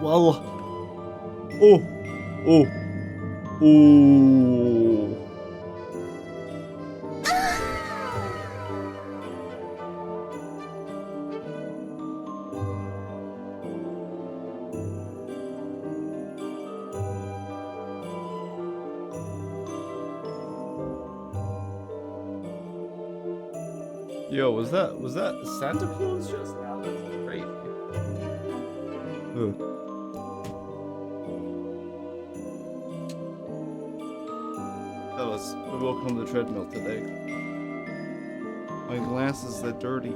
Well, oh, oh, oh. Yo, was that Santa Claus just now? That's crazy. Ugh. Fellas, we walk on the treadmill today. My glasses, they're dirty.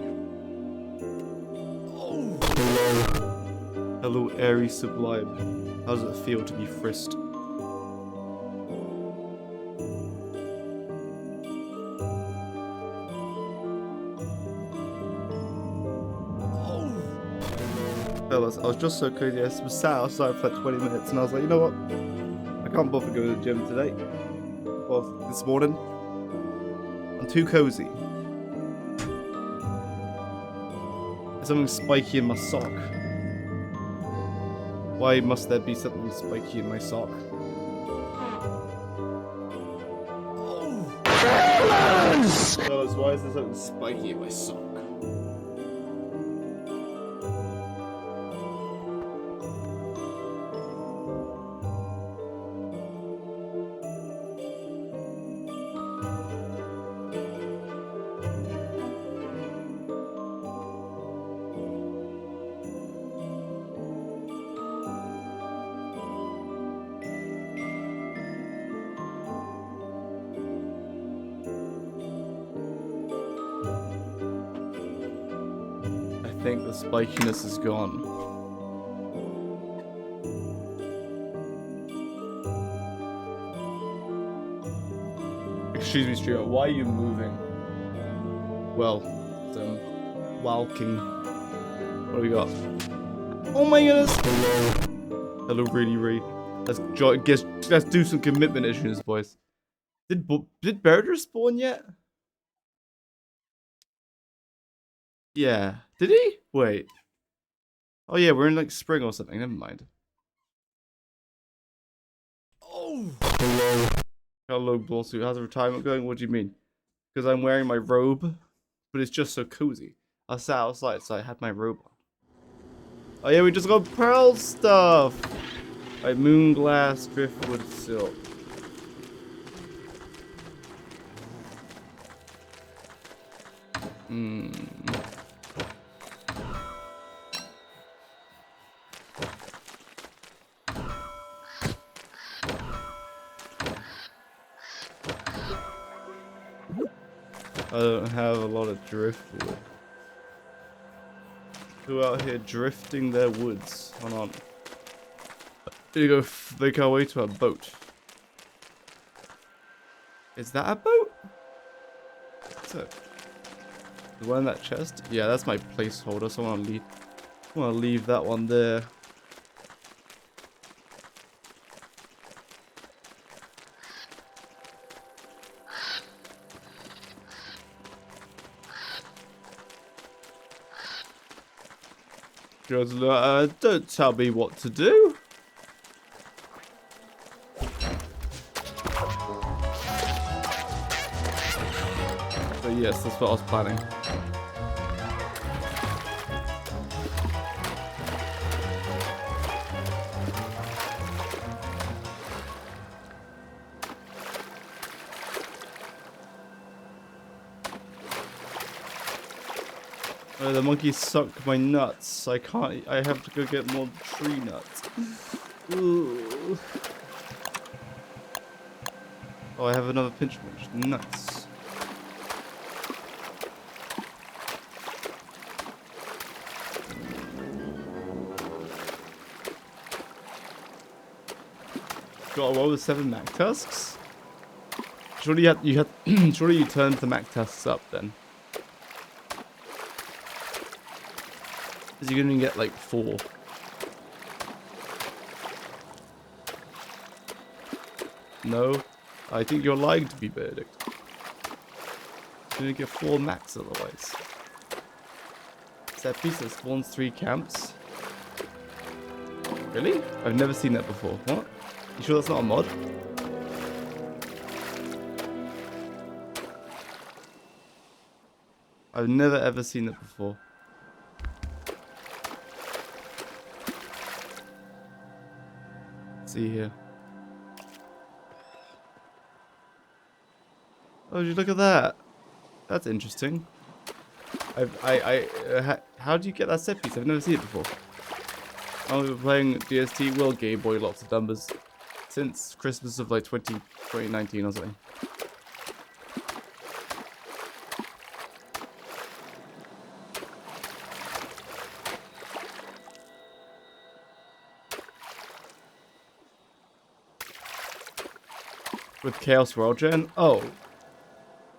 Oh, hello. Hello, airy sublime. How does it feel to be frisked? Fellas, I was just so cozy. I was sat outside for like 20 minutes and I was like, you know what? I can't bother going to the gym today. Well, this morning. I'm too cozy. There's something spiky in my sock. Why must there be something spiky in my sock? Fellas, why is there something spiky in my sock? I think the spikiness is gone. Excuse me, streamer, why are you moving? Well, walking. What do we got? Oh my goodness! Hello. Hello, really, really. Let's do some commitment issues, boys. Did Berger spawn yet? Yeah. Did he? Wait. Oh yeah, we're in like spring or something. Never mind. Oh. Hello. Hello, Blossu. How's the retirement going? What do you mean? Because I'm wearing my robe, but it's just so cozy. I sat outside, so I had my robe on. Oh yeah, we just got pearl stuff. Like moon glass, driftwood, silk. I don't have a lot of driftwood. Who out here drifting their woods? Hold on. Here you go. Make our way to a boat. Is that a boat? What's it? The one in that chest? Yeah, that's my placeholder. So I want to leave that one there. Don't tell me what to do. So yes, that's what I was planning. Oh, the monkey sucked my nuts. I can't. I have to go get more tree nuts. Ooh. Oh, I have another pinch punch. Nuts. Got a roll with 7 Mac tusks. Surely surely you turned the Mac tusks up then. Is you gonna get like 4? No, I think you're lying to me, Benedict. You're gonna get 4 max otherwise. Set piece that spawns 3 camps. Really? I've never seen that before. What? You sure that's not a mod? I've never ever seen that before. Let's see here. Oh, did you look at that? That's interesting. How do you get that set piece? I've never seen it before. I've been playing DST, well, Game Boy, lots of numbers, since Christmas of like 2019 or something. With Chaos World Gen? Oh.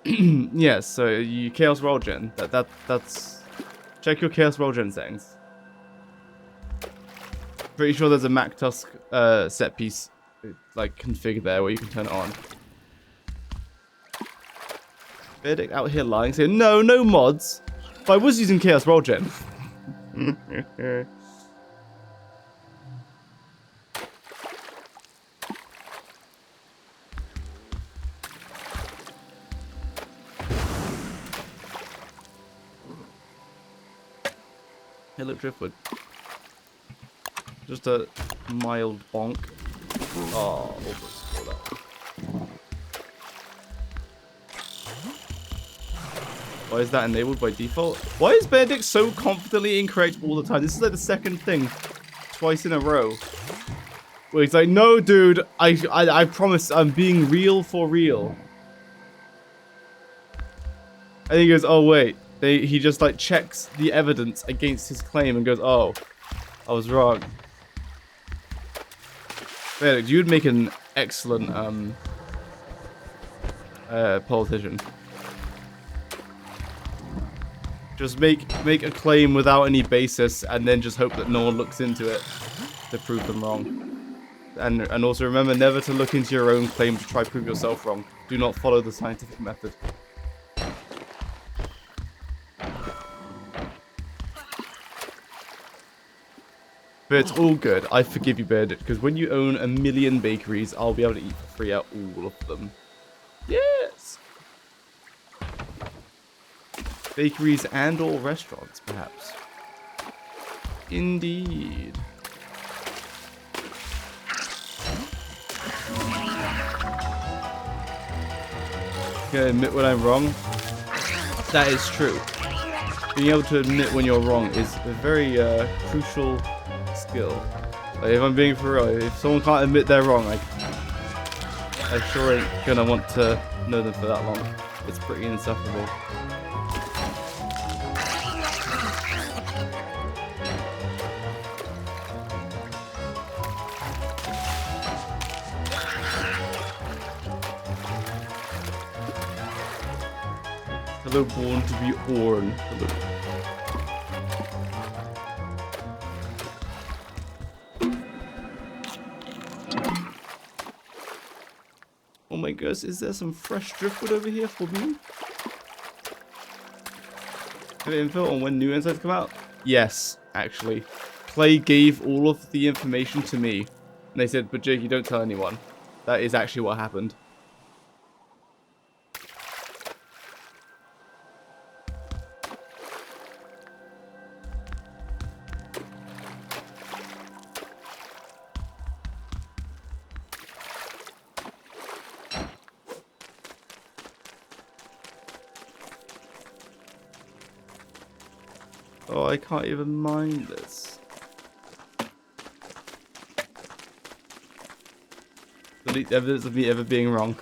Yes, so you Chaos World Gen. That's... Check your Chaos World Gen settings. Pretty sure there's a MacTusk set piece like config there where you can turn it on. Verdict out here lying, saying no mods. But I was using Chaos World Gen. Hey, look, Driftwood. Just a mild bonk. Oh, almost for that. Why is that enabled by default? Why is Benedict so confidently incorrect all the time? This is like the second thing twice in a row. Where he's like, no, dude, I promise I'm being real for real. And he goes, oh, wait. He just like checks the evidence against his claim and goes, oh, I was wrong. Benedict, you would make an excellent politician. Just make a claim without any basis and then just hope that no one looks into it to prove them wrong. And also remember never to look into your own claim to try to prove yourself wrong. Do not follow the scientific method. But it's all good. I forgive you, Benedict, because when you own 1 million bakeries, I'll be able to eat for free out all of them. Yes! Bakeries and or restaurants, perhaps. Indeed. Can I admit when I'm wrong? That is true. Being able to admit when you're wrong is a very crucial skill. Like, if I'm being for real, if someone can't admit they're wrong, I sure ain't gonna want to know them for that long. It's pretty insufferable. Hello, born to be Orn. Hello. Oh my gosh, is there some fresh driftwood over here for me? Have info on when new insights come out? Yes, actually. Clay gave all of the information to me. And they said, but Jake, you don't tell anyone. That is actually what happened. Oh, I can't even mind this. Delete evidence of me ever being wrong.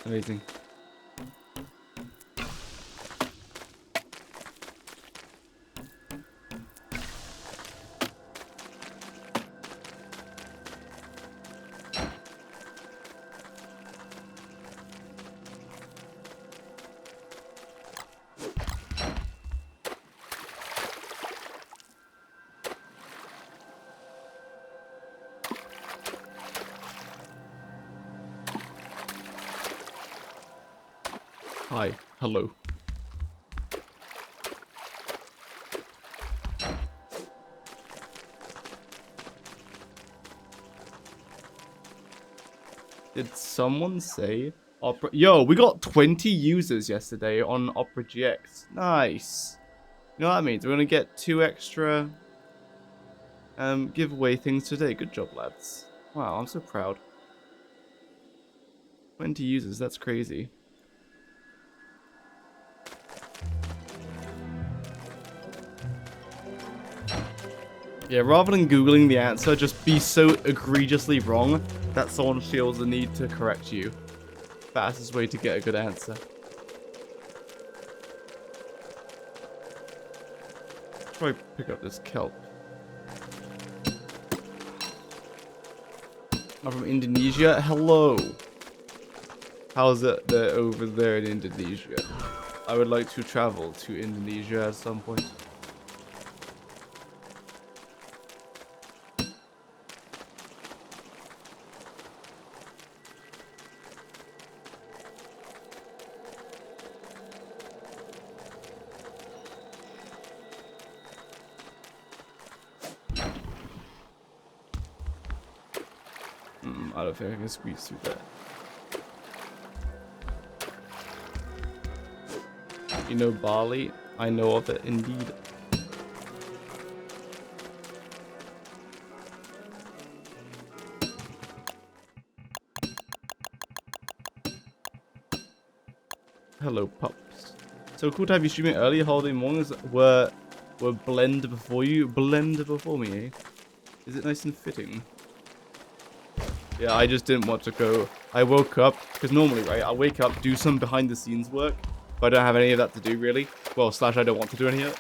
Amazing. Hi. Hello. Did someone say Opera? Yo, we got 20 users yesterday on Opera GX. Nice. You know what that means? We're gonna get 2 extra giveaway things today. Good job, lads. Wow, I'm so proud. 20 users, that's crazy. Yeah, rather than Googling the answer, just be so egregiously wrong that someone feels the need to correct you. Fastest way to get a good answer. Try pick up this kelp. I'm from Indonesia. Hello. How's it over there in Indonesia? I would like to travel to Indonesia at some point. I don't think I can squeeze through that. You know Bali? I know of it indeed. Hello, pups. So cool to have you streaming early. Holiday mornings were blend before you. Blend before me, eh? Is it nice and fitting? Yeah, I just didn't want to go. I woke up, because normally, right, I wake up, do some behind the scenes work, but I don't have any of that to do, really. Well, slash I don't want to do any of it.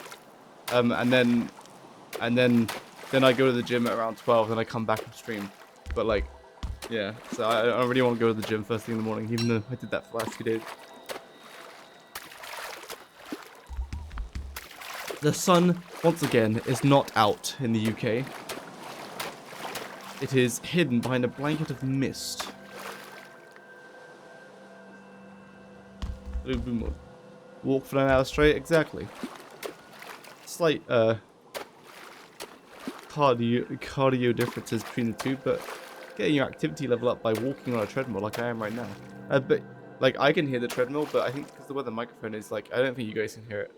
And then I go to the gym at around 12, then I come back and stream. But like, yeah, so I don't really want to go to the gym first thing in the morning, even though I did that for the last few days. The sun, once again, is not out in the UK. It is hidden behind a blanket of mist. Walk for an hour straight, exactly. Slight cardio differences between the two, but getting your activity level up by walking on a treadmill like I am right now. But like I can hear the treadmill, but I think because the way the microphone is, like I don't think you guys can hear it.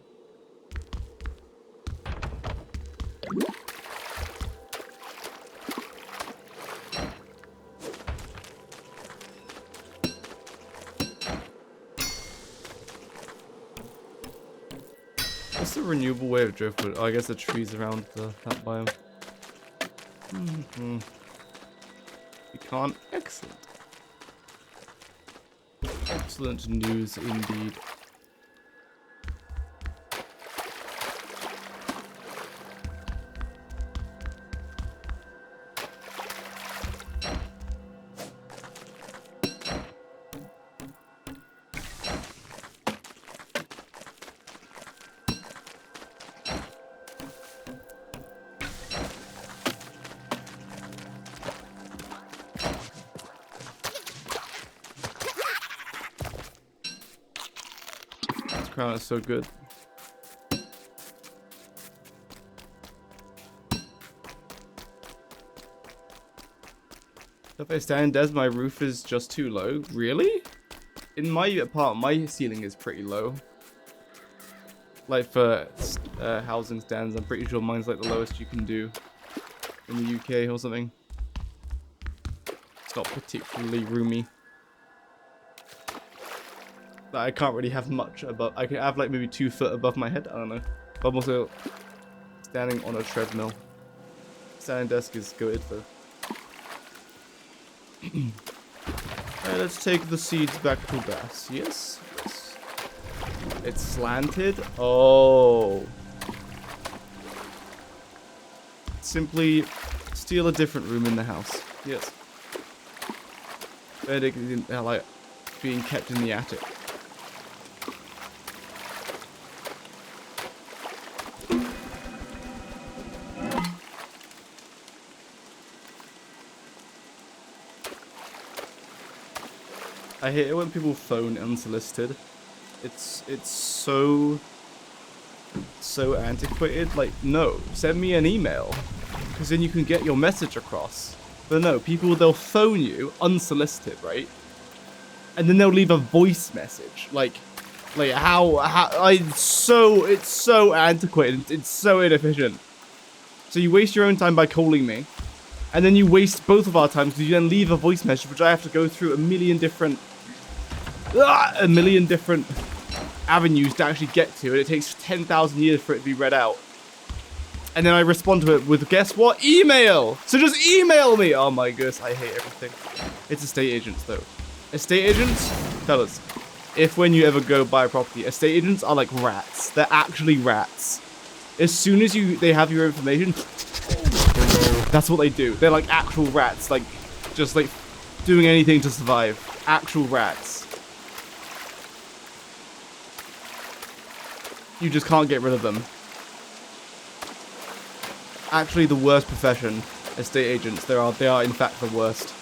What's the renewable way of driftwood? Oh, I guess the trees around that biome. You can't. Excellent. Excellent news indeed. This crown is so good. If I stand as my roof is just too low. Really? In my apartment, my ceiling is pretty low. Like for housing stands, I'm pretty sure mine's like the lowest you can do in the UK or something. It's not particularly roomy. But I can't really have much above. I can have like maybe 2 foot above my head. I don't know. But I'm also standing on a treadmill. Standing desk is good though. Alright, let's take the seeds back to Bass. Yes. Yes. It's slanted. Oh. Simply steal a different room in the house. Yes. Benedict is like being kept in the attic. I hate it when people phone unsolicited. It's so antiquated. Like, no, send me an email, because then you can get your message across. But no, people, they'll phone you unsolicited, right? And then they'll leave a voice message. Like how it's so antiquated. It's so inefficient. So you waste your own time by calling me, and then you waste both of our time because you then leave a voice message, which I have to go through a million different avenues to actually get to, and it takes 10,000 years for it to be read out. And then I respond to it with, guess what? Email! So just email me! Oh my goodness, I hate everything. It's estate agents, though. Estate agents? Fellas, if when you ever go buy a property, estate agents are like rats. They're actually rats. As soon as they have your information, that's what they do. They're like actual rats, like, just like doing anything to survive. Actual rats. You just can't get rid of them. Actually, the worst profession, estate agents. They are in fact the worst.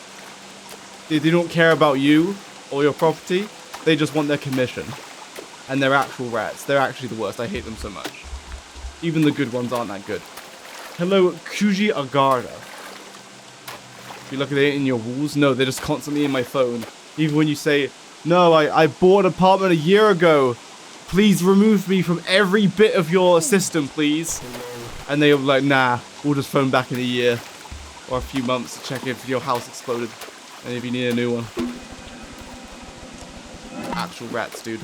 They don't care about you or your property. They just want their commission. And they're actual rats. They're actually the worst. I hate them so much. Even the good ones aren't that good. Hello, Kuji Agarda. You look at it in your walls? No, they're just constantly in my phone. Even when you say, no, I bought an apartment a year ago. Please remove me from every bit of your system, please. And they're like, nah, we'll just phone back in a year or a few months to check if your house exploded and if you need a new one. Actual rats, dude.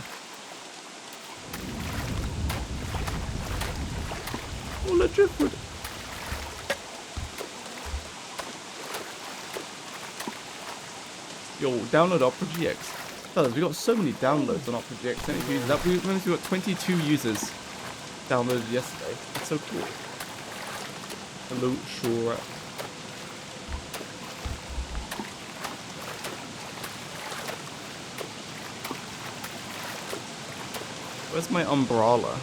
Oh, legit. Yo, download Opera GX. Fellas, we got so many downloads on Opera GX. We've only got 22 users downloaded yesterday. That's so cool. Hello, sure. Where's my umbrella?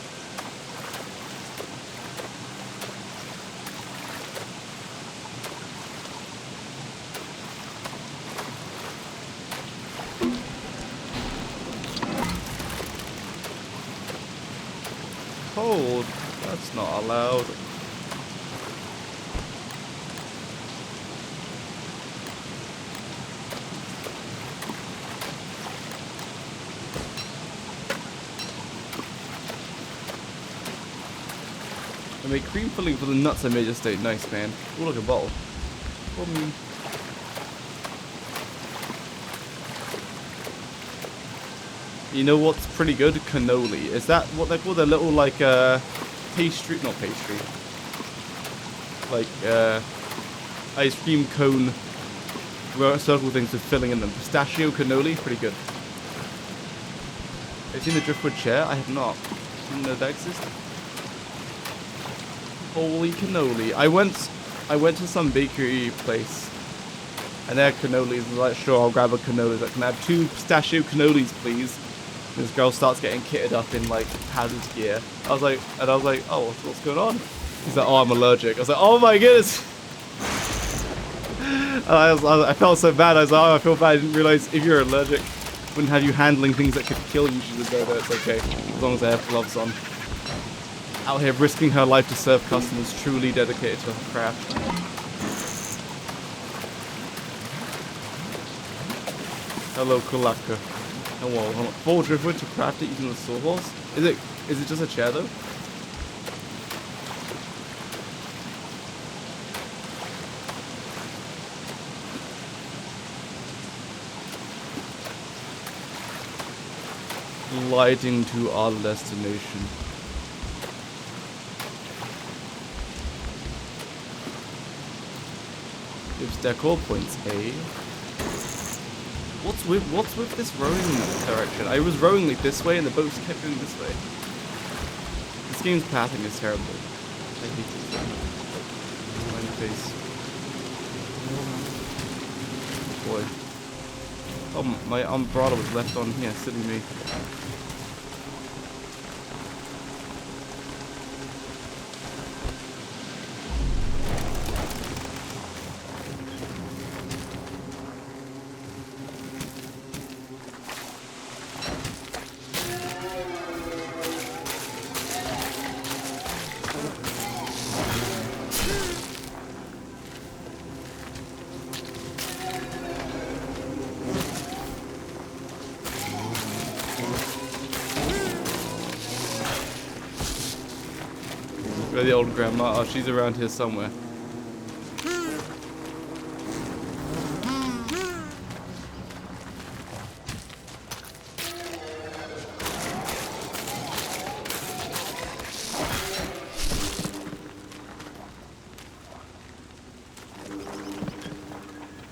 Cold. That's not allowed. I made cream filling for the nuts I made yesterday. Nice, man. Oh, look, a bottle. You know what's pretty good? Cannoli. Is that what they call their little, like, pastry? Not pastry. Like, ice cream cone circle things with filling in them. Pistachio cannoli. Pretty good. Have you seen the driftwood chair? I have not. Didn't know that existed. Holy cannoli. I went to some bakery place and they had cannolis. I was like, sure, I'll grab a cannoli. Like, can I have 2 pistachio cannolis, please? And this girl starts getting kitted up in like hazard gear. I was like, oh, what's going on? He's like, oh, I'm allergic. I was like, oh my goodness. I felt so bad. I was like, oh, I feel bad. I didn't realize if you're allergic, wouldn't have you handling things that could kill you. She just go, it's okay, as long as I have gloves on. Out here risking her life to serve customers, truly dedicated to her craft. Hello, Kulaka. Oh, well, 4 driftwood to craft it using the sawhorse. Is it just a chair though? Gliding to our destination. Gives decor points, eh? What's with this rowing direction? I was rowing like this way and the boats kept going this way. This game's pathing is terrible. I hate this game. My face. Boy. Oh, my umbrella was left on here, silly me. Where the old grandma? Oh, she's around here somewhere.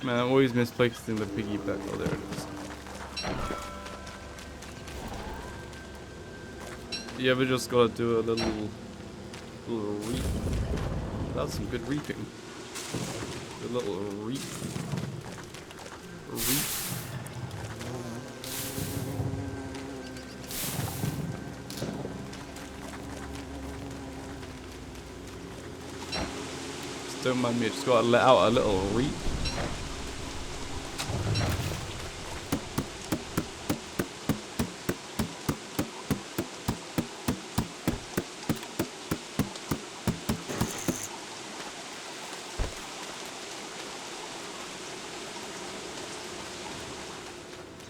Man, I'm always misplacing the piggyback. Oh, there it is. You ever just gotta do a little reap? That's some good reaping. A little reap. Reap. Just don't mind me, I just gotta let out a little reap.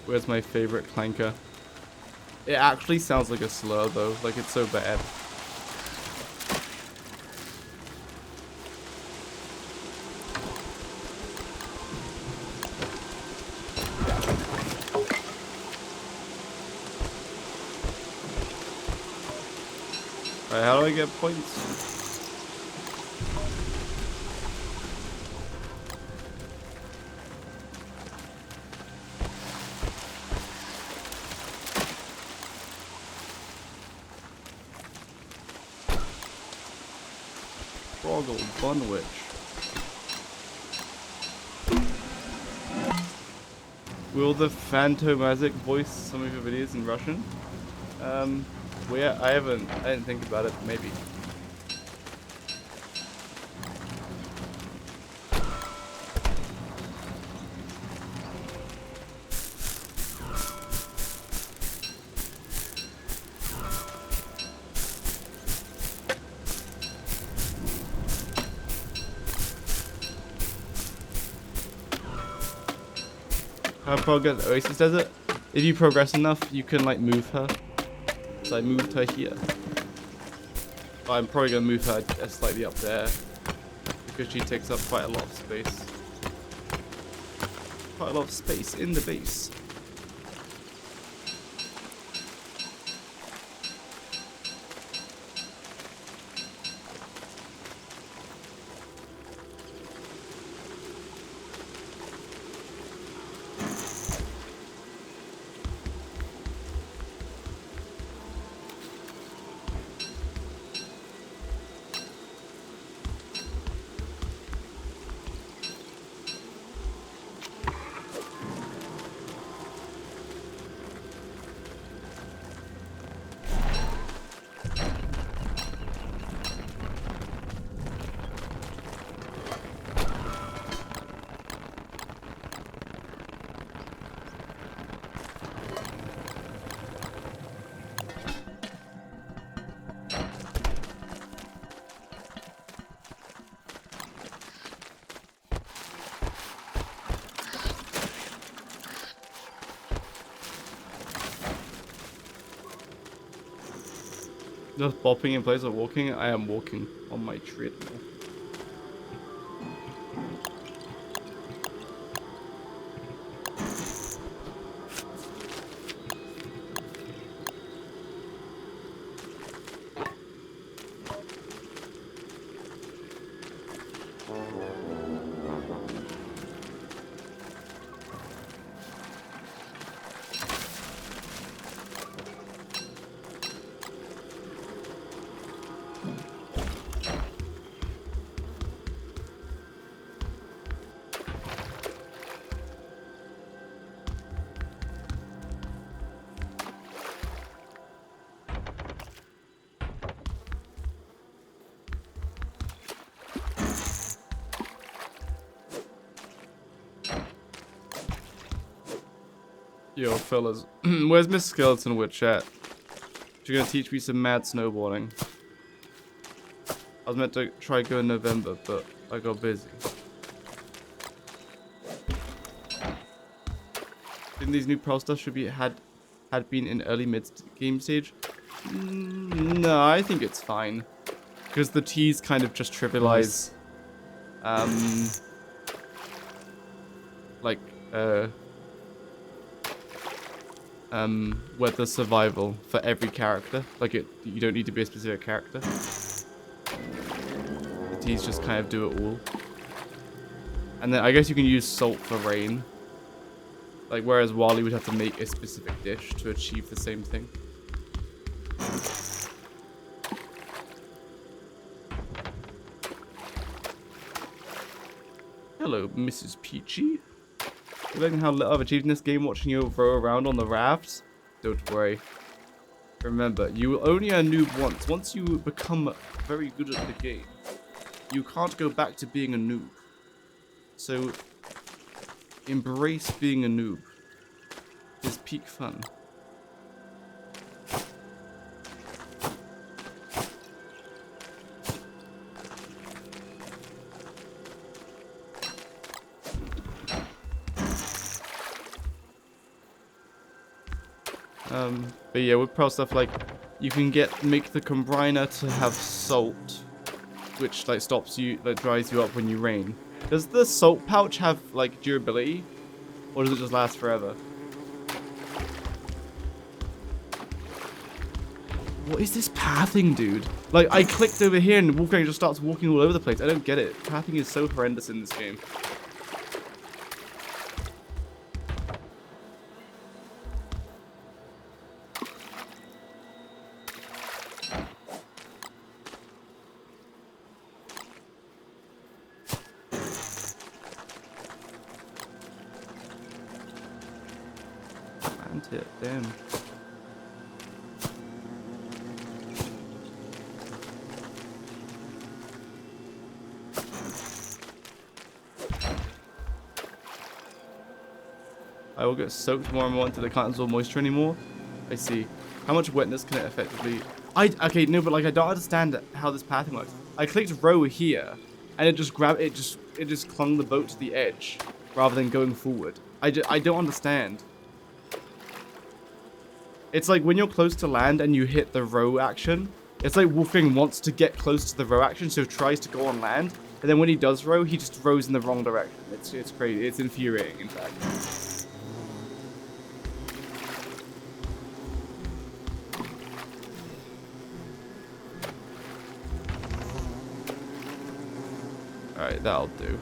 Where's my favorite clanker? It actually sounds like a slur though, like it's so bad. Alright, how do I get points? Froggle Bunwich. Will the Phantomazic voice some of your videos in Russian? Well, yeah, I didn't think about it, maybe. How progress Oasis does it? If you progress enough, you can like move her. So I moved her here. But I'm probably gonna move her slightly up there because she takes up quite a lot of space. Quite a lot of space in the base. Just bopping in place of walking, I am walking on my treadmill. Yo, fellas. Where's Miss Skeleton with chat? She's gonna teach me some mad snowboarding. I was meant to try go in November, but I got busy. I think these new Pearl stuff should be had had been in early mid game stage. No, I think it's fine. Because the T's kind of just trivialize like weather survival for every character. Like you don't need to be a specific character. The T's just kind of do it all. And then I guess you can use salt for rain. Like whereas Wally would have to make a specific dish to achieve the same thing. Hello, Mrs. Peachy. You learning how little I've achieved in this game watching you row around on the rafts? Don't worry. Remember, you will only earn noob once. Once you become very good at the game, you can't go back to being a noob. So, embrace being a noob. It's peak fun. But yeah, with pro stuff like you can make the Combriner to have salt, which like stops you, like dries you up when you rain. Does the salt pouch have like durability, or does it just last forever? What is this pathing, dude? Like I clicked over here and Wolfgang just starts walking all over the place. I don't get it. Pathing is so horrendous in this game. It, damn. I will get soaked more and more until they can't absorb moisture anymore. I see. How much wetness can it effectively... Okay, no, but like I don't understand how this pathing works. I clicked row here, and it just clung the boat to the edge, rather than going forward. I don't understand. It's like when you're close to land and you hit the row action, it's like Wolfgang wants to get close to the row action, so tries to go on land, and then when he does row, he just rows in the wrong direction. It's crazy. It's infuriating, in fact. Alright, that'll do.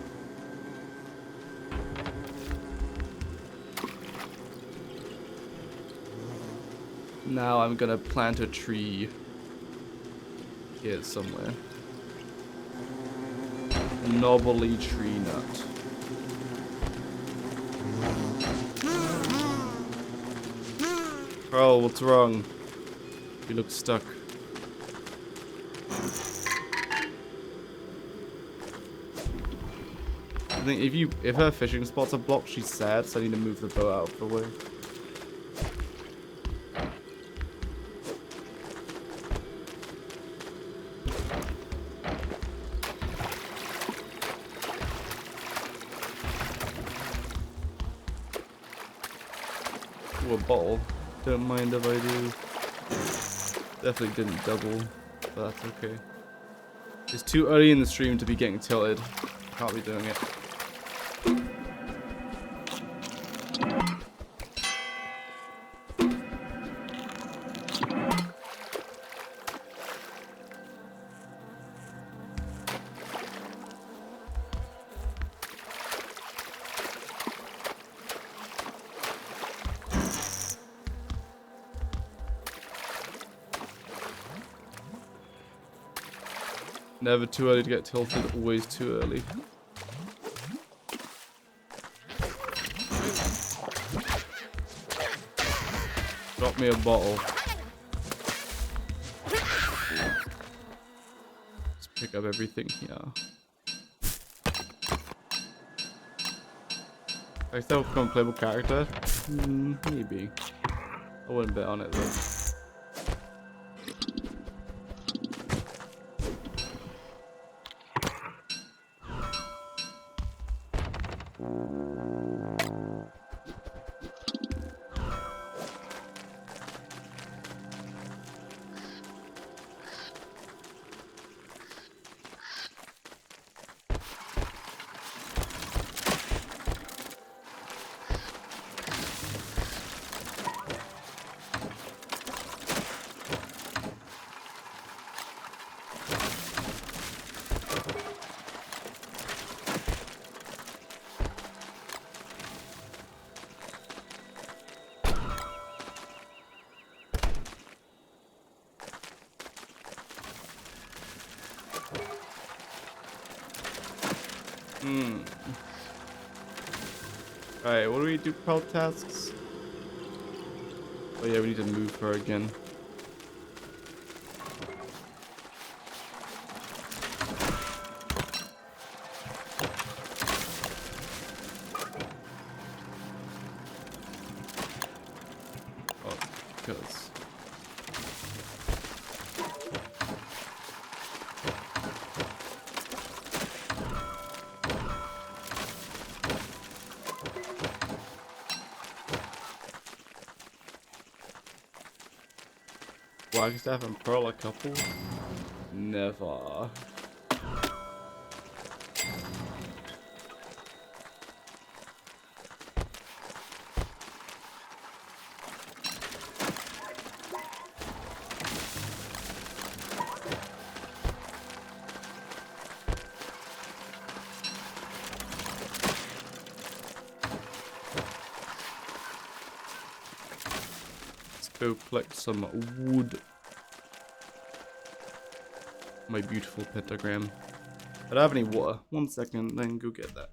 Now I'm gonna plant a tree here somewhere. A knobbly tree nut. Carl, what's wrong? You look stuck. I think if her fishing spots are blocked, she's sad, so I need to move the boat out of the way. Ooh, a bottle. Don't mind if I do. Definitely didn't double, but that's okay. It's too early in the stream to be getting tilted. Can't be doing it. Never too early to get tilted, always too early. Drop me a bottle. Just pick up everything here. I still become a playable character? Maybe. I wouldn't bet on it though. Hmm. Alright, what do we do? Pearl tasks? Oh yeah, we need to move her again. Oh, because. Wagstaff and Pearl a couple? Never. Let's go collect some wood. My beautiful pentagram. I don't have any water. 1 second, then go get that.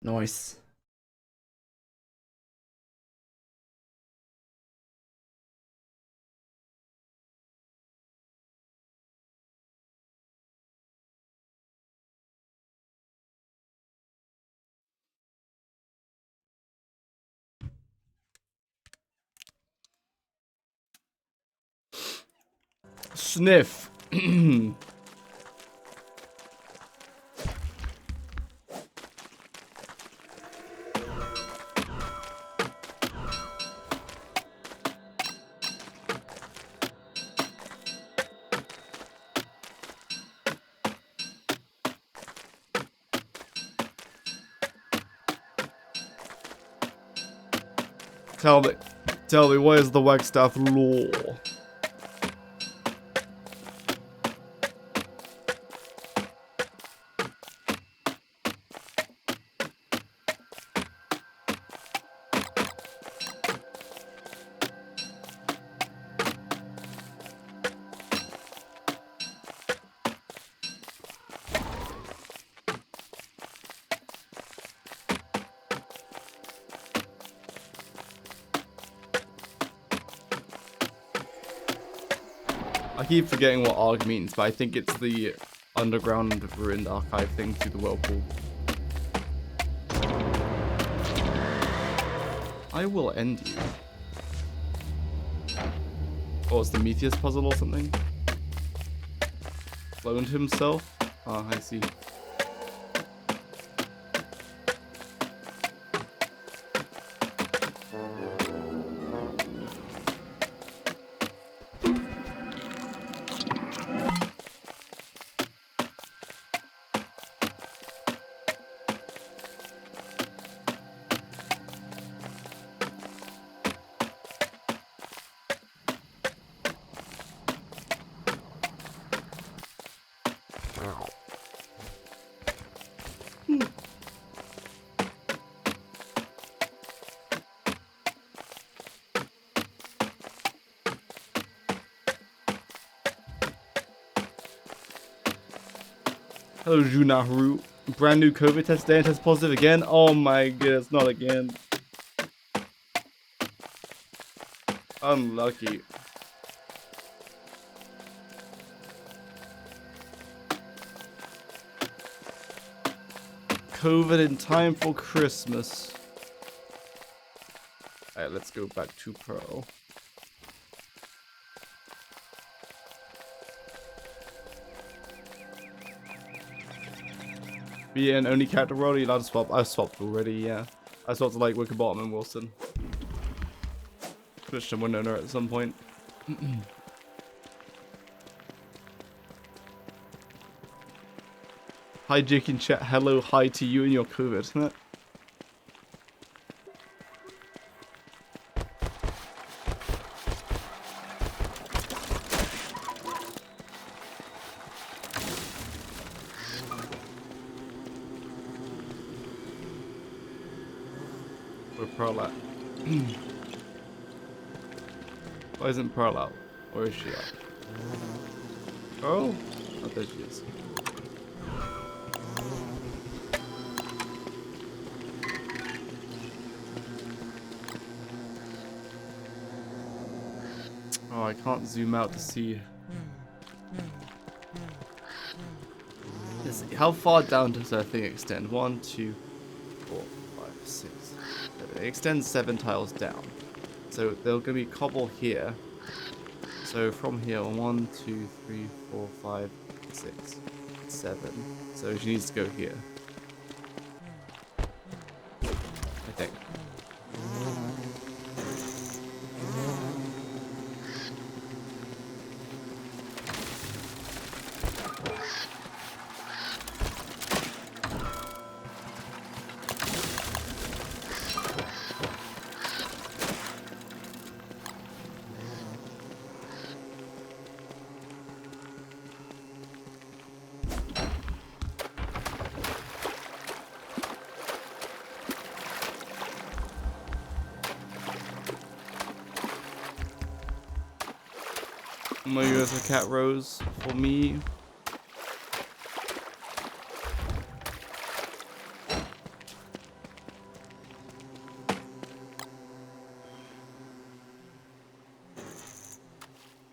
Nice. Sniff. Tell me, what is the Wagstaff law? I keep forgetting what ARG means, but I think it's the underground ruined archive thing through the whirlpool. I will end you. Oh, it's the Metheus puzzle or something? Cloned himself? Ah, I see. Hello, Junaharu. Brand new COVID test today and test positive again? Oh my goodness, not again. Unlucky. COVID in time for Christmas. Alright, let's go back to Pearl. Yeah, and only character role, you're allowed to swap. I swapped already, yeah. I sort of like Wickerbottom and Wilson. Switched to Winona at some point. Hi Jake in chat, hello, hi to you and your COVID, isn't it? Where Pearl at? Why isn't Pearl out? Where is she at? Oh, oh there she is. Oh, I can't zoom out to see. How far down does that thing extend? 1, 2, 4, 5, 6, 7. It extends 7 tiles down. So there's gonna be cobble here. So from here, 1, 2, 3, 4, 5, 6, 7. So she needs to go here. I think. I'm gonna go to Cat Rose for me.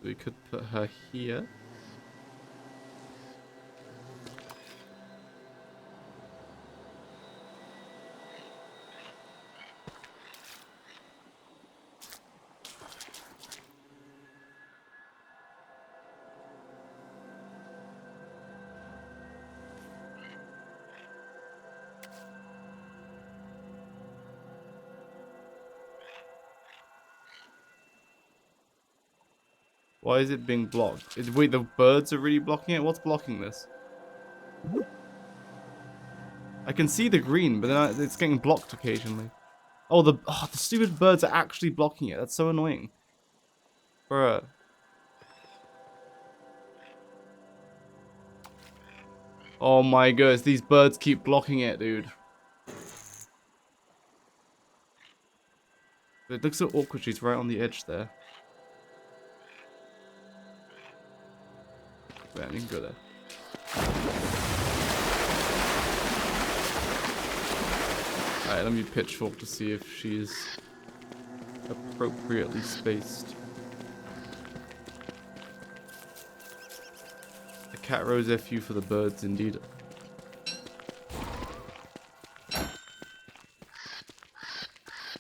We could put her here. Why is it being blocked? Wait, the birds are really blocking it? What's blocking this? I can see the green, but then it's getting blocked occasionally. Oh, the stupid birds are actually blocking it. That's so annoying. Bruh. Oh my goodness, these birds keep blocking it, dude. It looks so awkward, she's right on the edge there. Man, you can go there. Alright, let me pitchfork to see if she's appropriately spaced. A Cat Rose FU for the birds, indeed.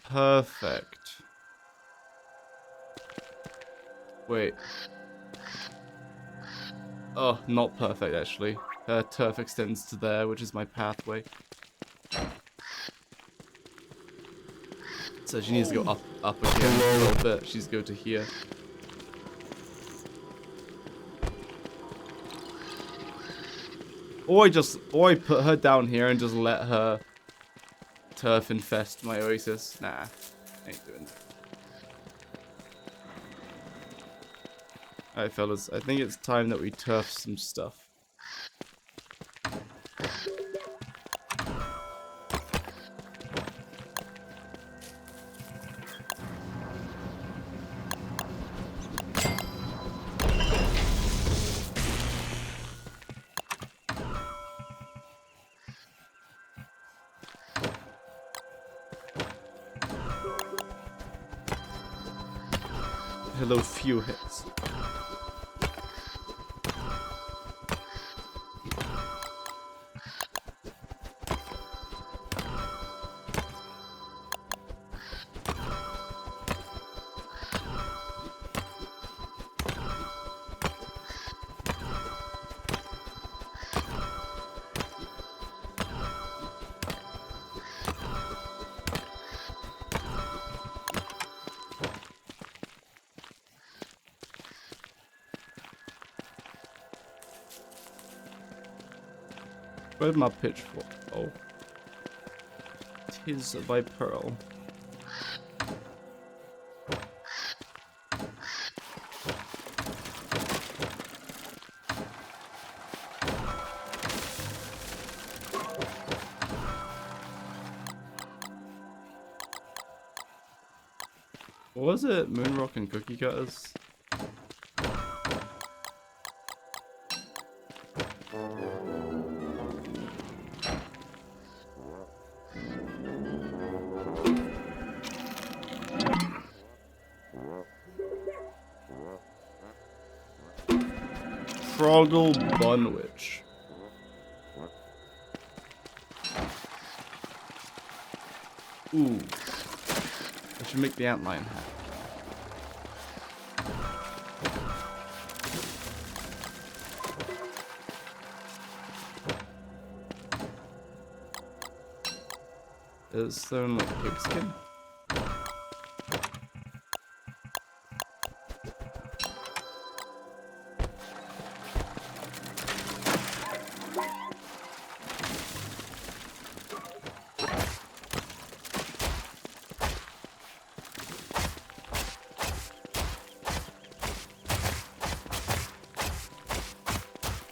Perfect. Wait. Oh, not perfect, actually. Her turf extends to there, which is my pathway. So she needs to go up again a little bit. She's go to here. Or I put her down here and just let her turf infest my oasis. Nah, ain't doing that. Alright, fellas, I think it's time that we turf some stuff. Hello, few hits. Where's my pitchfork? Oh. 'Tis by Pearl. What was it? Moonrock and cookie cutters? Froggle Bunwich. Ooh. I should make the antlion hat. Is there like pigskin?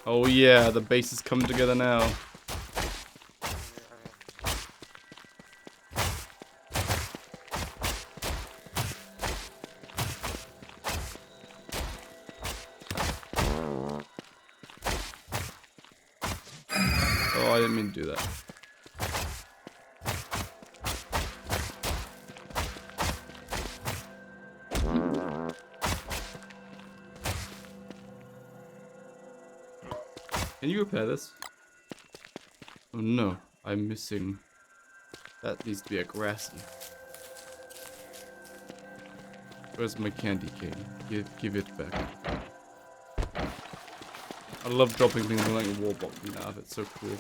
Oh yeah, the base is coming together now. Oh, I didn't mean to do that. Can you repair this? Oh no, I'm missing. That needs to be a grassy. Where's my candy cane? Give it back. I love dropping things and letting a wall block me out of it. So cool.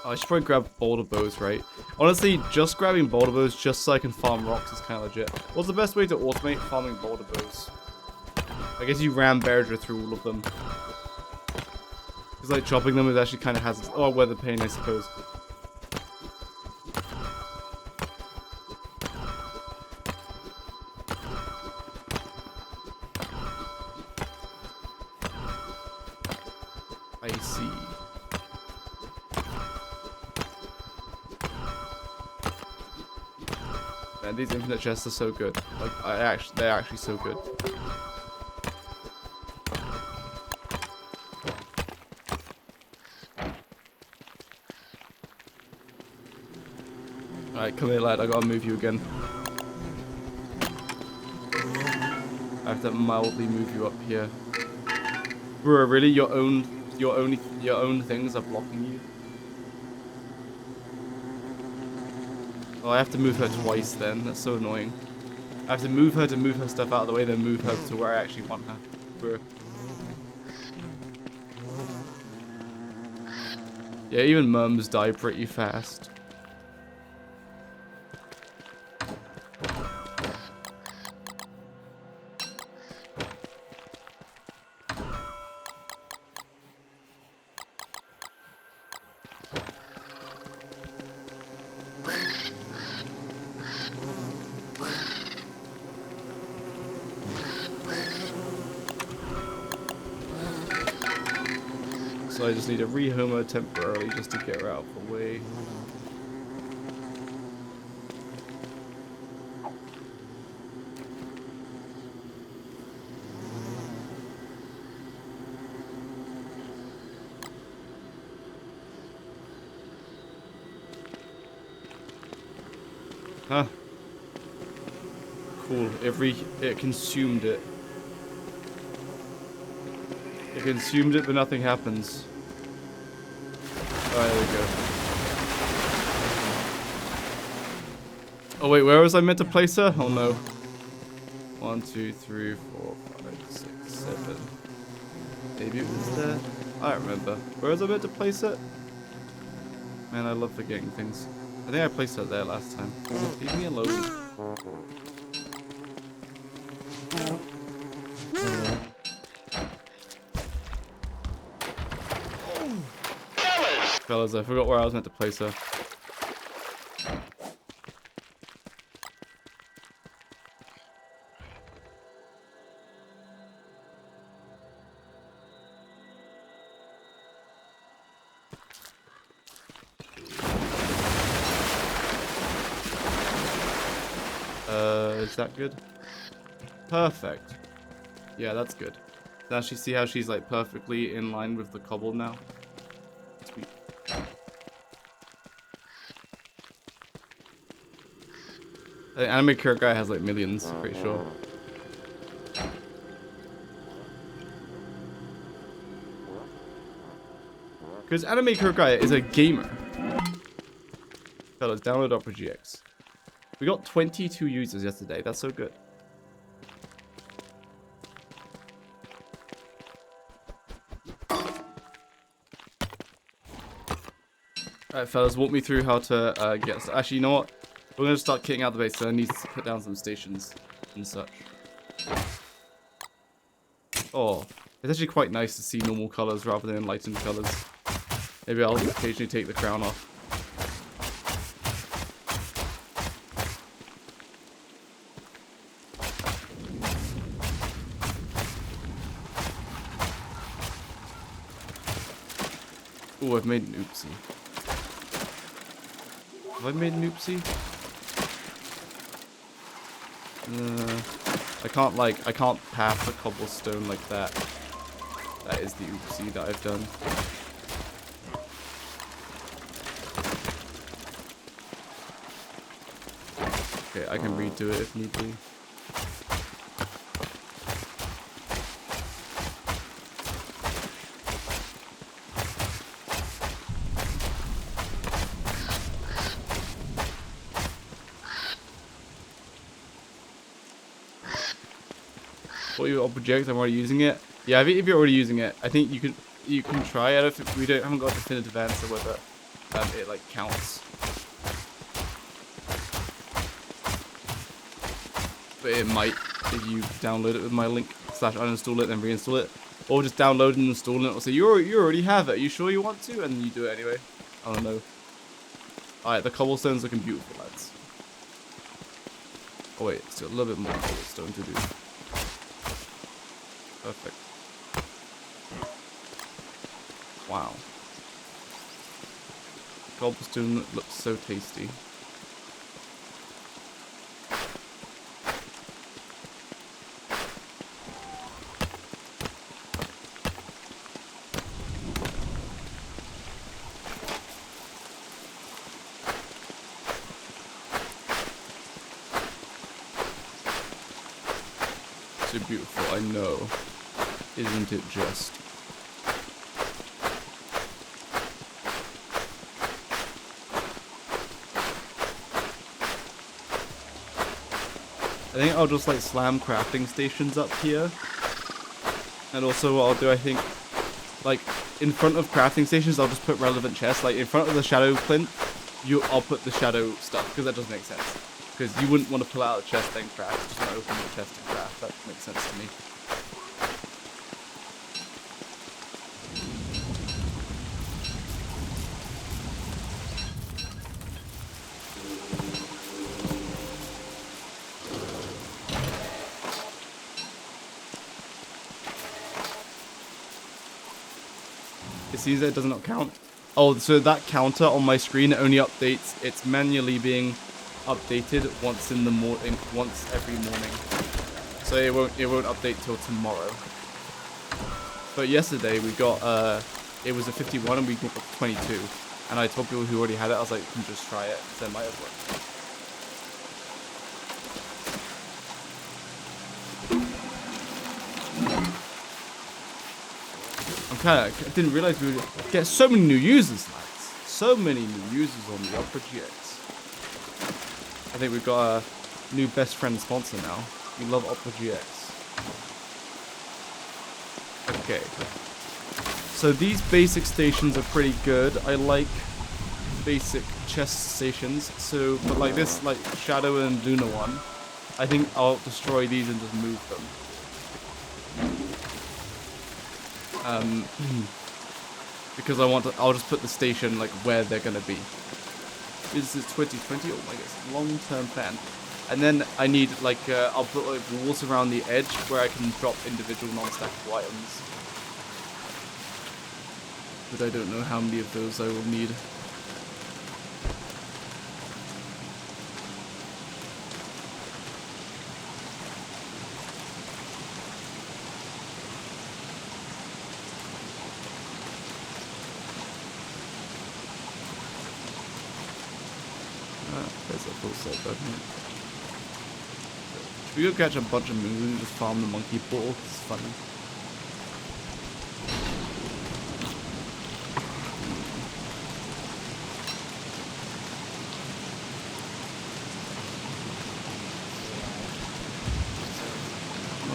I should probably grab boulder bows, right? Honestly, just grabbing boulder bows just so I can farm rocks is kind of legit. What's the best way to automate farming boulder bows? I guess you ram Bearger through all of them. Because like chopping them is actually kind of hazardous. Oh, weather pain, I suppose. I see. Man, these infinite chests are so good. Like, they're actually so good. Alright, come here, lad. I gotta move you again. I have to mildly move you up here. Bro, really? Your own things are blocking you? Oh, I have to move her twice then. That's so annoying. I have to move her stuff out of the way, then move her to where I actually want her. Bro. Yeah, even mums die pretty fast. So I just need to rehome her temporarily just to get her out of the way. Huh. Cool. It consumed it. It consumed it, but nothing happens. Alright, there we go. Oh wait, where was I meant to place her? Oh no. 1, 2, 3, 4, 5, 6, 7. Maybe it was there? I don't remember. Where was I meant to place it? Man, I love forgetting things. I think I placed her there last time. Leave me alone. Fellas, I forgot where I was meant to place her. Is that good? Perfect. Yeah, that's good. Now she see how she's like perfectly in line with the cobble now. Sweet. The anime cure guy has like millions, pretty sure. Because anime cure guy is a gamer. Fellas, download Opera GX. We got 22 users yesterday. That's so good. Alright, fellas, walk me through how to get... Actually, you know what? We're going to start kitting out the base, so I need to put down some stations and such. Oh, it's actually quite nice to see normal colors rather than enlightened colors. Maybe I'll occasionally take the crown off. Oh, I've made an oopsie. Have I made an oopsie? I can't path the cobblestone like that. That is the oopsie that I've done. Okay, I can redo it if need be. What your project? I'm already using it. Yeah, I think if you're already using it, I think you can try it. I don't think we haven't got a definitive answer whether it like counts. But it might if you download it with my link / uninstall it then reinstall it, or just download and install it. Or say you already have it. Are you sure you want to? And you do it anyway. I don't know. All right, the cobblestone's looking beautiful, lads. Oh wait, still a little bit more cobblestone to do. Perfect. Wow. Cobblestone looks so tasty. So beautiful, I know. Isn't it just? I think I'll just like slam crafting stations up here. And also what I'll do, I think, like in front of crafting stations, I'll just put relevant chests. Like in front of the shadow flint, I'll put the shadow stuff, because that doesn't make sense. Because you wouldn't want to pull out a chest and craft, just want to open the chest and craft. That makes sense to me. It seems that it does not count. Oh, so that counter on my screen only updates. It's manually being updated once in the morning, once every morning. So it won't update till tomorrow. But yesterday we got it was a 51 and we got 22. And I told people who already had it, I was like, you can just try it. So it might have worked. I didn't realize we would get so many new users, lads. So many new users on the Opera GX. I think we've got a new best friend sponsor now. We love Opera GX. Okay. So these basic stations are pretty good. I like basic chest stations. So, but like this, like Shadow and Luna one, I think I'll destroy these and just move them. Because I'll just put the station like where they're gonna be. This is 2020. Oh my god, long-term plan. And then I need like I'll put like walls around the edge where I can drop individual non-stackable items. But I don't know how many of those I will need. There's a full set, doesn't it? Should we go catch a bunch of moons and just farm the monkey portal? It's funny.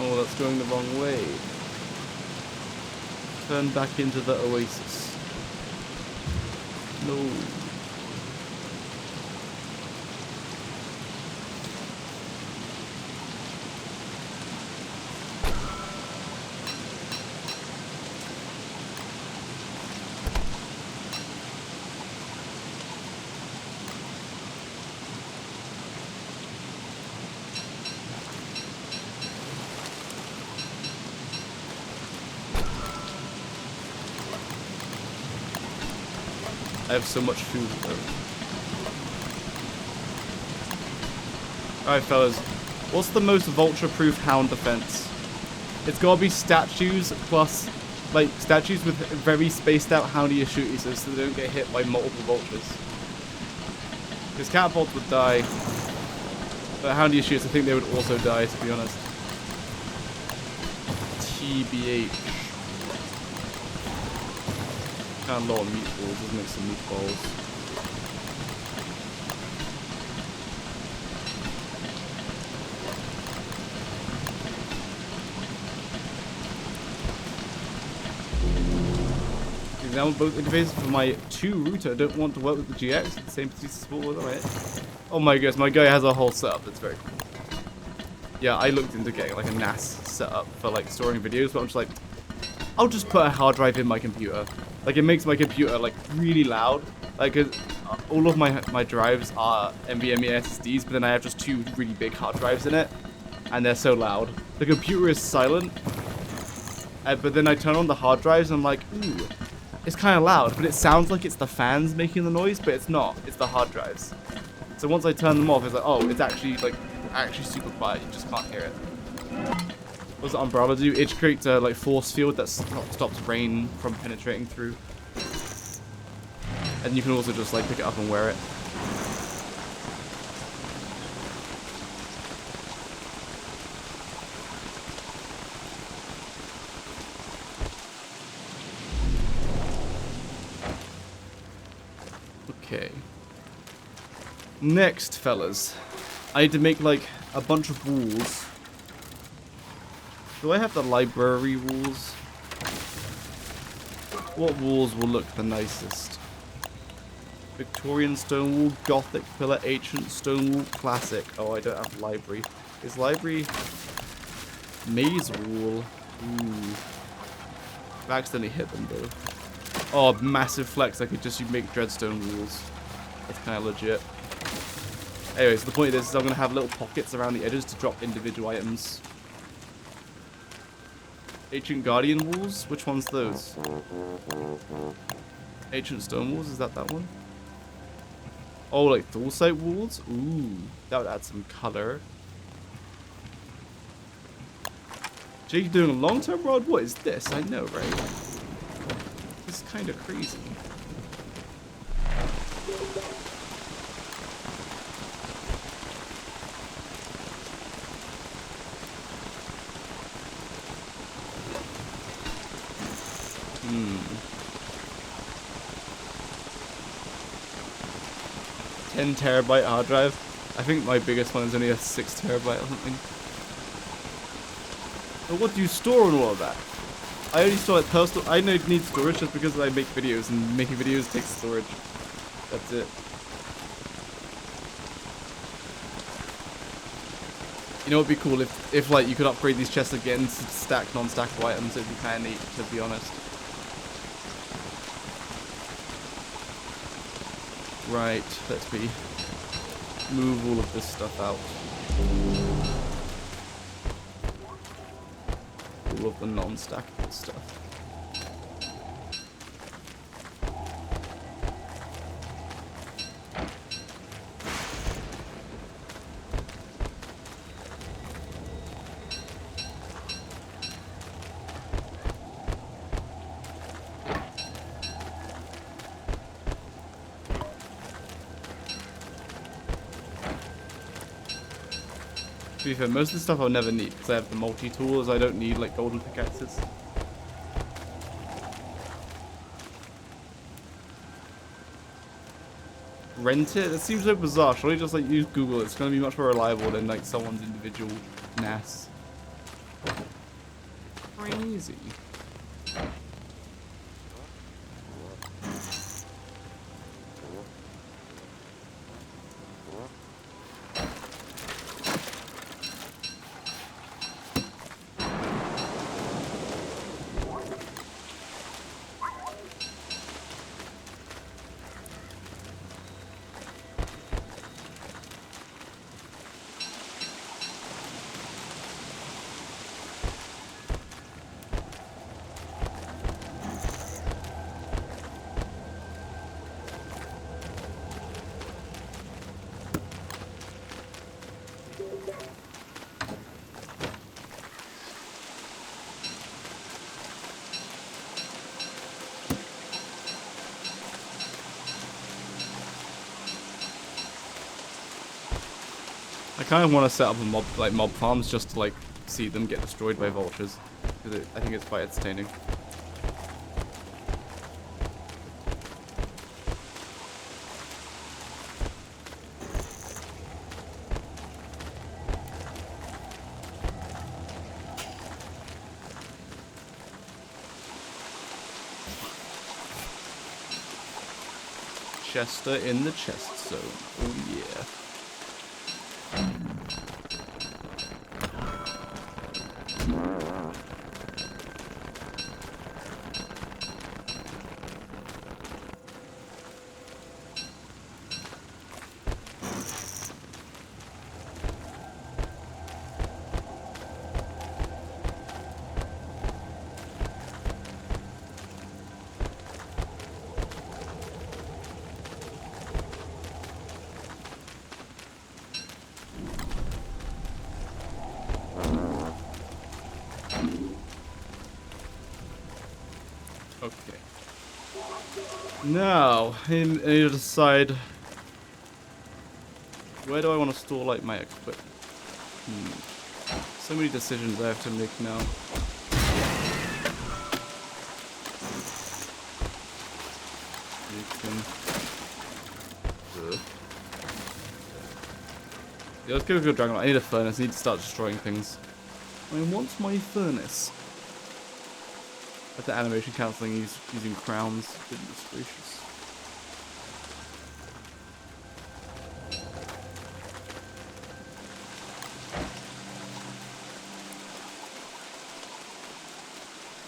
Oh, that's going the wrong way. Turn back into the oasis. No. I have so much food though. Alright fellas, what's the most vulture-proof hound defense? It's gotta be statues plus, like, statues with very spaced out houndy shooties so they don't get hit by multiple vultures. Because catapults would die, but houndy shooters, I think they would also die, to be honest. TBH. Kind of low on meatballs, let's make some meatballs. Example both interfaces for my 2 router. I don't want to work with the GX at the same piece of support with it. Oh my goodness, my guy has a whole setup that's very cool. Yeah, I looked into getting like a NAS setup for like storing videos, but I'm just like, I'll just put a hard drive in my computer. Like, it makes my computer like really loud. Like, all of my drives are NVMe SSDs, but then I have just 2 really big hard drives in it, and they're so loud. The computer is silent, but then I turn on the hard drives and I'm like, ooh, it's kind of loud, but it sounds like it's the fans making the noise, but it's not. It's the hard drives. So once I turn them off, it's like, oh, it's actually super quiet. You just can't hear it. What does Umbrella do? It creates a like force field that stops rain from penetrating through. And you can also just like pick it up and wear it. Okay. Next, fellas, I need to make like a bunch of walls. Do I have the library walls? What walls will look the nicest? Victorian stone wall, Gothic pillar, ancient stone wall, classic. Oh, I don't have library. Is library maze wall? Ooh. I accidentally hit them though. Oh, massive flex. I could just make dreadstone walls. That's kind of legit. Anyway, so the point of this is I'm going to have little pockets around the edges to drop individual items. Ancient Guardian walls? Which one's those? Ancient stone walls? Is that one? Oh, like Thulsite walls? Ooh, that would add some color. Jake doing a long-term rod? What is this? I know, right? This is kind of crazy. Hmm. 10 terabyte hard drive. I think my biggest one is only a 6 terabyte or something. But what do you store on all of that? I only store it personal. I need storage just because I make videos, and making videos takes storage. That's it. You know, it'd be cool if like you could upgrade these chests again to stack non-stackable items. It'd be kind of neat, to be honest. Right, let me move all of this stuff out. All of the non-stackable stuff. To be fair, most of the stuff I'll never need because I have the multi-tools. I don't need like golden pickaxes. Rent it? That seems so bizarre. Surely just like use Google. It's going to be much more reliable than like someone's individual NAS. Crazy. I kind of want to set up a mob farms just to like see them get destroyed by vultures, because I think it's quite entertaining. Chester in the chest zone. Oh yeah. Okay. Now, I need to decide where do I want to store like my equipment. So many decisions I have to make now. Yeah, let's go for a dragon. I need a furnace. I need to start destroying things. I want my furnace. At the animation cancelling using crowns. Goodness gracious.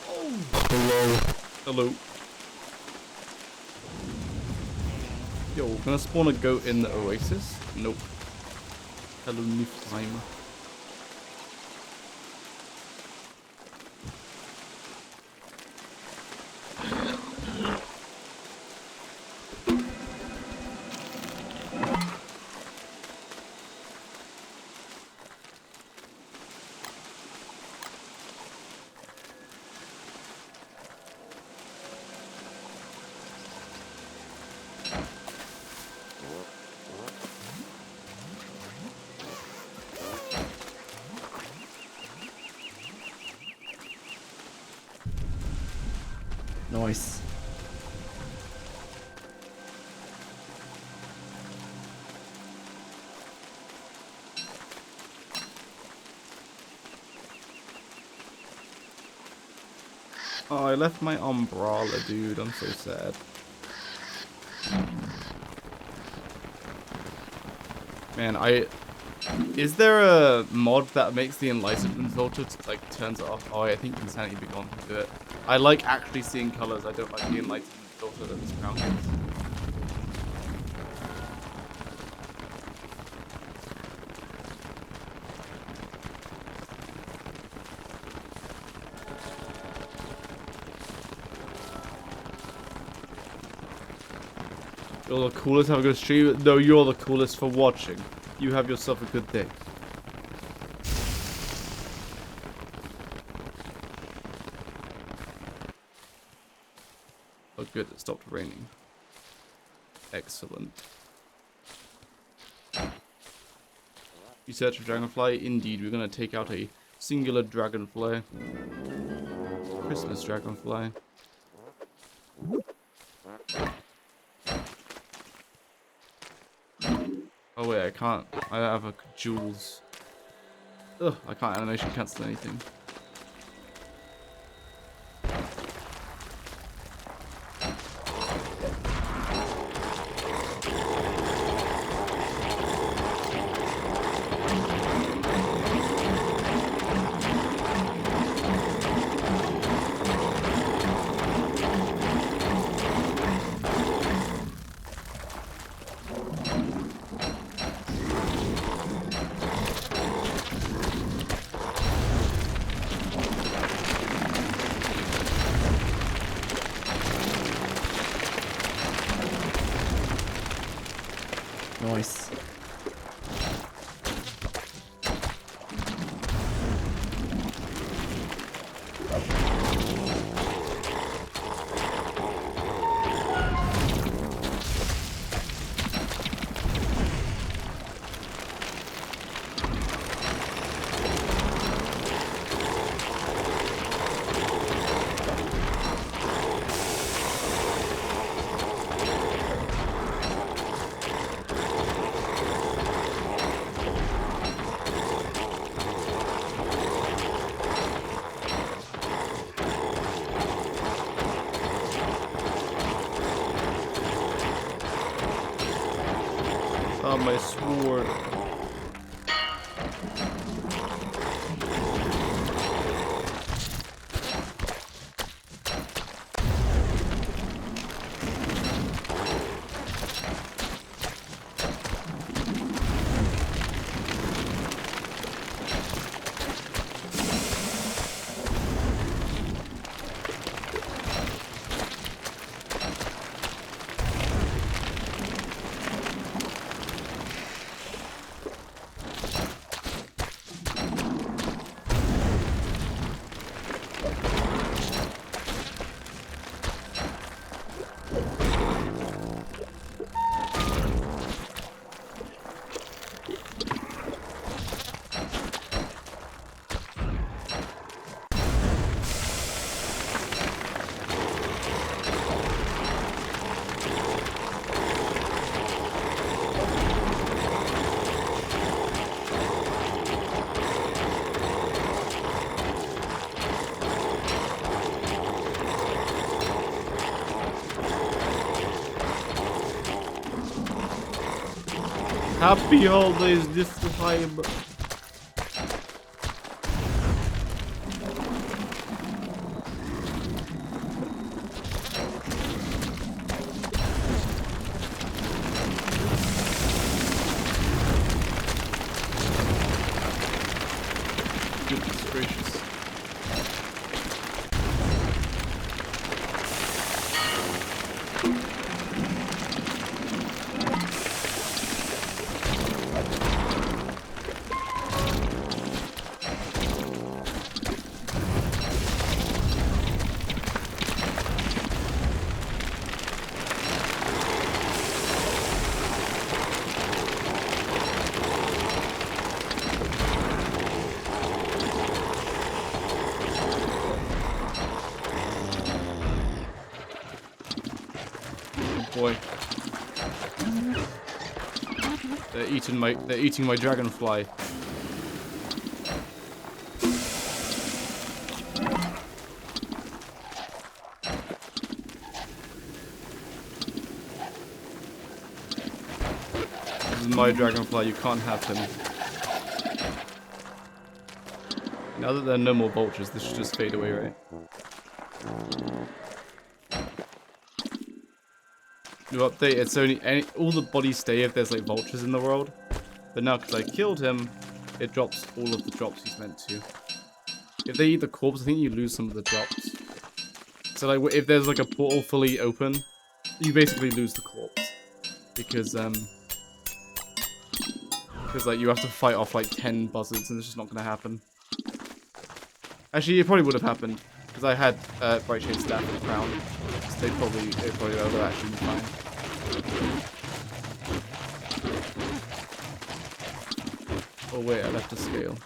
Oh. Hello. Hello. Yo, can I spawn a goat in the oasis? Nope. Hello, Niflheim. Nice. Oh, I left my umbrella, dude. I'm so sad. Man, Is there a mod that makes the enlightenment filter like turns it off? Oh, I think Insanity Begone can do it. I like actually seeing colors. I don't like the enlightenment filter that this crown gives. You're the coolest. Have a good stream. No, you're the coolest for watching. You have yourself a good day. Oh, good. It stopped raining. Excellent. You search for dragonfly? Indeed, we're gonna take out a singular dragonfly. Christmas dragonfly. Oh wait, I can't. I have a jewels. Ugh, I can't animation cancel anything. Nice. Oh, my sword. Happy holidays this time. Goodness gracious. Boy. They're eating my dragonfly. This is my dragonfly, you can't have him. Now that there are no more vultures, this should just fade away, right? New update, it's only all the bodies stay if there's like vultures in the world. But now because I killed him, it drops all of the drops he's meant to. If they eat the corpse, I think you lose some of the drops. So like if there's like a portal fully open, you basically lose the corpse. Because like you have to fight off like 10 buzzards and it's just not gonna happen. Actually, it probably would have happened because I had Bright Shade Staff and Crown. So they probably would have actually been fine. Oh wait, I left a scale.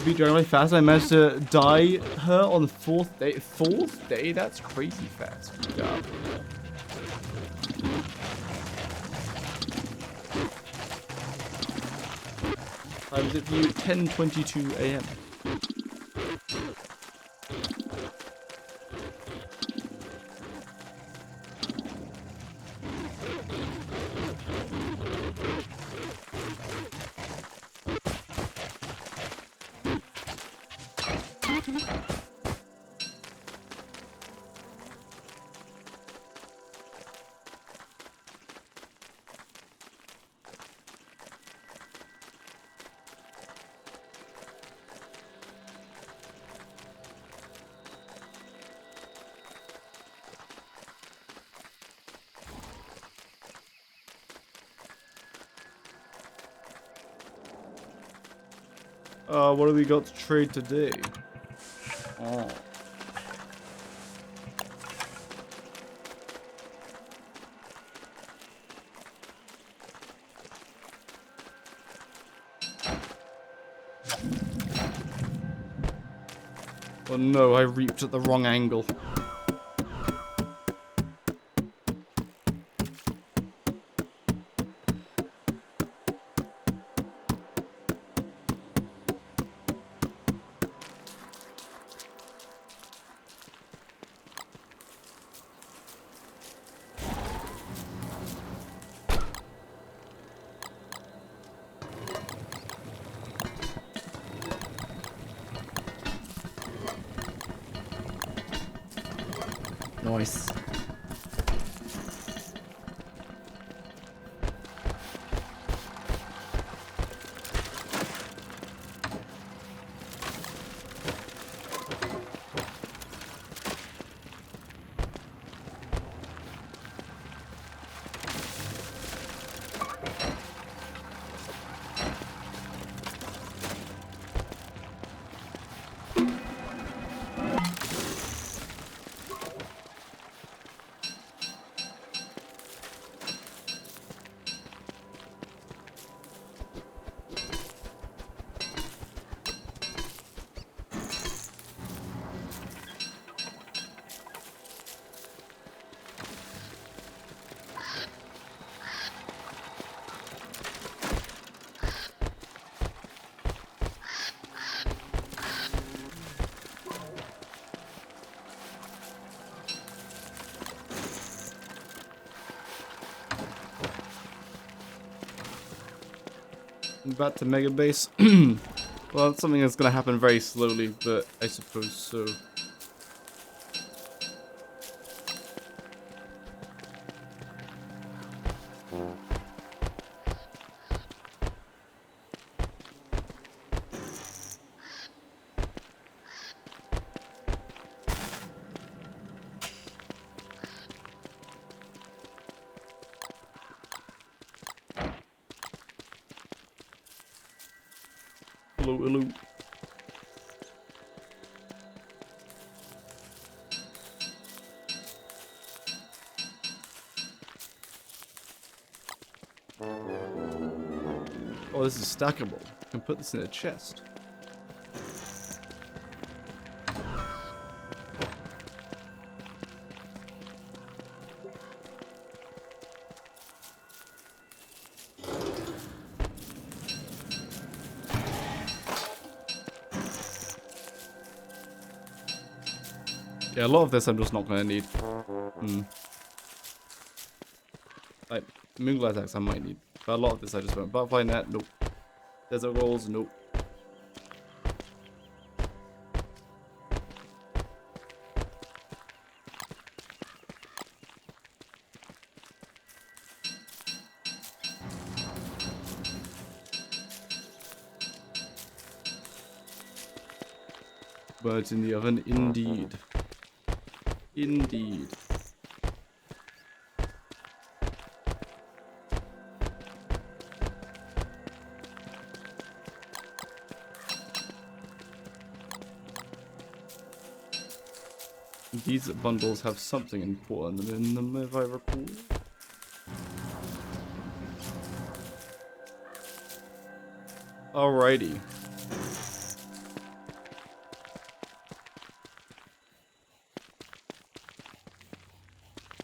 Beat Dragonfly fast. I managed to dye her on the 4th day. 4th day? That's crazy fast. Good job. Time is it for you? 10:22 a.m. What do we got to trade today? Oh. Oh no, I reaped at the wrong angle. Nice. Back to Mega Base. Well, it's something that's gonna happen very slowly, but I suppose so. Hello, hello. Oh, this is stackable. I can put this in a chest. Yeah, a lot of this I'm just not gonna need. Like, Moonglass Axe I might need. But a lot of this I just won't. Butterfly Net, nope. Desert Rolls, nope. Birds in the oven, indeed. Indeed. These bundles have something important in them, if I recall. Alrighty.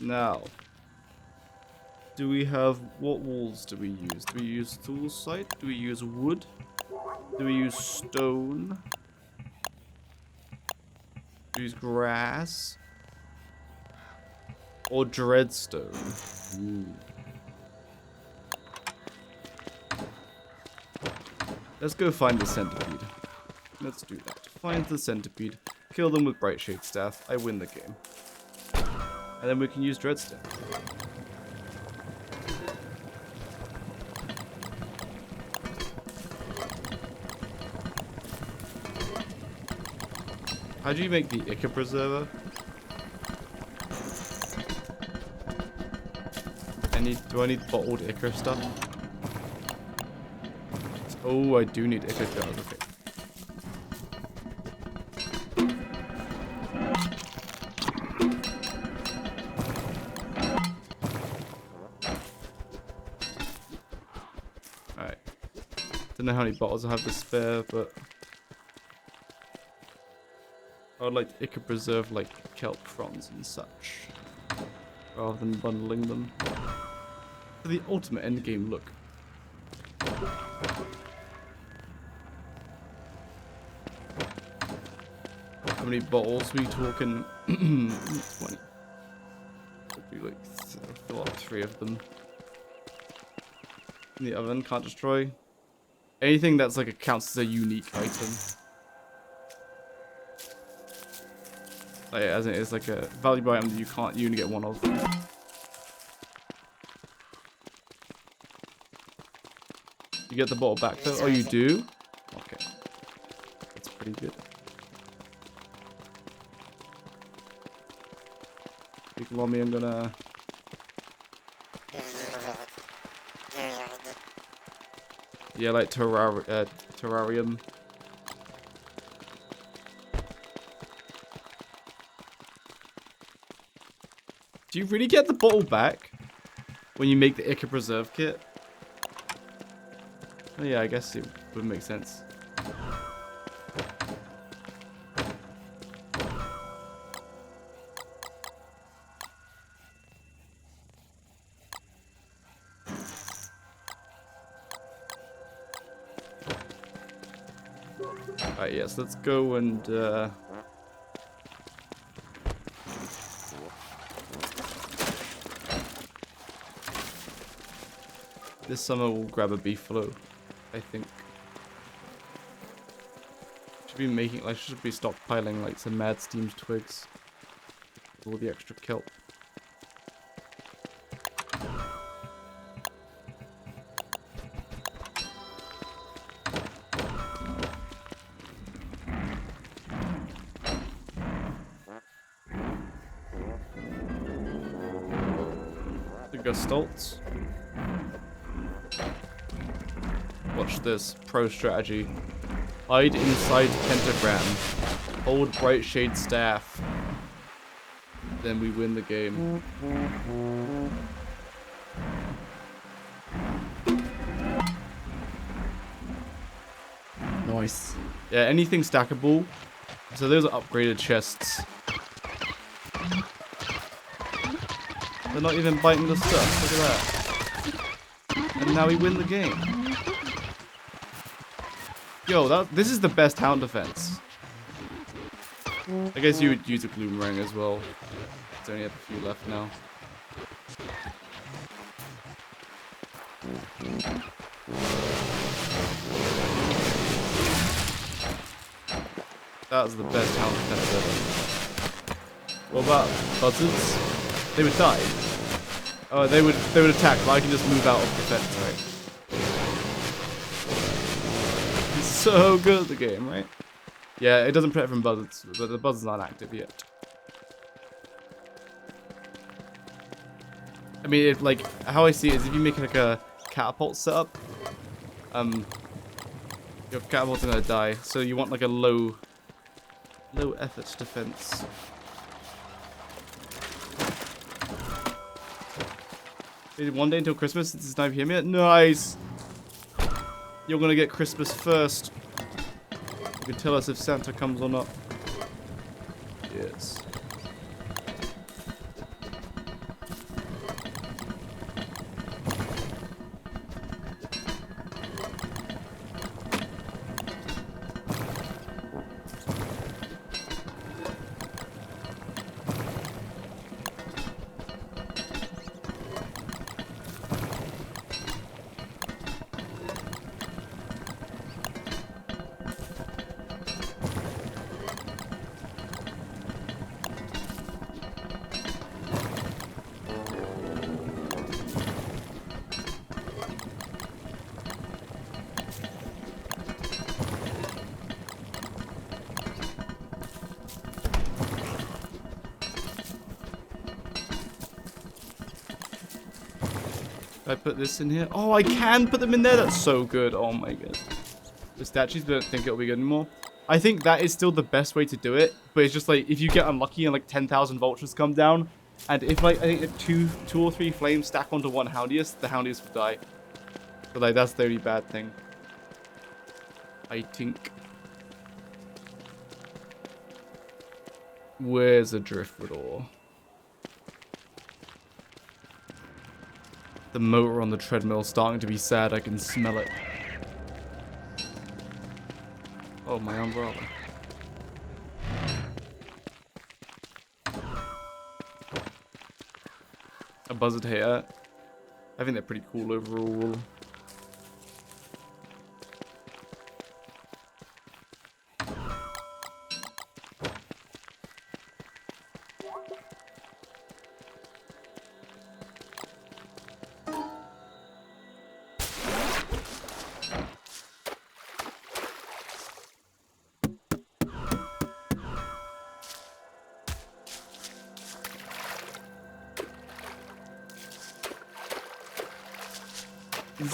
Now, do we have, what walls do we use? Do we use tool site? Do we use wood? Do we use stone? Do we use grass? Or dreadstone? Ooh. Let's go find the centipede. Let's do that. Find the centipede. Kill them with Brightshade Staff. I win the game. And then we can use Dreadstone. How do you make the Ichor Preserver? Do I need bottled Ichor stuff? Oh, I do need Ichor shells. Okay. Alright. Don't know how many bottles I have to spare, but I would like to Ichor preserve like kelp fronds and such, rather than bundling them. For the ultimate endgame look. How many bottles we talking? 20. Could be like fill up 3 of them. In the oven, can't destroy. Anything that's like it counts as a unique item. Like, as it is like a valuable item that you only get one of. You get the bottle back though? Oh, you do? Okay. That's pretty good. Big Lommy, I'm gonna... Yeah, like terrarium. Do you really get the bottle back when you make the Ichor Preserve kit? Oh yeah, I guess it would make sense. Alright, yes, let's go and this summer we'll grab a beefalo, I think. Should be making, like, should be stockpiling like some mad steamed twigs. All the extra kelp. The Gestalt. Watch this. Pro strategy. Hide inside pentagram. Hold Brightshade Staff. Then we win the game. Nice. Yeah, anything stackable. So those are upgraded chests. They're not even biting the stuff. Look at that. And now we win the game. Yo, this is the best town defense. I guess you would use a Gloomrang as well. It's only have a few left now. That was the best town defense ever. What about buzzards? They would die. Oh, they would attack, but I can just move out of the fence, right? It's so good at the game, right? Yeah, it doesn't protect from buzzards, but the buzzards aren't active yet. I mean, like, how I see it is if you make like a catapult setup, your catapult's gonna die, so you want like a low effort defense. Maybe 1 day until Christmas. It's 9 PM yet. Nice. You're gonna get Christmas first. You can tell us if Santa comes or not. Yes. I put this in here. Oh, I can put them in there. That's so good. Oh my god. The statues don't think it'll be good anymore. I think that is still the best way to do it. But it's just like if you get unlucky and like 10,000 vultures come down, and if like I think two or three flames stack onto one Houndius, the Houndius will die. But like that's the only bad thing. I think. Where's a driftwood ore? The motor on the treadmill starting to be sad. I can smell it. Oh, my umbrella. A buzzard hater. I think they're pretty cool overall.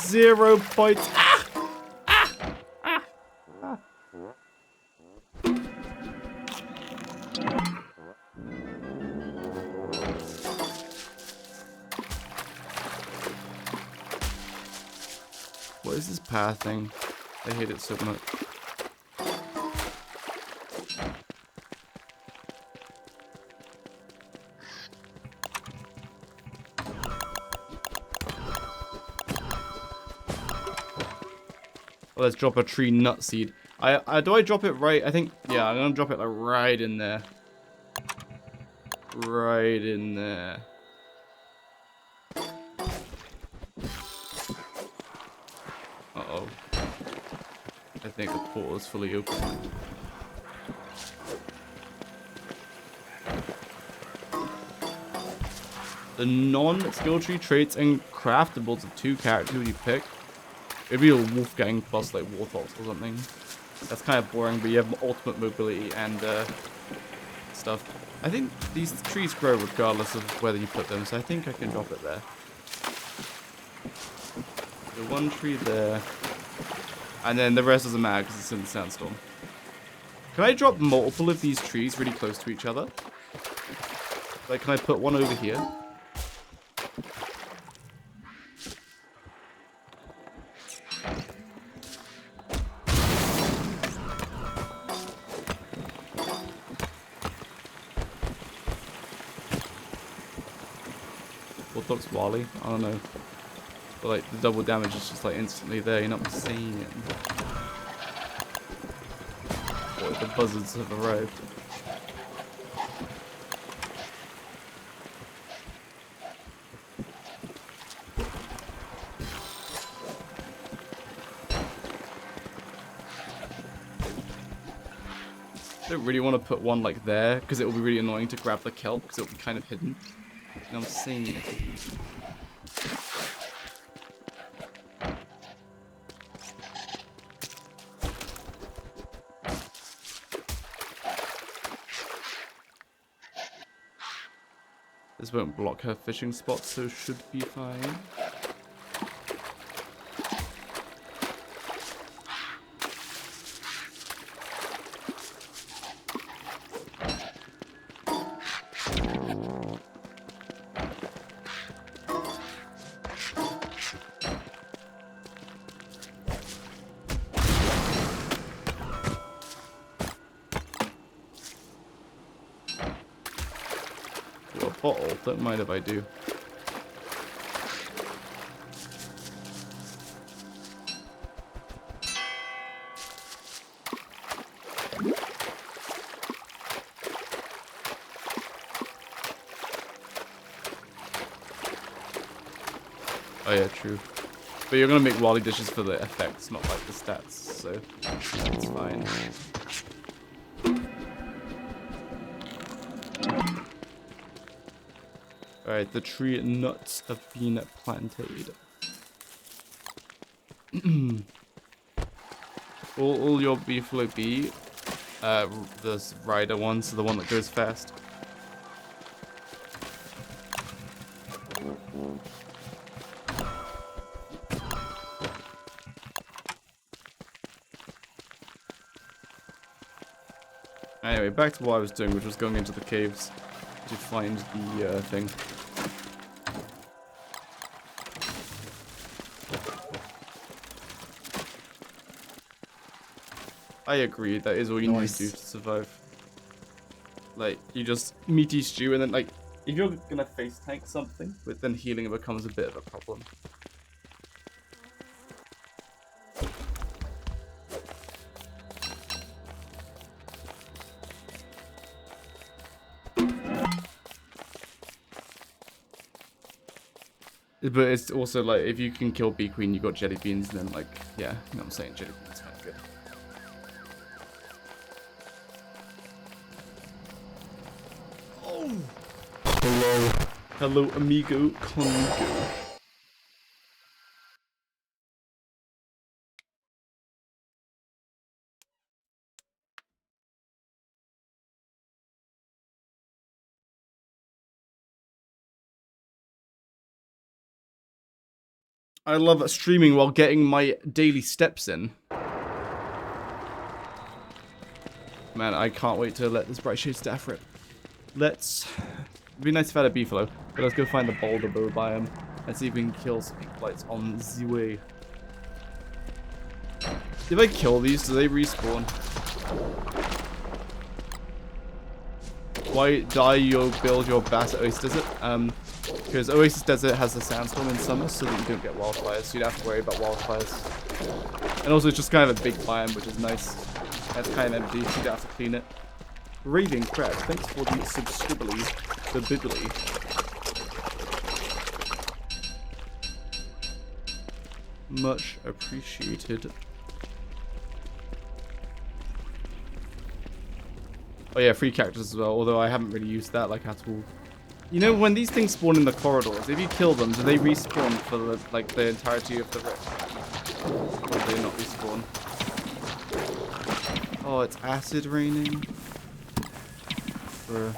Zero points. Ah! Ah! Ah! Ah! What is this path thing? I hate it so much. Let's drop a tree nut seed. Do I drop it right? I think, yeah, I'm gonna drop it like right in there. Right in there. Uh-oh. I think the portal is fully open. The non-skill tree traits and craftables of 2 characters you pick. It'd be a Wolfgang plus like Warthog or something. That's kind of boring, but you have ultimate mobility and stuff. I think these trees grow regardless of whether you put them, so I think I can drop it there. So 1 tree there. And then the rest doesn't matter because it's in the sandstorm. Can I drop multiple of these trees really close to each other? Like, can I put one over here? Orthodox Wally? I don't know. But like the double damage is just like instantly there, you're not seeing it. Boy, the buzzards have arrived. I don't really want to put one like there because it will be really annoying to grab the kelp because it will be kind of hidden. And I'm seeing it. This won't block her fishing spot, so should be fine. A bottle, don't mind if I do. Oh yeah, true. But you're gonna make Wally dishes for the effects, not like the stats, so that's fine. Alright, the tree nuts have been planted. all your beef will be the rider one, so the one that goes fast. Anyway, back to what I was doing, which was going into the caves to find the thing. I agree, that is all you need to do to survive. Like, you just meaty stew, and then, like, if you're gonna face tank something, but then healing becomes a bit of a problem. But it's also like, if you can kill Bee Queen, you got jelly beans, and then like, yeah, you know what I'm saying, jelly beans kind of good. Oh! Hello. Hello, amigo conmigo. I love streaming while getting my daily steps in. Man, I can't wait to let this Bright Shade staff rip. Let's... It'd be nice if I had a beefalo, but let's go find the boulder bow biome and see if we can kill some pink blights on the way. If I kill these, do they respawn? Why die you build your base at Oasis Desert? Because Oasis Desert has a sandstorm in summer, so that you don't get wildfires, so you don't have to worry about wildfires. And also, it's just kind of a big biome, which is nice. That's kind of empty, so you don't have to clean it. Raving Crab, thanks for the subscribly, the bibbly. Much appreciated. Oh yeah, free characters as well, although I haven't really used that like at all. You know, when these things spawn in the corridors, if you kill them, do they respawn for the, like, the entirety of the rip? Or do they not respawn? Oh, it's acid raining. Bruh.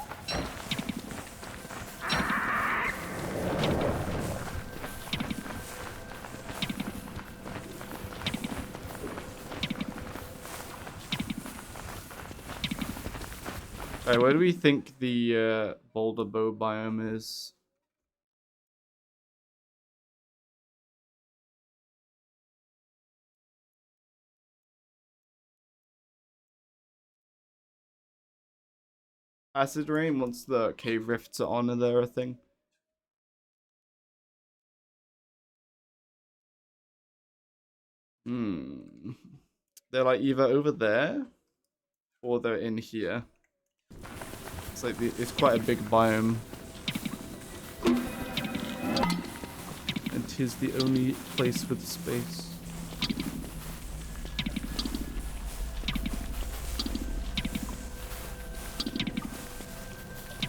Alright, where do we think the boulder bow biome is? Acid rain once the cave rifts are on, are there a thing? They're like either over there or they're in here. It's like it's quite a big biome. And 'tis the only place with space.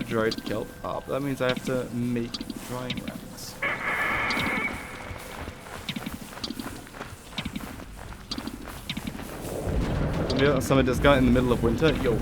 Dried kelp. Ah, but that means I have to make drying racks. Yeah, some of this guy in the middle of winter. Yo.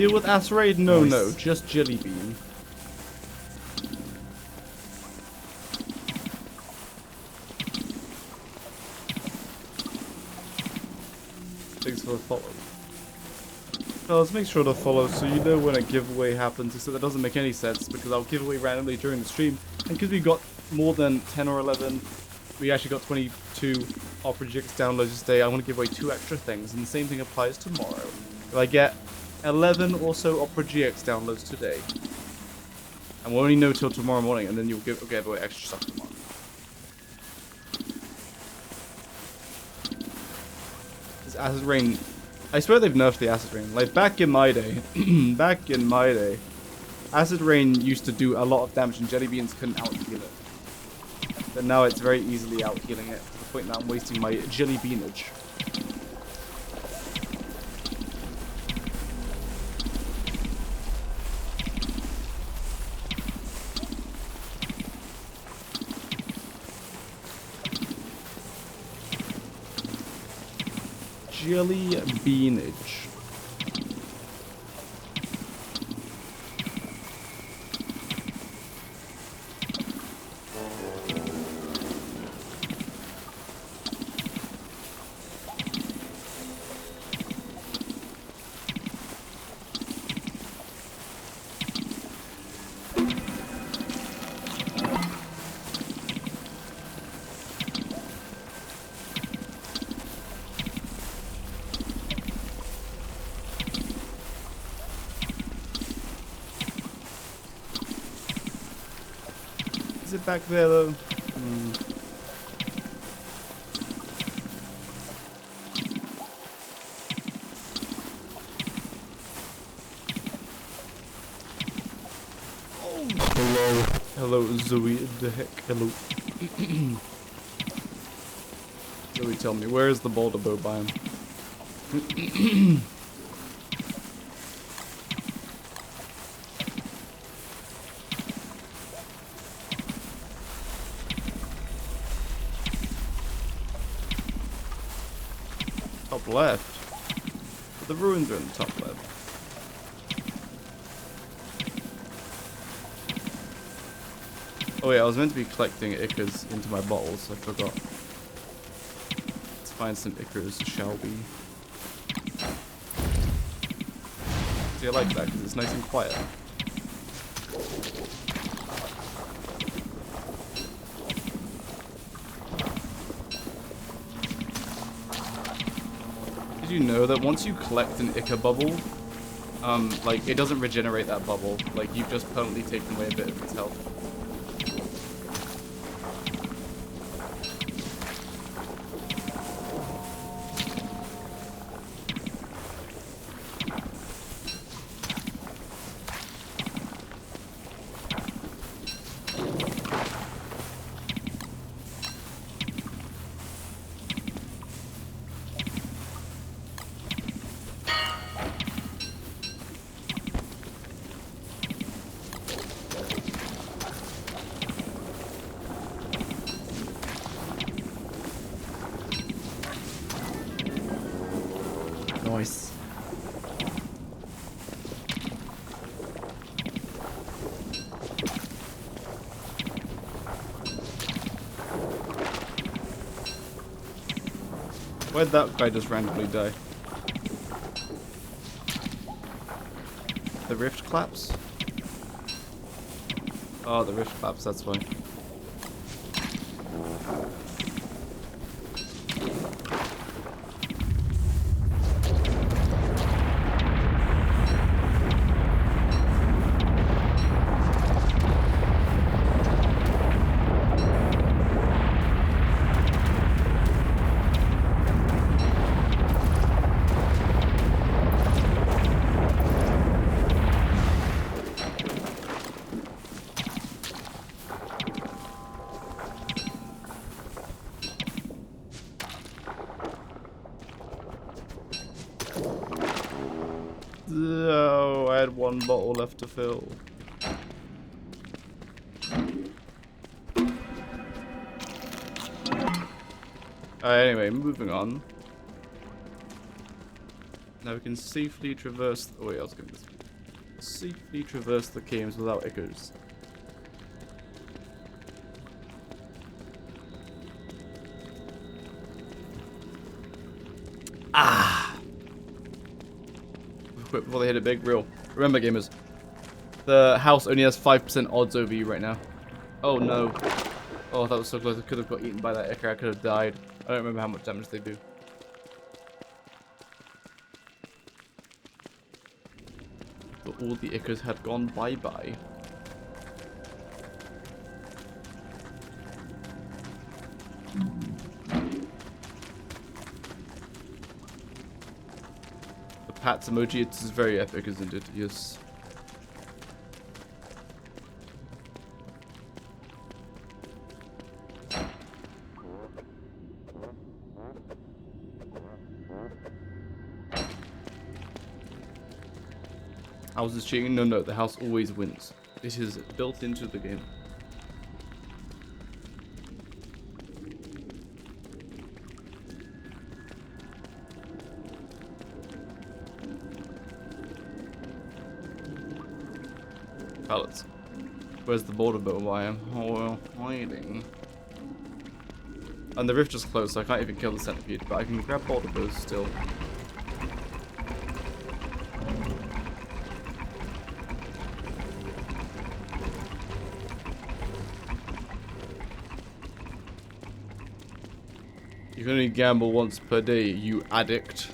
Deal with Acerade? No, Nice. no, just Jelly Bean. Thanks for the follow. Fellas, make sure to follow so you know when a giveaway happens, except that doesn't make any sense because I'll give away randomly during the stream. And because we got more than 10 or 11, we actually got 22 Opera GX downloads today, I want to give away 2 extra things, and the same thing applies tomorrow. If I get 11 or so Opera GX downloads today, and we'll only know till tomorrow morning, and then you'll give away extra stuff tomorrow. This Acid Rain, I swear they've nerfed the Acid Rain. Like, back in my day, Acid Rain used to do a lot of damage and Jelly Beans couldn't out-heal it. But now it's very easily out-healing it, to the point that I'm wasting my Jelly Beanage. Jelly Beanage. Is it back there though? Hello. Hello, Zoe. The heck? Hello. Zoe, tell me, where is the boulder bow biome? Top left. The ruins are in the top left. Oh yeah, I was meant to be collecting Ichors into my bottles, I forgot. Let's find some Ichors, shall we? See, I like that because it's nice and quiet. Did you know that once you collect an Ichor bubble, like, it doesn't regenerate that bubble. Like, you've just permanently taken away a bit of its health. Nice. Where'd that guy just randomly die? The rift collapse? Oh, the rift collapse, that's fine. Oh, I had one bottle left to fill. Anyway, moving on. Now we can safely traverse. Oh wait, I was going this way. safely traverse the caves without echoes. Ah! Quick before they hit a big reel. Remember, gamers, the house only has 5% odds over you right now. Oh no. Oh, that was so close. I could have got eaten by that echo. I could have died. I don't remember how much damage they do. But all the echoes had gone bye-bye. The Pats emoji, it's very epic, isn't it? Yes. House is cheating? No, no, the house always wins. This is built into the game. Pallets. Where's the border bow? Why am hiding? And the rift just closed, so I can't even kill the centipede, but I can grab border bows still. You can only gamble once per day, you addict.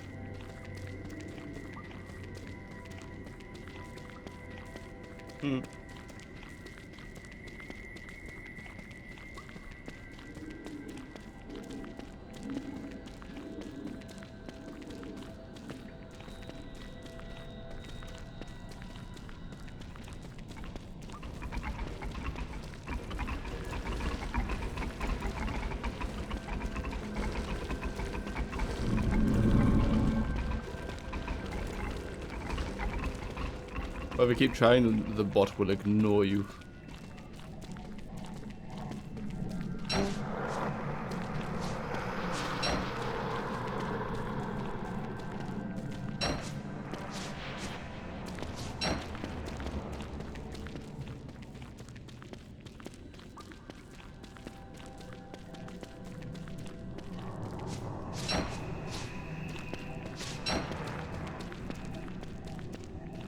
But if you keep trying, the bot will ignore you.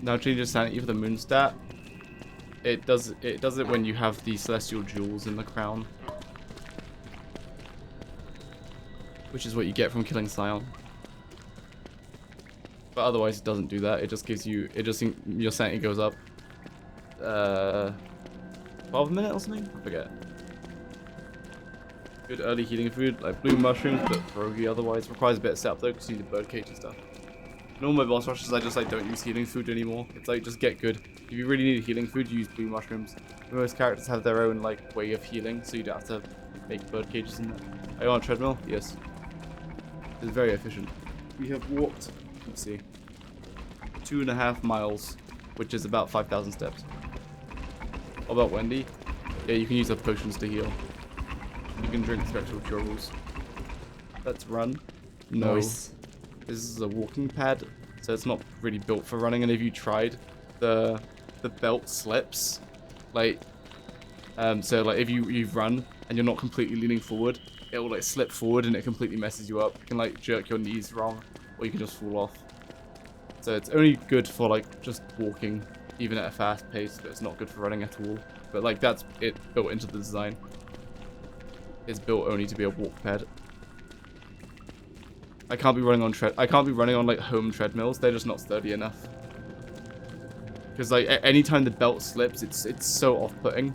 Now changes sanity for the moon stat. It does it when you have the celestial jewels in the crown, which is what you get from killing Scion. But otherwise, it doesn't do that. It just gives you. Your sanity goes up. 12 a minute or something. I forget. Good early healing food like blue mushrooms, but froggy otherwise. Requires a bit of setup though, because you need the birdcage and stuff. In all my boss rushes, I just don't use healing food anymore. It's like, just get good. If you really need healing food, use blue mushrooms. Most characters have their own way of healing, so you don't have to make bird cages and that. Are you on a treadmill? Yes. It's very efficient. We have walked, let's see, 2.5 miles, which is about 5,000 steps. What about Wendy? Yeah, you can use the potions to heal. You can drink spectral curables. Let's run. No. Nice. This is a walking pad, so it's not really built for running. And if you tried, the belt slips. So if you run and you're not completely leaning forward, it will slip forward and it completely messes you up. You can jerk your knees wrong, or you can just fall off. So it's only good for just walking, even at a fast pace, but it's not good for running at all. But that's it built into the design. It's built only to be a walk pad. I can't be running on home treadmills. They're just not sturdy enough. Because anytime the belt slips, it's so off-putting.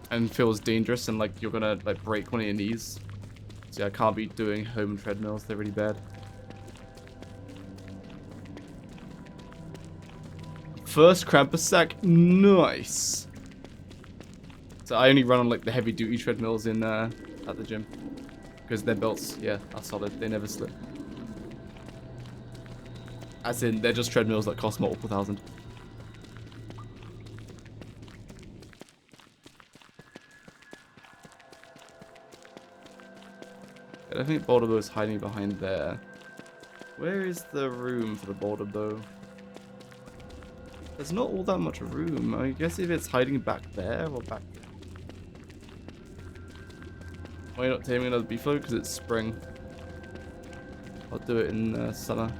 And feels dangerous, and you're gonna break one of your knees. So yeah, I can't be doing home treadmills. They're really bad. First Krampus sack, nice. So I only run on the heavy duty treadmills in at the gym. Because their belts, yeah, are solid. They never slip. As in, they're just treadmills that cost multiple thousand. I don't think Boulder Bow is hiding behind there. Where is the room for the Boulder Bow? There's not all that much room. I guess if it's hiding back there or back there. Why not taming another beefalo? Because it's spring. I'll do it in summer.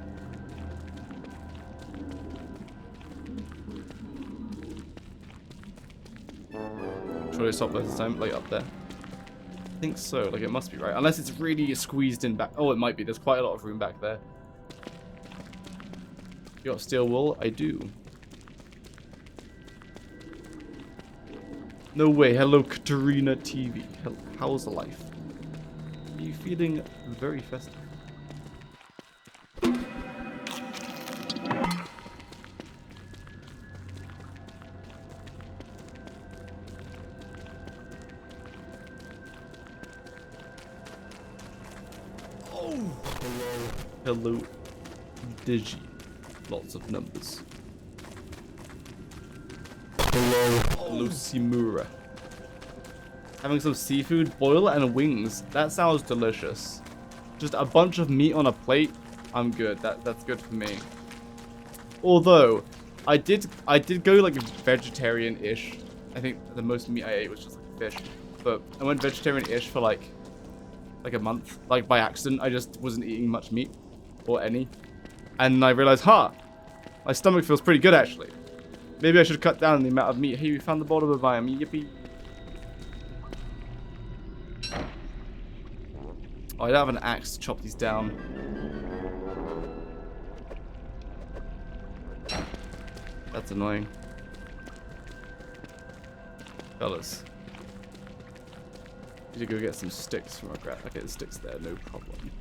Should I stop this time? Like up there? I think so. Like it must be right. Unless it's really squeezed in back. Oh, it might be. There's quite a lot of room back there. You got steel wool? I do. No way. Hello, Katarina TV. How's the life? Are you feeling very festive? Hello, Digi. Lots of numbers. Hello, Simura. Having some seafood, boil and wings. That sounds delicious. Just a bunch of meat on a plate. I'm good. That's good for me. Although, I did go like vegetarian-ish. I think the most meat I ate was just like fish. But I went vegetarian-ish for like a month. Like by accident, I just wasn't eating much meat. Or any. And I realized, my stomach feels pretty good actually. Maybe I should cut down the amount of meat. Hey, we found the bottom of biome. Yippee. Oh, I don't have an axe to chop these down. That's annoying. Fellas. Need to go get some sticks from our grass. Okay, the sticks there, no problem.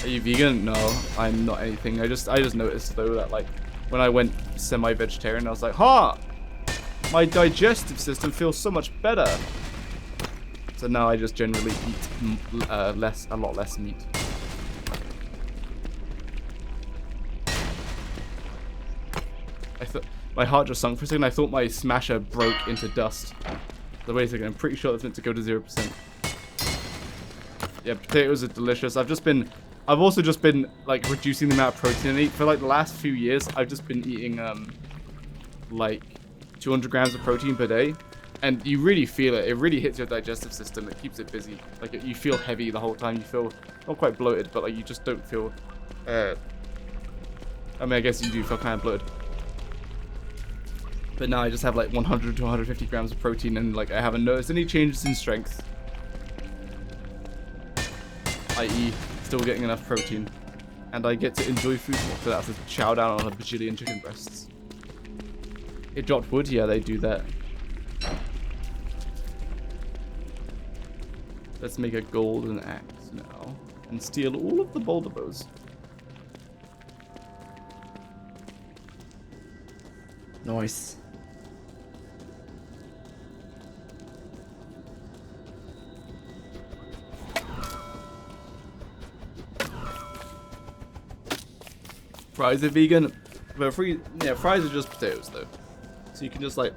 Are you vegan? No, I'm not anything. I just noticed though that like when I went semi-vegetarian, I was like, my digestive system feels so much better. So now I just generally eat a lot less meat. I thought my heart just sunk for a second. I thought my smasher broke into dust. So wait a second, I'm pretty sure it's meant to go to 0%. Yeah, potatoes are delicious. I've also just been like reducing the amount of protein I eat. For like the last few years, I've just been eating like 200 grams of protein per day. And you really feel it. It really hits your digestive system. It keeps it busy. Like you feel heavy the whole time. You feel not quite bloated, but like you just don't feel I mean, I guess you do feel kind of bloated. But now I just have like 100 to 150 grams of protein and like I haven't noticed any changes in strength. I.e. still getting enough protein. And I get to enjoy food more, so that's a chow down on a bajillion chicken breasts. It dropped wood? Yeah, they do that. Let's make a golden axe now. And steal all of the boulder bows. Nice. Fries are vegan, but fries are just potatoes though. So you can just like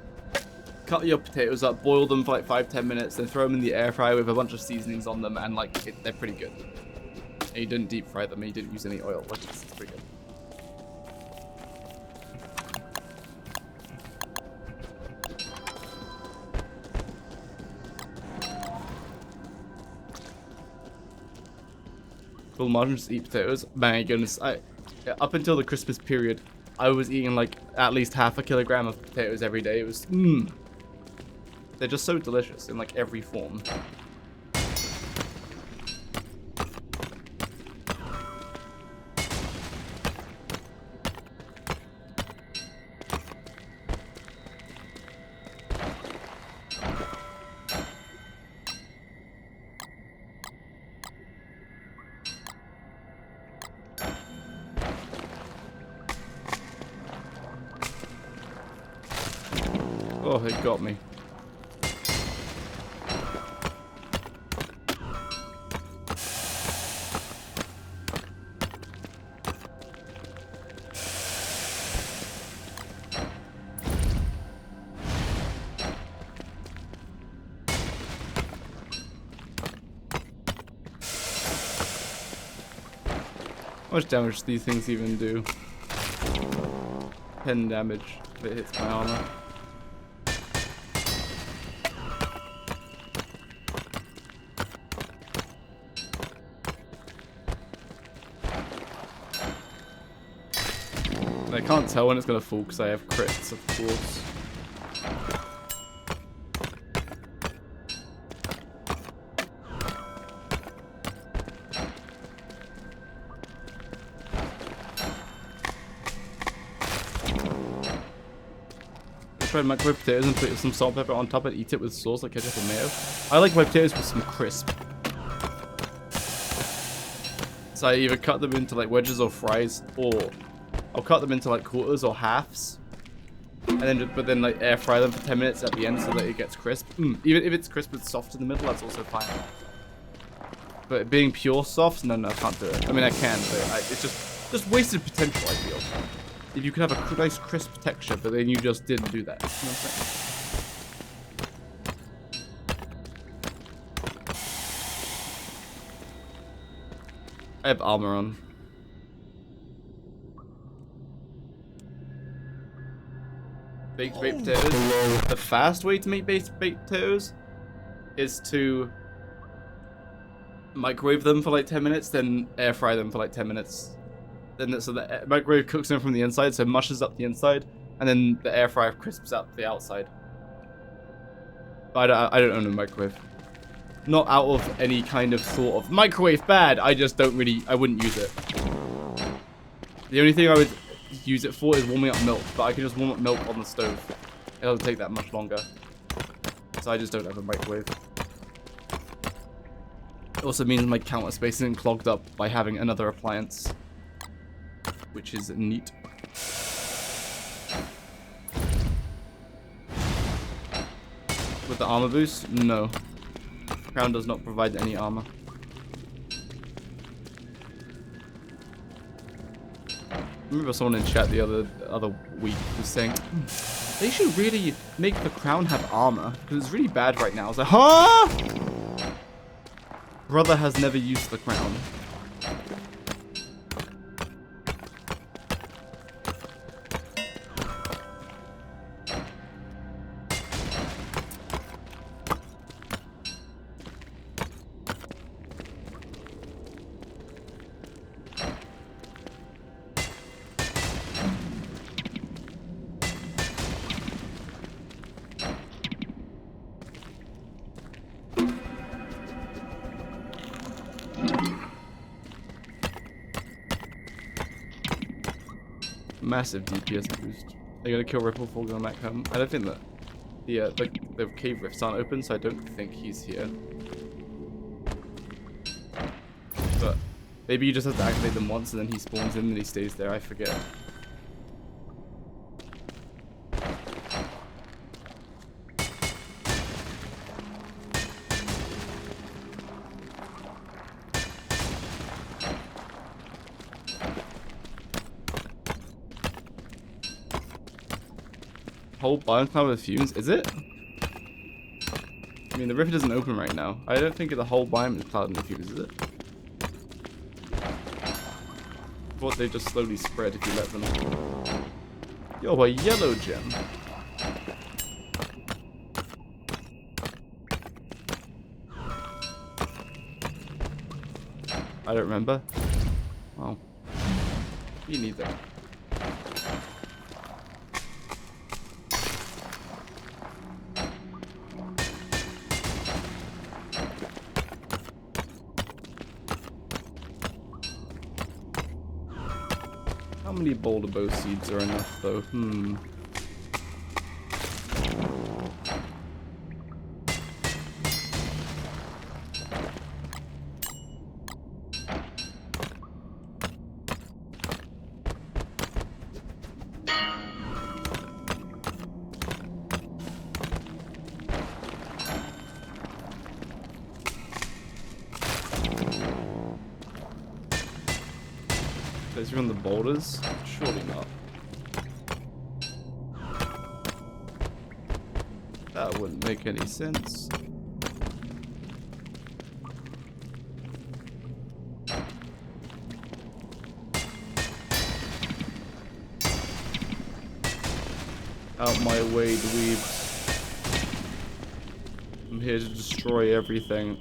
cut your potatoes up, boil them for like 5-10 minutes, then throw them in the air fryer with a bunch of seasonings on them, and like they're pretty good. And you didn't deep fry them, and you didn't use any oil. Like it's pretty good. Will Martin just eat potatoes? My goodness, up until the Christmas period, I was eating like at least half a kilogram of potatoes every day. It was They're just so delicious in like every form. Oh, it got me. much damage do these things even do? 10 damage if it hits my armor. I can't tell when it's gonna fall because I have crits, of course. Try to microwave potatoes and put some salt and pepper on top and eat it with sauce like ketchup and mayo. I like my potatoes with some crisp. So I either cut them into like wedges or fries, or I'll cut them into like quarters or halves, and then but then like air fry them for 10 minutes at the end so that it gets crisp. Even if it's crisp and soft in the middle, that's also fine. But being pure soft, no, I can't do it. I mean, I can, but it's just wasted potential, I feel. If you could have a nice crisp texture, but then you just didn't do that. You know what I'm saying? I have armor on. Baked potatoes. The fast way to make baked potatoes is to microwave them for like 10 minutes, then air fry them for like 10 minutes. Then so the microwave cooks them from the inside, so it mushes up the inside, and then the air fryer crisps up the outside. But I don't own a microwave. Not out of any kind of thought of microwave bad. I just don't really. I wouldn't use it. The only thing I would use it for is warming up milk, but I can just warm up milk on the stove. It doesn't take that much longer. So I just don't have a microwave. It also means my counter space isn't clogged up by having another appliance, which is neat. With the armor boost? No. Crown does not provide any armor. I remember someone in chat the other week was saying, they should really make the crown have armor, because it's really bad right now. I was like, huh? Brother has never used the crown. Massive DPS boost. Are you gonna kill Ripple before going back home? I don't think that the cave rifts aren't open, so I don't think he's here. But maybe you just have to activate them once and then he spawns in and he stays there. I forget. Whole biome cloud with fumes, is it? I mean, the rift isn't open right now. I don't think the whole biome is clouded with fumes, is it? I thought they just slowly spread if you let them. Yo, a yellow gem. I don't remember. Well, you need that. How many boulder bow seeds are enough, though? Is he on the boulders? Surely not. That wouldn't make any sense. Out my way, dweebs. I'm here to destroy everything.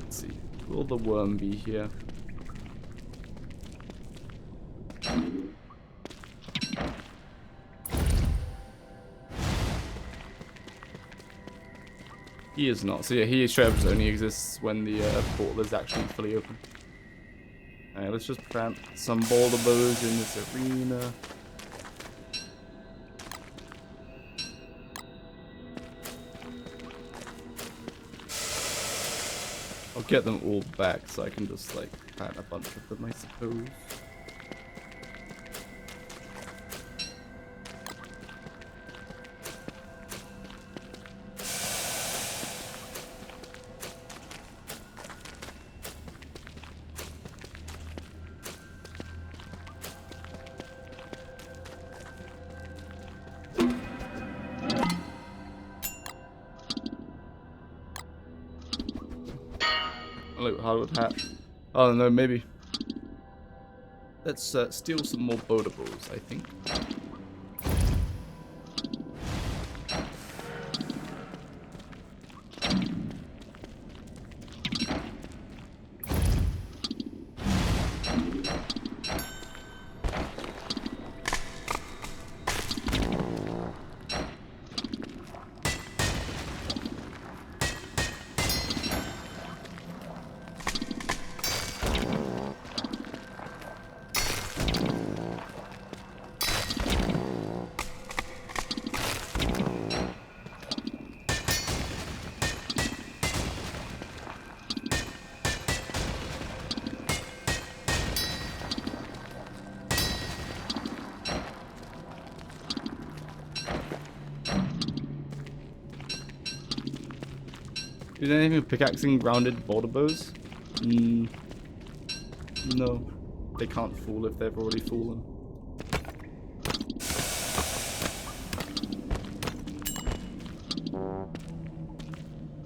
Let's see. Will the worm be here? He is not. So yeah, he straight up only exists when the portal is actually fully open. Alright, let's just plant some boulder bows in this arena. I'll get them all back so I can just like plant a bunch of them, I suppose. Look, hardwood hat. Oh no, maybe. Let's steal some more boulder balls, I think. Is there anything with pickaxing grounded boulder bows? No. They can't fall if they've already fallen.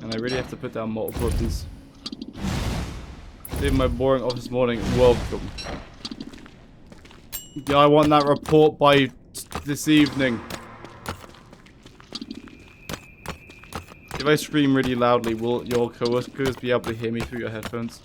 And I really have to put down multiple of these. Leave my boring office morning. Welcome. Yeah, I want that report by this evening. If I scream really loudly, will your coworkers be able to hear me through your headphones?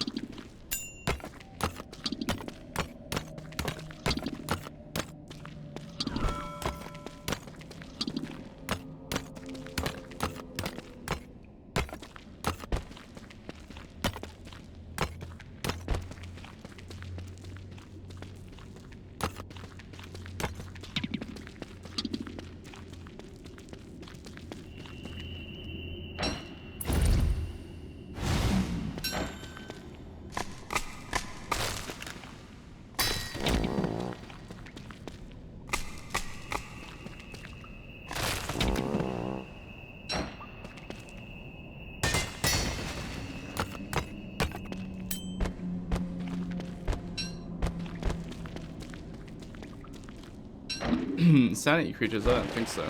Sanity creatures? I don't think so.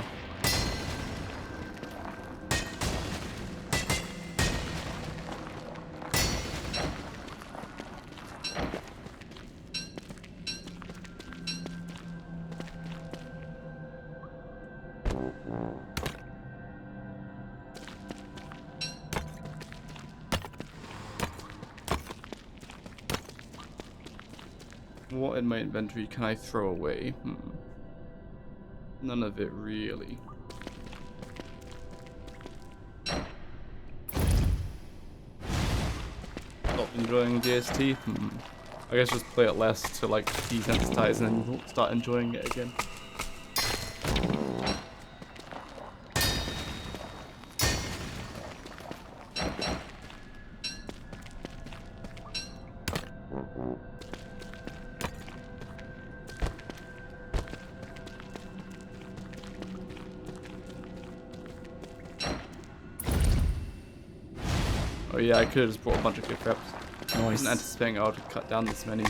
What in my inventory can I throw away? None of it really. Stop enjoying DST? I guess just play it less to like desensitize and then start enjoying it again. Oh yeah, I could have just brought a bunch of gift wraps. I wasn't anticipating I would cut down this many.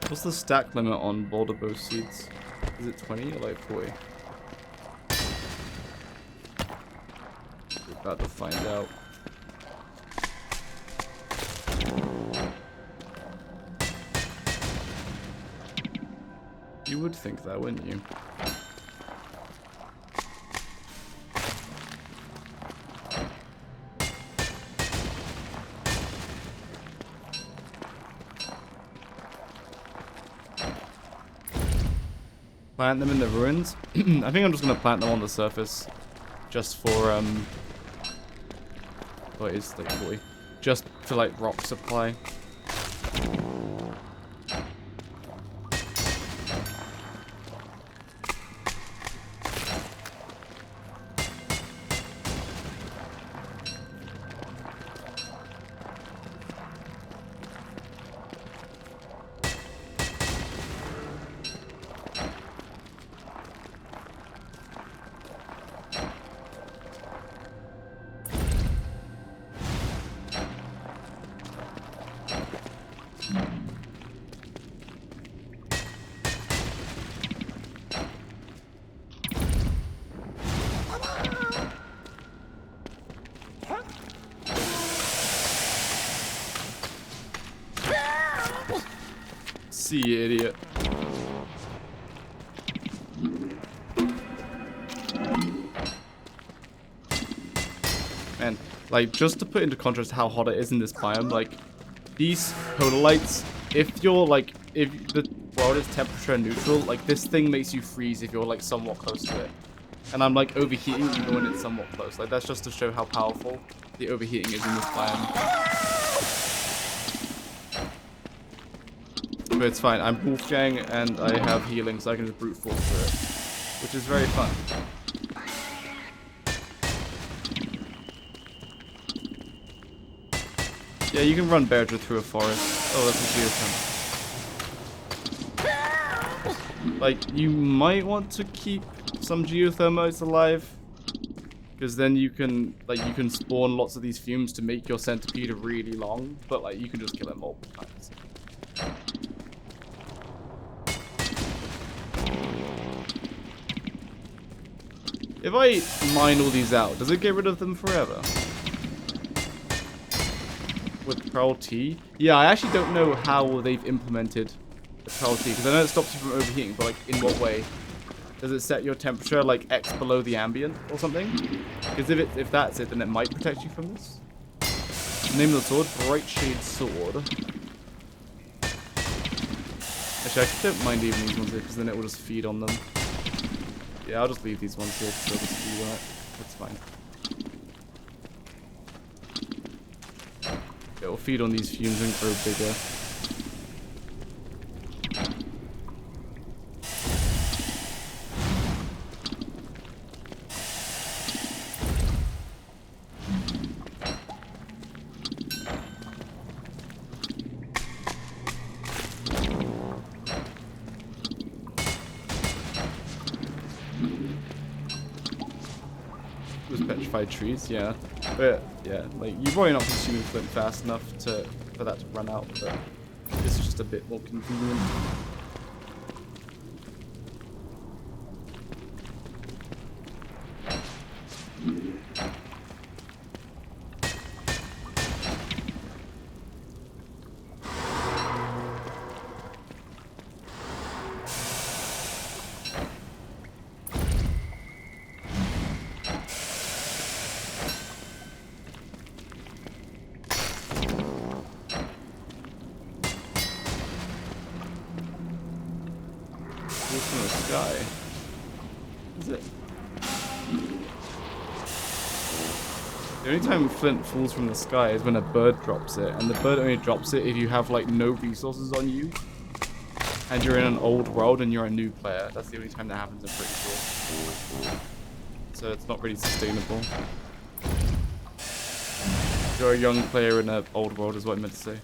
What's the stack limit on boulder bow seeds? Is it 20 or like 40? We're about to find out. You would think that, wouldn't you? Plant them in the ruins? I think I'm just gonna plant them on the surface. Just for, what is like 40? Just for like rock supply. See you, idiot. And like, just to put into contrast how hot it is in this biome, like these podolites, if the world is temperature neutral, like this thing makes you freeze if you're like somewhat close to it. And I'm like overheating even when it's somewhat close. Like that's just to show how powerful the overheating is in this biome. But it's fine, I'm Wolfgang and I have healing, so I can just brute force through it. Which is very fun. Yeah, you can run Beardra through a forest. Oh, that's a geotherm. Like, you might want to keep some geothermites alive. Because then you can spawn lots of these fumes to make your centipede really long. But, like, you can just kill it multiple times. If I mine all these out, does it get rid of them forever? With Pearl Tea? Yeah, I actually don't know how they've implemented the Pearl Tea, because I know it stops you from overheating, but like, in what way? Does it set your temperature like X below the ambient or something? Because if that's it, then it might protect you from this. Name of the sword, Brightshade Sword. Actually, I don't mind leaving these ones here, because then it will just feed on them. Yeah, I'll just leave these ones here, because they'll just feed on it. That's fine. It will feed on these fumes and grow bigger. Those petrified trees, yeah. But yeah, like you're probably not consuming flint fast enough for that to run out, but this is just a bit more convenient. From the sky. Is it? The only time flint falls from the sky is when a bird drops it, and the bird only drops it if you have like no resources on you, and you're in an old world and you're a new player. That's the only time that happens, I'm pretty sure. So it's not really sustainable. If you're a young player in an old world is what I meant to say.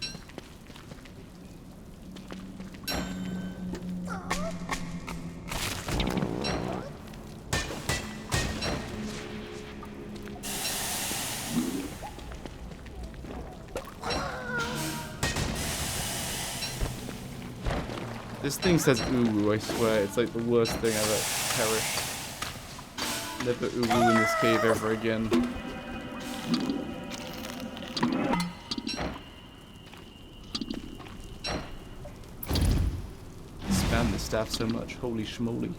This thing says ooh, I swear. It's like the worst thing ever. Perish. Never ooh in this cave ever again. Spam the staff so much. Holy schmoly.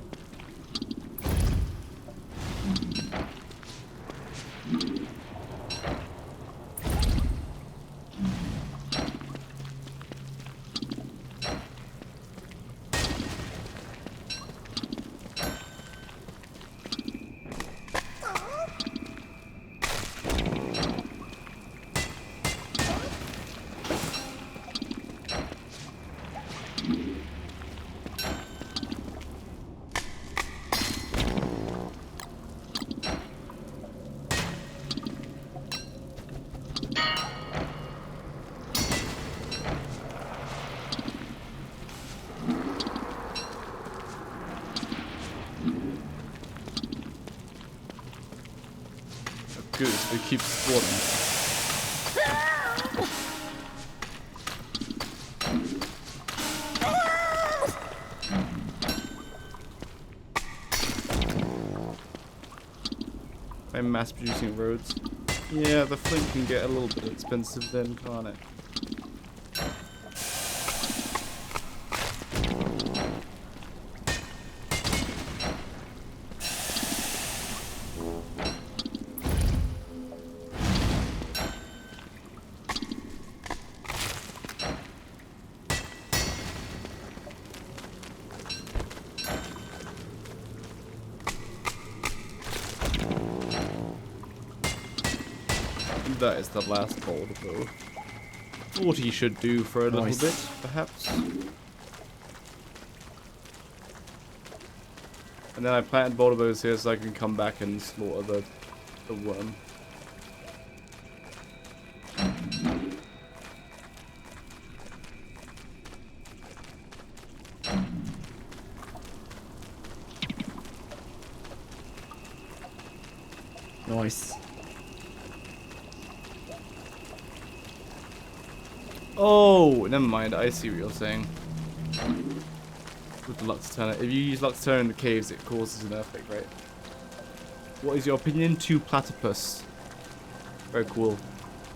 Good, they keep spawning. I'm mass producing roads. Yeah, the flint can get a little bit expensive then, can't it? That is the last boulder though. What he should do for a little bit, perhaps. And then I planted boulder bows here so I can come back and slaughter the worm. Nice. Oh, never mind. I see what you're saying. With the Lux Turner. If you use Lux Turner in the caves, it causes an earthquake, right? What is your opinion? 2 platypus. Very cool.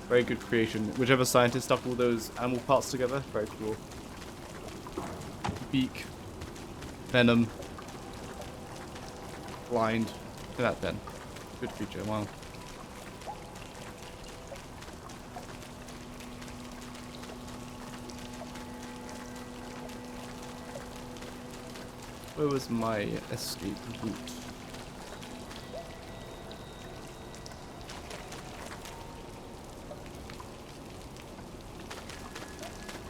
Very good creation. Whichever scientist stuck all those animal parts together, very cool. Beak. Venom. Blind. Look at that then. Good creature, wow. Where was my escape route?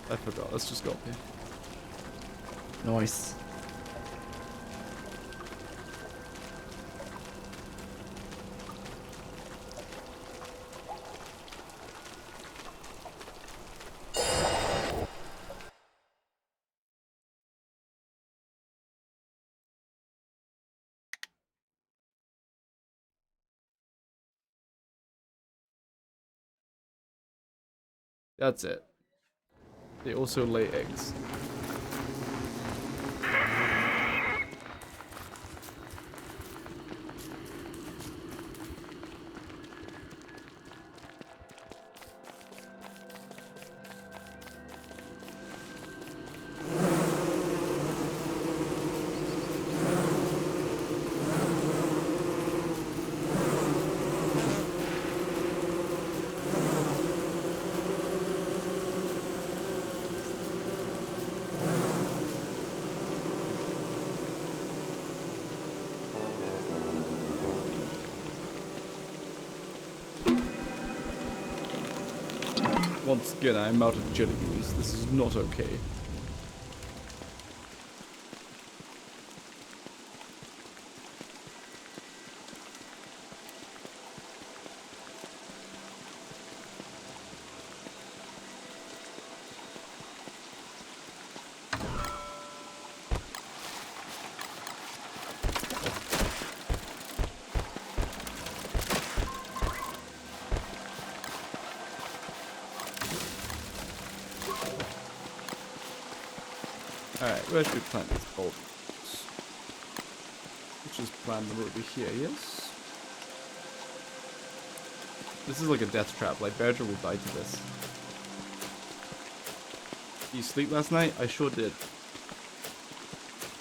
I forgot. Let's just go up here. Nice. That's it. They also lay eggs. Once again, I am out of jelly beans. This is not okay. Alright, where should we plant these boulders? Let's just plant them over here, yes? This is like a death trap, like Berger will die to this. Did you sleep last night? I sure did.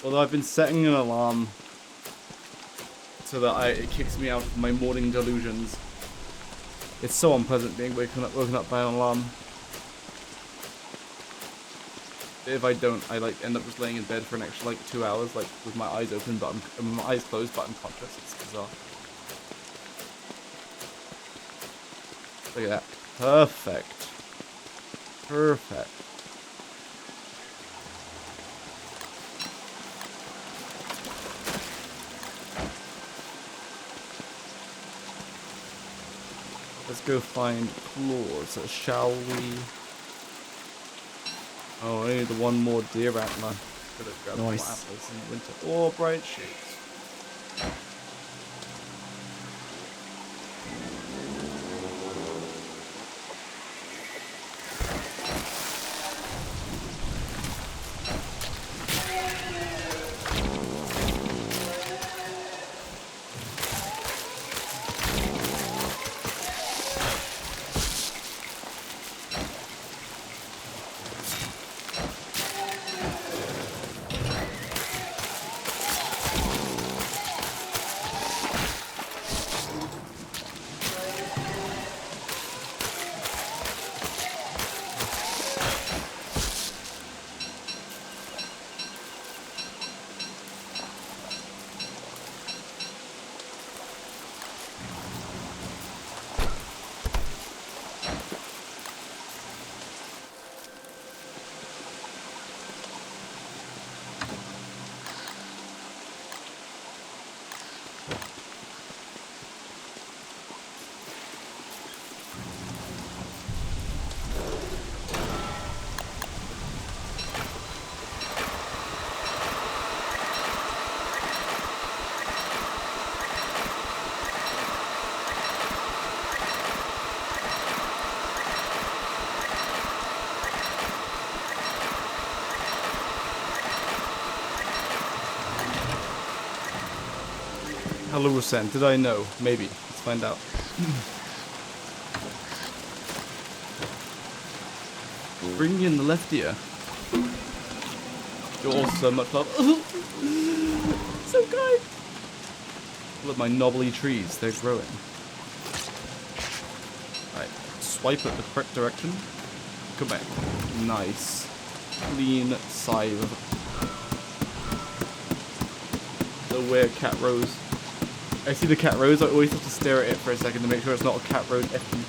Although I've been setting an alarm so that it kicks me out of my morning delusions. It's so unpleasant being woken up by an alarm. If I don't, I like end up just laying in bed for an extra like 2 hours, like with my eyes open, but my eyes closed, but I'm conscious. It's bizarre. Look at that. Perfect. Perfect. Let's go find claws, shall we? Oh, I need the one more deer antler. Could have grabbed more apples in the winter. Or bright shades. Hello, Rusen. Did I know? Maybe. Let's find out. Bring in the left ear. You're all so much love. So kind. Look at my knobbly trees. They're growing. Right. Swipe at the correct direction. Come back. Nice. Clean scythe. The where cat rose. I see the cat rose, I always have to stare at it for a second to make sure it's not a cat road effing.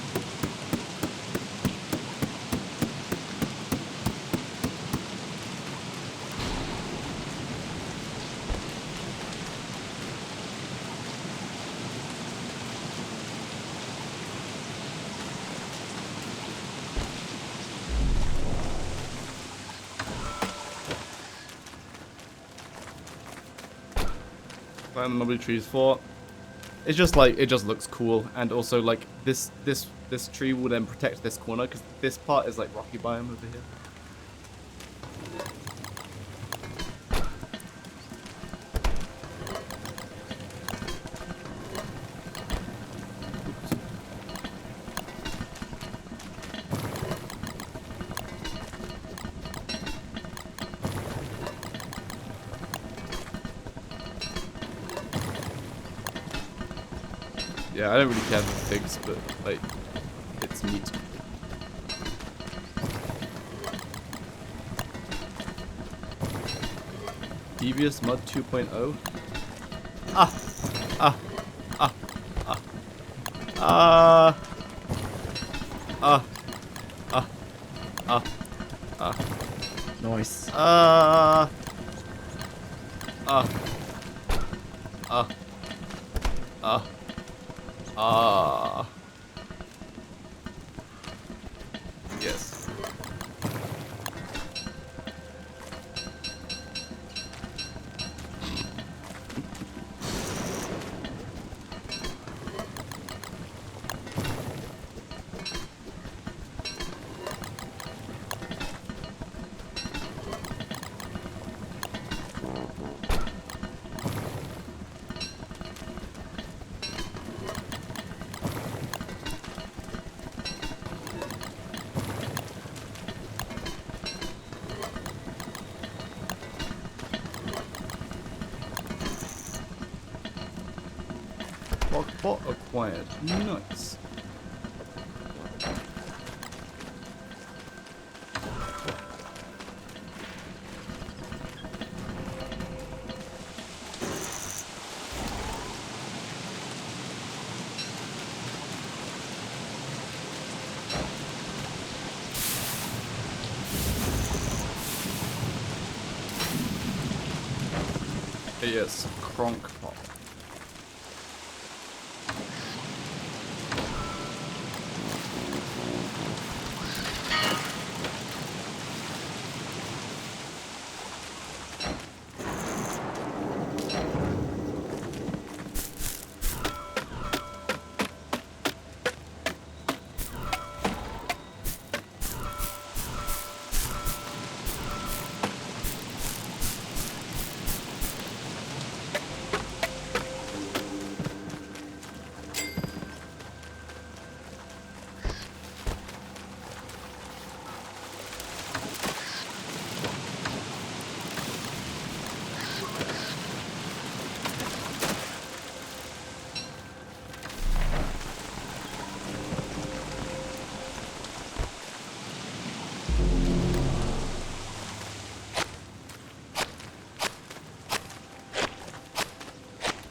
Plant the knobbly trees for. It's just like, it just looks cool, and also like this tree will then protect this corner because this part is like rocky biome over here. Yeah, I don't really care for pigs, but like, it's meat. Devious Mud 2.0. Ah! Ah! Ah! Ah! Ah! Ah! Ah! Ah! Ah! Nice. Ah! Ah! Ah! Ah! Ah. Yes. Spot acquired. Nice. Yes, Kronk Pop.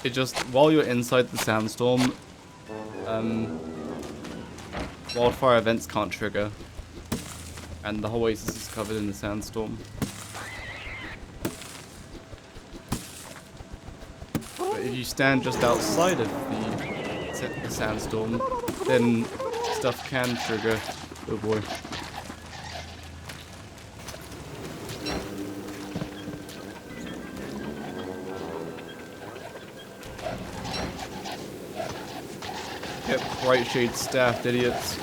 It just, while you're inside the sandstorm, wildfire events can't trigger. And the whole oasis is covered in the sandstorm. But if you stand just outside of the sandstorm, then stuff can trigger. Oh boy. Yep, bright shade staffed idiots.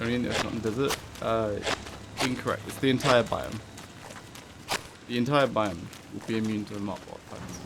Only in the Ocean Desert? Incorrect. It's the entire biome. The entire biome will be immune to the mark wildfires.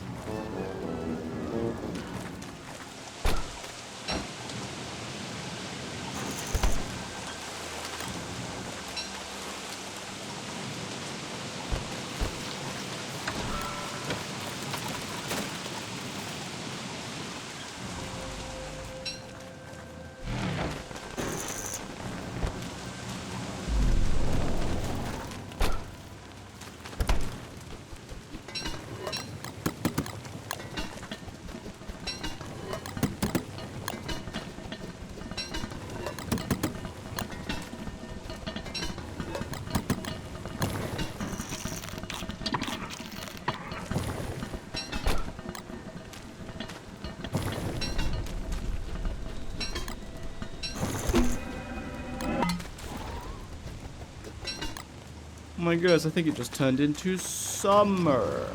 Oh my goodness, I think it just turned into summer.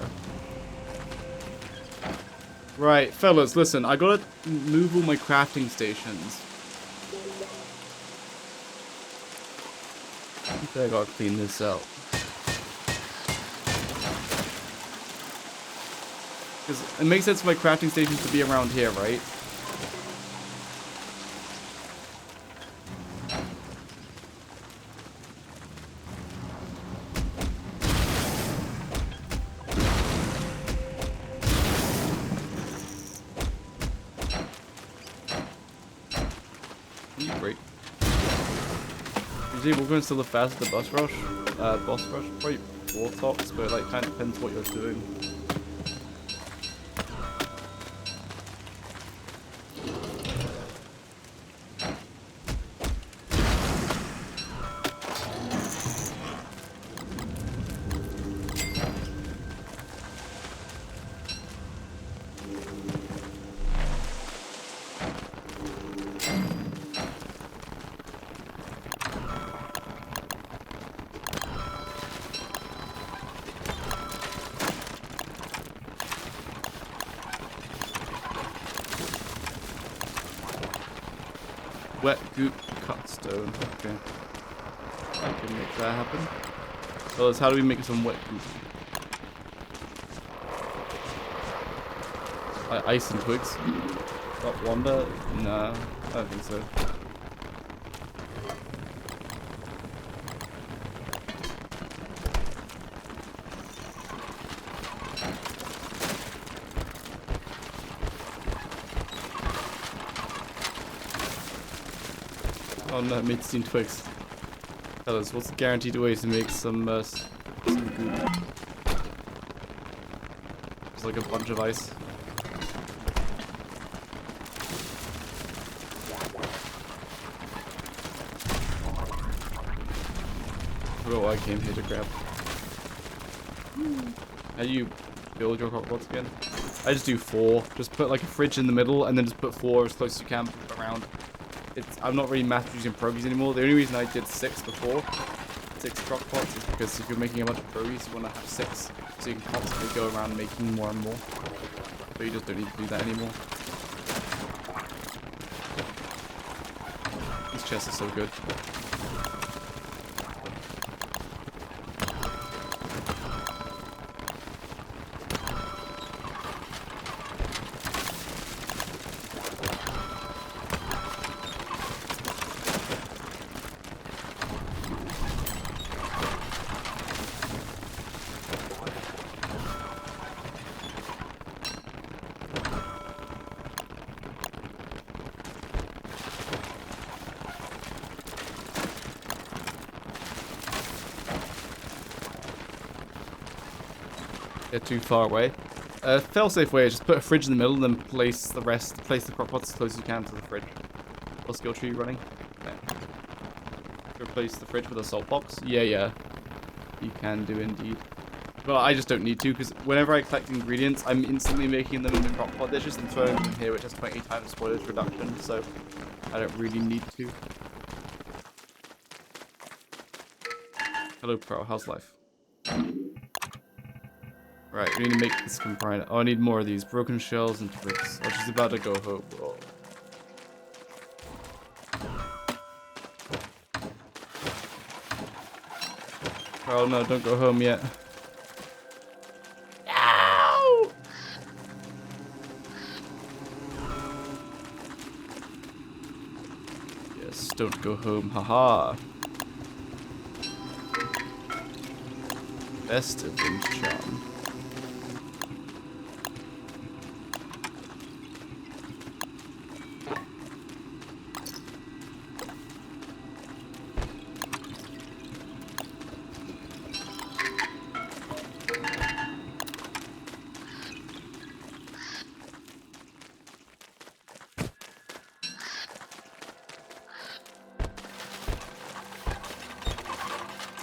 Right, fellas, listen, I gotta move all my crafting stations. I think I gotta clean this out. Because it makes sense for my crafting stations to be around here, right? Great. Usually we're going to still the faster the boss rush, probably Warthog, but like kind of depends what you're doing. Wet goop cut stone. Okay. I can make that happen. Well, how do we make some wet goop? Ice and twigs. Got wonder? Nah, I don't think so. Oh no, it made steam twigs. Fellas, what's the guaranteed way to make some goop? It's like a bunch of ice. I forgot what I came here to grab. How do you build your crockpots again? I just do 4. Just put like a fridge in the middle and then just put 4 as close as you can around. I'm not really mass producing pierogies anymore. The only reason I did 6 before, 6 crockpots, is because if you're making a bunch of pierogies, you want to have 6. So you can constantly go around making more and more. But you just don't need to do that anymore. These chests are so good. They're too far away. Fail-safe way is just put a fridge in the middle and then place the crockpots as close as you can to the fridge. What skill tree are you running? Okay. Replace the fridge with a salt box? Yeah. You can do indeed. But I just don't need to, because whenever I collect ingredients, I'm instantly making them in the crockpot dishes and throwing them in here, which has 20 times spoilage reduction, so I don't really need to. Hello, Pro. How's life? Right, we need to make this combine. Oh, I need more of these broken shells and twigs. Oh, she's about to go home. Oh. Oh no, don't go home yet. No! Yes, don't go home. Haha. Best of Vince Charm.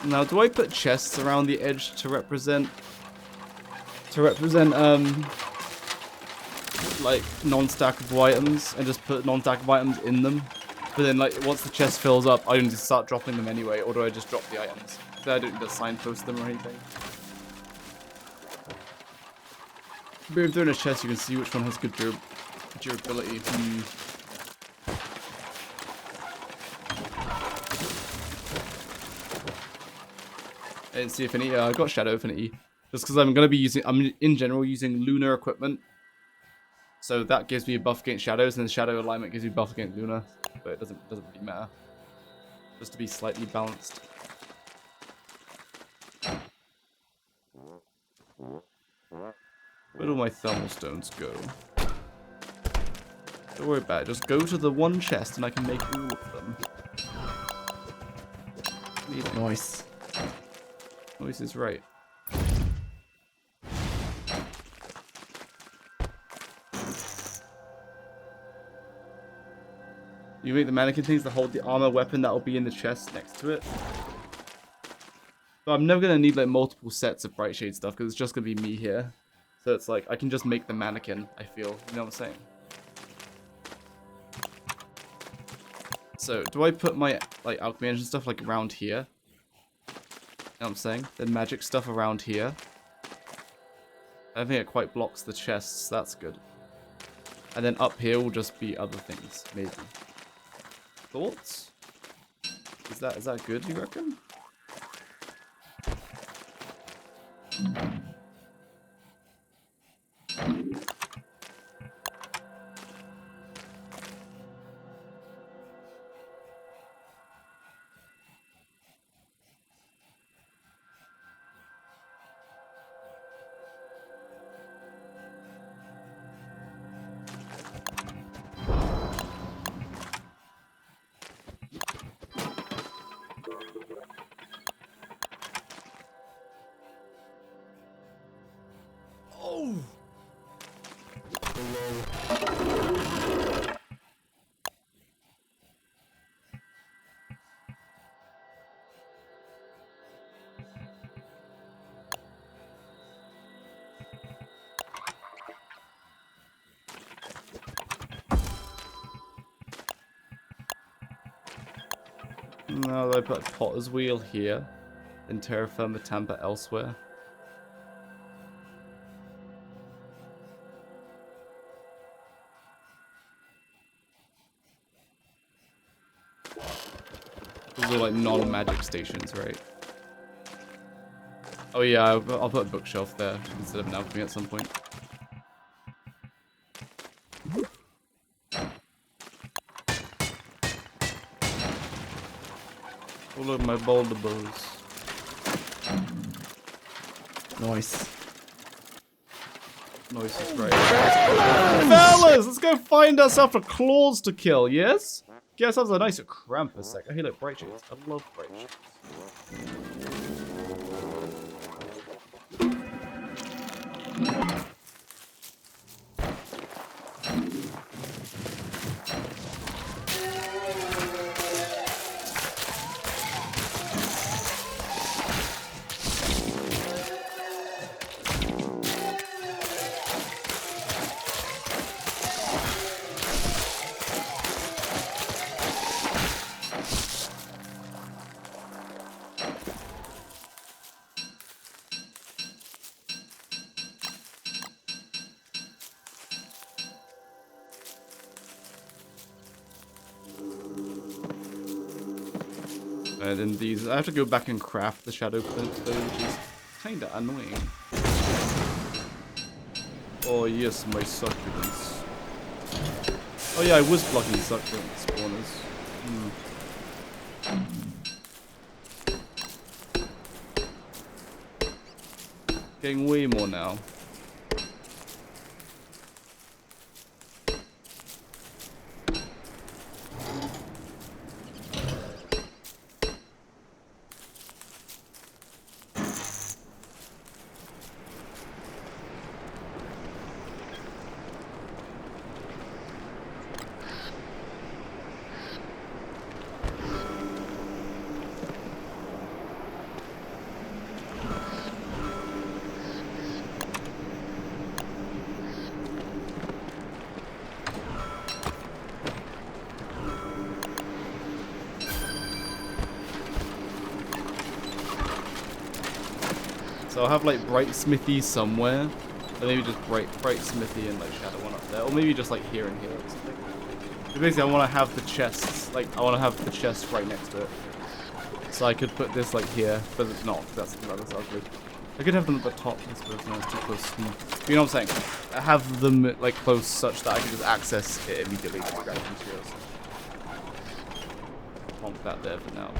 Now, do I put chests around the edge to represent like non-stackable items and just put non-stackable items in them? But then, like, once the chest fills up, I don't just start dropping them anyway, or do I just drop the items? So I don't need to signpost them or anything. But if they're in a chest, you can see which one has good durability. I didn't see Affinity. I got Shadow Affinity. Just because I'm in general using lunar equipment. So that gives me a buff against shadows, and then shadow alignment gives me a buff against lunar. But it doesn't really matter. Just to be slightly balanced. Where do my thermal stones go? Don't worry about it. Just go to the one chest and I can make all of them. Nice. Noise is right. You make the mannequin things to hold the armor weapon that will be in the chest next to it. But I'm never going to need like multiple sets of Bright Shade stuff because it's just going to be me here. So it's like, I can just make the mannequin, I feel. You know what I'm saying? So, do I put my like alchemy engine stuff like around here? You know what I'm saying? Then magic stuff around here. I think it quite blocks the chests, that's good. And then up here will just be other things, maybe. Thoughts? Is that good, you reckon? Oh! No, I put Potter's Wheel here, and Terra Firma Tampa elsewhere. Those are like non-magic stations, right? Oh yeah, I'll put a bookshelf there instead of an alchemy at some point. Oh look, my boulder bows. Nice. Nice is right. Fellas, let's go find ourselves a claws to kill, yes? Get ourselves a nice Krampus sec. Oh, hey look, Bright Shades. I love Bright Shades. And then these, I have to go back and craft the shadow flint though, which is kinda annoying. Oh yes, my succulents. Oh yeah, I was blocking succulent spawners. Getting way more now. So I'll have like Bright Smithy somewhere. Or maybe just Bright Smithy and like Shadow one up there. Or maybe just like here and here or something. But basically I want to have the chests, like I want to have the chest right next to it. So I could put this like here, but it's not, that's ugly. I could have them at the top, I suppose, no, it's too close. You know what I'm saying? I have them like close such that I can just access it immediately to grab materials. Plonk that there for now.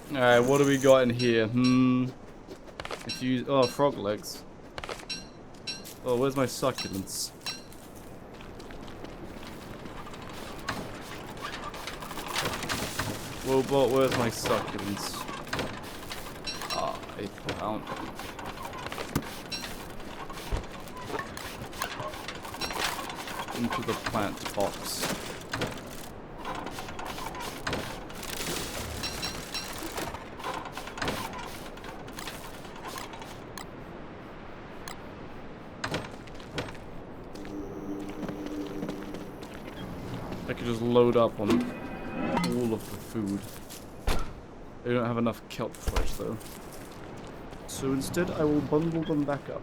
Alright, what do we got in here? If you... Oh, frog legs. Oh, where's my succulents? Well, but where's my succulents? Ah, I found them. Into the plant box. I could just load up on all of the food. They don't have enough kelp flesh though. So instead I will bundle them back up.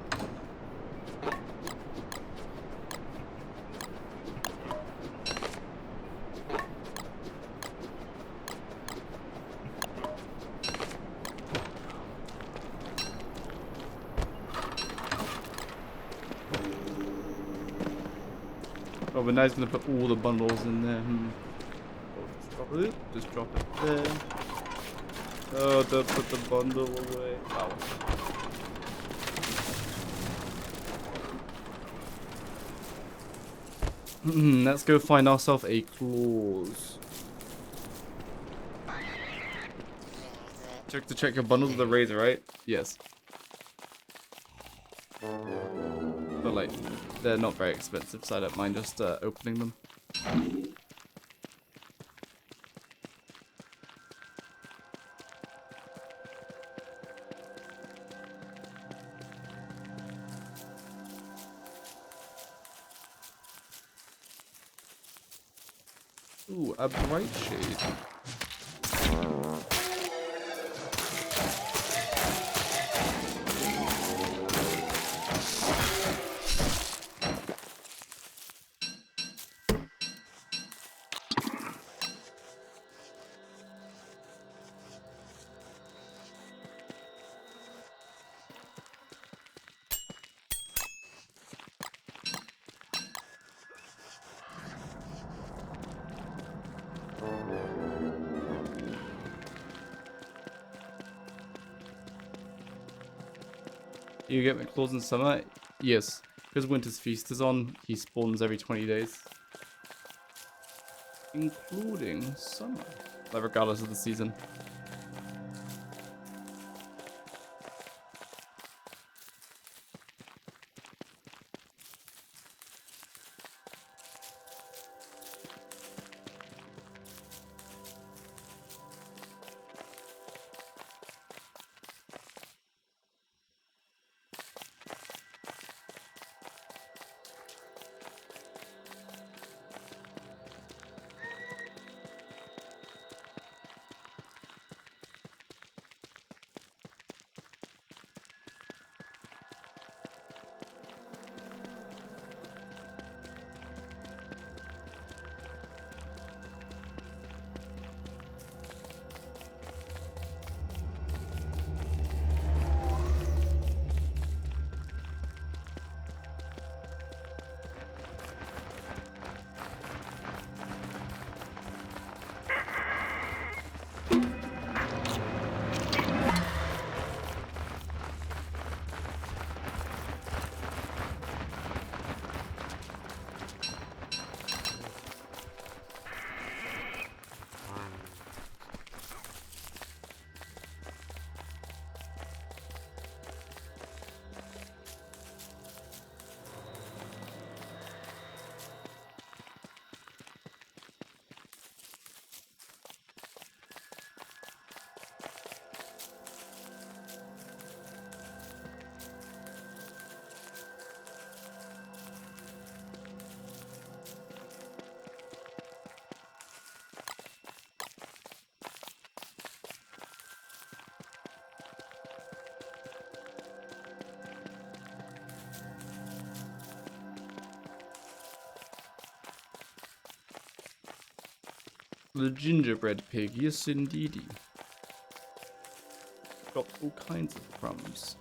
Oh, but now he's gonna put all the bundles in there. Oh, just drop it there. Oh, don't put the bundle away. Oh. Let's go find ourselves a clause. Check your bundles with the razor, right? Yes. But like, they're not very expensive, so I don't mind just opening them. Ooh, a bright shade. You get McClaws in summer? Yes. Because Winter's Feast is on, he spawns every 20 days. Including summer. Like, regardless of the season. The gingerbread pig, yes indeedy. Got all kinds of crumbs.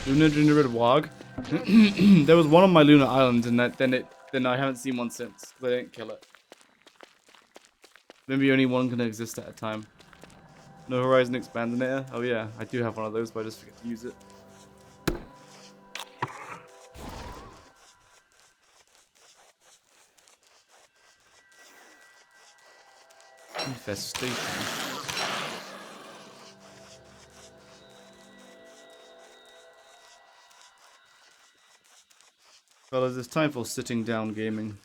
Luna gingerbread wog. There was one on my Luna Island, and then I haven't seen one since. They didn't kill it. Maybe only one can exist at a time. No Horizon Expandinator? Oh yeah, I do have one of those, but I just forget to use it. Infestation. Fellas, it's time for sitting down gaming.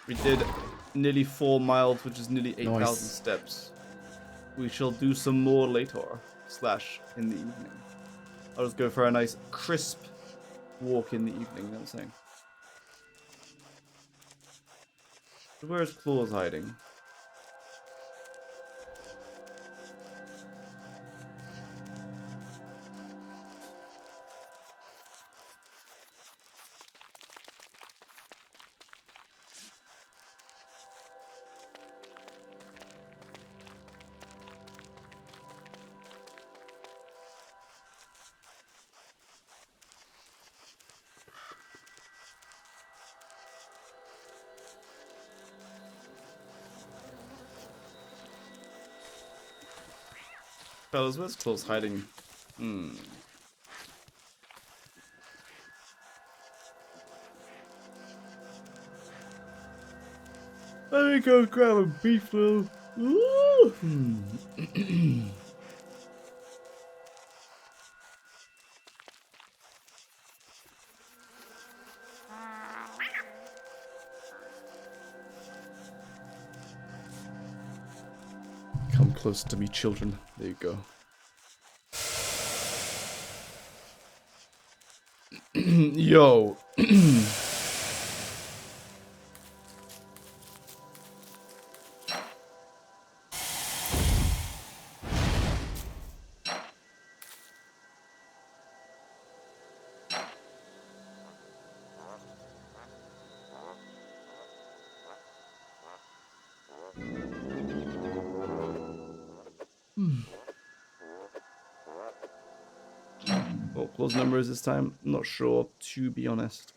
We did nearly 4 miles, which is nearly 8,000 Nice. steps. We shall do some more later, / in the evening. I'll just go for a nice crisp walk in the evening, you know what I'm saying? Where is Claus hiding? Fellas, where's Claus hiding? Let me go grab a beef will. Come close to me, children. There you go. Yo. What Claus number is this time? I'm not sure, to be honest.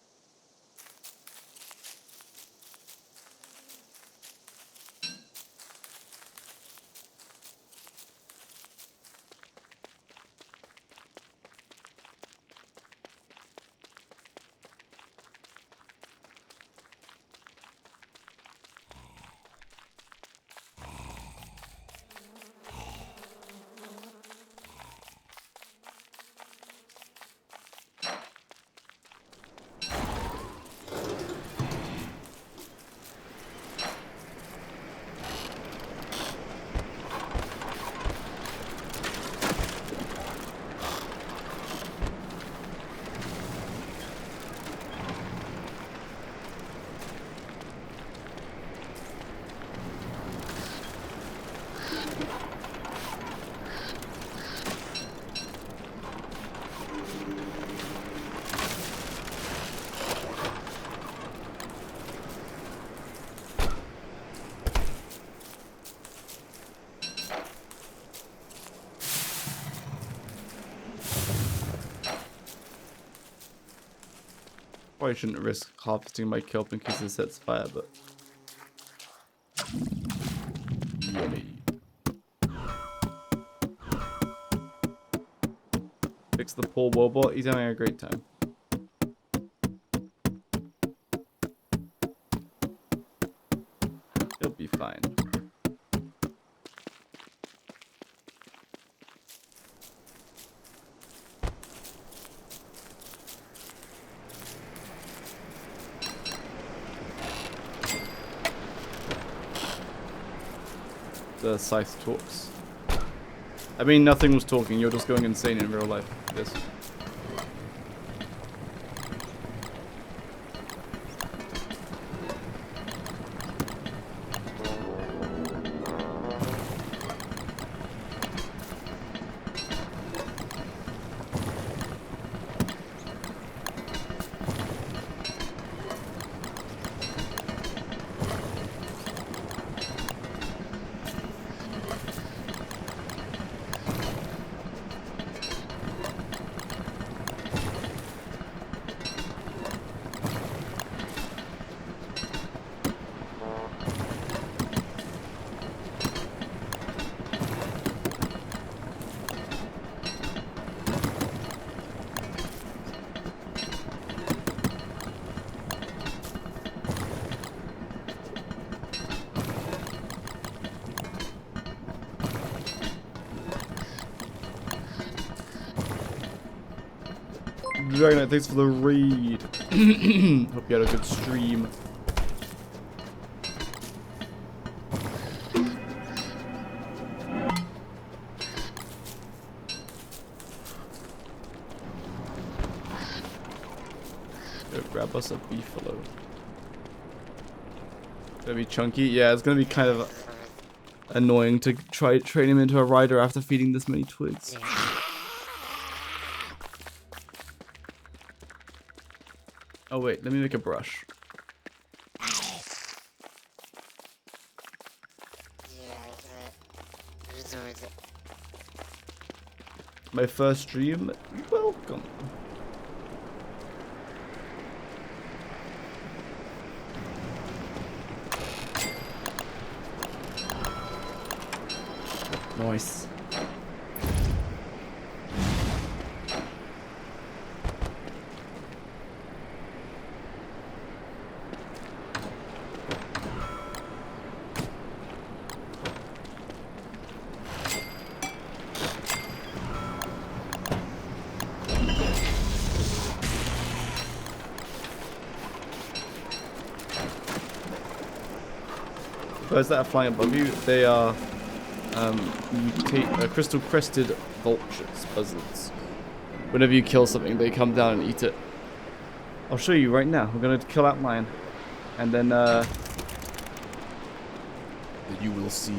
Probably shouldn't risk harvesting my kelp in case it sets fire, but... Yummy. Fix the poor Wobot, he's having a great time. He'll be fine. The scythe talks. I mean, nothing was talking, you're just going insane in real life. Yes. Dragonite, thanks for the raid. Hope you had a good stream. grab us a beefalo. Gonna be chunky. Yeah, it's gonna be kind of annoying to try train him into a rider after feeding this many twigs. Oh wait, let me make a brush. My first stream, welcome. Nice. Birds that are flying above you, they are crystal crested vultures, buzzards. Whenever you kill something, they come down and eat it. I'll show you right now. We're gonna kill that lion, and then you will see.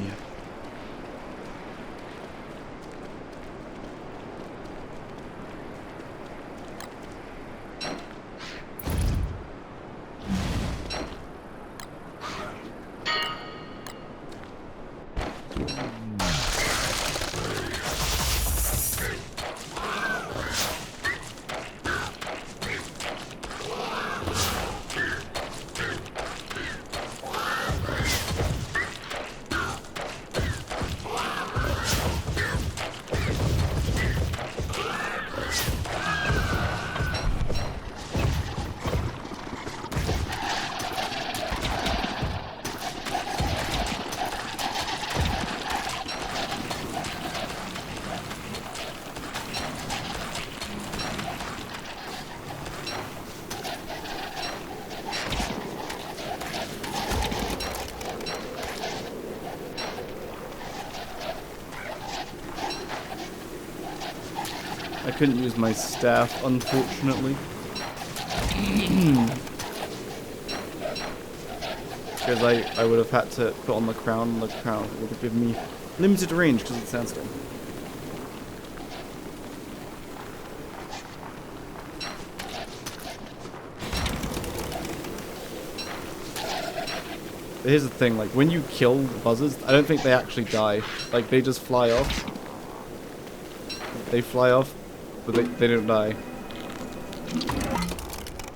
I couldn't use my staff, unfortunately. Because I would have had to put on the crown, and the crown would have given me limited range because of the sandstorm. But here's the thing, like, when you kill buzzards, I don't think they actually die. Like, they just fly off. They fly off, but they don't die.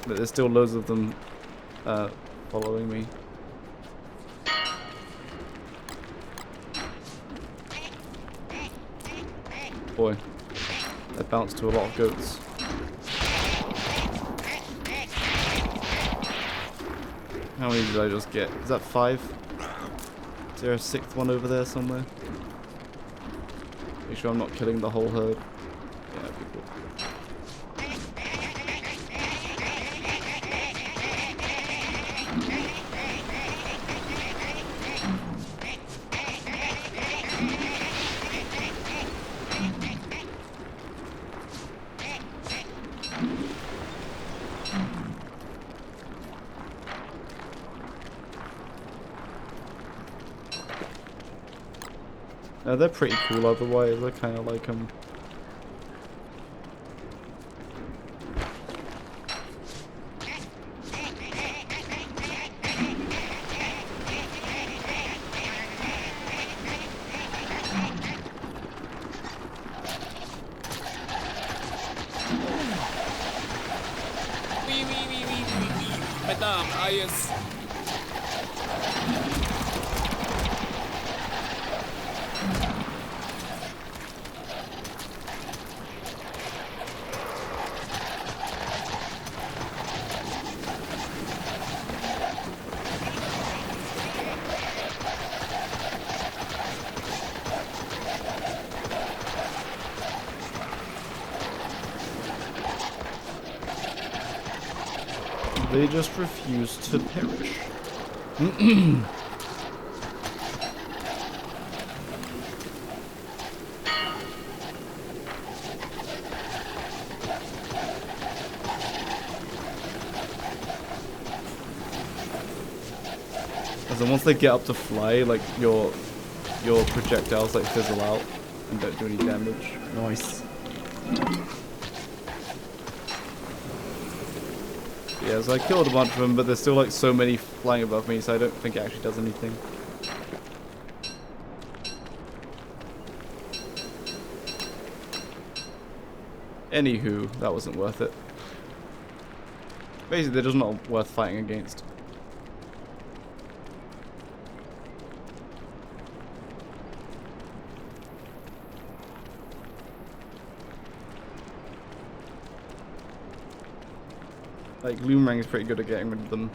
But there's still loads of them following me. Boy, that bounced to a lot of goats. How many did I just get? Is that 5? Is there a 6th one over there somewhere? Make sure I'm not killing the whole herd. Yeah, that'd be cool. No, they're pretty cool otherwise. I kind of like them. Madame, yes. They just refuse to perish. Because then once they get up to fly, like your projectiles like fizzle out and don't do any damage. Nice. Yeah, so I killed a bunch of them, but there's still like so many flying above me, so I don't think it actually does anything. Anywho, that wasn't worth it. Basically, they're just not worth fighting against. Like, Gloomrang is pretty good at getting rid of them.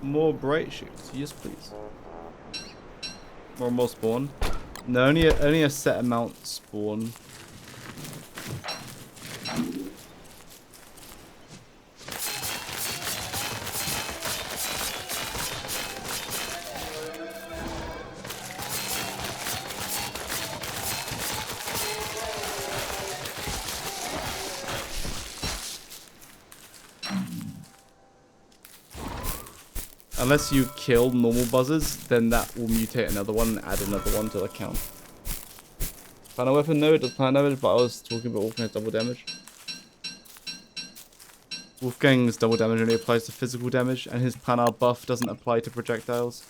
More bright shoots, yes please. More spawn. No, only a set amount spawn. Unless you kill normal buzzers, then that will mutate another one and add another one to the count. Planar weapon, no, it does planar damage, but I was talking about Wolfgang's double damage. Wolfgang's double damage only applies to physical damage, and his planar buff doesn't apply to projectiles.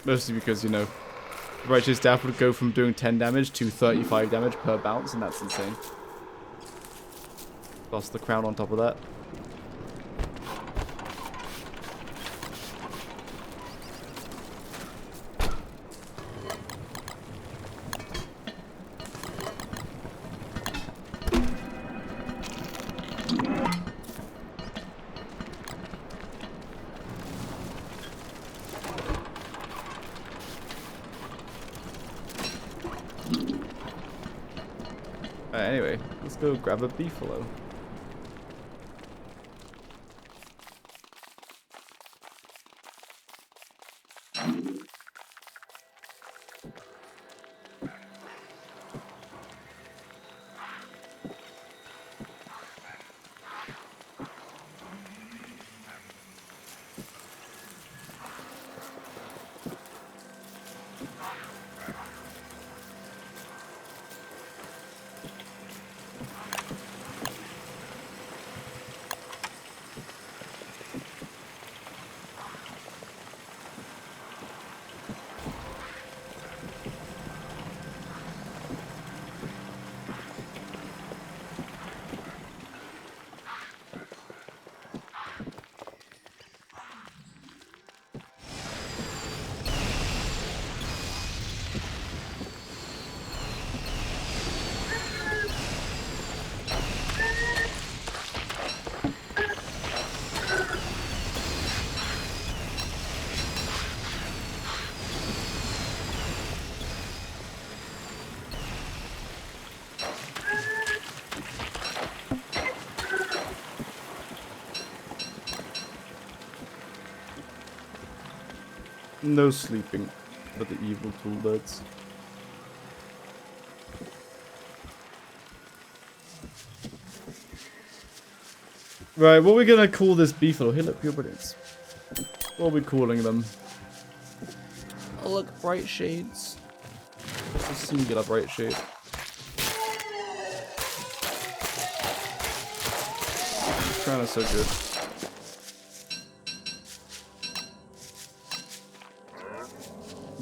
Mostly because, you know, Righteous Staff would go from doing 10 damage to 35 damage per bounce, and that's insane. Plus the crown on top of that. Anyway, let's go grab a beefalo. No sleeping for the evil tool birds. Right, what are we gonna call this beefalo? Hey, look, pure brilliance. What are we calling them? Oh, look, bright shades. It's a singular bright shade. Crown is so good.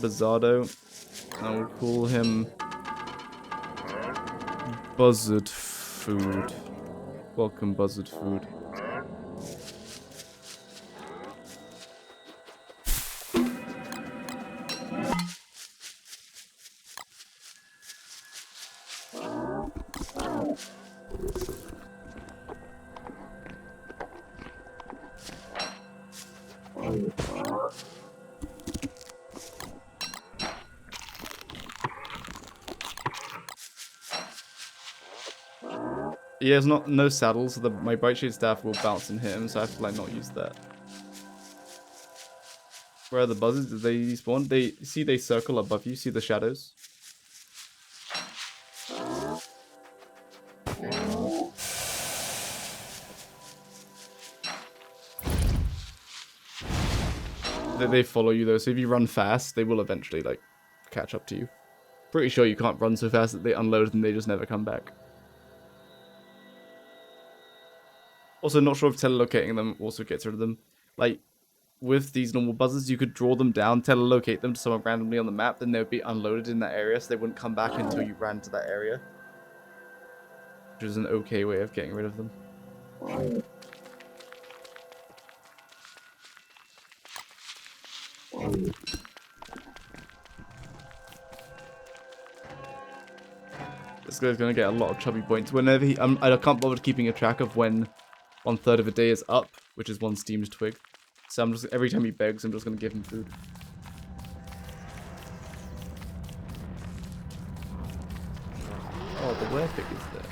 Buzzardo. I will call him Buzzard Food. Welcome, Buzzard Food. Yeah, it's no saddle, so my Bright Shade Staff will bounce and hit him, so I have to like not use that. Where are the buzzards? Did they despawn? They circle above you. See the shadows? They follow you though, so if you run fast, they will eventually like catch up to you. Pretty sure you can't run so fast that they unload and they just never come back. Also, not sure if telelocating them also gets rid of them. Like, with these normal buzzards, you could draw them down, telelocate them to someone randomly on the map, then they would be unloaded in that area, so they wouldn't come back until you ran to that area. Which is an okay way of getting rid of them. This guy's gonna get a lot of chubby points. Whenever I can't bother keeping a track of when 1/3 of a day is up, which is one steamed twig. So I'm just, every time he begs, I'm just gonna give him food. Oh, the werepig is there.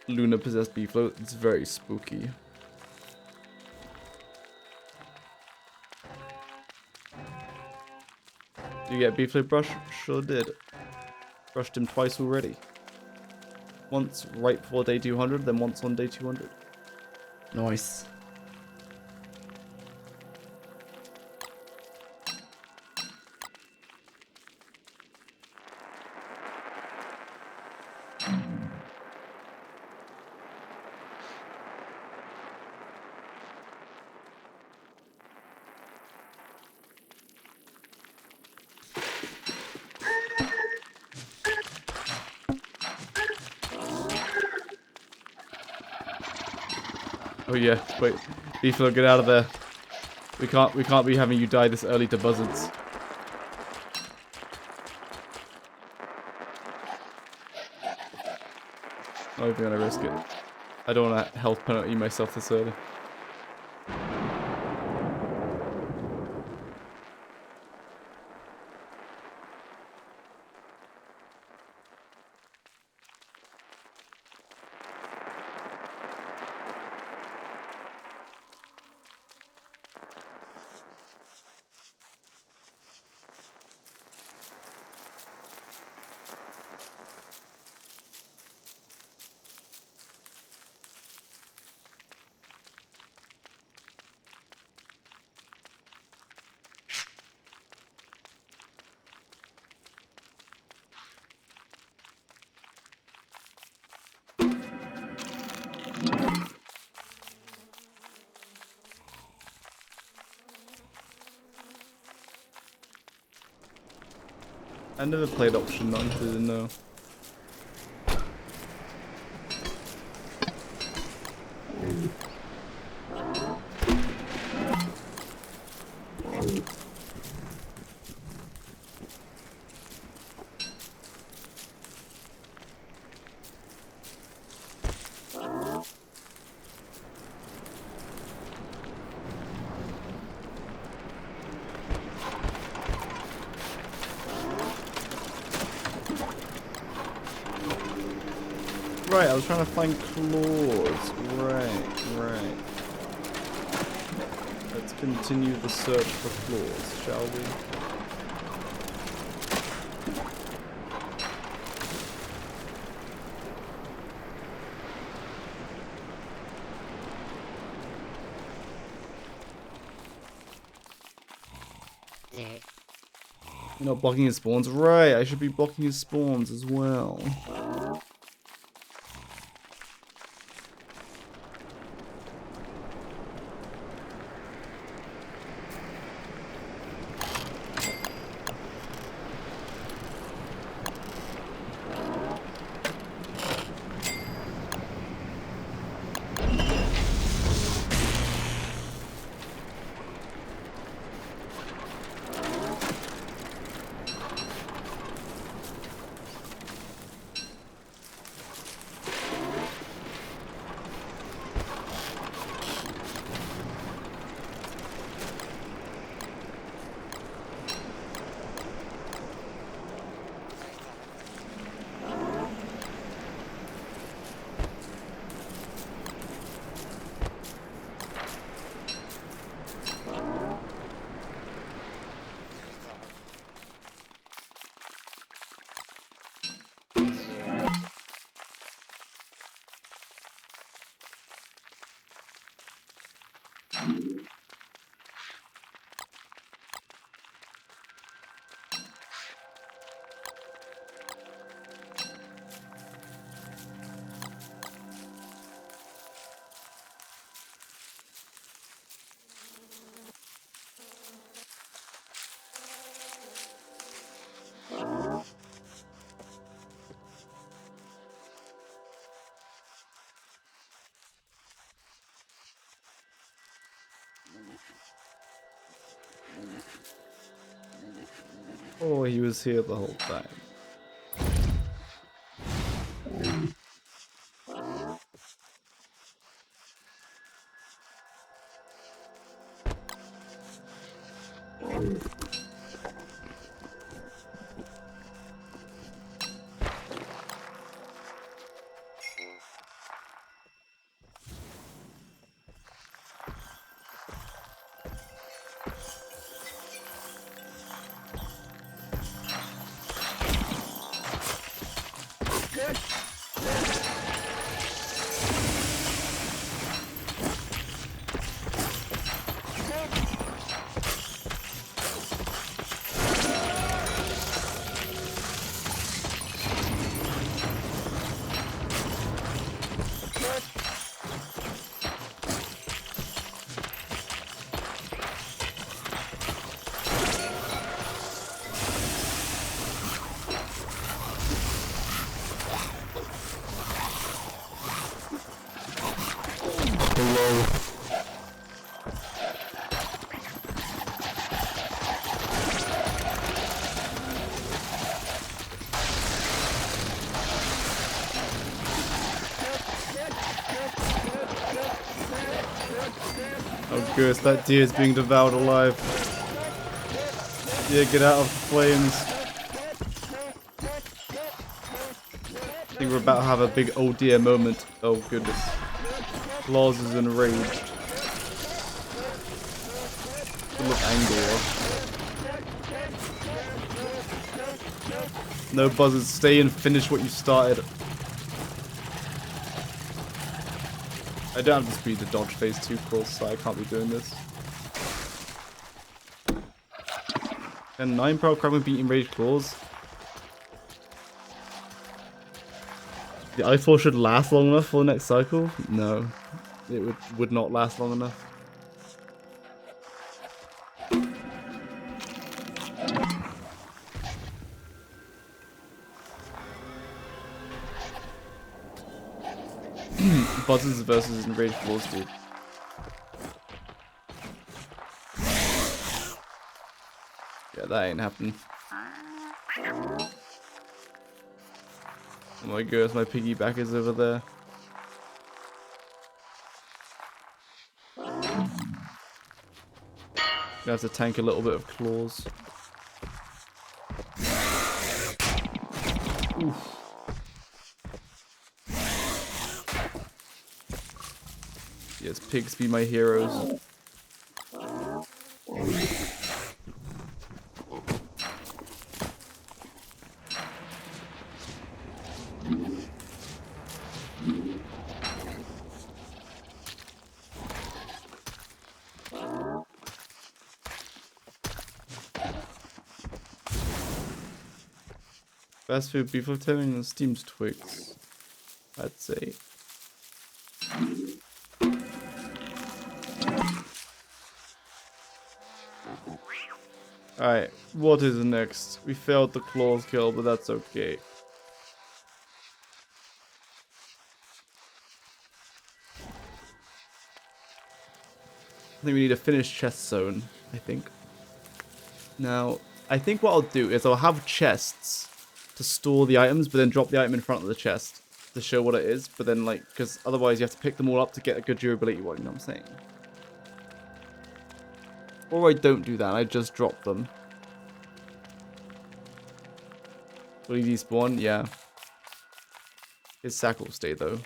Luna possessed beeflo. It's very spooky. Did you get beeflo brush? Sure did. Brushed him twice already. Once right before day 200, then once on day 200. Nice. Oh yeah, wait. Beeflo, get out of there. We can't be having you die this early to buzzards. Not even gonna risk it. I don't want to health penalty myself this early. I never played option 9, so I didn't know. Right, I was trying to find claws. Right. Let's continue the search for claws, shall we? You're not blocking his spawns? Right, I should be blocking his spawns as well. Oh, he was here the whole time. Oh, goose, that deer is being devoured alive. Yeah, get out of the flames. I think we're about to have a big oh dear moment. Oh, goodness. Claws is enraged. Full of anger. No, Buzzards, stay and finish what you started. I don't have the speed to dodge phase 2 calls, so I can't be doing this. And 9 Proud Crab beat Enraged Claws. The Ice Wall should last long enough for the next cycle? No. It would not last long enough. Buzzards versus Enraged Claws, dude. Yeah, that ain't happening. Oh my goodness, my piggyback is over there. Gonna have to tank a little bit of claws. Oof. Yes, pigs be my heroes. Best food, beef of towing and steamed twigs, I'd say. Alright, what is next? We failed the claws kill, but that's okay. I think we need a finished chest zone, I think. Now, I think what I'll do is I'll have chests to store the items, but then drop the item in front of the chest to show what it is, but then, like, because otherwise you have to pick them all up to get a good durability one, you know what I'm saying? Or I don't do that, I just drop them. Will he despawn? Yeah. His sack will stay, though.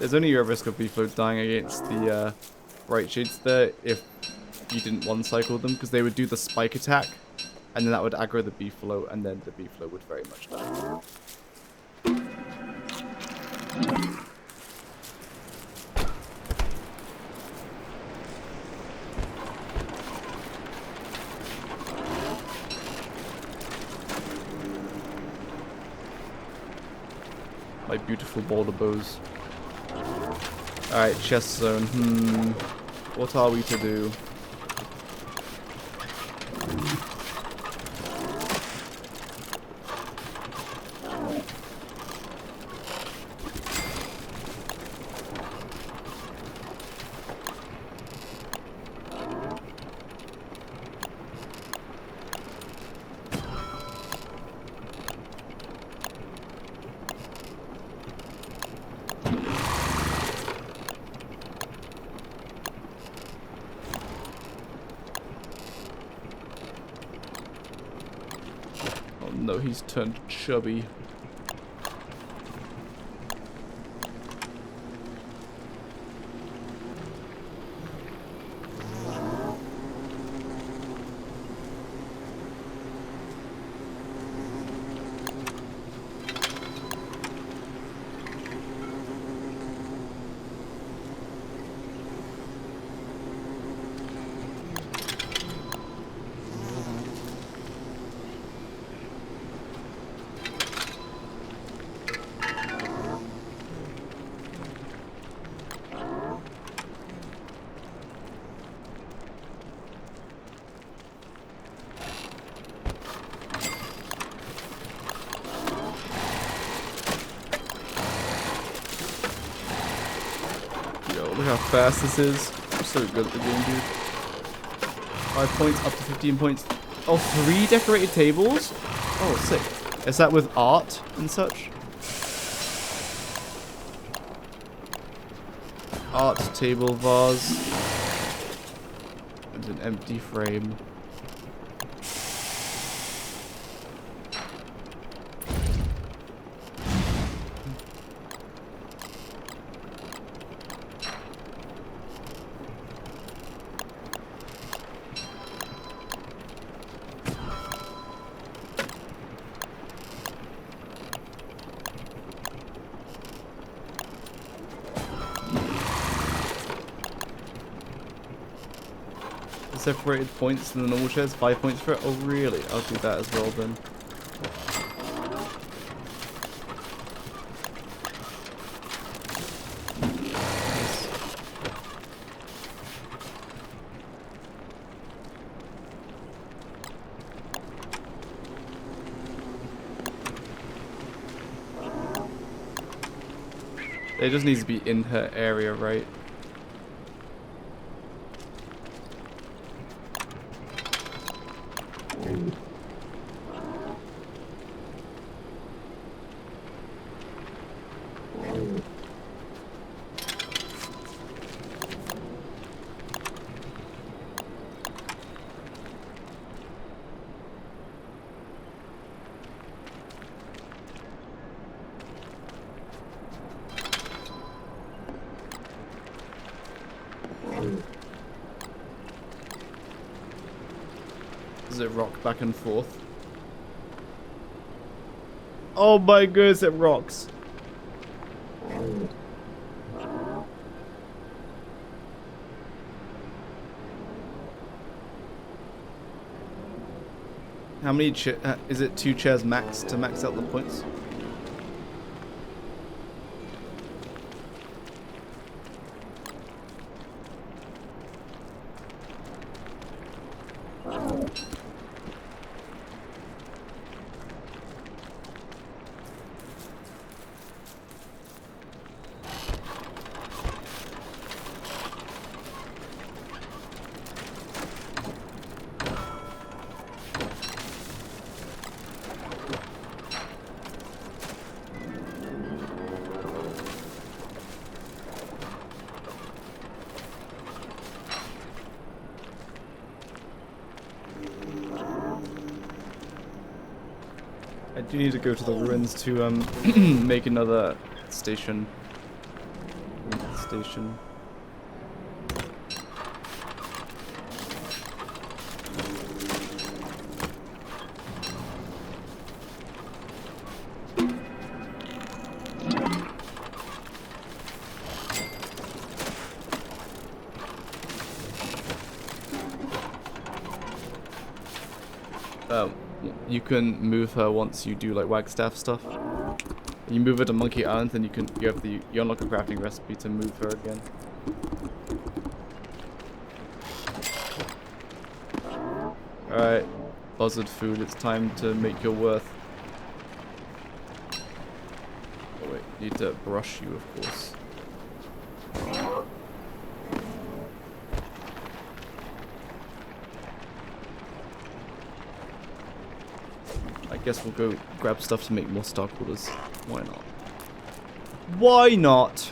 There's only a risk of B-flow dying against the Bright Shades there if you didn't one-cycle them, because they would do the spike attack, and then that would aggro the B-flow, and then the B-flow would very much die. My beautiful boulder bows. Alright, chest zone. What are we to do? No, he's turned chubby. Look how fast this is. I'm so good at the game, dude. 5 points, up to 15 points. Oh, 3 decorated tables? Oh, sick. Is that with art and such? Art table vase. And an empty frame. Separated points in the normal chairs, 5 points for it. Oh really? I'll do that as well then. Nice. It just needs to be in her area, right? Does it rock back and forth? Oh my goodness, it rocks. How many is it 2 chairs max to max out the points? I do need to go to the ruins to make another station. Station. You can move her once you do like Wagstaff stuff. You move her to Monkey Island, then you unlock a crafting recipe to move her again. Alright, buzzard food, it's time to make your worth. Oh wait, need to brush you, of course. I guess we'll go grab stuff to make more Starcrawlers. Why not? Why not?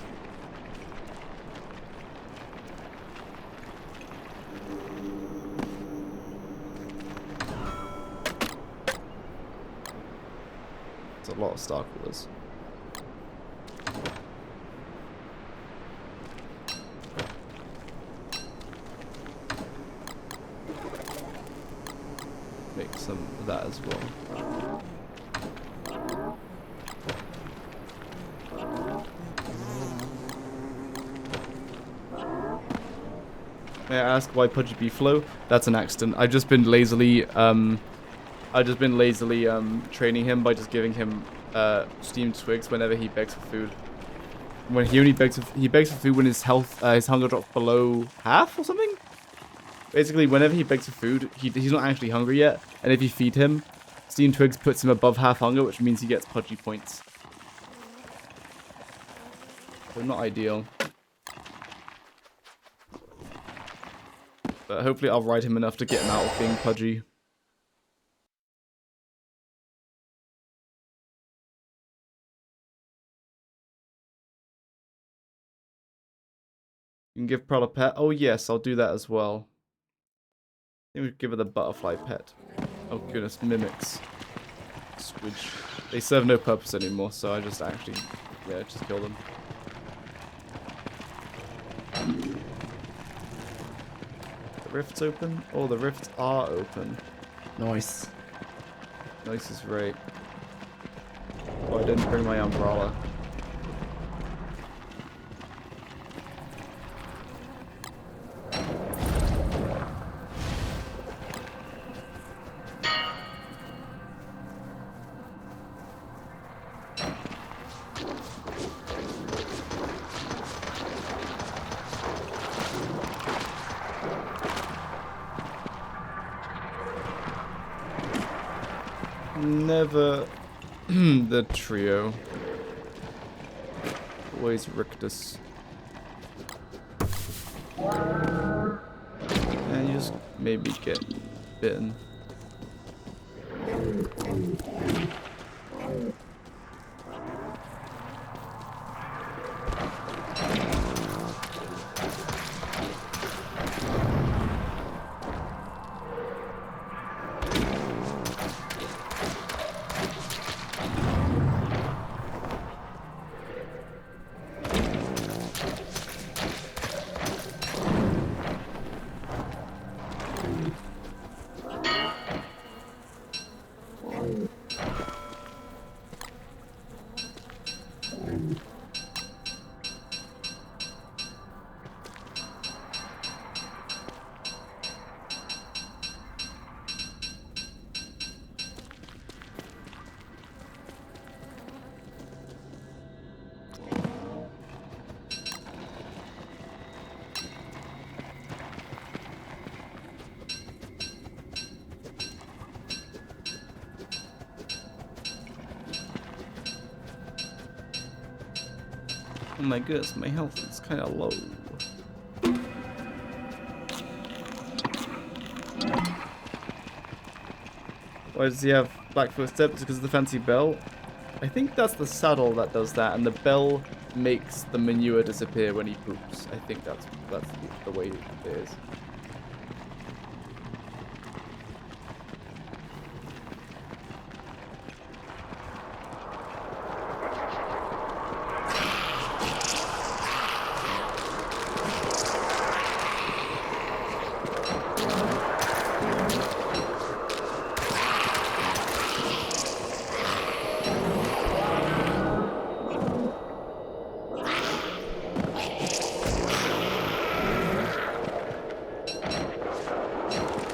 It's a lot of Starcrawlers. Make some of that as well. May I ask why Pudgy Bee flow? That's an accident. I've just been lazily training him by just giving him steamed twigs whenever he begs for food. When he begs for food when his hunger drops below half or something. Basically, whenever he begs for food, he's not actually hungry yet, and if you feed him, steamed twigs puts him above half hunger, which means he gets Pudgy points. So not ideal. But hopefully I'll ride him enough to get him out of being pudgy. You can give Proud a pet. Oh yes, I'll do that as well. I think we give her the butterfly pet. Oh goodness, mimics. Squidge. They serve no purpose anymore, so I just actually, yeah, just kill them. The rift's open? Oh, the rifts are open. Nice. Nice is right. Oh, I didn't bring my umbrella. Never the trio. Always Rictus. And you just maybe get bitten. Oh my goodness, my health is kind of low. Why does he have black footsteps? Because of the fancy bell? I think that's the saddle that does that, and the bell makes the manure disappear when he poops. I think that's the way it is.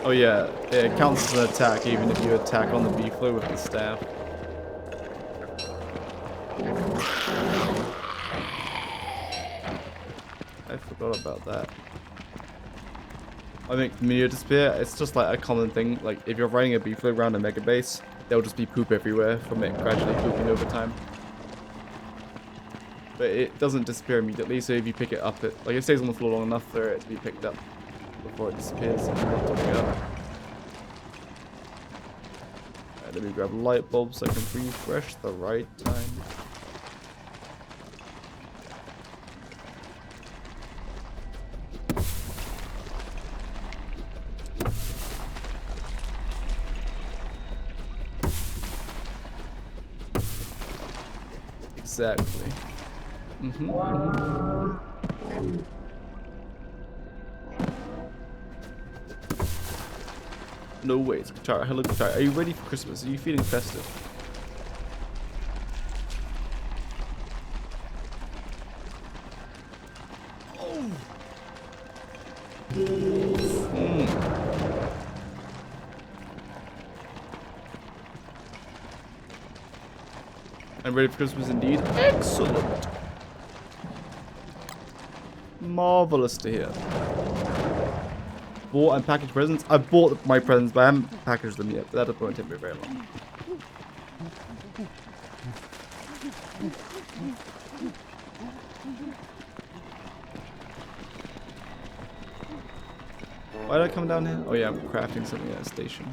Oh yeah, it counts as an attack even if you attack on the B-flow with the staff. I forgot about that. I think Meteor Disappear, it's just like a common thing. Like if you're riding a B-flow around a mega base, there'll just be poop everywhere from it gradually pooping over time. But it doesn't disappear immediately, so if you pick it up, it stays on the floor long enough for it to be picked up before it disappears. And you want to pick it up. Let me grab light bulbs so I can refresh the right time. Exactly. No way, it's Katara. Hello, Katara. Are you ready for Christmas? Are you feeling festive? I'm ready for Christmas indeed. Excellent. Marvelous to hear. Bought and packaged presents. I bought my presents, but I haven't packaged them yet. But that won't take me very long. Why did I come down here? Oh yeah, I'm crafting something at a station.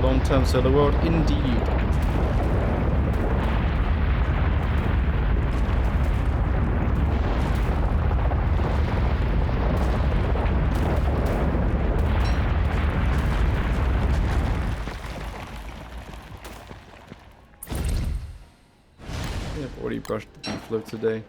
Long-term solar world, indeed. I've already brushed the B-flow today.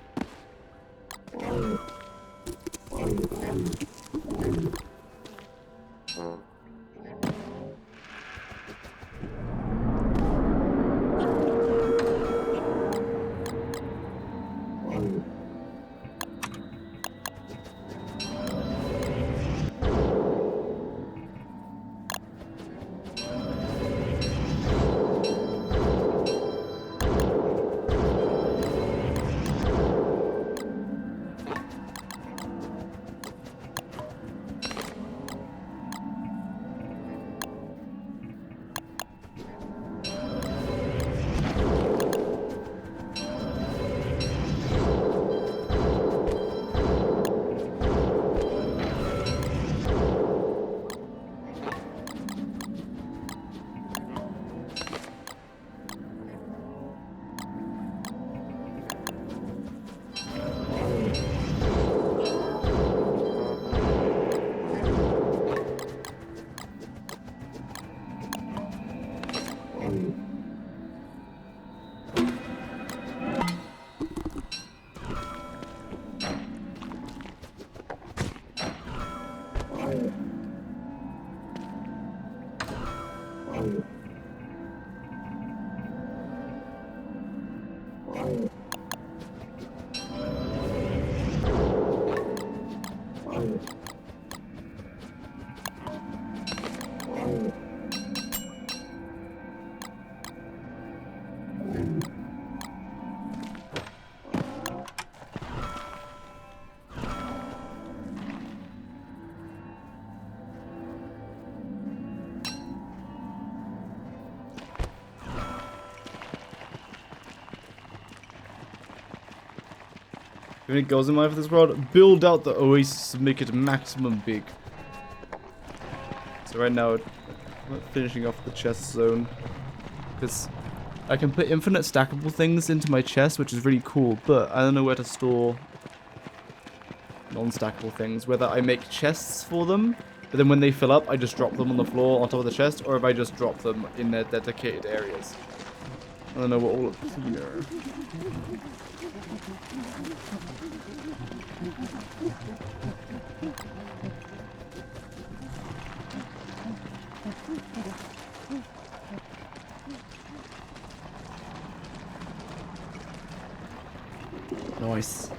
Any goals in mind for this world? Build out the oasis and make it maximum big. So right now, I'm finishing off the chest zone. Because I can put infinite stackable things into my chest, which is really cool, but I don't know where to store non-stackable things. Whether I make chests for them, but then when they fill up, I just drop them on the floor on top of the chest, or if I just drop them in their dedicated areas. I don't know what all of here. Nice.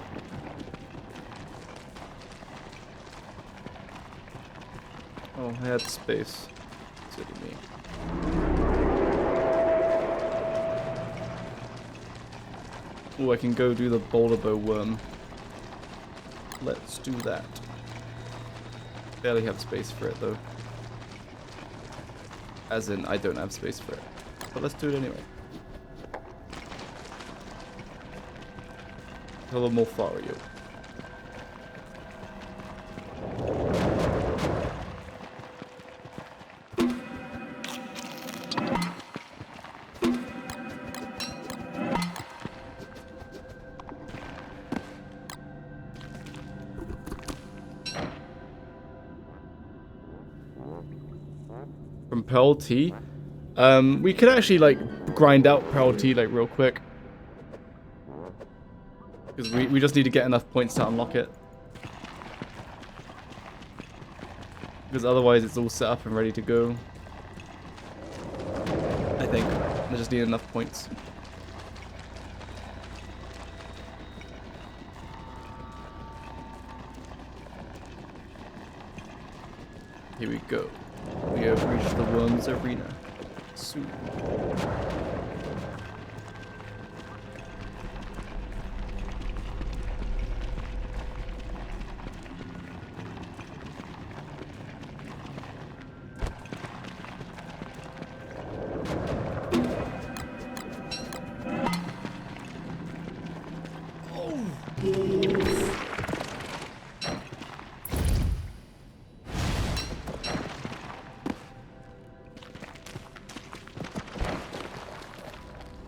Oh, I had space. Silly me. Oh, I can go do the boulder bow worm. Let's do that. Barely have space for it though. As in, I don't have space for it. But let's do it anyway. A little more Fario. From Pearl Tea? We could actually like grind out Pearl Tea like real quick. Because we just need to get enough points to unlock it. Because otherwise it's all set up and ready to go. I think. I just need enough points. Here we go. We have reached the Worms Arena. Soon.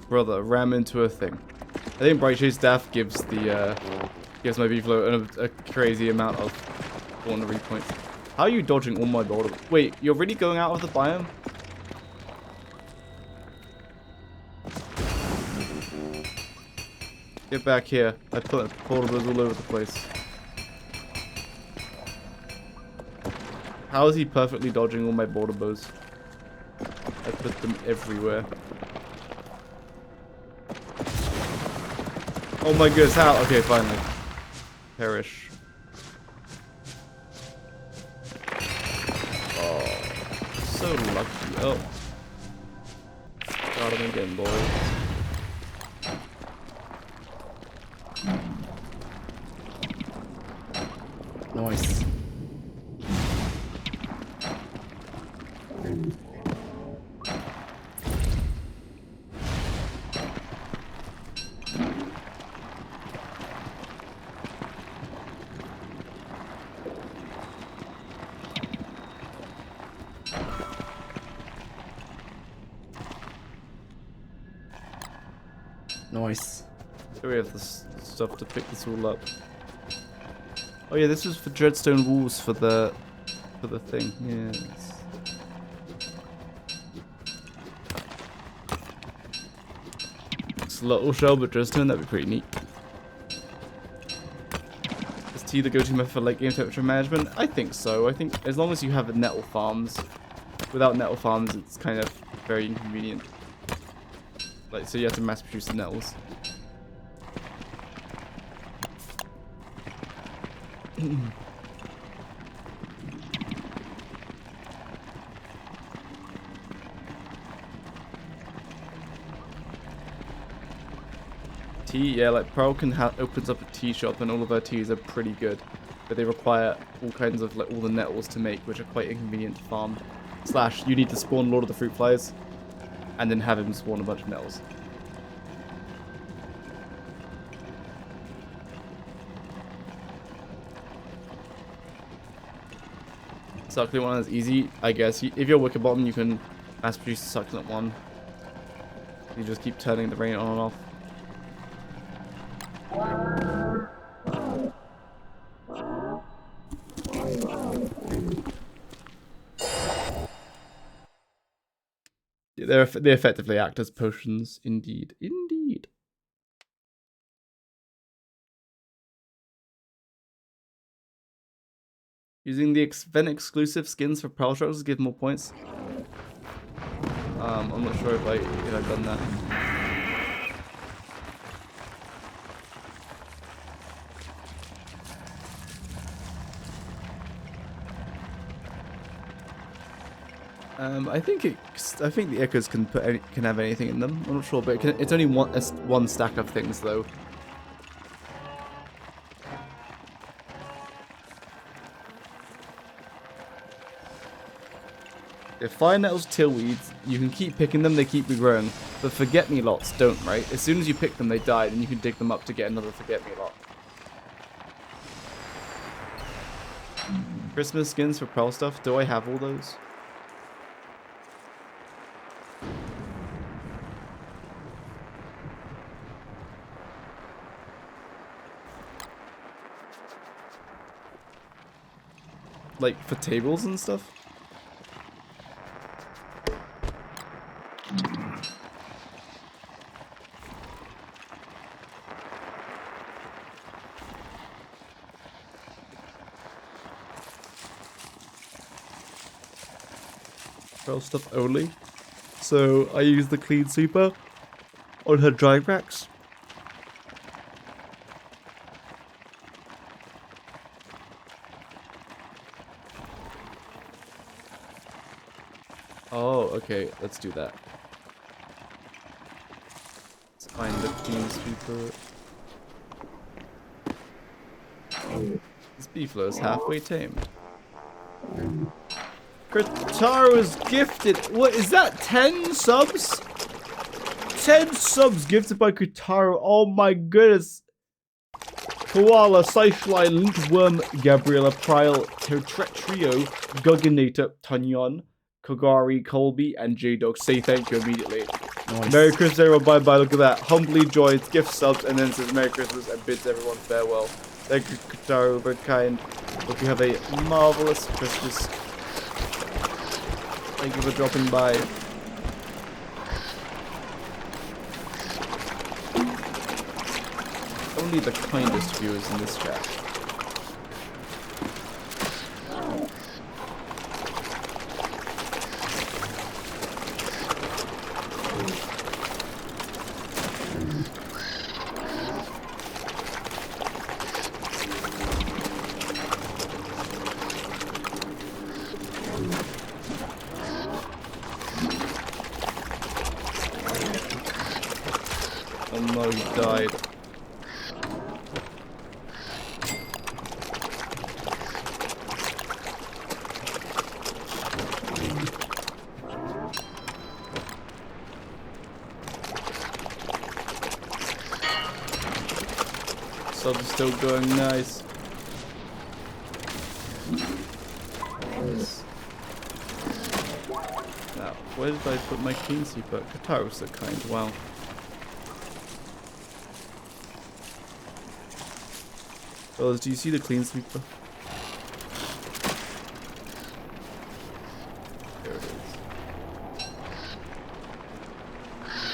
Brother, ram into a thing. I think Bright Shade Staff gives the gives my V-Flow a crazy amount of ornery points. How are you dodging all my border? Wait, you're really going out of the biome? Get back here. I put portables all over the place. How is he perfectly dodging all my border bows? I put them everywhere. Oh my goodness, how? Okay, finally. Perish. Oh, so lucky. Oh. Got him again, boys. Nice. Nice. So we have this stuff to pick this all up. Oh yeah, this was for Dreadstone Walls for the thing. Yes. It's a little shell, but Dreadstone, that'd be pretty neat. Is tea the go-to method for late game temperature management? I think so. I think as long as you have nettle farms. Without nettle farms, it's kind of very inconvenient. Like, so you have to mass produce the nettles. Tea, yeah, like Pearl opens up a tea shop and all of her teas are pretty good. But they require all kinds of, like, all the nettles to make, which are quite inconvenient to farm. Slash, you need to spawn Lord of the Fruit Flies. And then have him spawn a bunch of nettles. Succulent one is easy, I guess. If you're Wicker Bottom, you can mass produce the succulent one. You just keep turning the rain on and off. They effectively act as potions, indeed. Indeed. Using the event exclusive skins for Pearl Structures give more points. I'm not sure if I've done that. I think the Ickers can have anything in them. I'm not sure, but it's only one stack of things though. If fire nettles, tillweeds, you can keep picking them, they keep regrowing. But forget-me-lots don't, right? As soon as you pick them, they die, and you can dig them up to get another forget-me-lot. Christmas skins for Pearl stuff, do I have all those? Like, for tables and stuff? Pearl stuff only. So I use the clean sweeper on her dry racks. Oh, okay, let's do that. Let's find the clean sweeper. This beefler is halfway tamed. Kataro's gifted. What is that? 10 subs? 10 subs gifted by Kutaro. Oh my goodness. Koala, Seischlei, Linkworm, Gabriella, Prile, Trio, Guginator, Tunyon, Kogari, Colby, and J-Dog. Say thank you immediately. Nice. Merry Christmas, everyone. Bye bye. Look at that. Humbly joins, gift subs, and then says Merry Christmas and bids everyone farewell. Thank you, Kutaro, very kind. Hope you have a marvelous Christmas. Thank you for dropping by. Only the kindest viewers in this chat. Oh no, he died. Sub's still going nice. Now, where did I put my clean sweeper? Kataro's so kind, wow. Fellas, do you see the clean sweeper? There it is.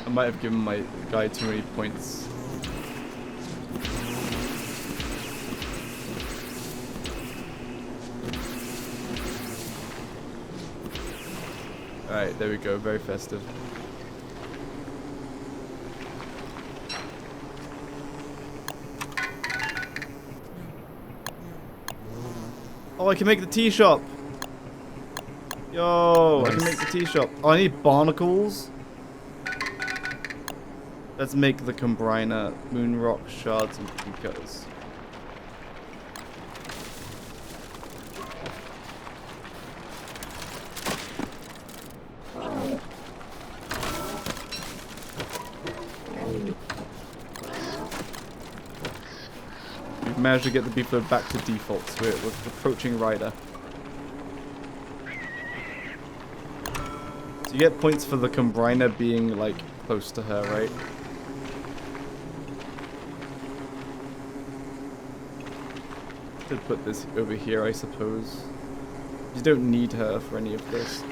I might have given my guy too many points. Alright, there we go, very festive. Oh, I can make the tea shop. Yo, nice. I can make the tea shop. Oh, I need barnacles. Let's make the Combrina, Moonrock, Shards, and Picos. We've managed to get the beefler back to default, so we're approaching Ryder. So you get points for the Combrina being, like, close to her, right? Could put this over here, I suppose. You don't need her for any of this.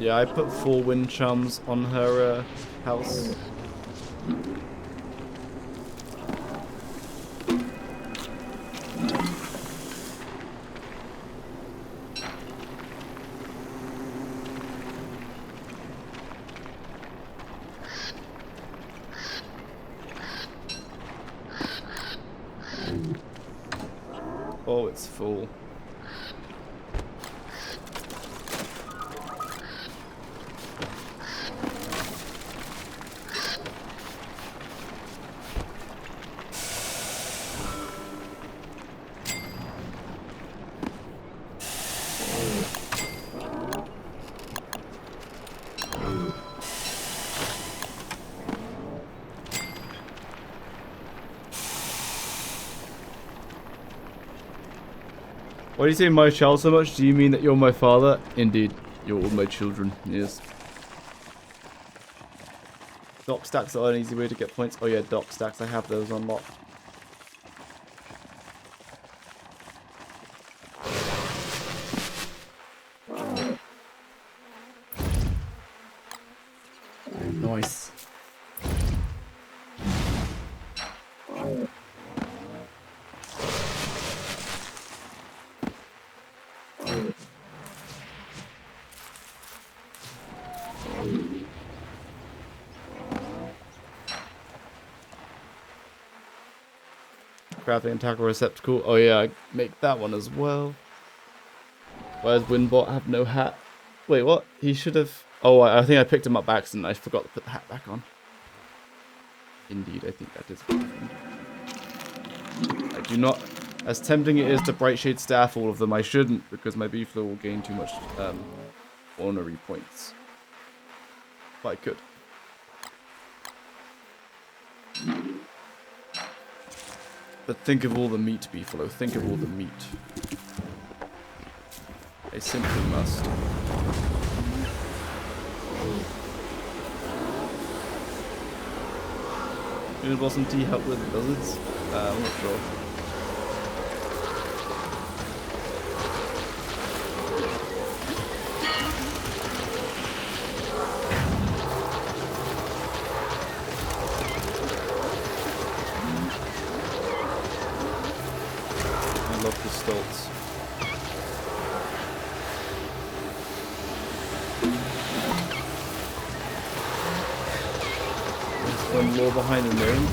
Yeah, I put 4 wind charms on her house. Oh, it's full. Why do you say my child so much? Do you mean that you're my father? Indeed, you're all my children, yes. Dock stacks are an easy way to get points. Oh yeah, dock stacks, I have those unlocked. Nice. Crafting and tackle receptacle. Oh yeah, I make that one as well. Why does Windbot have no hat? Wait, what? He should have... Oh, I think I picked him up by accident. I forgot to put the hat back on. Indeed, I think that is what happened. I do not... As tempting it is to Brightshade Staff all of them, I shouldn't, because my Beeflo will gain too much ornery points. But I could. But think of all the meat, Beefalo. Think of all the meat. I simply must. Did Blossom Tea help with buzzards? I'm not sure. I love the stolts. One lore behind the name.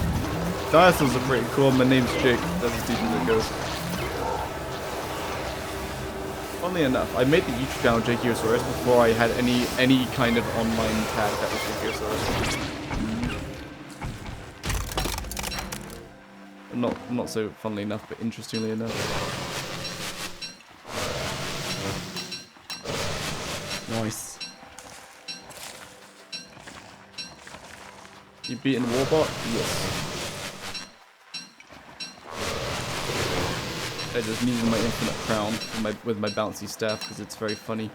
Dinosaurs are pretty cool. My name's Jake. That's as deep as it goes. Funnily enough, I made the YouTube channel Jakiosaurus before I had any kind of online tag that was Jakiosaurus. Not so funnily enough, but interestingly enough. Nice. You beaten Warbot? Yes. I just needed my infinite crown with my bouncy staff because it's very funny.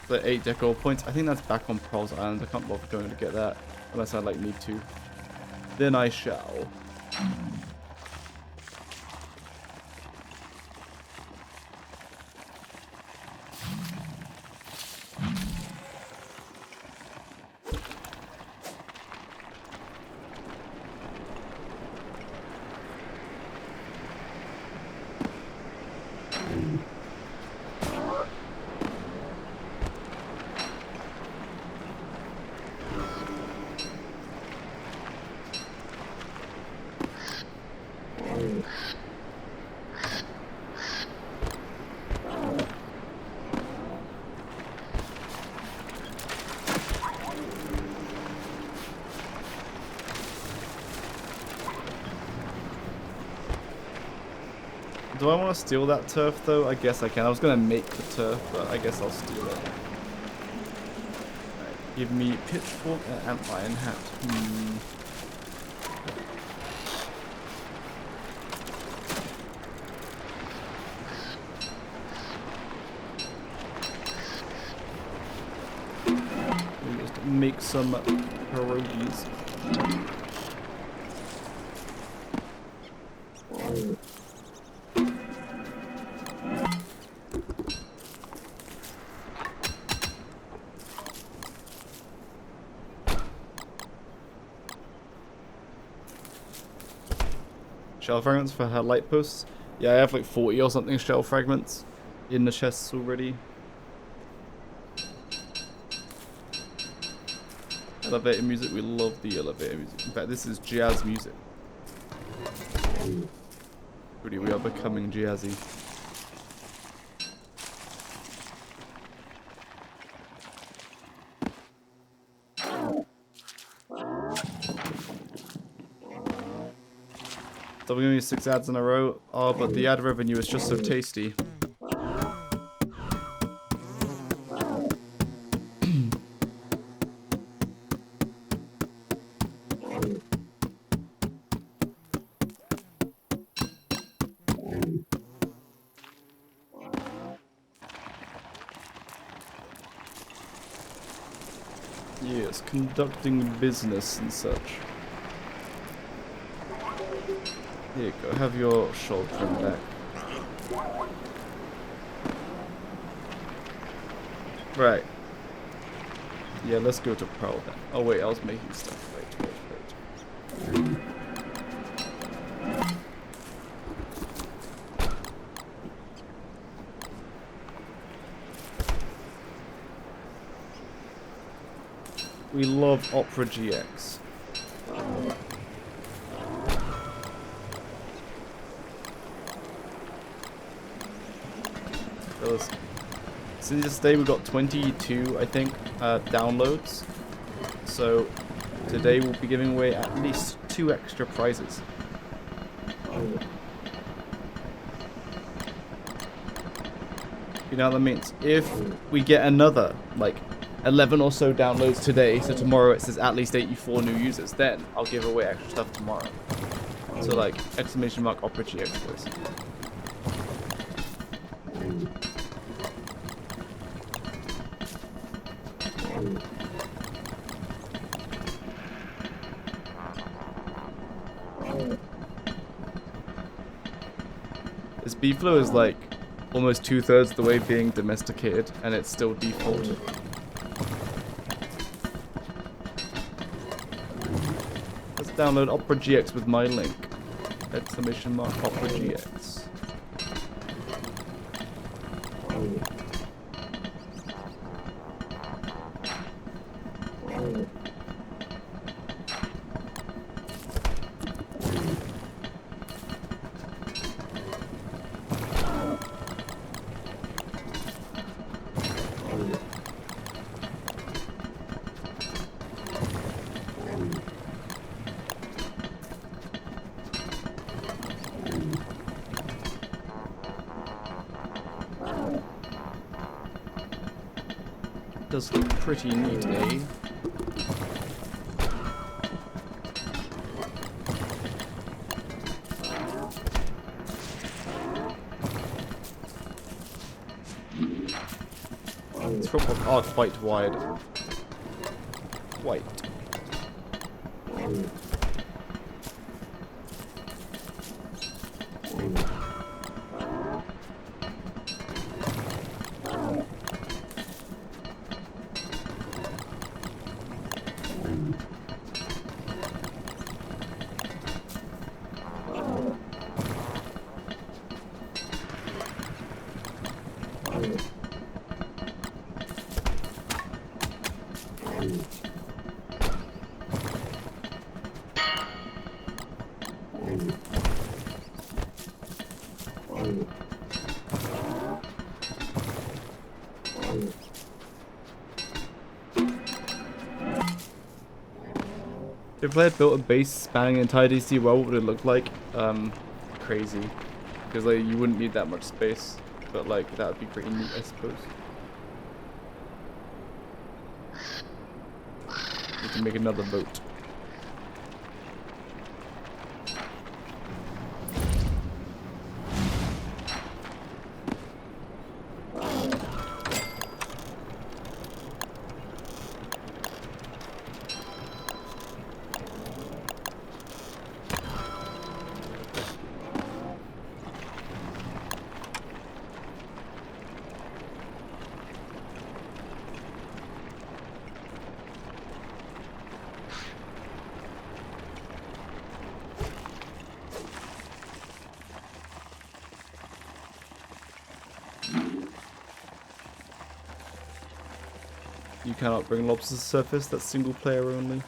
The 8 decor points. I think that's back on Pearl's Island. I can't bother going to get that unless I like need to. Then I shall. Do I want to steal that turf though? I guess I can. I was going to make the turf, but I guess I'll steal it. Alright. Give me pitchfork and iron hat. We'll just make some pierogies. Shell fragments for her light posts. Yeah, I have like 40 or something shell fragments in the chests already. Elevator music, we love the elevator music. In fact, this is jazz music. Really, we are becoming jazzy. So we're gonna use 6 ads in a row. Oh, but the ad revenue is just so tasty. Yes, conducting business and such. Here you go, have your shoulder trim back. Right. Yeah, let's go to Pearl then. Oh wait, I was making stuff. Wait. We love Opera GX. Since today we got 22, I think, downloads. So today we'll be giving away at least 2 extra prizes. You know what that means? If we get another, like, 11 or so downloads today, so tomorrow it says at least 84 new users, then I'll give away extra stuff tomorrow. So like, exclamation mark Opera GX please. This Beeflo is like almost 2/3 the way being domesticated, and it's still default. Let's download Opera GX with my link. Exclamation mark Opera GX. Does look pretty neat, eh? It's proper quite wide. Quite. If I had built a base spanning an entire DC, what would it look like? Crazy. Because like you wouldn't need that much space, but like that would be pretty neat, I suppose. need to make another boat. You cannot bring lobsters to the surface, that's single player only.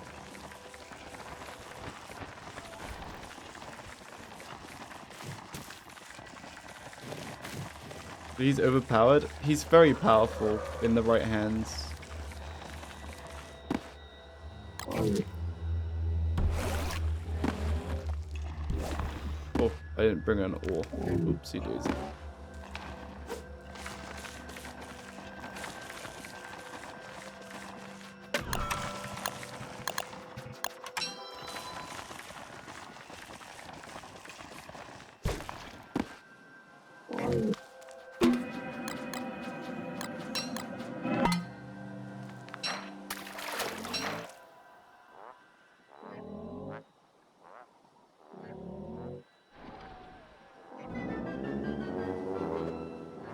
He's overpowered. He's very powerful in the right hands. Oh, I didn't bring an oar. Oopsie daisy.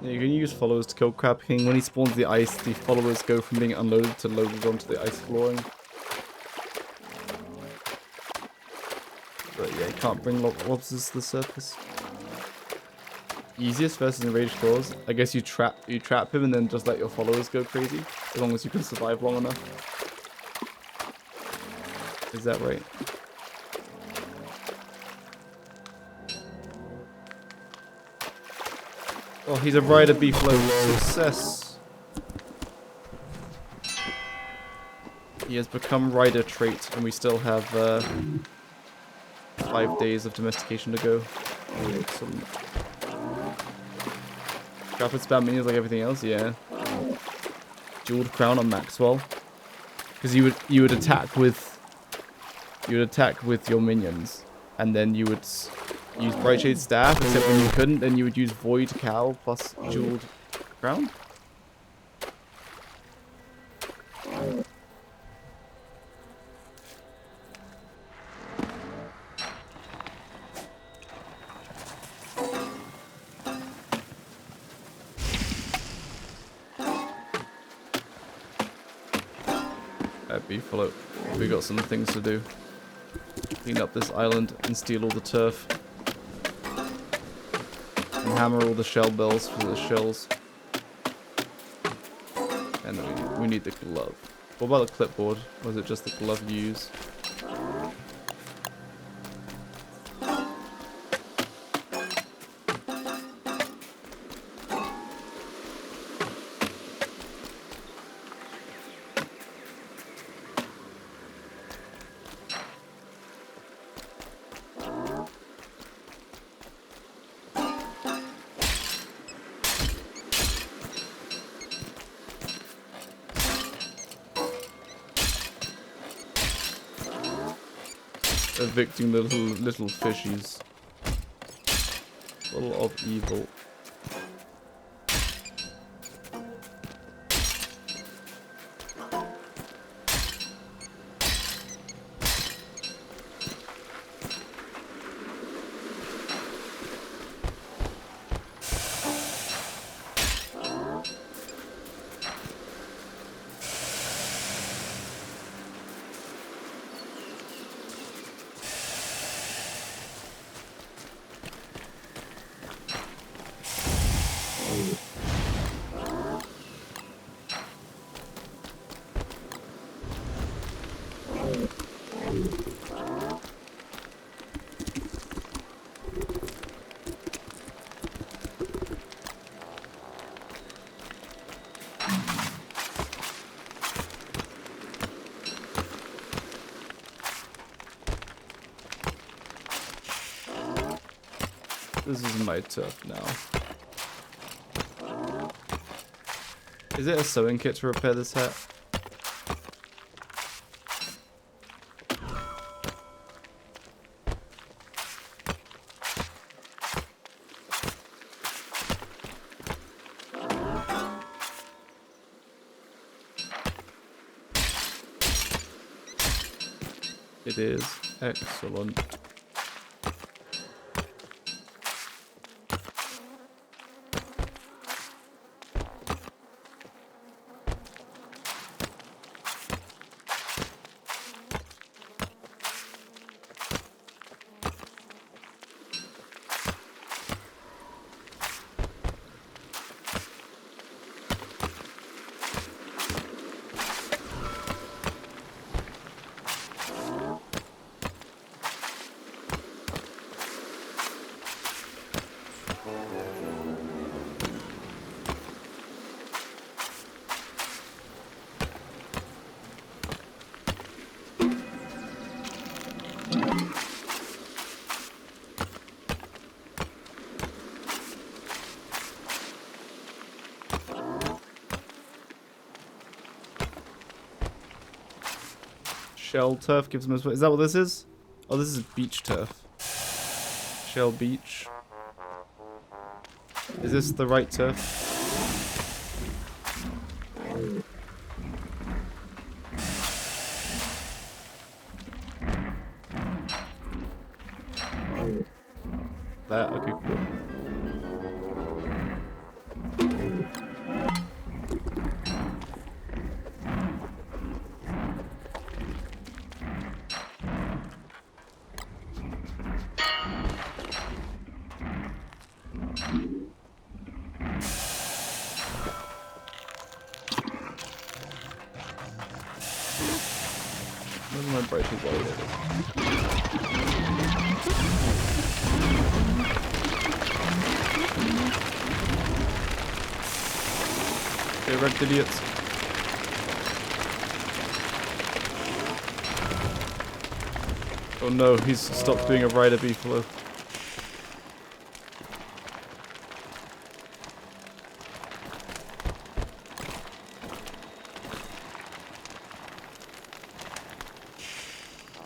Yeah, you can use followers to kill Crab King. When he spawns the ice, the followers go from being unloaded to loaded onto the ice flooring. But yeah, you can't bring lobsters to the surface. Easiest versus enraged claws. I guess you trap him and then just let your followers go crazy, as long as you can survive long enough. Is that right? Oh, he's a rider beefalo. Success. He has become rider trait, and we still have 5 days of domestication to go. Excellent. Rapid spam minions like everything else, yeah. Jeweled crown on Maxwell, because you would attack with your minions, and then you would use Bright Shade Staff, except when you couldn't, then you would use Void Cowl plus Jeweled Crown. Beefalo, we got some things to do. Clean up this island and steal all the turf. And hammer all the shell bells for the shells. And then we need the glove. What about the clipboard? Or is it just the glove you use? Evicting the little fishies. Full of evil. This is my turf now. Is it a sewing kit to repair this hat? It is. Excellent. Shell turf gives most. Is that what this is? Oh, this is beach turf. Shell beach. Is this the right turf? That, okay, cool. Where's my breaking blade? Okay, wrecked idiots. Oh no, he's stopped doing a rider beefalo.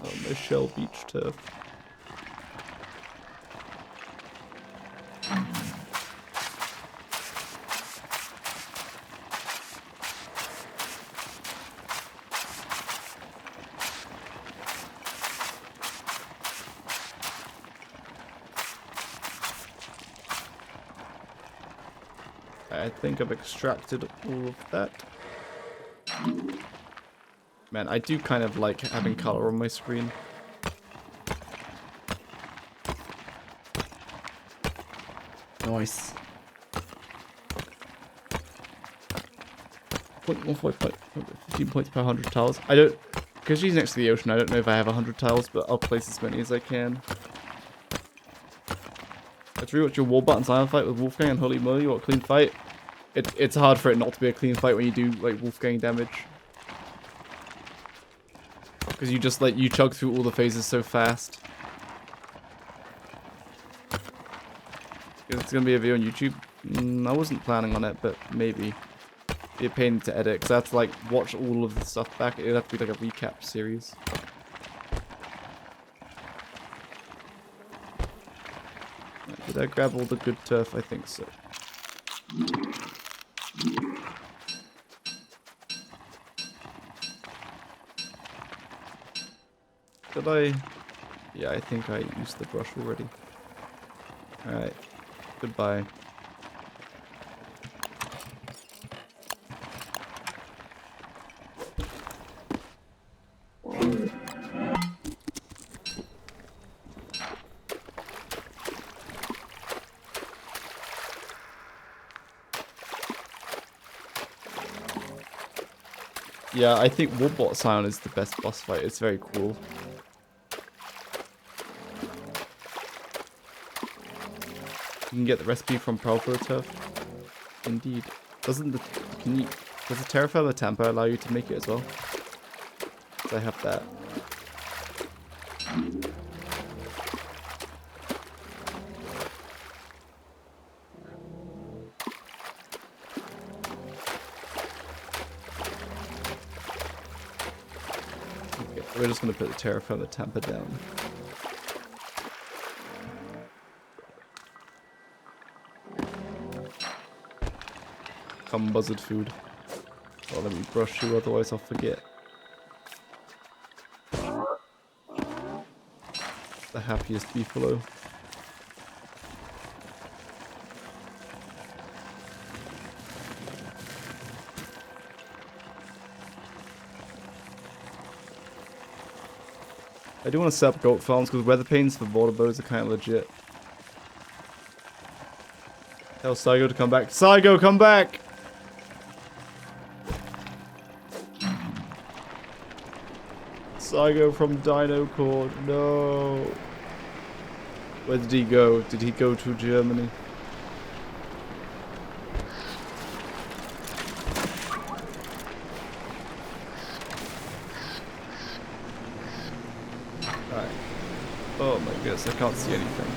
Oh, my shell beach turf. I think I've extracted all of that. Man, I do kind of like having color on my screen. Nice. 15 points per 100 tiles. I don't, because she's next to the ocean, I don't know if I have 100 tiles, but I'll place as many as I can. Let's rewatch your wall buttons iron fight with Wolfgang and Holy Moly. What clean fight? It's hard for it not to be a clean fight when you do like Wolfgang damage. Because you just like, you chug through all the phases so fast. It's gonna be a video on YouTube. I wasn't planning on it, but maybe. Be a pain to edit, because I have to like watch all of the stuff back. It'd have to be like a recap series. Did I grab all the good turf? I think so. Did I? Yeah, I think I used the brush already. Alright. Goodbye. Yeah, I think Warbot Scion is the best boss fight. It's very cool. You can get the recipe from Proper Turf. Indeed. Does the Terra Firma Tamper allow you to make it as well? 'Cause I have that. Okay, we're just gonna put the Terra Firma Tamper down. Come buzzard food. Oh, let me brush you, otherwise I'll forget. the happiest beefalo. I do want to set up goat farms because weather panes for border bows are kind of legit. Tell Saigo to come back. Saigo, come back! Saigo from Dino Court. No. Where did he go? Did he go to Germany? Alright. Oh my goodness, I can't see anything.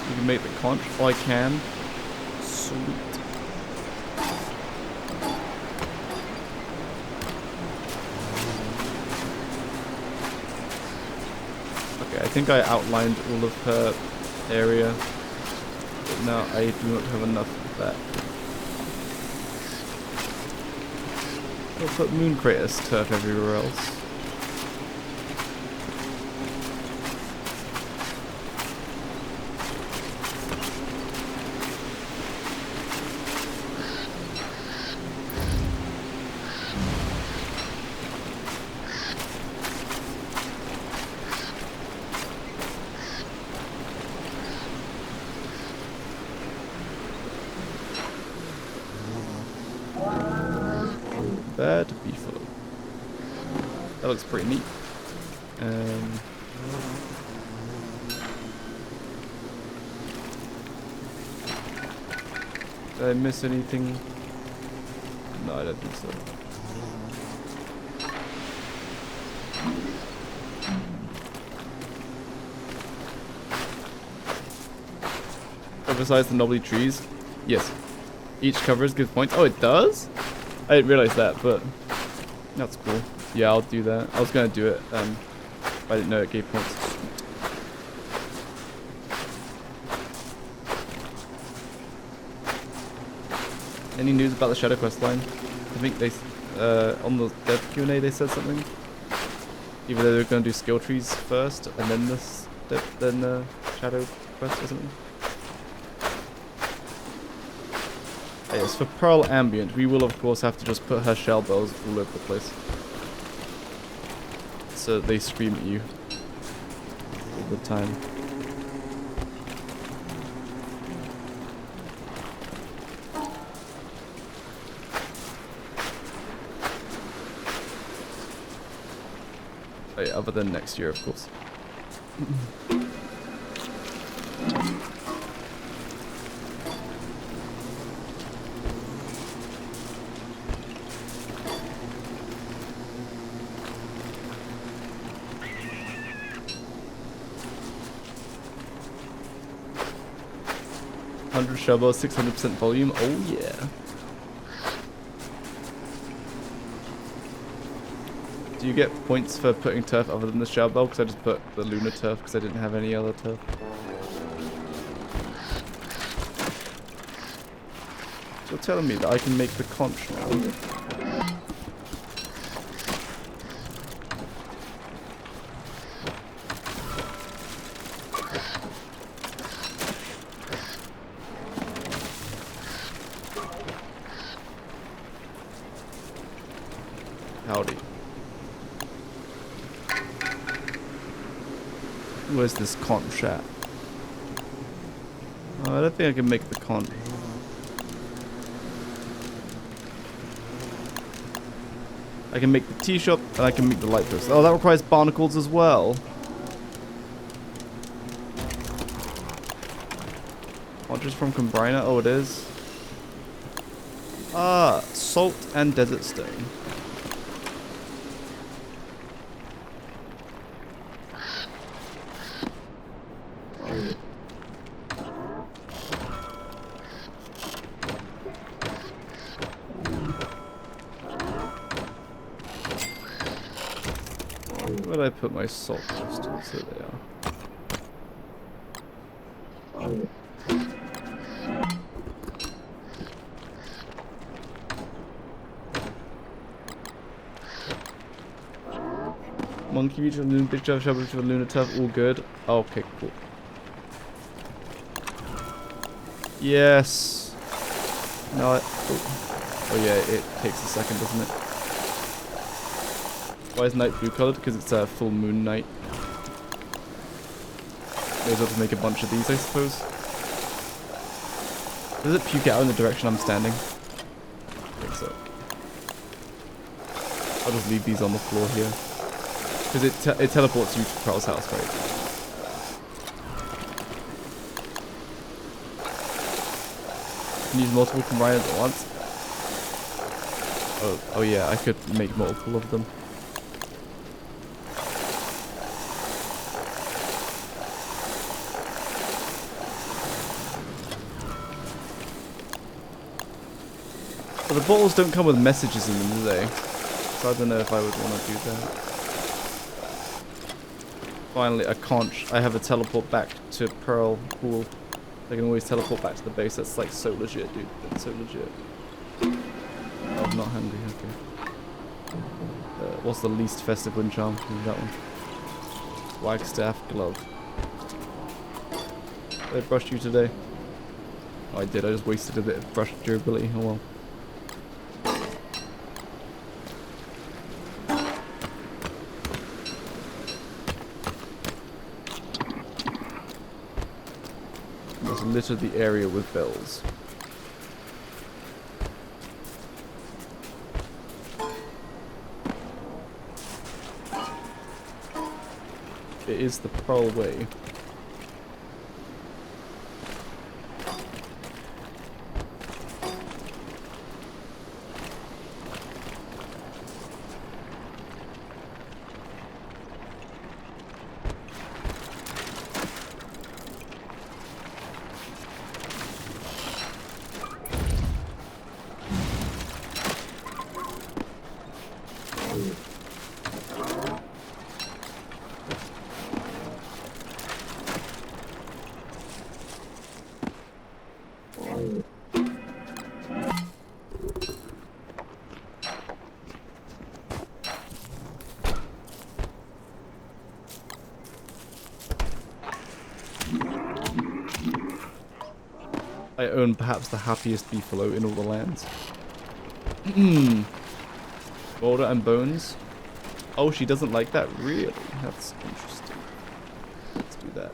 You can make the conch? Oh, I can. Sweet. Okay, I think I outlined all of her area, but now I do not have enough of that. I'll put moon craters turf everywhere else. That beefalo. That looks pretty neat. Did I miss anything? No, I don't think so. Besides the knobbly trees, yes. Each coverage gives points. Oh, it does? I didn't realize that, but that's cool. Yeah, I'll do that. I was gonna do it, but I didn't know it gave points. Any news about the Shadow Quest line? I think they, on the dev Q&A they said something. Either they were gonna do skill trees first, and then the Shadow Quest or something. Yes, for Pearl Ambient, we will of course have to just put her shell bells all over the place. So they scream at you all the time. Oh yeah, other than next year, of course. 100 shovel, 600% volume. Oh yeah. Do you get points for putting turf other than the shovel? Because I just put the lunar turf because I didn't have any other turf. So you're telling me that I can make the conch now? Howdy. Where's this conch at? Oh, I don't think I can make the conch. I can make the tea shop and I can make the light post. Oh, that requires barnacles as well. Conches from Combrina? Oh, it is. Ah, salt and desert stone. Where did I put my salt crystals? There they are. Monkey Beach and Luna, Big Jump Shop for Luna Tuff, all good. Oh, okay, cool. Yes. No, oh yeah, it takes a second, doesn't it? Why is night blue colored? Because it's a full moon night. May as well just make a bunch of these, I suppose. Does it puke out in the direction I'm standing? I think so. I'll just leave these on the floor here. Because it teleports you to Pearl's house, right? You can use multiple combiners at once. Oh yeah, I could make multiple of them. But the bottles don't come with messages in them, do they? So I don't know if I would want to do that. Finally, I have a teleport back to Pearl Pool. I can always teleport back to the base. That's like so legit, dude. That's so legit. Oh, I'm not hungry, okay. What's the least festive wind charm? That one. Wagstaff glove. Did I brush you today? Oh, I did. I just wasted a bit of brush durability. Oh well. Litter the area with bells. It is the Pearl way. I own perhaps the happiest beefalo in all the lands. Boulder and bones. Oh, she doesn't like that? Really? That's interesting. Let's do that.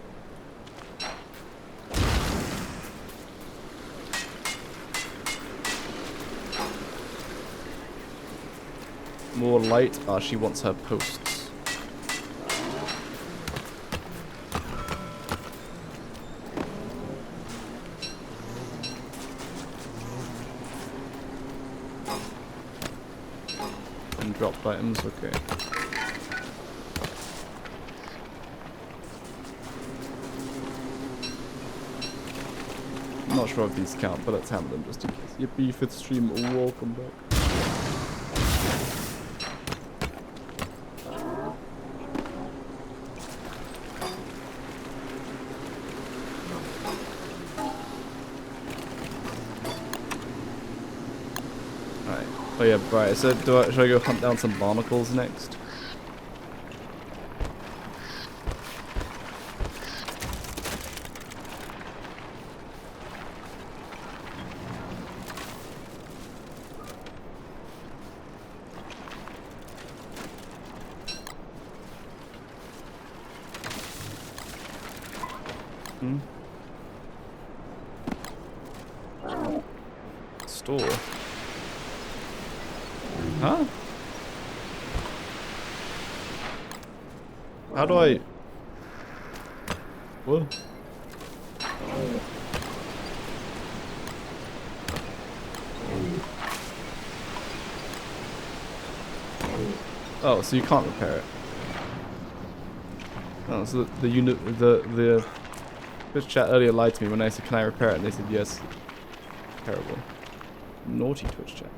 More light. Ah, she wants her posts. Dropped items, okay. I'm not sure if these count, but let's handle them just in case. Yippee, 5th stream, welcome back. Oh yeah, right, so should I go hunt down some barnacles next? Store. Huh? How do I... What? Oh, so you can't repair it. Oh, so the Twitch chat earlier lied to me when I said, can I repair it? And they said yes. Terrible. Naughty Twitch chat.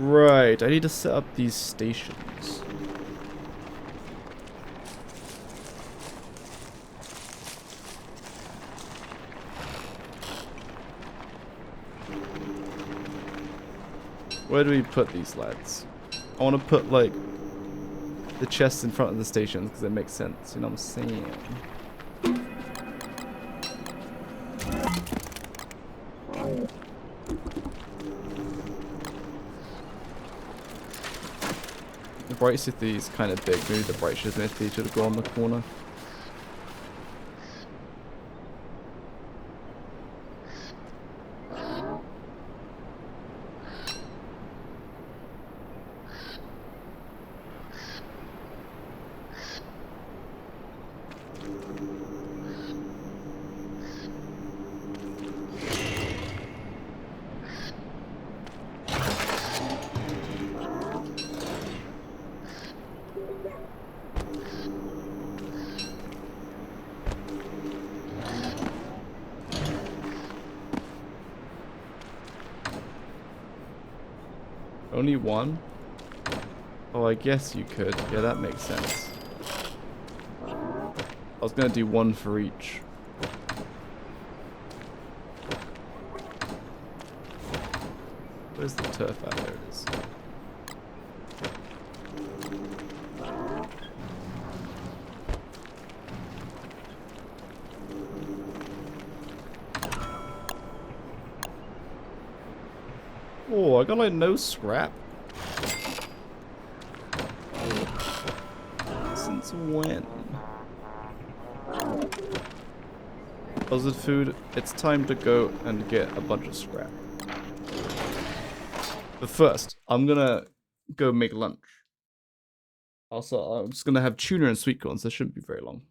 Right, I need to set up these stations. Where do we put these lads? I want to put, like, the chests in front of the stations because it makes sense, you know what I'm saying? The Bright City is kind of big. Maybe the Bright City should have gone on the corner. Only one? Oh, I guess you could. Yeah, that makes sense. I was gonna do one for each. Where's the turf at? There it is. Oh, I got like no scrap. Since when? Buzzard food, it's time to go and get a bunch of scrap. But first, I'm gonna go make lunch. Also, I'm just gonna have tuna and sweet corn, so it shouldn't be very long.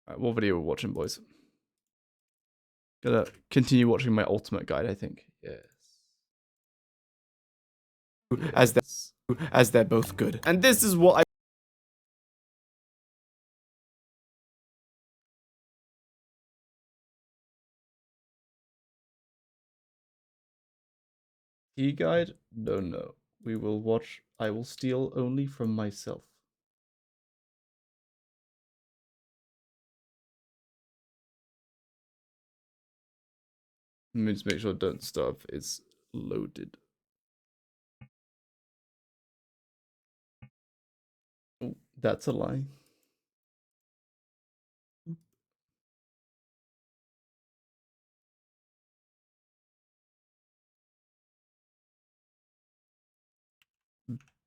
Alright, what video we're watching, boys? Gonna continue watching my ultimate guide, I think. Yes. As they're both good. And this is what I... Key guide? No. We will watch... I will steal only from myself. Just make sure Don't Starve is loaded. Oh, that's a lie.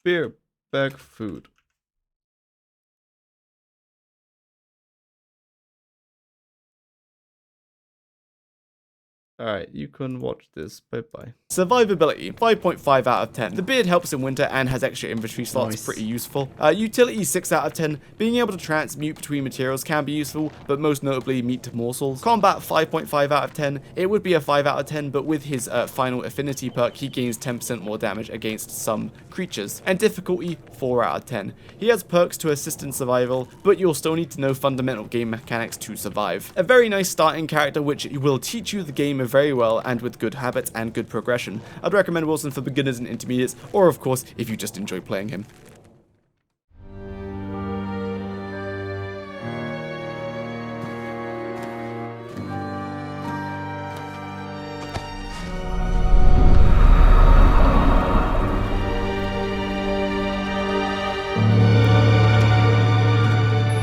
Beer bag food. Alright, you can watch this. Bye-bye. Survivability, 5.5 out of 10. The beard helps in winter and has extra inventory slots, nice. Pretty useful. Utility, 6 out of 10. Being able to transmute between materials can be useful, but most notably meat morsels. Combat, 5.5 out of 10. It would be a 5 out of 10, but with his final affinity perk, he gains 10% more damage against some creatures. And difficulty, 4 out of 10. He has perks to assist in survival, but you'll still need to know fundamental game mechanics to survive. A very nice starting character which will teach you the game very well and with good habits and good progression. I'd recommend Wilson for beginners and intermediates, or of course, if you just enjoy playing him.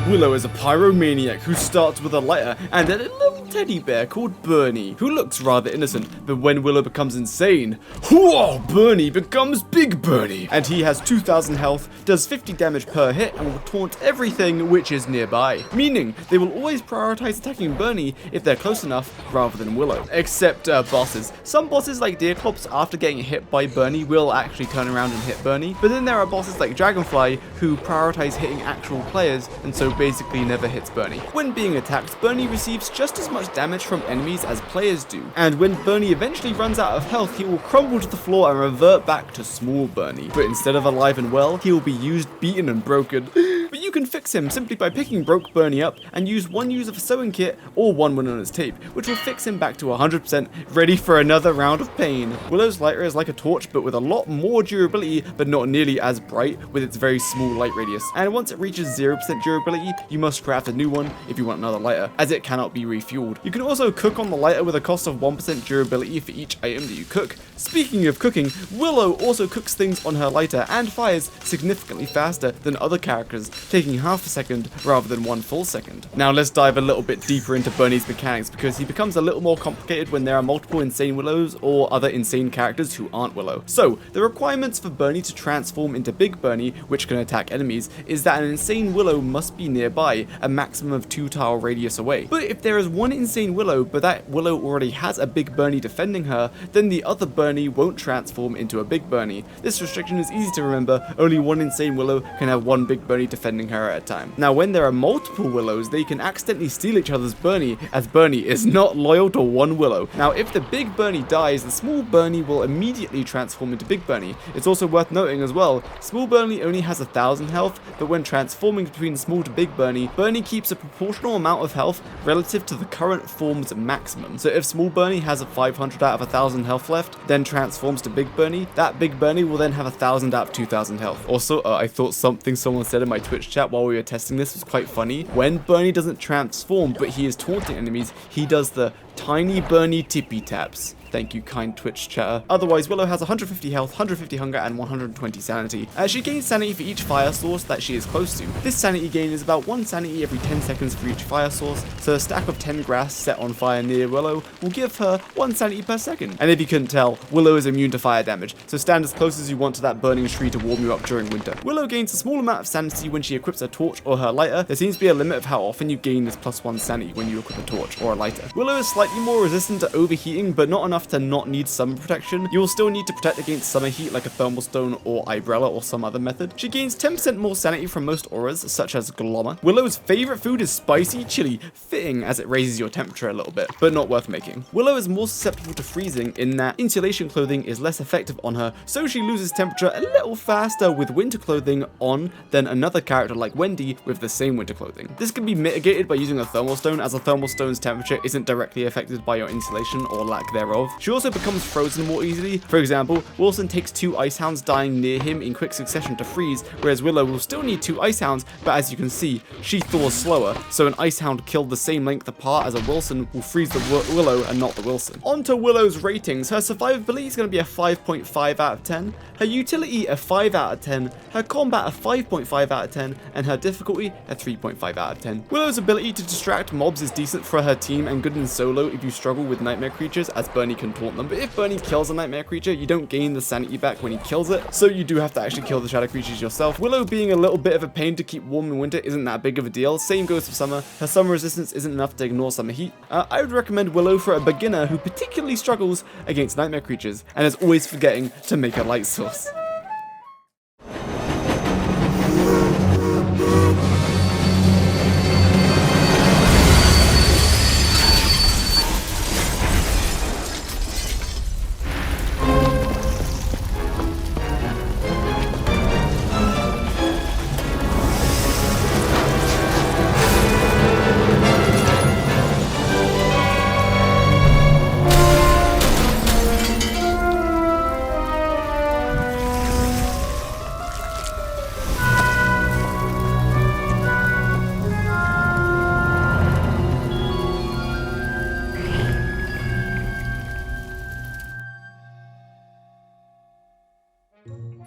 Willow is a pyromaniac who starts with a lighter and a little teddy bear called Bernie, who looks rather innocent, but when Willow becomes insane, whoa, Bernie becomes Big Bernie, and he has 2,000 health, does 50 damage per hit, and will taunt everything which is nearby, meaning they will always prioritize attacking Bernie if they're close enough rather than Willow, except bosses. Some bosses like Deerclops, after getting hit by Bernie, will actually turn around and hit Bernie, but then there are bosses like Dragonfly who prioritize hitting actual players, and so basically never hits Bernie. When being attacked, Bernie receives just as much damage from enemies as players do, and when Bernie eventually runs out of health, he will crumble to the floor and revert back to small Bernie, but instead of alive and well, he will be used, beaten and broken. But you can fix him simply by picking Broke Bernie up and use one use of a sewing kit or one Winnona's tape, which will fix him back to 100% ready for another round of pain. Willow's lighter is like a torch but with a lot more durability, but not nearly as bright with its very small light radius. And once it reaches 0% durability, you must craft a new one if you want another lighter, as it cannot be refueled. You can also cook on the lighter with a cost of 1% durability for each item that you cook. Speaking of cooking, Willow also cooks things on her lighter and fires significantly faster than other characters, taking half a second rather than one full second. Now let's dive a little bit deeper into Bernie's mechanics, because he becomes a little more complicated when there are multiple insane Willows or other insane characters who aren't Willow. So, the requirements for Bernie to transform into Big Bernie, which can attack enemies, is that an insane Willow must be nearby, a maximum of 2 tile radius away. But if there is one insane Willow, but that Willow already has a Big Bernie defending her, then the other Bernie won't transform into a Big Bernie. This restriction is easy to remember, only one insane Willow can have one Big Bernie defending her at a time. Now when there are multiple Willows, they can accidentally steal each other's Bernie, as Bernie is not loyal to one Willow. Now if the Big Bernie dies, the small Bernie will immediately transform into Big Bernie. It's also worth noting as well, small Bernie only has 1000 health, but when transforming between small to Big Bernie, Bernie keeps a proportional amount of health relative to the current form's maximum. So if small Bernie has a 500 out of 1000 health left, then transforms to Big Bernie, that Big Bernie will then have 1000 out of 2000 health. Also, I thought something someone said in my Twitch chat while we were testing this was quite funny. When Bernie doesn't transform, but he is taunting enemies, he does the tiny Bernie tippy taps. Thank you, kind Twitch chatter. Otherwise, Willow has 150 health, 150 hunger, and 120 sanity. She gains sanity for each fire source that she is close to. This sanity gain is about 1 sanity every 10 seconds for each fire source, so a stack of 10 grass set on fire near Willow will give her 1 sanity per second. And if you couldn't tell, Willow is immune to fire damage, so stand as close as you want to that burning tree to warm you up during winter. Willow gains a small amount of sanity when she equips a torch or her lighter. There seems to be a limit of how often you gain this +1 sanity when you equip a torch or a lighter. Willow is slightly more resistant to overheating, but not enough to not need summer protection. You will still need to protect against summer heat like a thermal stone or Ibrella or some other method. She gains 10% more sanity from most auras, such as Glommer. Willow's favorite food is spicy chili, fitting as it raises your temperature a little bit, but not worth making. Willow is more susceptible to freezing in that insulation clothing is less effective on her, so she loses temperature a little faster with winter clothing on than another character like Wendy with the same winter clothing. This can be mitigated by using a thermal stone, as a thermal stone's temperature isn't directly affected by your insulation or lack thereof. She also becomes frozen more easily. For example, Wilson takes 2 ice hounds dying near him in quick succession to freeze, whereas Willow will still need 2 ice hounds, but as you can see, she thaws slower, so an ice hound killed the same length apart as a Wilson will freeze the Willow and not the Wilson. On to Willow's ratings. Her survivability is going to be a 5.5 out of 10, her utility a 5 out of 10, her combat a 5.5 out of 10, and her difficulty a 3.5 out of 10. Willow's ability to distract mobs is decent for her team and good in solo if you struggle with nightmare creatures, as Bernie can taunt them, but if Bernie kills a nightmare creature, you don't gain the sanity back when he kills it, so you do have to actually kill the shadow creatures yourself. Willow being a little bit of a pain to keep warm in winter isn't that big of a deal. Same goes for summer. Her summer resistance isn't enough to ignore summer heat. I would recommend Willow for a beginner who particularly struggles against nightmare creatures and is always forgetting to make a light source.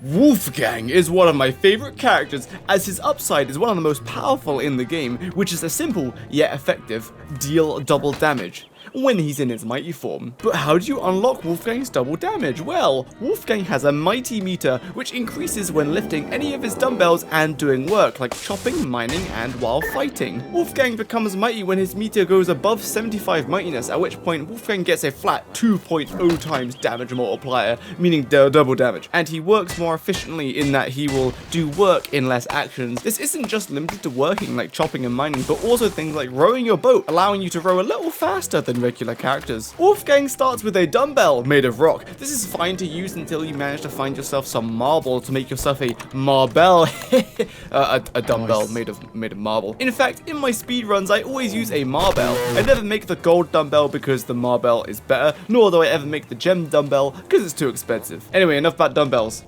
Wolfgang is one of my favorite characters, as his upside is one of the most powerful in the game, which is a simple yet effective deal double damage when he's in his mighty form. But how do you unlock Wolfgang's double damage? Well, Wolfgang has a mighty meter which increases when lifting any of his dumbbells and doing work like chopping, mining, and while fighting. Wolfgang becomes mighty when his meter goes above 75 mightiness, at which point Wolfgang gets a flat 2.0 times damage multiplier, meaning double damage, and he works more efficiently in that he will do work in less actions. This isn't just limited to working like chopping and mining, but also things like rowing your boat, allowing you to row a little faster than than regular characters. Wolfgang starts with a dumbbell made of rock. This is fine to use until you manage to find yourself some marble to make yourself a marbell. a dumbbell made of marble. In fact, in my speed runs, I always use a marbell. I never make the gold dumbbell because the marbell is better, nor do I ever make the gem dumbbell because it's too expensive. Anyway, enough about dumbbells.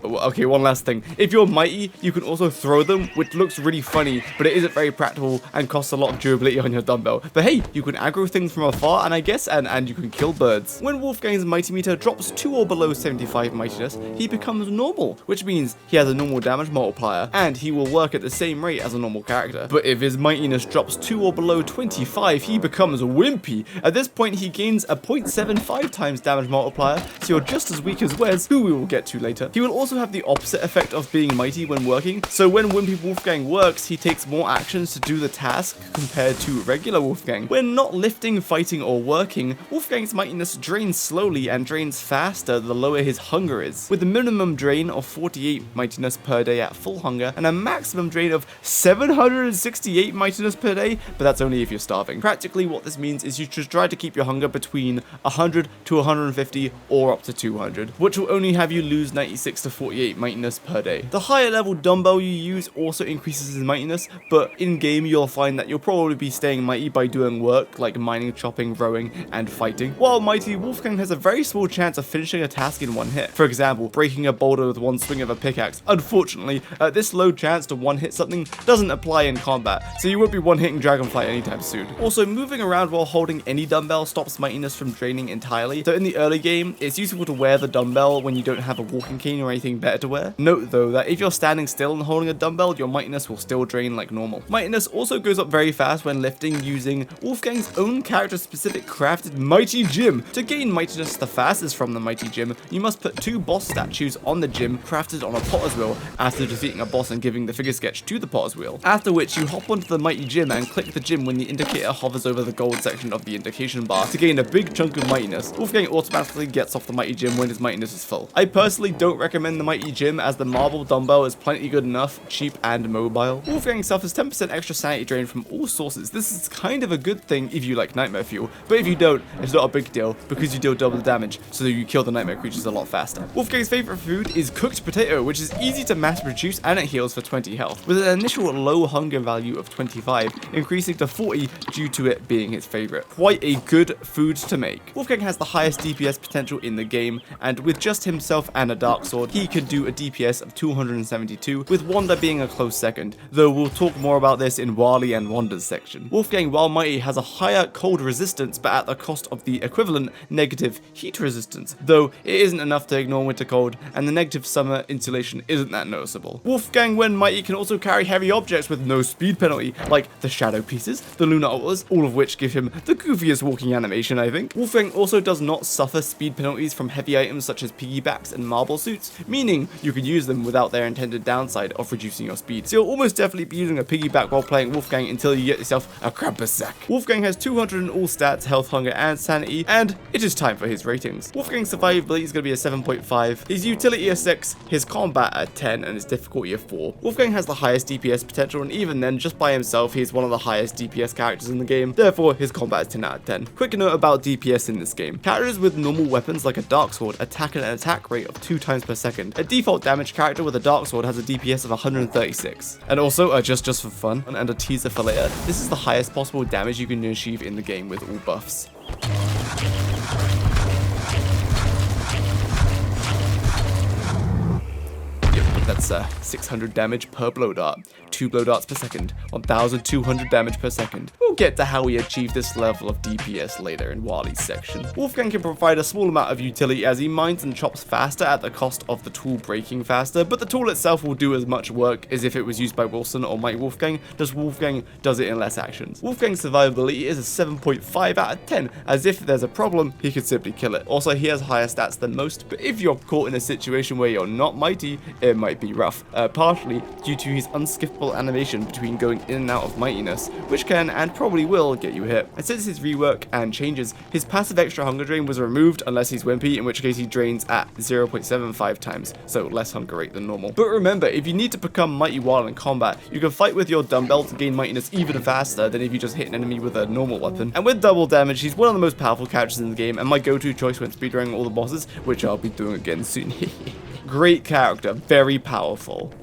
Okay, one last thing. If you're mighty, you can also throw them, which looks really funny, but it isn't very practical and costs a lot of durability on your dumbbell. But hey, you can aggro things from afar, and I guess, and you can kill birds. When Wolfgang's mighty meter drops to or below 75 mightiness, he becomes normal, which means he has a normal damage multiplier, and he will work at the same rate as a normal character. But if his mightiness drops to or below 25, he becomes wimpy. At this point, he gains a 0.75 times damage multiplier, so you're just as weak as Wes, who we will get to later. He will also have the opposite effect of being mighty when working, so when Wimpy Wolfgang works, he takes more actions to do the task compared to regular Wolfgang. When not lifting, fighting, or working, Wolfgang's mightiness drains slowly and drains faster the lower his hunger is, with a minimum drain of 48 mightiness per day at full hunger, and a maximum drain of 768 mightiness per day, but that's only if you're starving. Practically what this means is you should try to keep your hunger between 100 to 150 or up to 200, which will only have you lose 96 to 48 mightiness per day. The higher level dumbbell you use also increases his mightiness, but in game you'll find that you'll probably be staying mighty by doing work like mining, chopping, rowing, and fighting, while mighty Wolfgang has a very small chance of finishing a task in one hit. For example, breaking a boulder with one swing of a pickaxe. Unfortunately, this low chance to one hit something doesn't apply in combat, so you won't be one hitting Dragonflight anytime soon. Also, moving around while holding any dumbbell stops mightiness from draining entirely, so in the early game, it's useful to wear the dumbbell when you don't have a walking cane or anything better to wear. Note though that if you're standing still and holding a dumbbell, your mightiness will still drain like normal. Mightiness also goes up very fast when lifting using Wolfgang's own character specific crafted Mighty Gym. To gain mightiness the fastest from the Mighty Gym, you must put 2 boss statues on the gym crafted on a potter's wheel after defeating a boss and giving the figure sketch to the potter's wheel. After which you hop onto the Mighty Gym and click the gym when the indicator hovers over the gold section of the indication bar to gain a big chunk of mightiness. Wolfgang automatically gets off the Mighty Gym when his mightiness is full. I personally don't recommend the Mighty Gym as the marble dumbbell is plenty good enough, cheap and mobile. Wolfgang suffers 10% extra sanity drain from all sources. This is kind of a good thing if you like nightmare fuel, but if you don't, it's not a big deal because you deal double the damage, so you kill the nightmare creatures a lot faster. Wolfgang's favorite food is cooked potato, which is easy to mass produce and it heals for 20 health, with an initial low hunger value of 25, increasing to 40 due to it being his favorite. Quite a good food to make. Wolfgang has the highest DPS potential in the game, and with just himself and a dark sword, he could do a DPS of 272, with Wanda being a close second, though we'll talk more about this in Wily and Wanda's section. Wolfgang, while mighty, has a higher cold resistance, but at the cost of the equivalent negative heat resistance, though it isn't enough to ignore winter cold, and the negative summer insulation isn't that noticeable. Wolfgang, when mighty, can also carry heavy objects with no speed penalty, like the shadow pieces, the lunar altars, all of which give him the goofiest walking animation, I think. Wolfgang also does not suffer speed penalties from heavy items such as piggybacks and marble suits, meaning you can use them without their intended downside of reducing your speed. So you'll almost definitely be using a piggyback while playing Wolfgang until you get yourself a Krampus sack. Wolfgang has 200 in all stats, health, hunger, and sanity, and it is time for his ratings. Wolfgang's survivability is going to be a 7.5, his utility a 6, his combat a 10, and his difficulty a 4. Wolfgang has the highest DPS potential, and even then, just by himself, he is one of the highest DPS characters in the game, therefore his combat is 10 out of 10. Quick note about DPS in this game. Characters with normal weapons like a dark sword attack at an attack rate of 2 times per second. A default damage character with a dark sword has a DPS of 136. And also, just for fun, and a teaser for later, this is the highest possible damage you can achieve in the game with all buffs. That's 600 damage per blow dart, 2 blow darts per second, 1200 damage per second. We'll get to how we achieve this level of DPS later in Wally's section. Wolfgang can provide a small amount of utility as he mines and chops faster at the cost of the tool breaking faster, but the tool itself will do as much work as if it was used by Wilson or Mighty Wolfgang, just Wolfgang does it in less actions. Wolfgang's survivability is a 7.5 out of 10, as if there's a problem, he could simply kill it. Also, he has higher stats than most, but if you're caught in a situation where you're not mighty, it might might be rough, partially due to his unskippable animation between going in and out of mightiness, which can and probably will get you hit. And since his rework and changes, his passive extra hunger drain was removed unless he's wimpy, in which case he drains at 0.75 times, so less hunger rate than normal. But remember, if you need to become mighty while in combat, you can fight with your dumbbell to gain mightiness even faster than if you just hit an enemy with a normal weapon. And with double damage, he's one of the most powerful characters in the game, and my go-to choice when speedrunning all the bosses, which I'll be doing again soon. Great character, very powerful.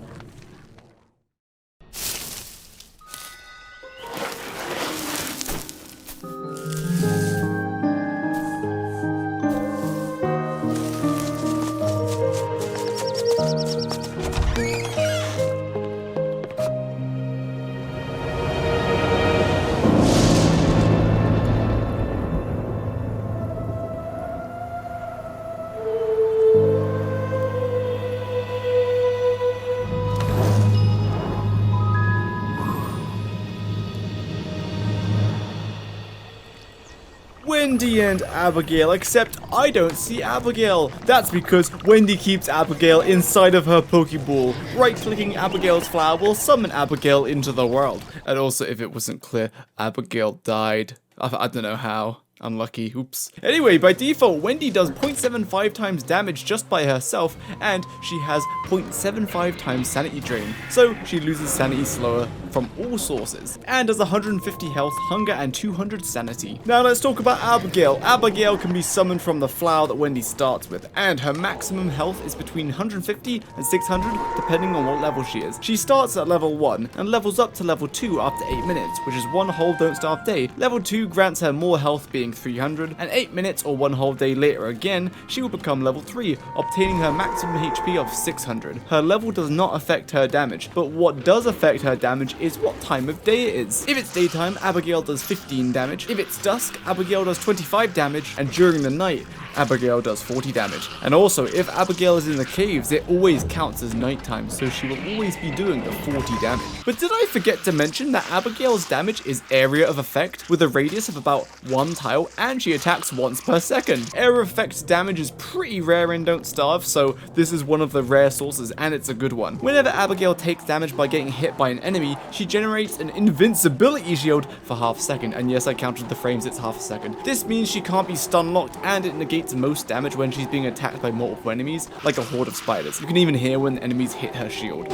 Wendy and Abigail, except I don't see Abigail. That's because Wendy keeps Abigail inside of her Pokeball. Right-clicking Abigail's flower will summon Abigail into the world. And also, if it wasn't clear, Abigail died. I don't know how. Unlucky, oops. Anyway, by default, Wendy does 0.75 times damage just by herself, and she has 0.75 times sanity drain, so she loses sanity slower from all sources, and does 150 health, hunger, and 200 sanity. Now let's talk about Abigail. Abigail can be summoned from the flower that Wendy starts with, and her maximum health is between 150 and 600, depending on what level she is. She starts at level 1, and levels up to level 2 after 8 minutes, which is one whole don't starve day. Level 2 grants her more health, being 300, and 8 minutes or one whole day later again, she will become level 3, obtaining her maximum HP of 600. Her level does not affect her damage, but what does affect her damage is what time of day it is. If it's daytime, Abigail does 15 damage. If it's dusk, Abigail does 25 damage, and during the night, Abigail does 40 damage. And also, if Abigail is in the caves, it always counts as nighttime, so she will always be doing the 40 damage. But did I forget to mention that Abigail's damage is area of effect with a radius of about 1 tile, and she attacks once per second. Area of effect damage is pretty rare in Don't Starve, so this is one of the rare sources, and it's a good one. Whenever Abigail takes damage by getting hit by an enemy, she generates an invincibility shield for half a second, and yes, I counted the frames, it's half a second. This means she can't be stun locked, and it negates most damage when she's being attacked by multiple enemies, like a horde of spiders. You can even hear when enemies hit her shield.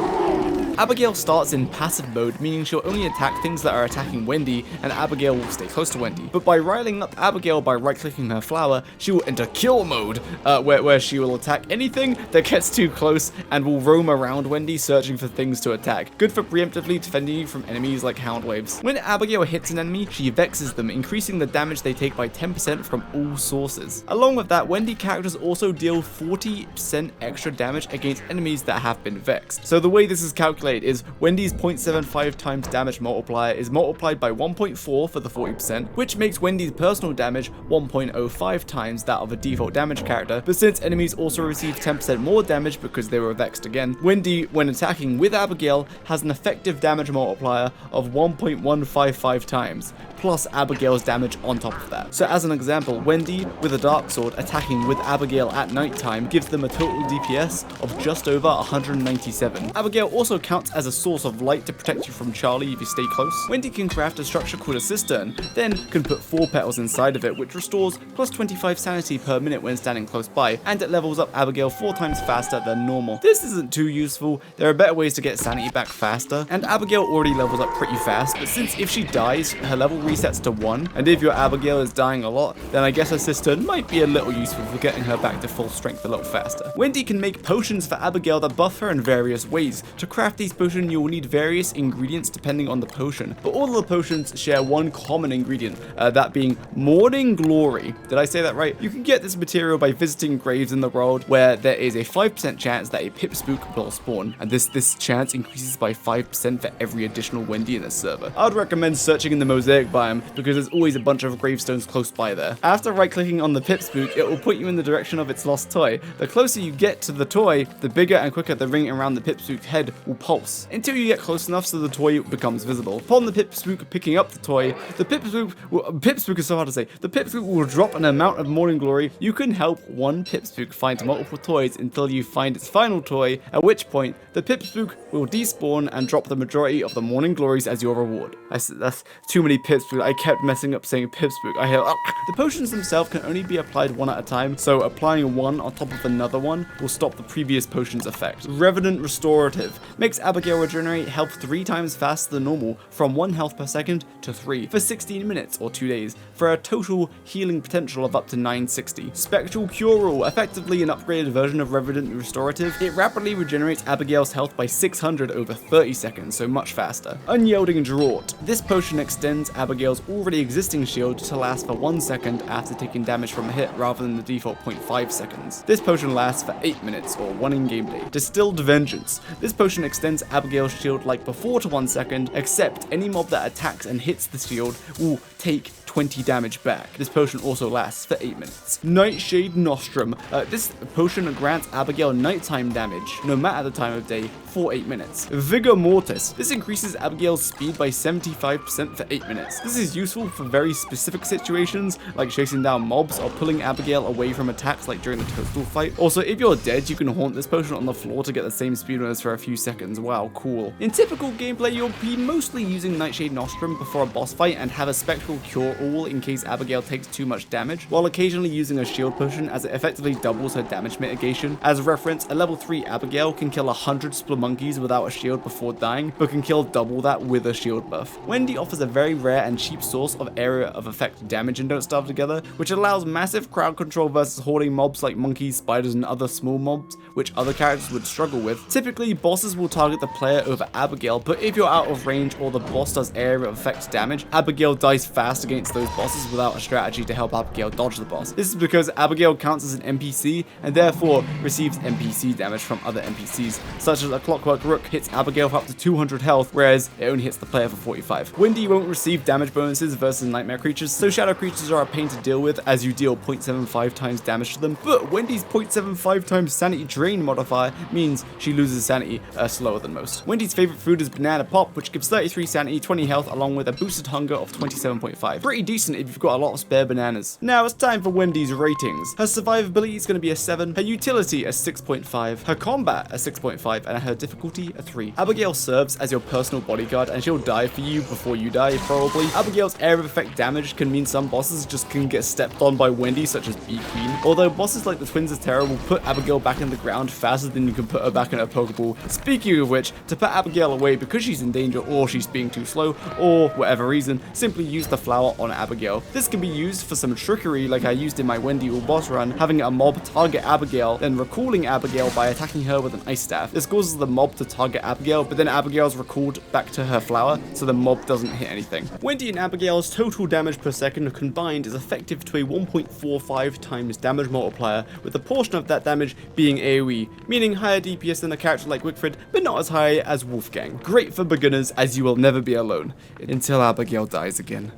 Abigail starts in passive mode, meaning she'll only attack things that are attacking Wendy, and Abigail will stay close to Wendy. But by riling up Abigail by right-clicking her flower, she will enter kill mode, where she will attack anything that gets too close and will roam around Wendy searching for things to attack. Good for preemptively defending you from enemies like hound waves. When Abigail hits an enemy, she vexes them, increasing the damage they take by 10% from all sources. Along with that, Wendy characters also deal 40% extra damage against enemies that have been vexed. So the way this is calculated is Wendy's 0.75 times damage multiplier is multiplied by 1.4 for the 40%, which makes Wendy's personal damage 1.05 times that of a default damage character. But since enemies also receive 10% more damage because they were vexed again, Wendy, when attacking with Abigail, has an effective damage multiplier of 1.155 times, plus Abigail's damage on top of that. So as an example, Wendy with a dark sword attacking with Abigail at nighttime gives them a total DPS of just over 197. Abigail also counts as a source of light to protect you from Charlie if you stay close. Wendy can craft a structure called a cistern, then can put 4 petals inside of it, which restores plus 25 sanity per minute when standing close by, and it levels up Abigail 4 times faster than normal. This isn't too useful, there are better ways to get sanity back faster, and Abigail already levels up pretty fast, but since if she dies, her level resets to 1, and if your Abigail is dying a lot, then I guess a cistern might be a little useful for getting her back to full strength a little faster. Wendy can make potions for Abigail that buff her in various ways. To craft these potions, you will need various ingredients depending on the potion, but all of the potions share one common ingredient, that being Morning Glory. Did I say that right? You can get this material by visiting graves in the world where there is a 5% chance that a Pipspook will spawn, and this chance increases by 5% for every additional Wendy in the server. I would recommend searching in the Mosaic biome because there's always a bunch of gravestones close by there. After right-clicking on the Pipspook, it will put you in the direction of its lost toy. The closer you get to the toy, the bigger and quicker the ring around the Pipspook's head will pulse pulse until you get close enough so the toy becomes visible. Upon the Pipspook picking up the toy, the Pipspook is so hard to say. The Pipspook will drop an amount of Morning Glory. You can help one Pipspook find multiple toys until you find its final toy, at which point the Pipspook will despawn and drop the majority of the Morning Glories as your reward. That's too many Pipspook. I kept messing up saying Pipspook. I hear the potions themselves can only be applied one at a time, so applying one on top of another one will stop the previous potion's effect. Revenant Restorative makes Abigail regenerate health 3 times faster than normal, from 1 health per second to 3 for 16 minutes or 2 days, for a total healing potential of up to 960. Spectral Cure All, effectively an upgraded version of Revenant Restorative. It rapidly regenerates Abigail's health by 600 over 30 seconds, so much faster. Unyielding Draught. This potion extends Abigail's already existing shield to last for 1 second after taking damage from a hit rather than the default 0.5 seconds. This potion lasts for 8 minutes or 1 in-game day. Distilled Vengeance. This potion extends Abigail's shield like before to 1 second, except any mob that attacks and hits the shield will take 20 damage back. This potion also lasts for 8 minutes. Nightshade Nostrum. This potion grants Abigail nighttime damage, no matter the time of day, for 8 minutes. Vigor Mortis. This increases Abigail's speed by 75% for 8 minutes. This is useful for very specific situations, like chasing down mobs or pulling Abigail away from attacks like during the Toadstool fight. Also, if you're dead, you can haunt this potion on the floor to get the same speed bonus for a few seconds. Wow, cool. In typical gameplay, you'll be mostly using Nightshade Nostrum before a boss fight and have a Spectral Cure All in case Abigail takes too much damage, while occasionally using a shield potion as it effectively doubles her damage mitigation. As reference, a level 3 Abigail can kill 100 Spelunkies without a shield before dying, but can kill double that with a shield buff. Wendy offers a very rare and cheap source of area of effect damage in Don't Starve Together, which allows massive crowd control versus hoarding mobs like monkeys, spiders, and other small mobs, which other characters would struggle with. Typically, bosses will target the player over Abigail, but if you're out of range or the boss does area of effect damage, Abigail dies fast against those bosses without a strategy to help Abigail dodge the boss. This is because Abigail counts as an NPC and therefore receives NPC damage from other NPCs, such as a Clockwork Rook hits Abigail for up to 200 health, whereas it only hits the player for 45. Wendy won't receive damage bonuses versus nightmare creatures, so shadow creatures are a pain to deal with as you deal 0.75 times damage to them, but Wendy's 0.75 times sanity drain modifier means she loses sanity slower than most. Wendy's favorite food is Banana Pop, which gives 33 sanity, 20 health, along with a boosted hunger of 27.5. Pretty decent if you've got a lot of spare bananas. Now it's time for Wendy's ratings. Her survivability is going to be a 7, her utility a 6.5, her combat a 6.5, and her difficulty a 3. Abigail serves as your personal bodyguard and she'll die for you before you die, probably. Abigail's area of effect damage can mean some bosses just can get stepped on by Wendy, such as Bee Queen. Although bosses like the Twins of Terror will put Abigail back in the ground faster than you can put her back in a Pokeball. Speaking of which, to put Abigail away because she's in danger or she's being too slow or whatever reason, simply use the flower on Abigail. This can be used for some trickery like I used in my Wendy All boss run, having a mob target Abigail, then recalling Abigail by attacking her with an ice staff. This causes the mob to target Abigail, but then Abigail's recalled back to her flower, so the mob doesn't hit anything. Wendy and Abigail's total damage per second combined is effective to a 1.45 times damage multiplier, with a portion of that damage being AoE, meaning higher DPS than a character like Wickford, but not as high as Wolfgang. Great for beginners, as you will never be alone, until Abigail dies again.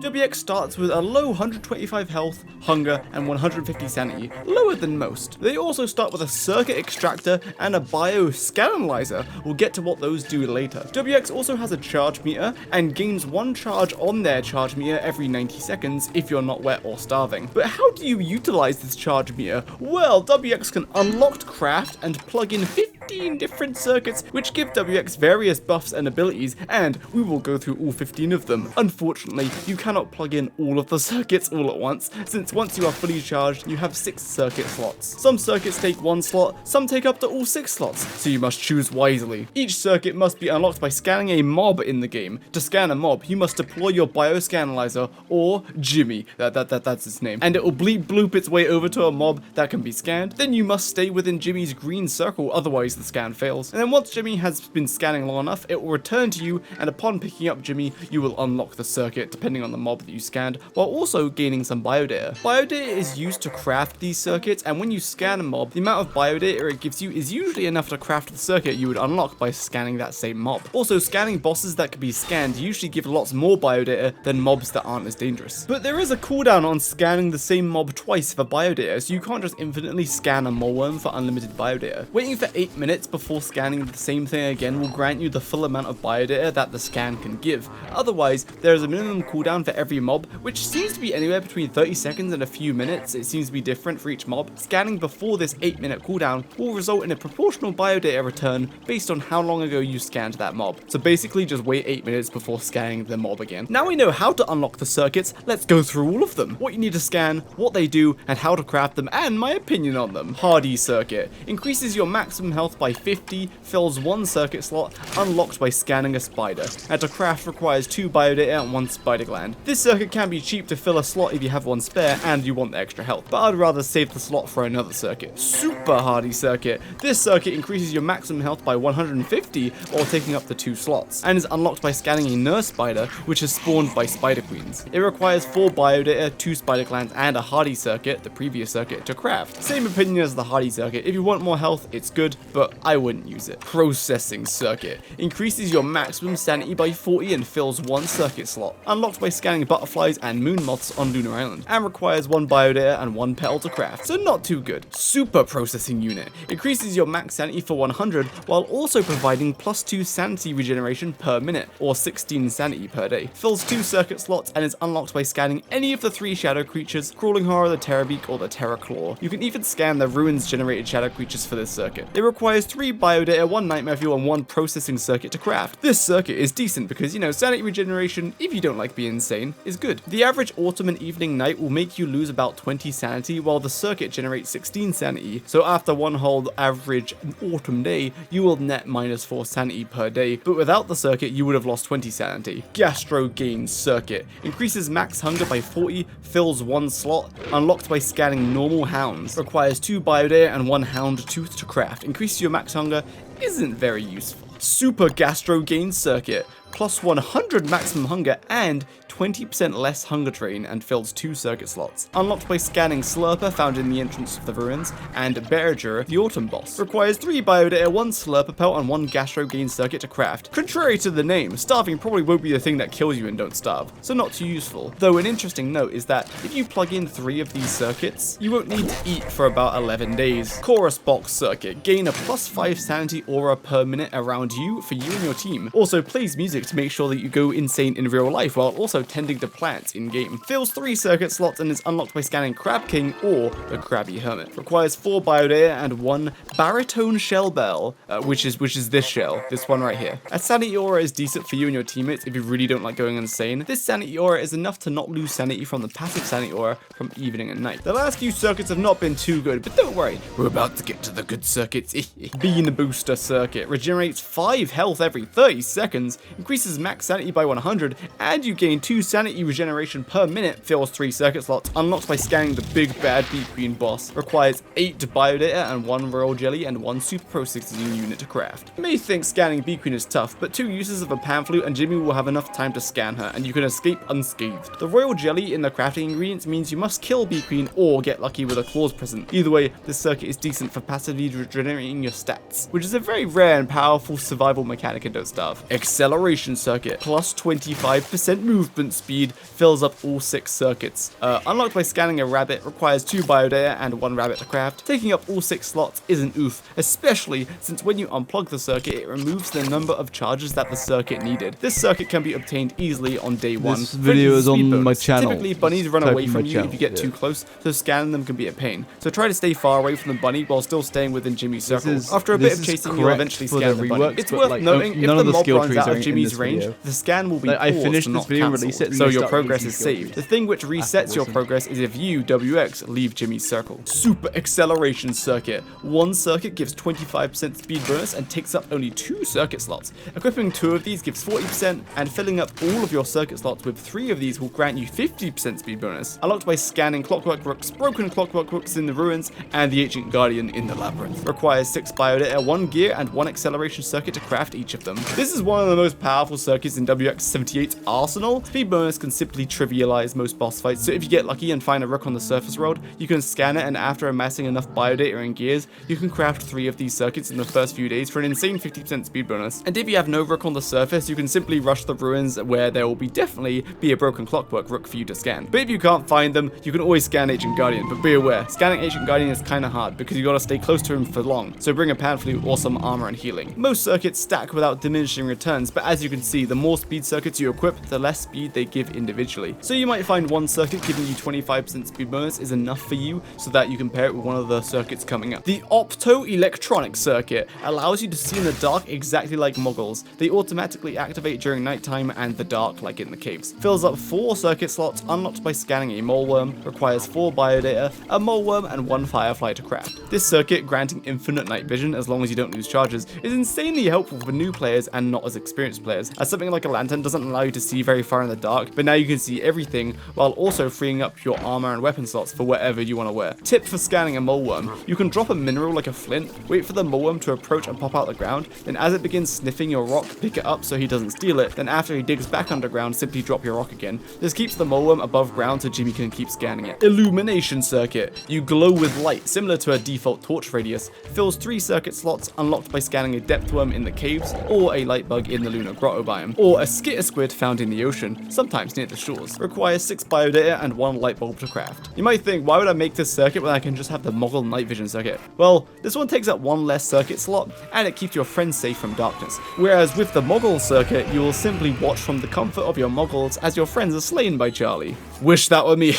WX starts with a low 125 health, hunger, and 150 sanity, lower than most. They also start with a circuit extractor and a bioscanalizer. We'll get to what those do later. WX also has a charge meter and gains 1 charge on their charge meter every 90 seconds if you're not wet or starving. But how do you utilize this charge meter? Well, WX can unlock craft and plug in 50 15 different circuits which give WX various buffs and abilities, and we will go through all 15 of them. Unfortunately, you cannot plug in all of the circuits all at once, since once you are fully charged, you have 6 circuit slots. Some circuits take 1 slot, some take up to all 6 slots, so you must choose wisely. Each circuit must be unlocked by scanning a mob in the game. To scan a mob, you must deploy your bioscan analyzer, or Jimmy, that's its name, and it will bleep bloop its way over to a mob that can be scanned. Then you must stay within Jimmy's green circle, otherwise the scan fails. And then once Jimmy has been scanning long enough, it will return to you, and upon picking up Jimmy, you will unlock the circuit depending on the mob that you scanned, while also gaining some biodata. Biodata is used to craft these circuits, and when you scan a mob, the amount of biodata it gives you is usually enough to craft the circuit you would unlock by scanning that same mob. Also, scanning bosses that can be scanned usually give lots more biodata than mobs that aren't as dangerous. But there is a cooldown on scanning the same mob twice for biodata, so you can't just infinitely scan a mole worm for unlimited biodata. Waiting for 8 minutes before scanning the same thing again will grant you the full amount of biodata that the scan can give. Otherwise, there is a minimum cooldown for every mob, which seems to be anywhere between 30 seconds and a few minutes. It seems to be different for each mob. Scanning before this 8-minute cooldown will result in a proportional biodata return based on how long ago you scanned that mob. So basically just wait 8 minutes before scanning the mob again. Now we know how to unlock the circuits, let's go through all of them. What you need to scan, what they do, and how to craft them, and my opinion on them. Hardy circuit. Increases your maximum health by 50, fills 1 circuit slot, unlocked by scanning a spider. And to craft requires 2 biodata and 1 spider gland. This circuit can be cheap to fill a slot if you have 1 spare and you want the extra health, but I'd rather save the slot for another circuit. Super hardy circuit. This circuit increases your maximum health by 150 while taking up to 2 slots, and is unlocked by scanning a nurse spider, which is spawned by spider queens. It requires 4 biodata, 2 spider glands, and a hardy circuit, the previous circuit, to craft. Same opinion as the hardy circuit. If you want more health, it's good, but I wouldn't use it. Processing circuit. Increases your maximum sanity by 40 and fills 1 circuit slot. Unlocked by scanning butterflies and moon moths on Lunar Island, and requires 1 biodata and 1 petal to craft, so not too good. Super processing unit. Increases your max sanity for 100 while also providing +2 sanity regeneration per minute, or 16 sanity per day. Fills 2 circuit slots and is unlocked by scanning any of the 3 shadow creatures, Crawling Horror, the Terrorbeak, or the Terror Claw. You can even scan the ruins generated shadow creatures for this circuit. It requires 3 biodata, 1 nightmare fuel, and 1 processing circuit to craft. This circuit is decent because, you know, sanity regeneration, if you don't like being insane, is good. The average autumn and evening night will make you lose about 20 sanity, while the circuit generates 16 sanity, so after 1 whole average autumn day, you will net -4 sanity per day, but without the circuit, you would have lost 20 sanity. Gastro Gains circuit. Increases max hunger by 40, fills 1 slot, unlocked by scanning normal hounds. Requires 2 biodata and 1 hound tooth to craft. Increases your max hunger, isn't very useful. Super Gastro Gains circuit. Plus 100 maximum hunger and 20% less hunger drain, and fills 2 circuit slots. Unlocked by scanning Slurper, found in the entrance of the ruins, and Berger, the autumn boss. Requires 3 biodata, 1 Slurper pelt, and 1 Gastro Gain circuit to craft. Contrary to the name, starving probably won't be the thing that kills you in Don't Starve, so not too useful. Though an interesting note is that if you plug in 3 of these circuits, you won't need to eat for about 11 days. Chorus Box circuit. Gain a +5 sanity aura per minute around you for you and your team. Also plays music to make sure that you go insane in real life while also tending to plants in game. Fills 3 circuit slots and is unlocked by scanning Crab King or the Krabby Hermit. Requires 4 biodata and 1 baritone shell bell, which is this shell, this one right here. A sanity aura is decent for you and your teammates if you really don't like going insane. This sanity aura is enough to not lose sanity from the passive sanity aura from evening and night. The last few circuits have not been too good, but don't worry, we're about to get to the good circuits. Bean Booster circuit. Regenerates 5 health every 30 seconds, increases max sanity by 100, and you gain 2 sanity regeneration per minute. Fills 3 circuit slots, unlocked by scanning the big bad Bee Queen boss. Requires 8 biodata and 1 royal jelly and 1 super processing unit to craft. You may think scanning Bee Queen is tough, but 2 uses of a pan flute and Jimmy will have enough time to scan her, and you can escape unscathed. The royal jelly in the crafting ingredients means you must kill Bee Queen or get lucky with a claws present. Either way, this circuit is decent for passively regenerating your stats, which is a very rare and powerful survival mechanic in Don't Starve. Acceleration circuit. Plus 25% movement movement speed, fills up all 6 circuits. Unlocked by scanning a rabbit, requires 2 biodata and 1 rabbit to craft. Taking up all 6 slots is an oof, especially since when you unplug the circuit, it removes the number of charges that the circuit needed. This circuit can be obtained easily on day 1. This video is on my channel. Typically, bunnies run away from you if you get too close, so scanning them can be a pain. So try to stay far away from the bunny while still staying within Jimmy's circle. After a bit of chasing, you'll eventually scan the bunny. It's worth noting, if the mob runs out of Jimmy's range, the scan will be paused and not cancelled, so your progress is saved. The thing which resets your progress is if you, WX, leave Jimmy's circle. Super acceleration circuit. One circuit gives 25% speed bonus and takes up only 2 circuit slots. Equipping 2 of these gives 40%, and filling up all of your circuit slots with 3 of these will grant you 50% speed bonus. Unlocked by scanning Clockwork Rooks, broken Clockwork Rooks in the ruins, and the Ancient Guardian in the labyrinth. Requires 6 biodata, 1 gear, and 1 acceleration circuit to craft each of them. This is one of the most powerful circuits in WX78's arsenal. Speed bonus can simply trivialize most boss fights, so if you get lucky and find a rook on the surface world, you can scan it, and after amassing enough biodata and gears, you can craft 3 of these circuits in the first few days for an insane 50% speed bonus. And if you have no rook on the surface, you can simply rush the ruins where there will definitely be a broken Clockwork Rook for you to scan. But if you can't find them, you can always scan Ancient Guardian, but be aware, scanning Ancient Guardian is kinda hard because you gotta stay close to him for long, so bring a pan flute or some armor and healing. Most circuits stack without diminishing returns, but as you can see, the more speed circuits you equip, the less speed they give individually. So you might find one circuit giving you 25% speed bonus is enough for you so that you can pair it with one of the circuits coming up. The Optoelectronic circuit allows you to see in the dark exactly like Muggles. They automatically activate during nighttime and the dark like in the caves. Fills up 4 circuit slots unlocked by scanning a mole worm, requires 4 biodata, a mole worm, and 1 firefly to craft. This circuit, granting infinite night vision as long as you don't lose charges, is insanely helpful for new players and not as experienced players, as something like a lantern doesn't allow you to see very far in the dark, but now you can see everything while also freeing up your armor and weapon slots for whatever you want to wear. Tip for scanning a mole worm: you can drop a mineral like a flint, wait for the mole worm to approach and pop out the ground, then as it begins sniffing your rock, pick it up so he doesn't steal it, then after he digs back underground, simply drop your rock again. This keeps the mole worm above ground so Jimmy can keep scanning it. Illumination circuit: you glow with light, similar to a default torch radius. Fills 3 circuit slots unlocked by scanning a depth worm in the caves, or a light bug in the lunar grotto biome, or a skitter squid found in the ocean, sometimes near the shores. Requires 6 biodata and 1 light bulb to craft. You might think, why would I make this circuit when I can just have the Moggle night vision circuit? Well, this one takes up 1 less circuit slot, and it keeps your friends safe from darkness. Whereas with the Moggle circuit, you will simply watch from the comfort of your Moggles as your friends are slain by Charlie. Wish that were me.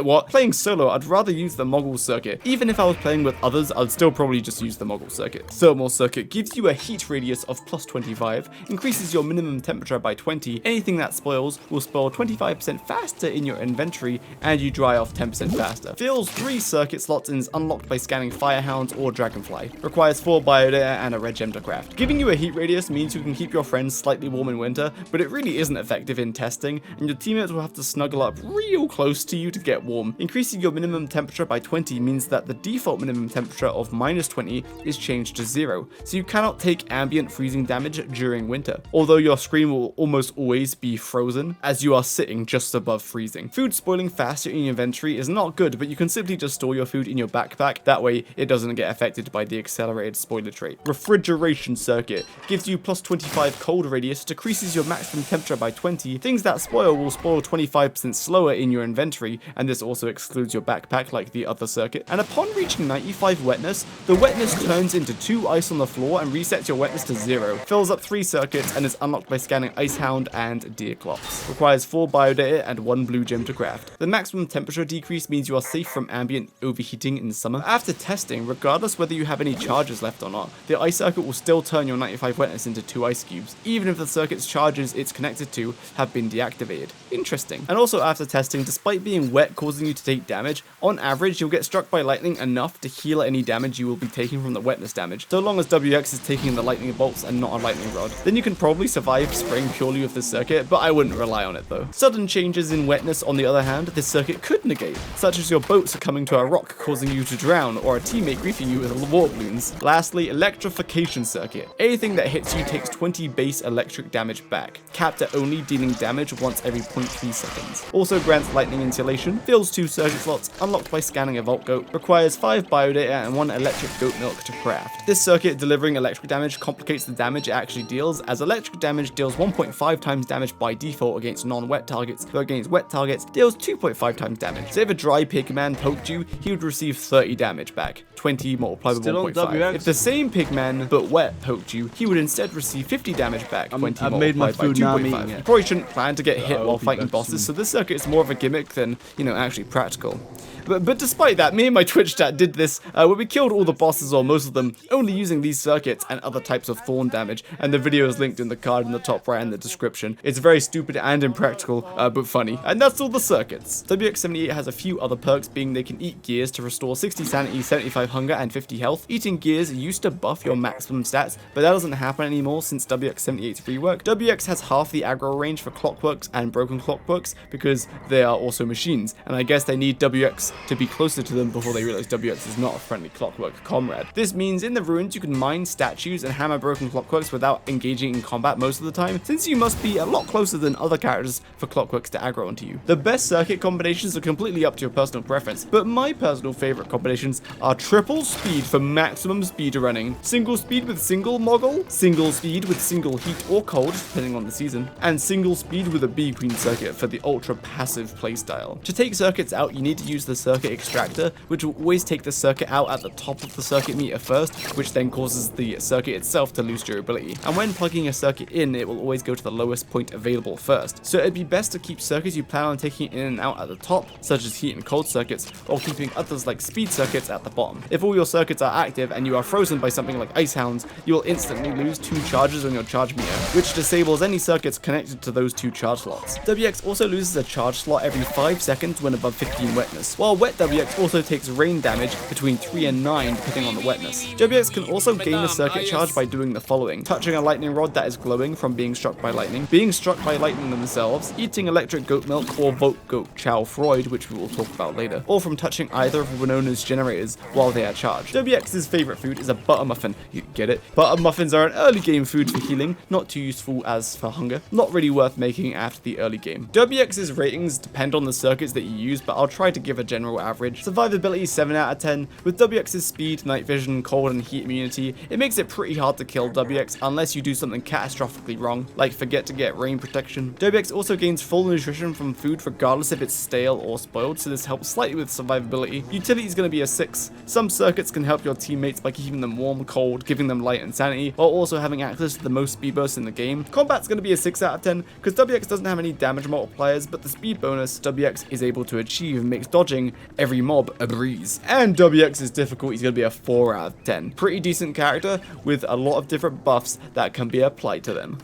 What? Playing solo, I'd rather use the Moggle circuit. Even if I was playing with others, I'd still probably just use the Moggle circuit. Thermal circuit gives you a heat radius of plus 25, increases your minimum temperature by 20. Anything that spoils will spoil 25% faster in your inventory, and you dry off 10% faster. Fills 3 circuit slots and is unlocked by scanning Firehounds or Dragonfly. Requires 4 biodata and a red gem to craft. Giving you a heat radius means you can keep your friends slightly warm in winter, but it really isn't effective in testing, and your teammates will have to snuggle up real close to you to get warm. Increasing your minimum temperature by 20 means that the default minimum temperature of minus 20 is changed to 0, so you cannot take ambient freezing damage during winter, although your screen will almost always be frozen as you are sitting just above freezing. Food spoiling faster in your inventory is not good, but you can simply just store your food in your backpack, that way it doesn't get affected by the accelerated spoiler trait. Refrigeration circuit gives you plus 25 cold radius, decreases your maximum temperature by 20. Things that spoil will spoil 25% slower in your inventory, and this also excludes your backpack like the other circuit. And upon reaching 95 wetness, the wetness turns into 2 ice on the floor and resets your wetness to 0. Fills up 3 circuits and is unlocked by scanning Icehound and Deerclops. Requires 4 biodata and 1 blue gem to craft. The maximum temperature decrease means you are safe from ambient overheating in summer. After testing, regardless whether you have any charges left or not, the ice circuit will still turn your 95 wetness into 2 ice cubes, even if the circuit's charges it's connected to have been deactivated. Interesting. And also after testing, despite being wet causing you to take damage, on average you'll get struck by lightning enough to heal any damage you will be taking from the wetness damage, so long as WX is taking the lightning bolts and not a lightning rod. Then you can probably survive spraying purely with the circuit, but I wouldn't rely on it though. Sudden changes in wetness on the other hand, this circuit could negate, such as your boat succumbing to a rock causing you to drown, or a teammate griefing you with water balloons. Lastly, electrification circuit. Anything that hits you takes 20 base electric damage back, capped at only dealing damage once every 0.3 seconds. Also grants lightning insulation, fills 2 circuit slots, unlocked by scanning a Vault Goat, requires 5 biodata and 1 electric goat milk to craft. This circuit delivering electric damage complicates the damage it actually deals, as electric damage deals 1.5 times damage by default against against non-wet targets, but against wet targets deals 2.5 times damage. So if a dry pigman poked you, he would receive 30 damage back, 20 multiplied by Still on 1.5. WX. If the same pigman, but wet, poked you, he would instead receive 50 damage back, 20 I've made my multiplied by food, now I'm 2.5. eating You it. probably shouldn't plan to get hit I'll while be fighting back bosses, soon. so this circuit is more of a gimmick than, actually practical. But despite that, me and my Twitch chat did this where we killed all the bosses, or most of them, only using these circuits and other types of thorn damage, and the video is linked in the card in the top right in the description. It's very stupid and impractical, but funny. And that's all the circuits. WX78 has a few other perks, being they can eat gears to restore 60 sanity, 75 hunger, and 50 health. Eating gears used to buff your maximum stats, but that doesn't happen anymore since WX78's rework. WX has half the aggro range for clockworks and broken clockworks because they are also machines, and I guess they need WX to be closer to them before they realize WX is not a friendly clockwork comrade. This means in the ruins you can mine statues and hammer broken clockworks without engaging in combat most of the time, since you must be a lot closer than other characters for clockworks to aggro onto you. The best circuit combinations are completely up to your personal preference, but my personal favorite combinations are triple speed for maximum speed running, single speed with single moggle, single speed with single heat or cold depending on the season, and single speed with a B Queen circuit for the ultra passive playstyle. To take circuits out, you need to use the circuit extractor, which will always take the circuit out at the top of the circuit meter first, which then causes the circuit itself to lose durability. And when plugging a circuit in, it will always go to the lowest point available first. So it'd be best to keep circuits you plan on taking in and out at the top, such as heat and cold circuits, while keeping others like speed circuits at the bottom. If all your circuits are active and you are frozen by something like ice hounds, you will instantly lose 2 charges on your charge meter, which disables any circuits connected to those 2 charge slots. WX also loses a charge slot every 5 seconds when above 15 wetness, while wet WX also takes rain damage between 3 and 9 depending on the wetness. WX can also gain a circuit charge by doing the following: touching a lightning rod that is glowing from being struck by lightning, being struck by lightning themselves, eating electric goat milk or vote goat chow Freud, which we will talk about later, or from touching either of Winona's generators while they are charged. WX's favorite food is a butter muffin. You get it? Butter muffins are an early game food for healing, not too useful as for hunger, not really worth making after the early game. WX's ratings depend on the circuits that you use, but I'll try to give a general average. Survivability 7 out of 10. With WX's speed, night vision, cold and heat immunity, it makes it pretty hard to kill WX unless you do something catastrophically wrong, like forget to get rain protection. WX also gains full nutrition from food regardless if it's stale or spoiled, so this helps slightly with survivability. Utility is going to be a 6. Some circuits can help your teammates by keeping them warm, cold, giving them light and sanity, while also having access to the most speed bursts in the game. Combat's going to be a 6 out of 10, because WX doesn't have any damage multipliers, but the speed bonus WX is able to achieve makes dodging every mob a breeze. And WX's difficulty is going to be a 4 out of 10. Pretty decent character with a lot of different buffs that can be applied to them.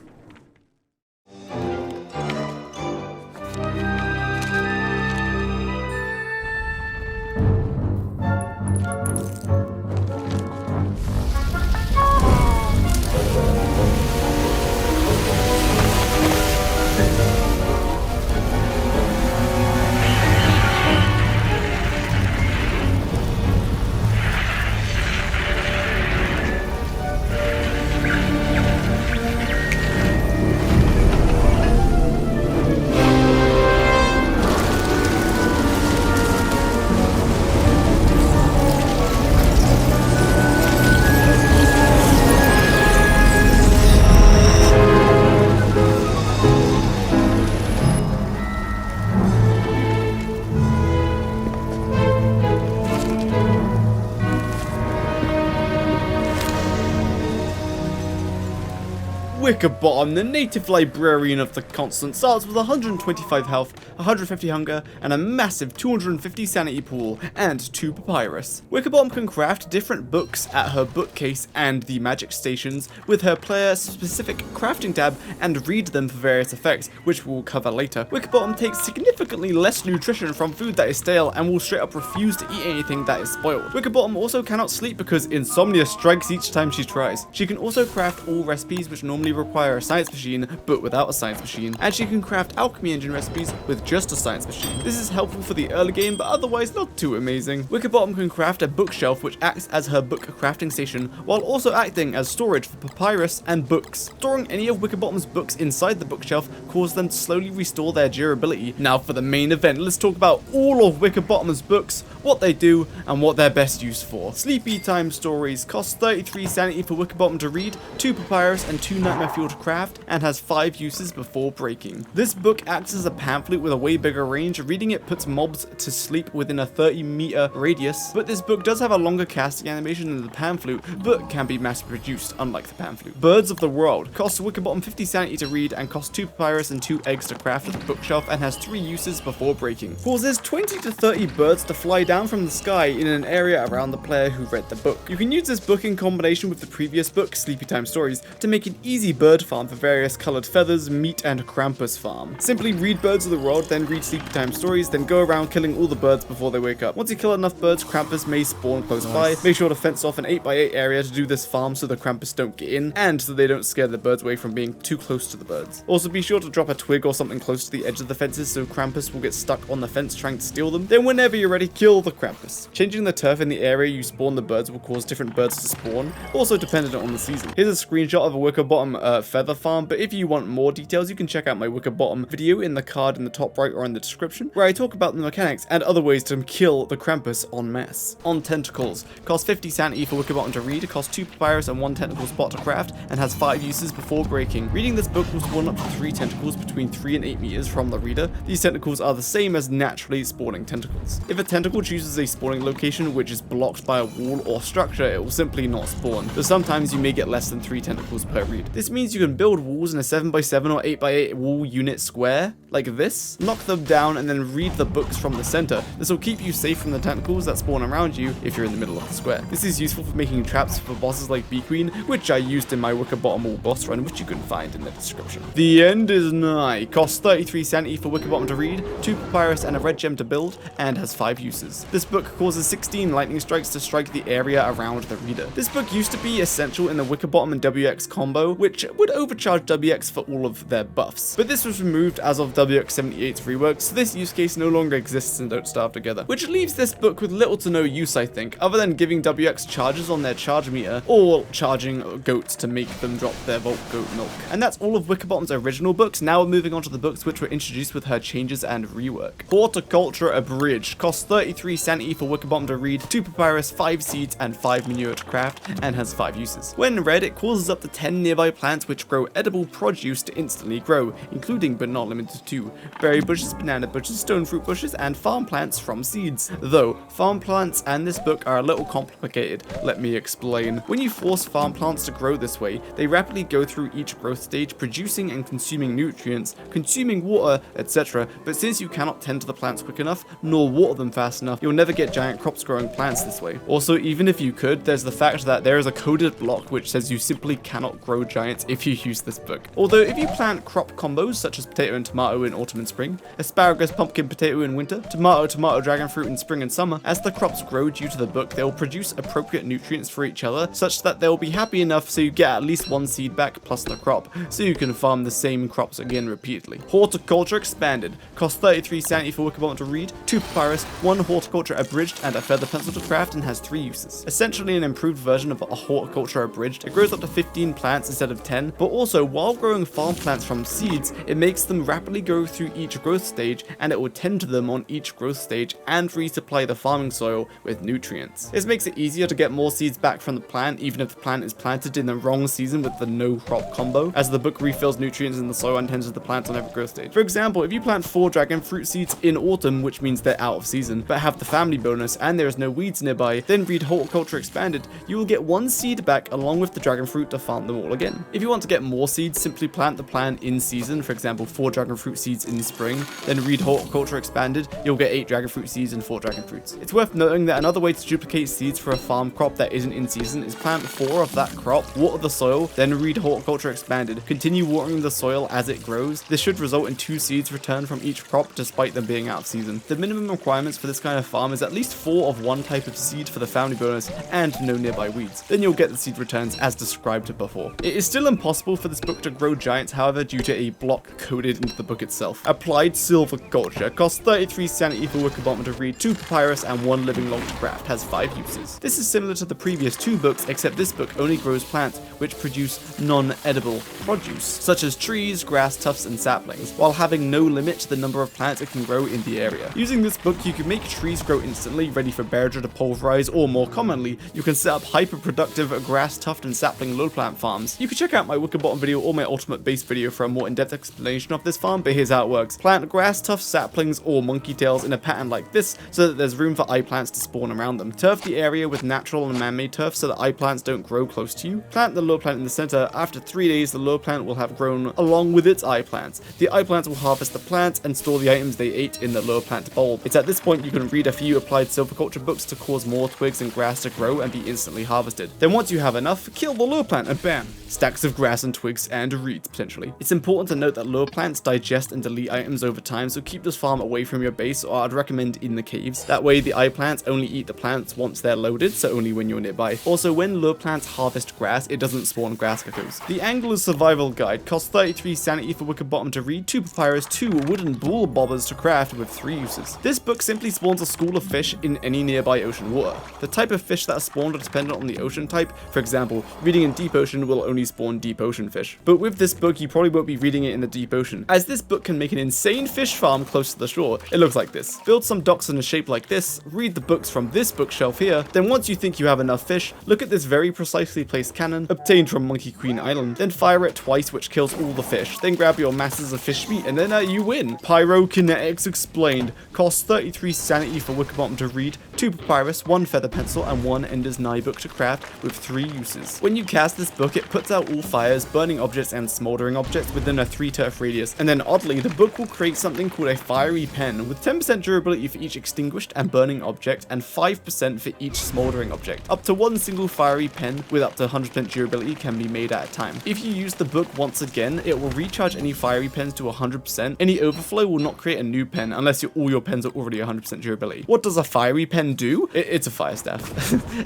Wickerbottom, the native librarian of the constant, starts with 125 health, 150 hunger, and a massive 250 sanity pool, and 2 papyrus. Wickerbottom can craft different books at her bookcase and the magic stations with her player-specific crafting tab and read them for various effects, which we'll cover later. Wickerbottom takes significantly less nutrition from food that is stale and will straight up refuse to eat anything that is spoiled. Wickerbottom also cannot sleep because insomnia strikes each time she tries. She can also craft all recipes which normally require a science machine, but without a science machine, and she can craft alchemy engine recipes with just a science machine. This is helpful for the early game, but otherwise not too amazing. Wickerbottom can craft a bookshelf which acts as her book crafting station, while also acting as storage for papyrus and books. Storing any of Wickerbottom's books inside the bookshelf causes them to slowly restore their durability. Now for the main event, let's talk about all of Wickerbottom's books, what they do, and what they're best used for. Sleepy Time Stories costs 33 sanity for Wickerbottom to read, 2 papyrus and 2 nightmare semi-fuel to craft and has 5 uses before breaking. This book acts as a pamphlet with a way bigger range. Reading it puts mobs to sleep within a 30-meter radius, but this book does have a longer casting animation than the pamphlet, but can be mass-produced, unlike the pamphlet. Birds of the World costs Wickerbottom 50 sanity to read and costs 2 papyrus and 2 eggs to craft at the bookshelf and has 3 uses before breaking. Causes 20 to 30 birds to fly down from the sky in an area around the player who read the book. You can use this book in combination with the previous book, Sleepytime Stories, to make an easy bird farm for various colored feathers, meat, and Krampus farm. Simply read Birds of the World, then read Sleepytime Stories, then go around killing all the birds before they wake up. Once you kill enough birds, Krampus may spawn close by. Make sure to fence off an 8x8 area to do this farm so the Krampus don't get in, and so they don't scare the birds away from being too close to the birds. Also be sure to drop a twig or something close to the edge of the fences so Krampus will get stuck on the fence trying to steal them. Then whenever you're ready, kill the Krampus. Changing the turf in the area you spawn the birds will cause different birds to spawn, also dependent on the season. Here's a screenshot of a Wickerbottom feather farm, but if you want more details, you can check out my Wickerbottom video in the card in the top right or in the description, where I talk about the mechanics and other ways to kill the Krampus en masse. On Tentacles, costs 50 sanity for Wickerbottom to read, costs 2 papyrus and 1 tentacle spot to craft, and has 5 uses before breaking. Reading this book will spawn up to 3 tentacles between 3 and 8 meters from the reader. These tentacles are the same as naturally spawning tentacles. If a tentacle chooses a spawning location which is blocked by a wall or structure, it will simply not spawn, so sometimes you may get less than 3 tentacles per read. This means you can build walls in a 7x7 or 8x8 wall unit square, like this, knock them down, and then read the books from the center. This will keep you safe from the tentacles that spawn around you if you're in the middle of the square. This is useful for making traps for bosses like Bee Queen, which I used in my Wickerbottom wall boss run, which you can find in the description. The end is nigh. Costs 33 sanity for Wickerbottom to read, 2 papyrus and a red gem to build, and has 5 uses. This book causes 16 lightning strikes to strike the area around the reader. This book used to be essential in the Wickerbottom and WX combo, which would overcharge WX for all of their buffs, but this was removed as of WX78's rework, so this use case no longer exists and don't starve together, which leaves this book with little to no use, I think, other than giving WX charges on their charge meter, or charging goats to make them drop their Vault Goat milk. And that's all of Wickerbottom's original books. Now we're moving on to the books which were introduced with her changes and rework. Horticulture Abridged costs 33 sanity for Wickerbottom to read, 2 papyrus, 5 seeds, and 5 manure to craft, and has 5 uses. When read, it causes up to 10 nearby plants which grow edible produce to instantly grow, including but not limited to berry bushes, banana bushes, stone fruit bushes, and farm plants from seeds. Though, farm plants and this book are a little complicated. Let me explain. When you force farm plants to grow this way, they rapidly go through each growth stage, producing and consuming nutrients, consuming water, etc. But since you cannot tend to the plants quick enough, nor water them fast enough, you'll never get giant crops growing plants this way. Also, even if you could, there's the fact that there is a coded block which says you simply cannot grow giants if you use this book. Although, if you plant crop combos such as potato and tomato in autumn and spring, asparagus, pumpkin, potato in winter, tomato, dragon fruit in spring and summer, as the crops grow due to the book, they will produce appropriate nutrients for each other, such that they will be happy enough so you get at least 1 seed back plus the crop, so you can farm the same crops again repeatedly. Horticulture Expanded costs 33 sanity for Wickerbottom to read, 2 papyrus, 1 Horticulture Abridged, and a feather pencil to craft, and has 3 uses. Essentially an improved version of a Horticulture Abridged. It grows up to 15 plants instead of 10, but also while growing farm plants from seeds, it makes them rapidly go through each growth stage, and it will tend to them on each growth stage and resupply the farming soil with nutrients. This makes it easier to get more seeds back from the plant, even if the plant is planted in the wrong season with the no crop combo, as the book refills nutrients in the soil and tends to the plants on every growth stage. For example, if you plant 4 dragon fruit seeds in autumn, which means they're out of season, but have the family bonus and there is no weeds nearby, then read Horticulture Expanded, you will get 1 seed back along with the dragon fruit to farm them all again. If you want to get more seeds, simply plant the plant in season, for example 4 dragon fruit seeds in spring, then read Horticulture Expanded, you'll get 8 dragon fruit seeds and 4 dragon fruits. It's worth noting that another way to duplicate seeds for a farm crop that isn't in season is plant 4 of that crop, water the soil, then read Horticulture Expanded. Continue watering the soil as it grows. This should result in 2 seeds returned from each crop despite them being out of season. The minimum requirements for this kind of farm is at least 4 of one type of seed for the family bonus and no nearby weeds. Then you'll get the seed returns as described before. It is still impossible for this book to grow giants, however, due to a block coded into the book itself. Applied Silviculture costs 33 sanity for Wickerbottom to read, 2 papyrus, and 1 living log to craft. Has 5 uses. This is similar to the previous 2 books, except this book only grows plants which produce non-edible produce, such as trees, grass, tufts, and saplings, while having no limit to the number of plants it can grow in the area. Using this book, you can make trees grow instantly, ready for Beardra to pulverize, or more commonly, you can set up hyper-productive grass, tuft, and sapling low plant farms. You can check out out my Wicker Bottom video or my Ultimate Base video for a more in-depth explanation of this farm, but here's how it works. Plant grass, tough saplings, or monkey tails in a pattern like this so that there's room for eye plants to spawn around them. Turf the area with natural and man-made turf so that eye plants don't grow close to you. Plant the lure plant in the center. After 3 days, the lure plant will have grown along with its eye plants. The eye plants will harvest the plants and store the items they ate in the lure plant bulb. It's at this point you can read a few applied silviculture books to cause more twigs and grass to grow and be instantly harvested. Then once you have enough, kill the lure plant and bam! Stacks of grass and twigs and reeds, potentially. It's important to note that lure plants digest and delete items over time, so keep this farm away from your base, or I'd recommend in the caves. That way the eye plants only eat the plants once they're loaded, so only when you're nearby. Also, when lure plants harvest grass, it doesn't spawn grass geckos. The Angler's Survival Guide costs 33 sanity for Wicker Bottom to read, 2 papyrus, 2 wooden bull bobbers to craft with 3 uses. This book simply spawns a school of fish in any nearby ocean water. The type of fish that are spawned are dependent on the ocean type. For example, reading in deep ocean will only spawn deep ocean fish. But with this book, you probably won't be reading it in the deep ocean, as this book can make an insane fish farm close to the shore. It looks like this. Build some docks in a shape like this, read the books from this bookshelf here, then once you think you have enough fish, look at this very precisely placed cannon, obtained from Monkey Queen Island, then fire it twice, which kills all the fish, then grab your masses of fish meat, and then you win. Pyrokinetics explained. Costs 33 sanity for Wicker Bottom to read, 2 papyrus, 1 feather pencil, and 1 Ender's Nye book to craft with 3 uses. When you cast this book, it puts out all fires, burning objects, and smoldering objects within a 3 turf radius, and then oddly, the book will create something called a fiery pen with 10% durability for each extinguished and burning object, and 5% for each smoldering object. Up to 1 single fiery pen with up to 100% durability can be made at a time. If you use the book once again, it will recharge any fiery pens to 100%. Any overflow will not create a new pen unless all your pens are already 100% durability. What does a fiery pen do? It's a fire staff.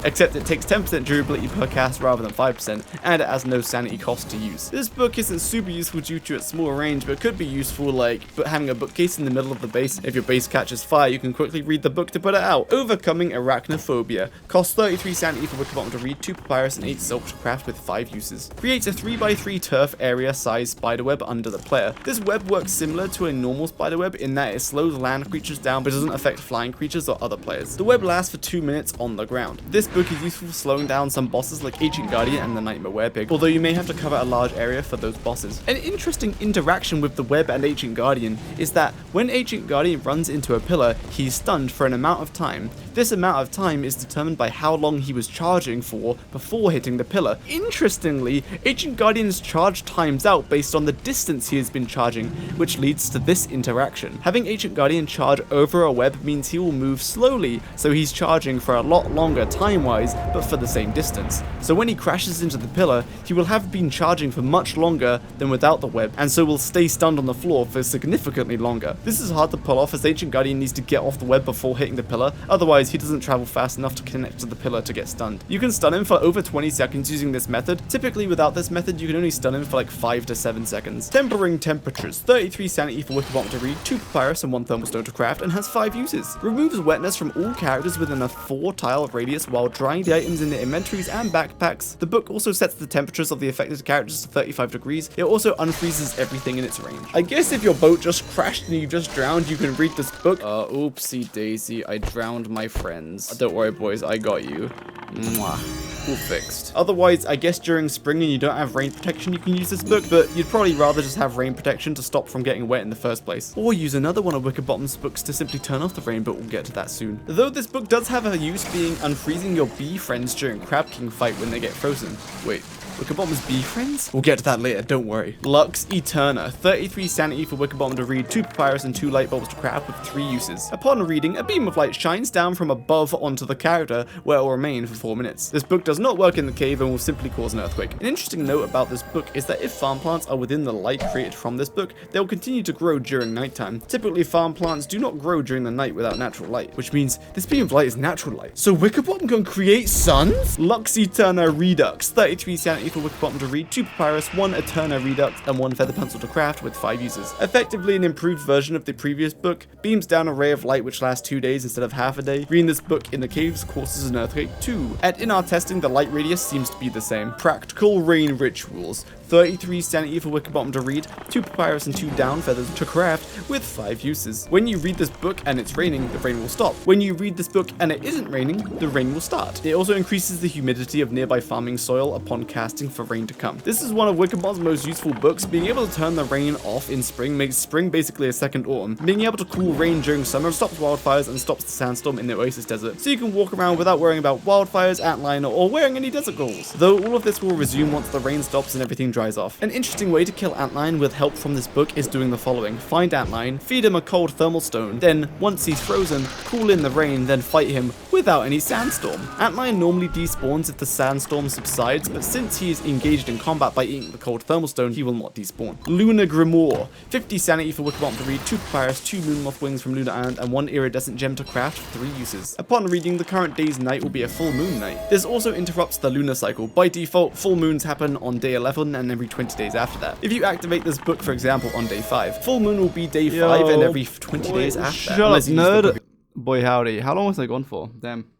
Except it takes 10% durability per cast rather than 5%, and it has no sanity cost to use. This book isn't super useful due to its small range, but could be useful like having a bookcase in the middle of the base. If your base catches fire, you can quickly read the book to put it out. Overcoming Arachnophobia. Costs 33 sanity for Wicker Bottom to read, 2 papyrus, and 8 silk to craft with 5 uses. Creates a 3x3 turf area size spiderweb under the player. This web works similar to a normal spiderweb in that it slows land creatures down but doesn't affect flying creatures or other players. The web lasts for 2 minutes on the ground. This book is useful for slowing down some bosses like Ancient Guardian and the Nightmare Werepig, although you may have to cover a large area for those bosses. An interesting interaction with the web and Ancient Guardian is that when Ancient Guardian runs into a pillar, he's stunned for an amount of time. This amount of time is determined by how long he was charging for before hitting the pillar. Interestingly, Ancient Guardian's charge times out based on the distance he has been charging, which leads to this interaction. Having Ancient Guardian charge over a web means he will move slowly, so he's charging for a lot longer time-wise, but for the same distance. So when he crashes into the pillar, he will have been charging for much longer than without the web, and so will stay stunned on the floor for significantly longer. This is hard to pull off as Ancient Guardian needs to get off the web before hitting the pillar, otherwise he doesn't travel fast enough to connect to the pillar to get stunned. You can stun him for over 20 seconds using this method. Typically without this method, you can only stun him for like 5 to 7 seconds. Tempering temperatures. 33 sanity for Wicker Bottom to read, 2 papyrus and 1 thermal stone to craft, and has 5 uses. Removes wetness from all characters within a 4 tile radius while drying the items in their inventories and backpacks. The book also sets the temperatures of the affected characters to 35 degrees. It also unfreezes everything in its range. I guess if your boat just crashed and you just drowned, you can read this book. Oopsie daisy, I drowned my friends. Don't worry boys, I got you. Mwah. All fixed. Otherwise, I guess during spring and you don't have rain protection, you can use this book, but you'd probably rather just have rain protection to stop from getting wet in the first place. Or use another one of Wicker Bottom's books to simply turn off the rain, but we'll get to that soon. Though this book does have a use being unfreezing your bee friends during Crab King fight when they get frozen. Wait. Wicker Bottom's bee friends? We'll get to that later, don't worry. Lux Eterna. 33 sanity for Wicker Bottom to read, 2 papyrus and 2 light bulbs to craft with 3 uses. Upon reading, a beam of light shines down from above onto the character, where it will remain for 4 minutes. This book does not work in the cave and will simply cause an earthquake. An interesting note about this book is that if farm plants are within the light created from this book, they will continue to grow during nighttime. Typically, farm plants do not grow during the night without natural light, which means this beam of light is natural light. So Wicker Bottom can create suns? Lux Eterna Redux. 33 sanity for Wicker Bottom to read, 2 papyrus, 1 Eterna Redux, and 1 feather pencil to craft with 5 uses. Effectively an improved version of the previous book, beams down a ray of light which lasts 2 days instead of half a day. Reading this book in the caves causes an earthquake too. And in our testing, the light radius seems to be the same. Practical rain rituals. 33 sanity for Wickerbottom to read, 2 papyrus and 2 down feathers to craft, with 5 uses. When you read this book and it's raining, the rain will stop. When you read this book and it isn't raining, the rain will start. It also increases the humidity of nearby farming soil upon casting for rain to come. This is one of Wickerbottom's most useful books. Being able to turn the rain off in spring makes spring basically a second autumn. Being able to cool rain during summer stops wildfires and stops the sandstorm in the Oasis Desert, so you can walk around without worrying about wildfires, antlion, or wearing any desert goggles. Though all of this will resume once the rain stops and everything dries off. An interesting way to kill antlion with help from this book is doing the following. Find antlion, feed him a cold thermal stone, then once he's frozen, cool in the rain, then fight him without any sandstorm. Antlion normally despawns if the sandstorm subsides, but since he is engaged in combat by eating the cold thermal stone, he will not despawn. Lunar Grimoire. 50 sanity for Wickerbottom to read, 2 papyrus, 2 moonmoth wings from Lunar Island, and 1 iridescent gem to craft, 3 uses. Upon reading, the current day's night will be a full moon night. This also interrupts the lunar cycle. By default, full moons happen on day 11 and every 20 days after that. If you activate this book, for example, on day 5, full moon will be day 5 and every 20 days after that. Shut up, nerd. Boy, howdy. How long was I gone for? Damn.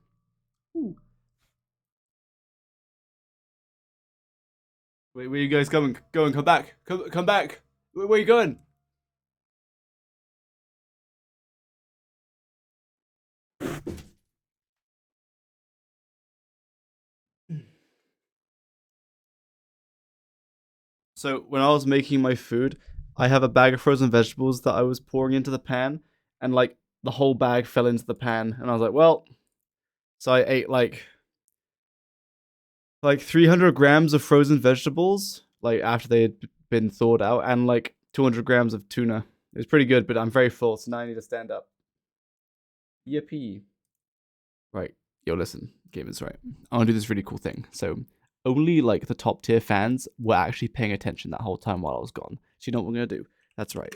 Ooh. Wait, where are you guys going? Come back. Come back. Where are you going? So when I was making my food, I have a bag of frozen vegetables that I was pouring into the pan, and like the whole bag fell into the pan, and I was like, well, so I ate like 300 grams of frozen vegetables, like after they had been thawed out, and like 200 grams of tuna. It was pretty good, but I'm very full, so now I need to stand up. Yippee. Right, yo, listen, gamers, right? I want to do this really cool thing. So only like the top tier fans were actually paying attention that whole time while I was gone. So you know what we're gonna do? That's right.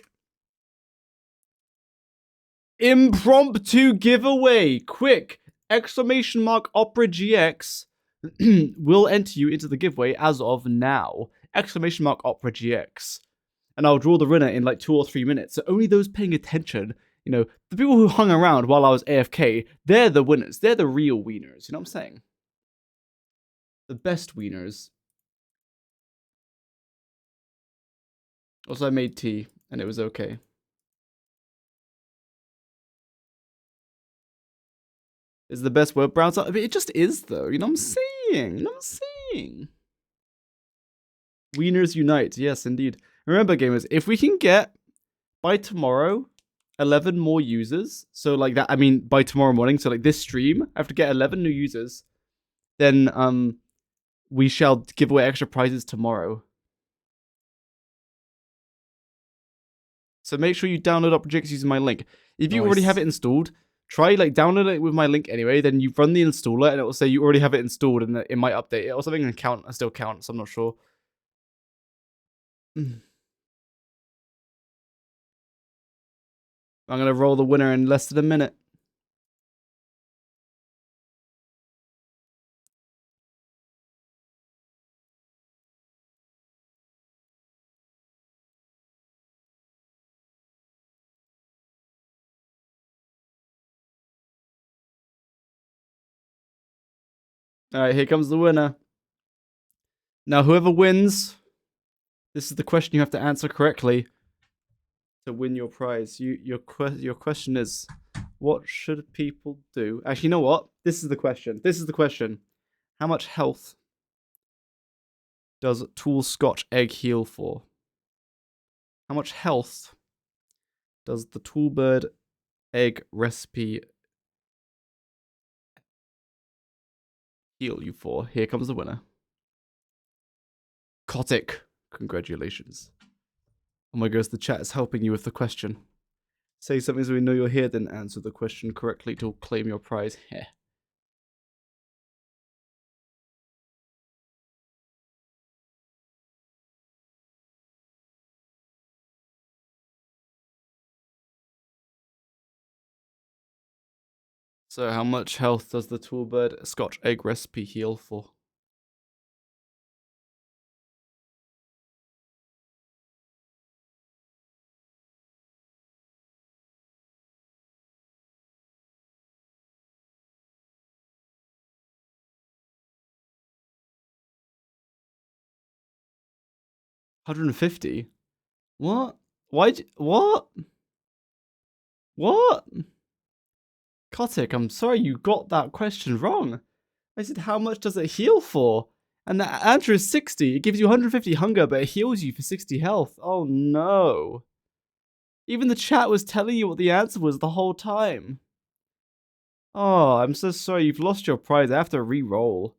Impromptu giveaway! Quick! Exclamation mark Opera GX will enter you into the giveaway as of now. Exclamation mark Opera GX. And I'll draw the winner in like 2 or 3 minutes. So only those paying attention, you know, the people who hung around while I was AFK, they're the winners. They're the real wieners. You know what I'm saying? The best wieners. Also, I made tea, and it was okay. Is the best web browser? I mean, it just is, though. You know what I'm saying? You know what I'm saying? Wieners unite. Yes, indeed. Remember, gamers, if we can get, by tomorrow, 11 more users, so like that, I mean, by tomorrow morning, so like this stream, I have to get 11 new users, then, we shall give away extra prizes tomorrow. So make sure you download OperaGX using my link. If you already have it installed, try like download it with my link anyway. Then you run the installer, and it will say you already have it installed, and it might update it or something and count. I still count, so I'm not sure. I'm gonna roll the winner in less than a minute. All right, here comes the winner. Now, whoever wins, this is the question you have to answer correctly to win your prize. Your question is, what should people do? Actually, you know what? This is the question. This is the question. How much health does Tool Scotch Egg heal for? How much health does the Toolbird Egg recipe heal you for? Here comes the winner. Kotick. Congratulations. Oh my gosh, the chat is helping you with the question. Say something so we know you're here, then answer the question correctly to claim your prize. Heh. So how much health does the Toolbird Scotch Egg recipe heal for? 150? What? What? What? Kotick, I'm sorry you got that question wrong. I said, how much does it heal for? And the answer is 60. It gives you 150 hunger, but it heals you for 60 health. Oh no. Even the chat was telling you what the answer was the whole time. Oh, I'm so sorry. You've lost your prize. I have to re-roll.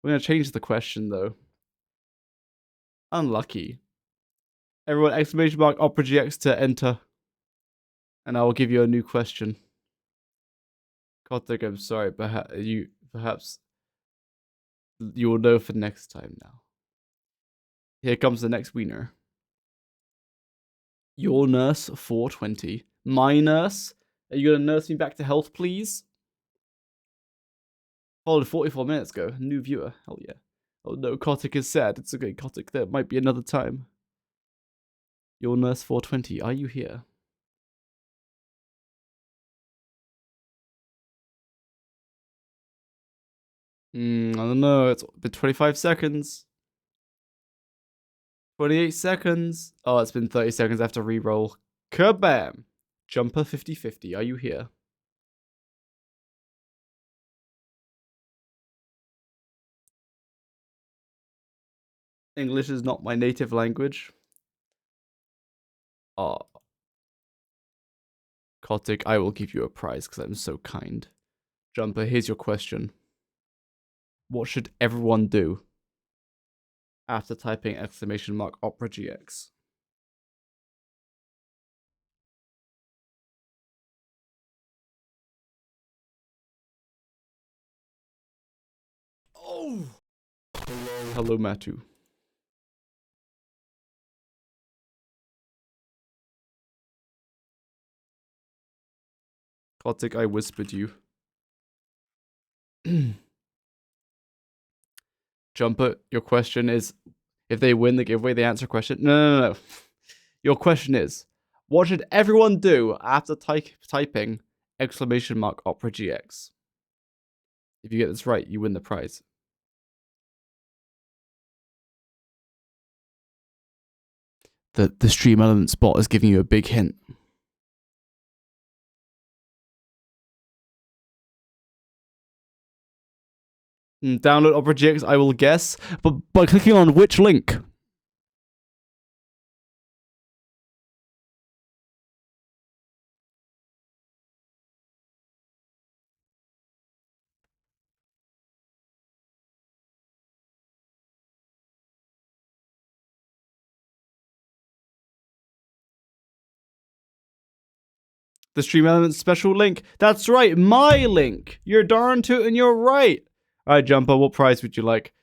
We're going to change the question, though. Unlucky. Everyone, exclamation mark Opera GX to enter. And I will give you a new question. Kotick, I'm sorry. Perhaps you will know for next time now. Here comes the next wiener. Your nurse 420. My nurse? Are you going to nurse me back to health, please? Followed 44 minutes ago. New viewer. Hell yeah. Oh no, Kotick is sad. It's okay, Kotick. There might be another time. Your nurse 420. Are you here? I don't know. It's been 25 seconds. 28 seconds. Oh, it's been 30 seconds. I have to re-roll. Kabam! Jumper 50/50. Are you here? English is not my native language. Oh. Kotick, I will give you a prize because I'm so kind. Jumper, here's your question. What should everyone do after typing exclamation mark Opera GX? Oh! Hello, Matu. Kotick, I whispered you. Jumper, your question is, if they win the giveaway, they answer question. No. Your question is, what should everyone do after typing exclamation mark Opera GX? If you get this right, you win the prize. The Stream Elements bot is giving you a big hint. Download Opera GX, I will guess, but by clicking on which link? The Stream Elements special link. That's right, my link. You're darn tootin' you're right. Alright, Jumper, what prize would you like?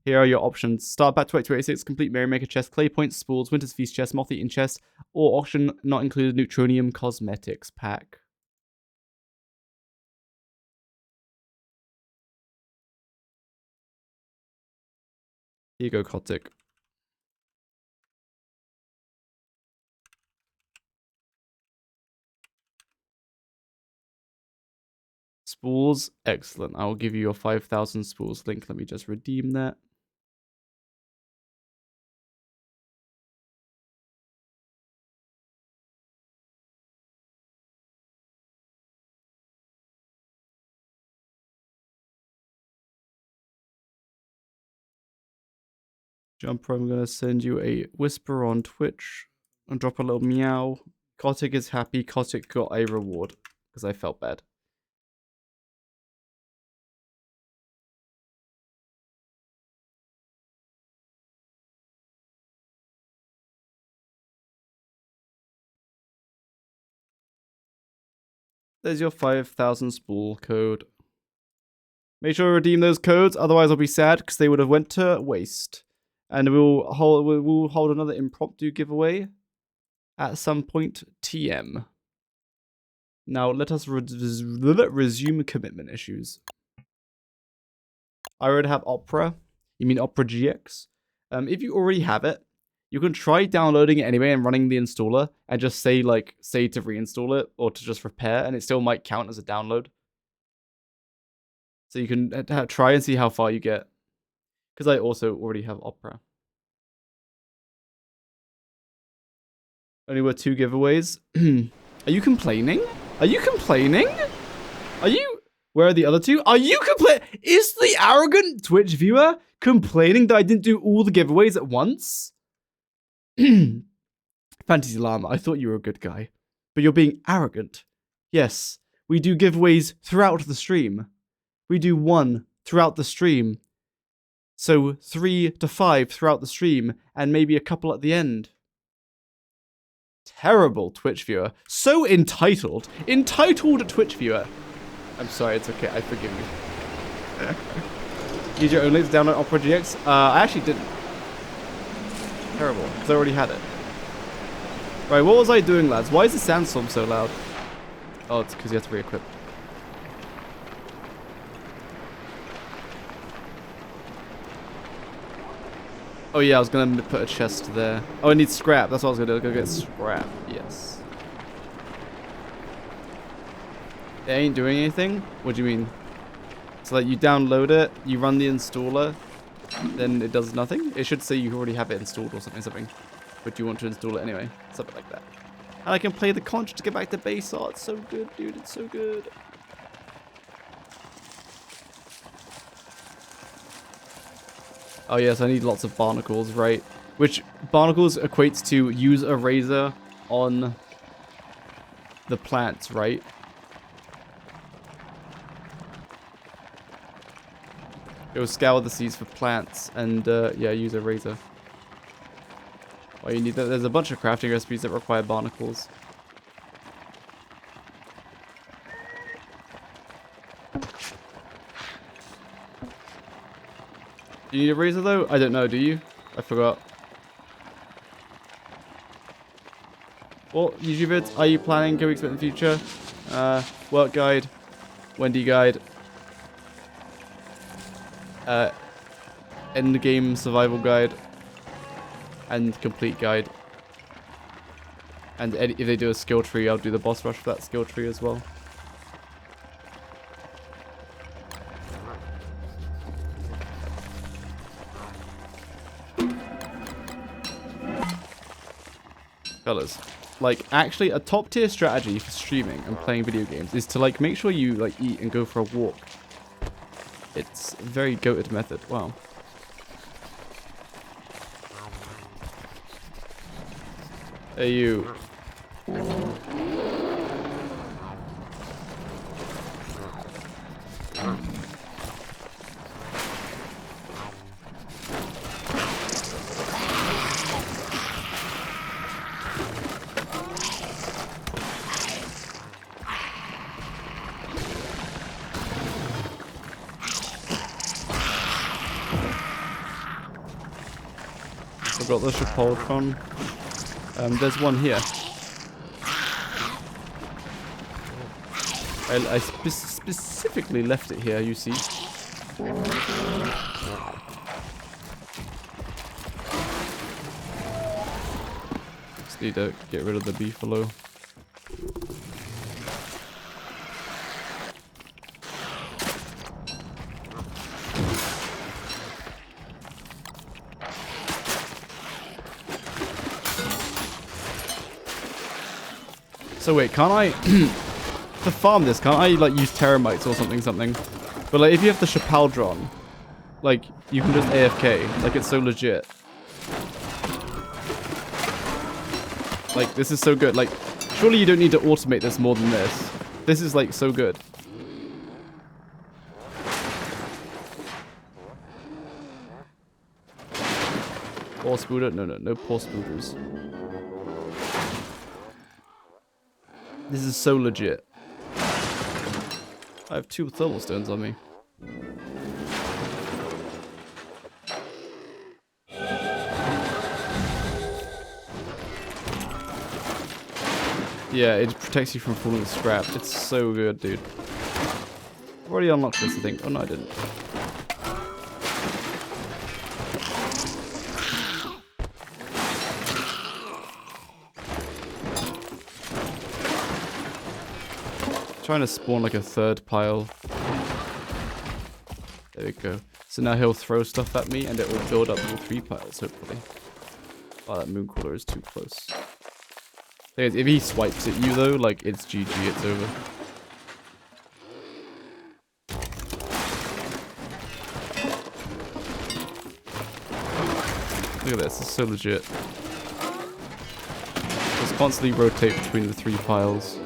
Here are your options. Start Pack 2286, Complete Merrymaker chest, Clay Points, Spools, Winter's Feast chest, Moth Eaten chest, or Auction Not Included Neutronium Cosmetics pack. Here you go, Kotick. Spools, excellent. I will give you your 5,000 spools link. Let me just redeem that. Jumper, I'm going to send you a whisper on Twitch and drop a little meow. Kotick is happy. Kotick got a reward because I felt bad. There's your 5,000 spool code. Make sure to redeem those codes, otherwise I'll be sad because they would have went to waste. And we'll hold another impromptu giveaway at some point TM. Now let us resume commitment issues. I already have Opera. You mean Opera GX? If you already have it, you can try downloading it anyway and running the installer and just say to reinstall it or to just repair, and it still might count as a download. So you can try and see how far you get. Because I also already have Opera. Only worth 2 giveaways. Are you complaining? Are you complaining? Are you... Where are the other 2? Are you complaining? Is the arrogant Twitch viewer complaining that I didn't do all the giveaways at once? Fantasy Llama, I thought you were a good guy. But you're being arrogant. Yes, we do giveaways throughout the stream. We do 1 throughout the stream. So 3 to 5 throughout the stream, and maybe a couple at the end. Terrible Twitch viewer. So entitled. Entitled Twitch viewer. I'm sorry, it's okay. I forgive you. Use your own link to download Opera GX. I actually didn't. Terrible, because I already had it. Right, what was I doing, lads? Why is the sandstorm so loud? Oh, it's because you have to re-equip. Oh yeah, I was gonna put a chest there. Oh, I need scrap. That's what I was gonna do. Go get scrap. Yes. It ain't doing anything? What do you mean? So like you download it, you run the installer, then it does nothing? It should say you already have it installed or something. But you want to install it anyway. Something like that. And I can play the Contra to get back to base. Oh, it's so good, dude. It's so good. Oh yes, I need lots of barnacles, right? Which barnacles equates to use a razor on the plants, right? Go scour the seas for plants and yeah, use a razor. Oh, you need that. There's a bunch of crafting recipes that require barnacles. Do you need a razor though? I don't know, do you? I forgot. Well, YouTube vids, are you planning? Can we expect in the future? Work guide, Wendy guide, end game survival guide, and complete guide. And if they do a skill tree, I'll do the boss rush for that skill tree as well. Fellas, like actually a top tier strategy for streaming and playing video games is to like make sure you like eat and go for a walk. It's a very goated method. Wow. Hey you. I've got the Chipoldron. There's one here. I specifically left it here, you see. Just need to get rid of the beefalo. So wait, can't I to farm this? Can't I like use teramites or something? But like if you have the Chipoldron, like you can just AFK. Like it's so legit. Like this is so good. Like surely you don't need to automate this more than this. This is like so good. Poor spooder? No poor spooders. This is so legit. I have 2 thermal stones on me. Yeah, it protects you from falling scrap. It's so good, dude. I've already unlocked this, I think. Oh no, I didn't. Trying to spawn like a 3rd pile. There we go. So now he'll throw stuff at me and it will build up all 3 piles, hopefully. Oh, that moon crawler is too close. If he swipes at you though, like it's GG, it's over. Look at this, it's so legit. Just constantly rotate between the 3 piles.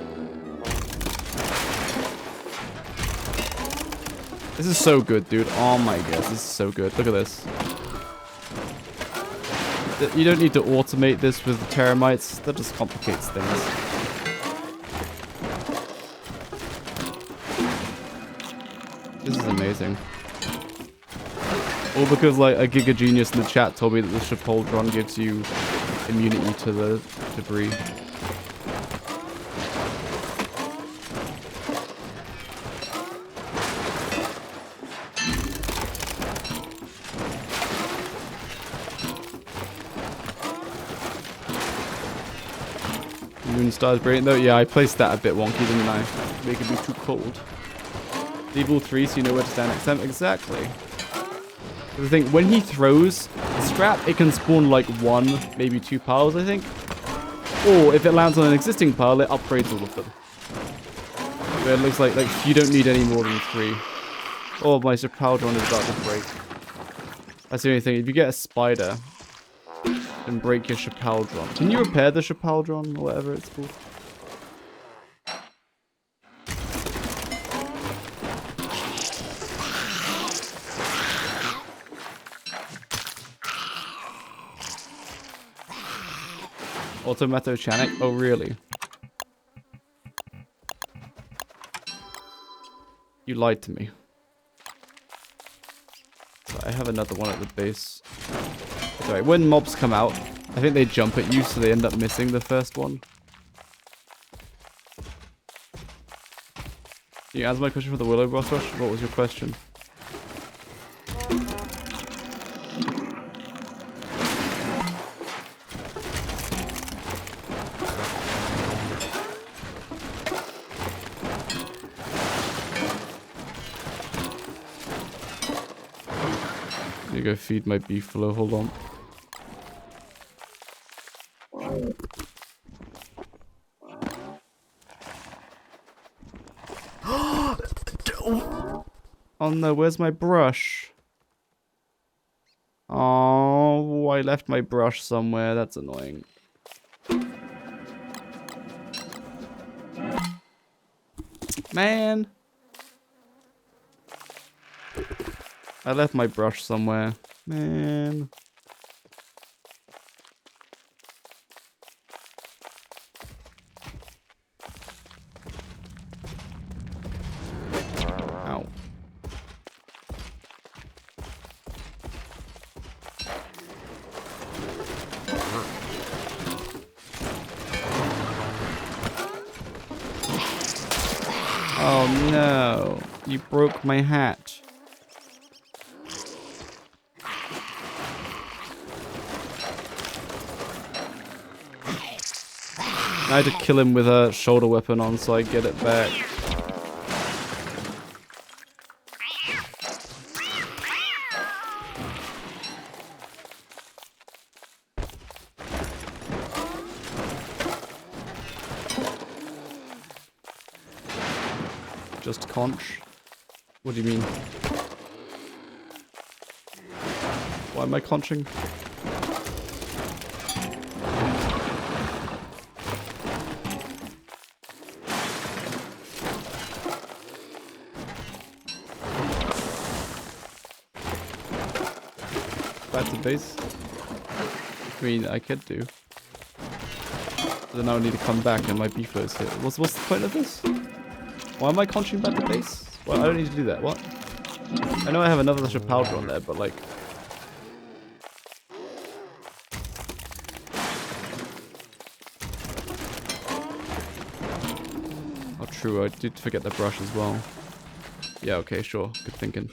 This is so good, dude. Oh my god, this is so good. Look at this. You don't need to automate this with the termites. That just complicates things. This is amazing. All because like a Giga Genius in the chat told me that the Chipoldron gives you immunity to the debris. Moonstar's brilliant though. Yeah, I placed that a bit wonky, didn't I? Make it be too cold. Leave all 3 so you know where to stand next time. Exactly. The thing, when he throws the scrap, it can spawn like 1, maybe 2 piles, I think. Or if it lands on an existing pile, it upgrades all of them. But it looks like you don't need any more than 3. Oh, my Chipoldron is about to break. That's the only thing. If you get a spider and break your Chipoldron, can you repair the Chipoldron or whatever it's called? Automatogenic? Oh, really? You lied to me. So I have another one at the base. Sorry, when mobs come out, I think they jump at you, so they end up missing the first one. Can you answer my question for the Willow Boss Rush? What was your question? I'm gonna go feed my beefalo, hold on. Oh no, where's my brush? Oh, I left my brush somewhere, that's annoying. Man! I left my brush somewhere. Man. Ow. Oh no. You broke my hat. I had to kill him with a shoulder weapon on so I get it back. Just conch? What do you mean? Why am I conching? Back to base. I mean, I could do. But then I would need to come back and my beefalo is hit. What's the point of this? Why am I conching back to base? Well, I don't need to do that. What? I know I have another Chipoldron there, but like... Oh, true. I did forget the brush as well. Yeah, okay, sure. Good thinking.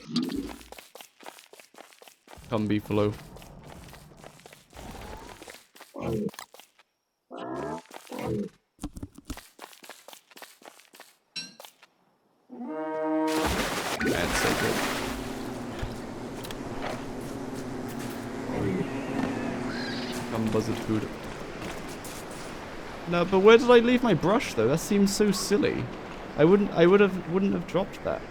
Come beefalo. That's so good. Come buzzard food. No, but where did I leave my brush though? That seems so silly. wouldn't have dropped that.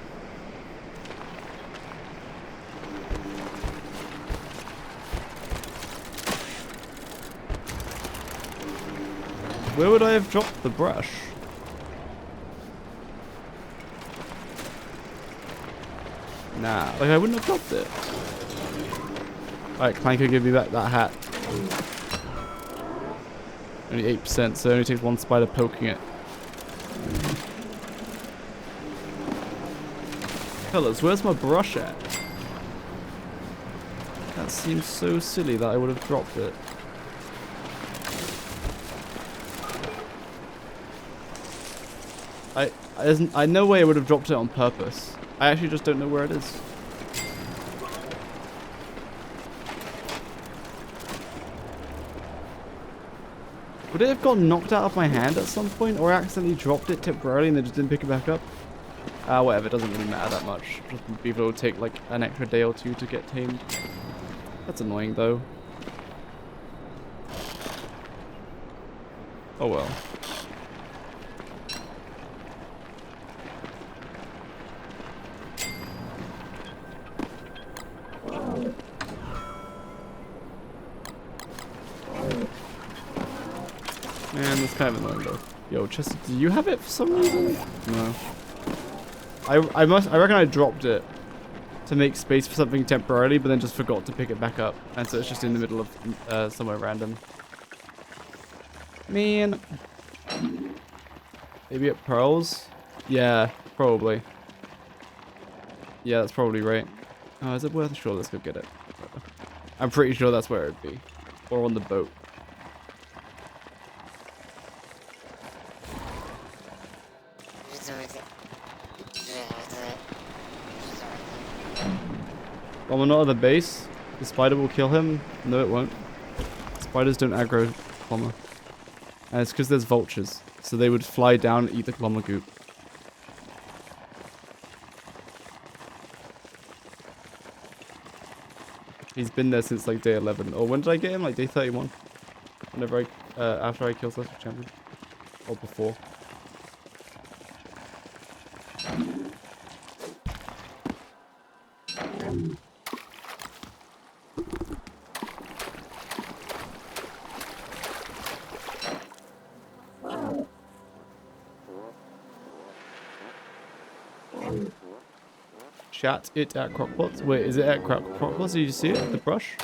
Where would I have dropped the brush? Nah, like I wouldn't have dropped it. Alright, Clanker, give me back that hat. Only 8%, so it only takes one spider poking it. Fellas, where's my brush at? That seems so silly that I would have dropped it. I no way I would have dropped it on purpose. I actually just don't know where it is. Would it have gotten knocked out of my hand at some point, or I accidentally dropped it temporarily and then just didn't pick it back up? Whatever, it doesn't really matter that much. Just people will take like an extra day or two to get tamed. That's annoying though. Oh well. Man, that's kind of annoying though. Yo, Chester, do you have it for some reason? No. I reckon I dropped it to make space for something temporarily, but then just forgot to pick it back up. And so it's just in the middle of somewhere random. Man. Maybe at Pearls? Yeah, probably. Yeah, that's probably right. Oh, is it worth a shot? Let's go get it. I'm pretty sure that's where it'd be. Or on the boat. When we're not at the base, the spider will kill him. No, it won't. Spiders don't aggro Clomber. And it's because there's vultures. So they would fly down and eat the Clomber goop. He's been there since like day 11. Or when did I get him? Like day 31. Whenever after I killed Celestial Champion. Or before. Chat it at Crockpots. Wait, is it at Crockpots? Did you see it? The brush?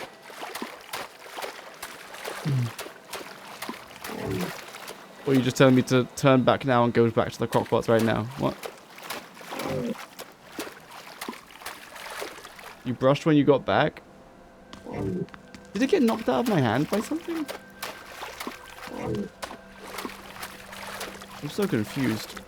Or are you just telling me to turn back now and go back to the Crockpots right now? What? You brushed when you got back? Did it get knocked out of my hand by something? I'm so confused.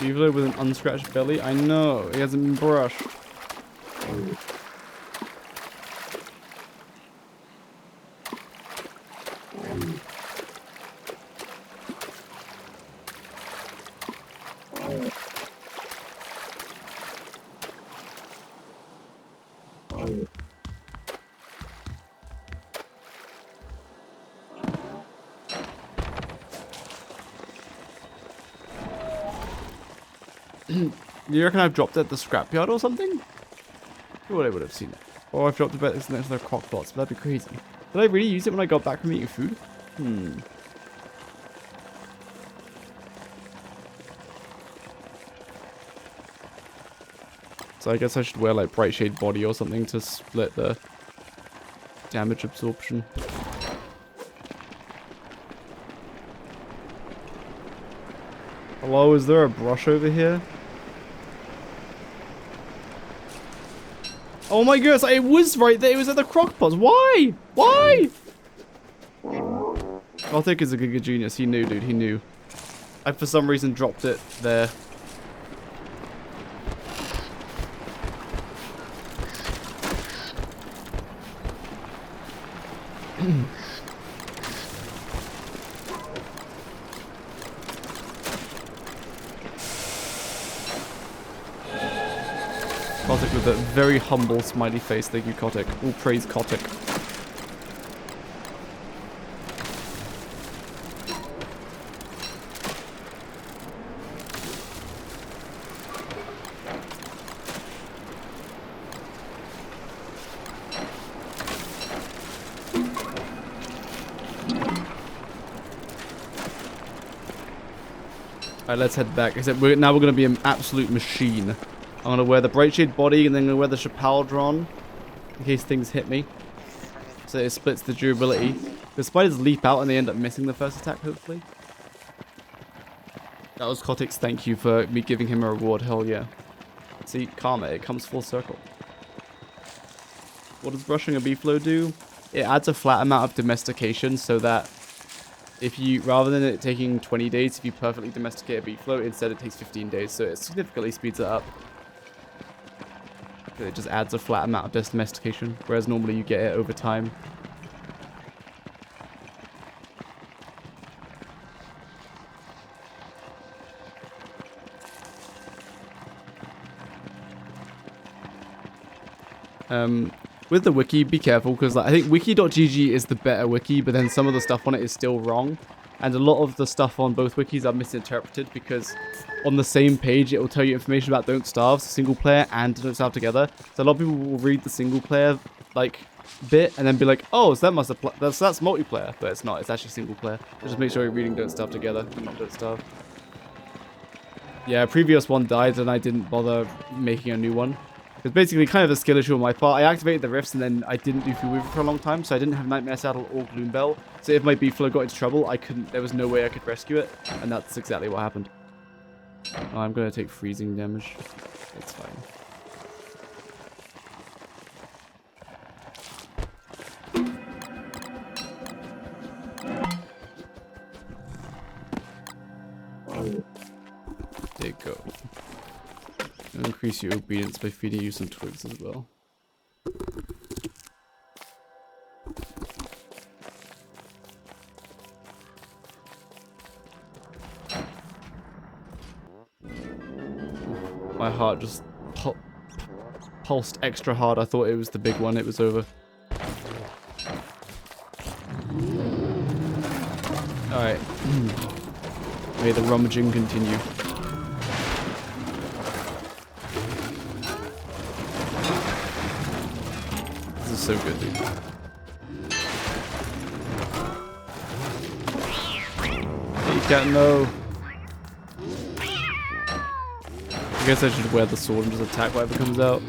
Beaver with an unscratched belly? I know, he hasn't been brushed. Do you reckon I've dropped it at the scrapyard or something? I thought I would have seen it. Oh, I've dropped a bit next to their crock pots, but that'd be crazy. Did I really use it when I got back from eating food? So I guess I should wear like bright shade body or something to split the damage absorption. Hello, is there a brush over here? Oh my goodness, it was right there. It was at the crock pots. Why? Why? Gothic is a Giga genius. He knew, dude. He knew. I, for some reason, dropped it there. Kotick with a very humble smiley face. Thank you, Kotick. All praise Kotick. Alright, let's head back. Except now we're going to be an absolute machine. I'm going to wear the bright shade body and then I'm going to wear the Chapaldron in case things hit me. So it splits the durability. The spiders leap out and they end up missing the first attack, hopefully. That was Kotick's thank you for me giving him a reward. Hell yeah. See, karma, it comes full circle. What does brushing a beefalo do? It adds a flat amount of domestication so that if you, rather than it taking 20 days, if you perfectly domesticate a beefalo, instead it takes 15 days. So it significantly speeds it up. It just adds a flat amount of domestication, whereas normally you get it over time. With the wiki, be careful, because like, I think wiki.gg is the better wiki, but then some of the stuff on it is still wrong. And a lot of the stuff on both wikis are misinterpreted, because on the same page it will tell you information about Don't Starve, single player, and Don't Starve together. So a lot of people will read the single player like bit and then be like, oh, so that must apply, that's multiplayer, but it's not. It's actually single player. So just make sure you're reading Don't Starve together, and not Don't Starve. Yeah, a previous one died, and I didn't bother making a new one. It's basically kind of a skill issue on my part. I activated the rifts and then I didn't do Full Weaver for a long time, so I didn't have Nightmare Saddle or Gloombell. So if my beefalo got into trouble, there was no way I could rescue it, and that's exactly what happened. Oh, I'm gonna take freezing damage. It's fine. There you go. Increase your obedience by feeding you some twigs as well. My heart just pulsed extra hard. I thought it was the big one. It was over. Alright. May the rummaging continue. So good, dude. You can't know. I guess I should wear the sword and just attack whatever comes out.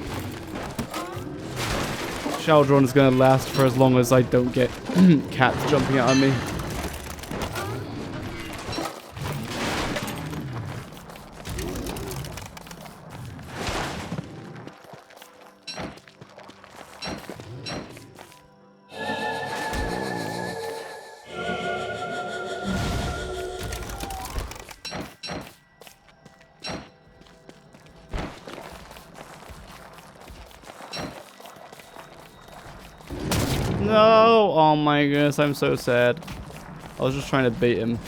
Chapaldron is going to last for as long as I don't get cats jumping out at me. No! Oh my goodness, I'm so sad. I was just trying to bait him.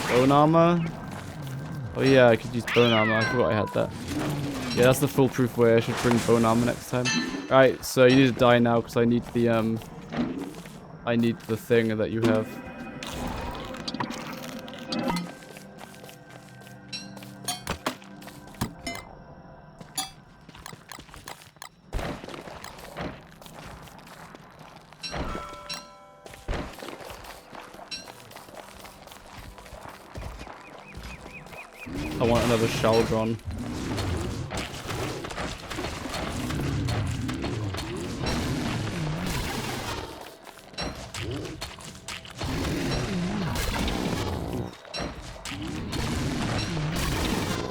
Bone armor? Oh yeah, I could use bone armor. I forgot I had that. Yeah, that's the foolproof way. I should bring bone armor next time. Alright, so you need to die now because I need the thing that you have. I want another Shaldron.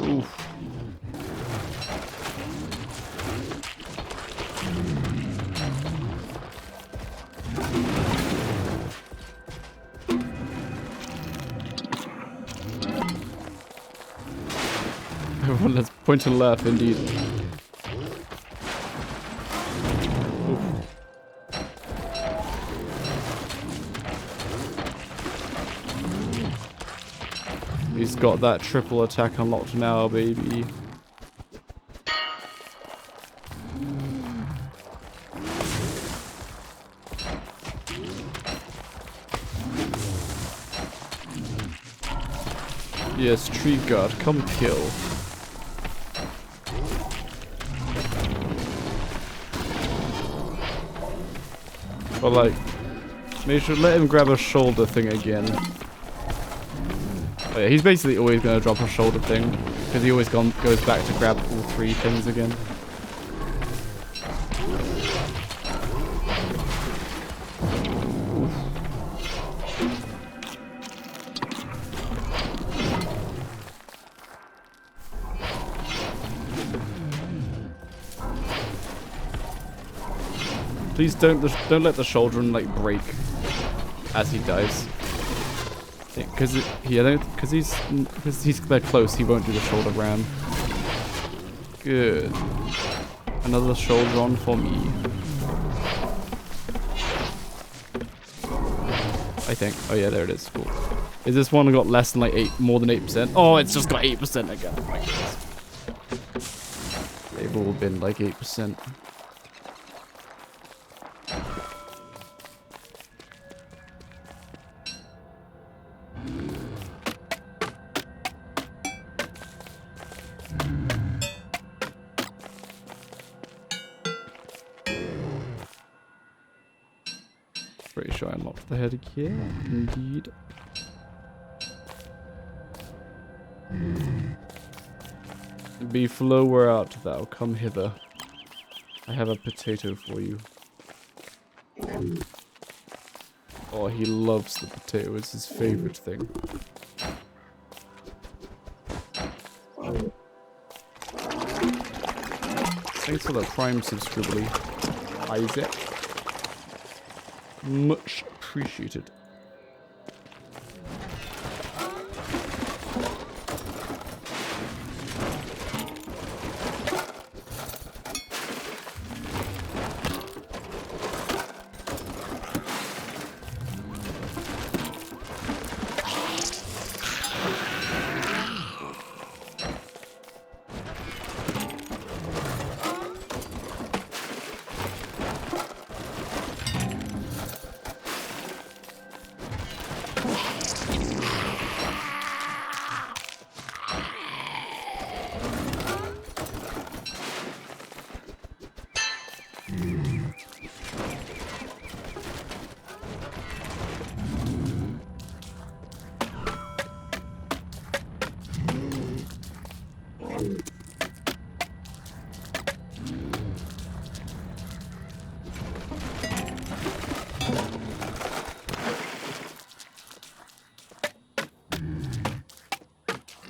Oof. Everyone, let's point and laugh, indeed. Oof. He's got that triple attack unlocked now, baby. Yes, tree guard, come kill. But like, maybe should let him grab a shoulder thing again. Oh yeah, he's basically always gonna drop a shoulder thing because he always goes back to grab all 3 things again. Please don't let the Shauldron like break as he dies. Because he's they're close, he won't do the shoulder ram. Good. Another Shauldron for me. I think. Oh yeah, there it is. Cool. Is this one got less than like more than 8%? Oh, it's just got 8% again. Oh my goodness. They've all been like 8%. Pretty sure I unlocked the head again. Indeed. Beefalo, where art thou? Come hither. I have a potato for you. Oh, he loves the potato. It's his favorite thing. Thanks for the Prime subscribely, Isaac. Much appreciated.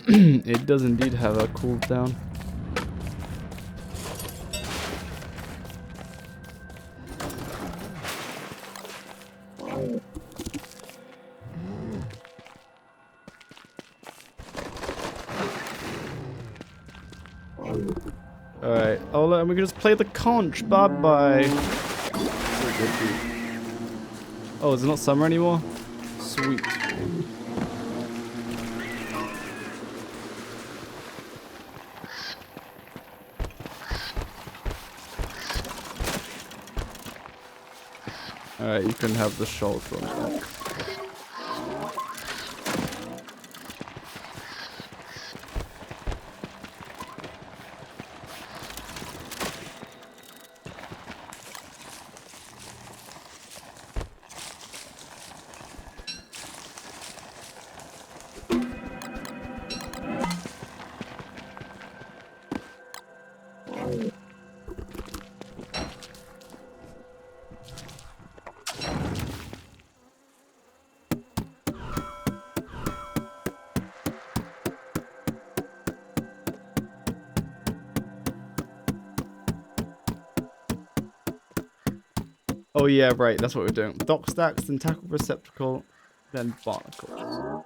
It does indeed have a cooldown. Alright, oh look, we can just play the conch. Bye bye. Oh, is it not summer anymore? Sweet. Alright, you can have the Shauldron back. Oh yeah, right. That's what we're doing. Dock stacks, then tackle receptacle, then barnacles.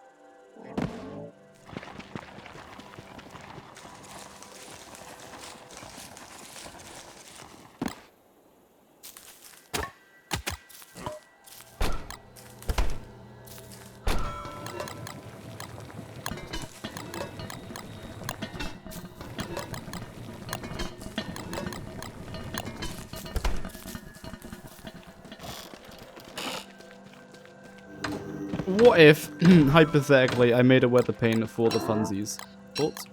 What if, hypothetically, I made a weather pane for the funsies? Thoughts?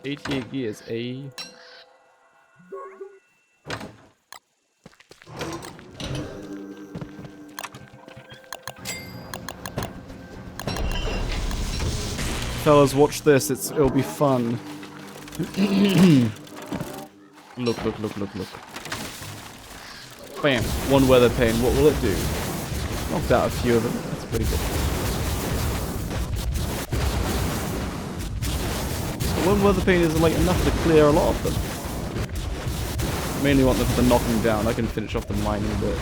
88 gears, eh? Fellas, watch this. It'll be fun. Look, look, look, look, look. Bam. One weather pane. What will it do? Knocked out a few of them. That's pretty good. But one weather pane is like enough to clear a lot of them. Mainly want them for the knocking down. I can finish off the mining bit.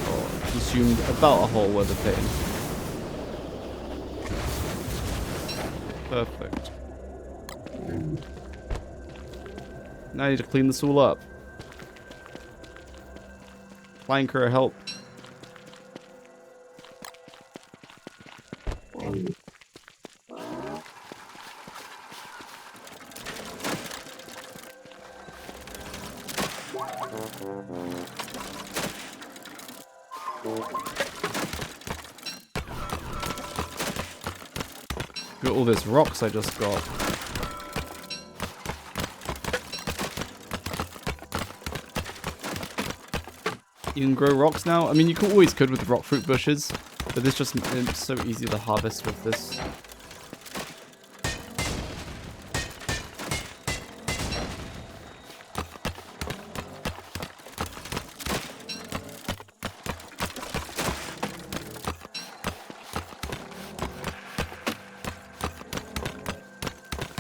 Oh, consumed about a whole weather pane. Perfect. Now I need to clean this all up. Flanker, help. Look at all this rocks I just got. You can grow rocks now. I mean, you always could with rock fruit bushes, but this just it's so easy to harvest with this.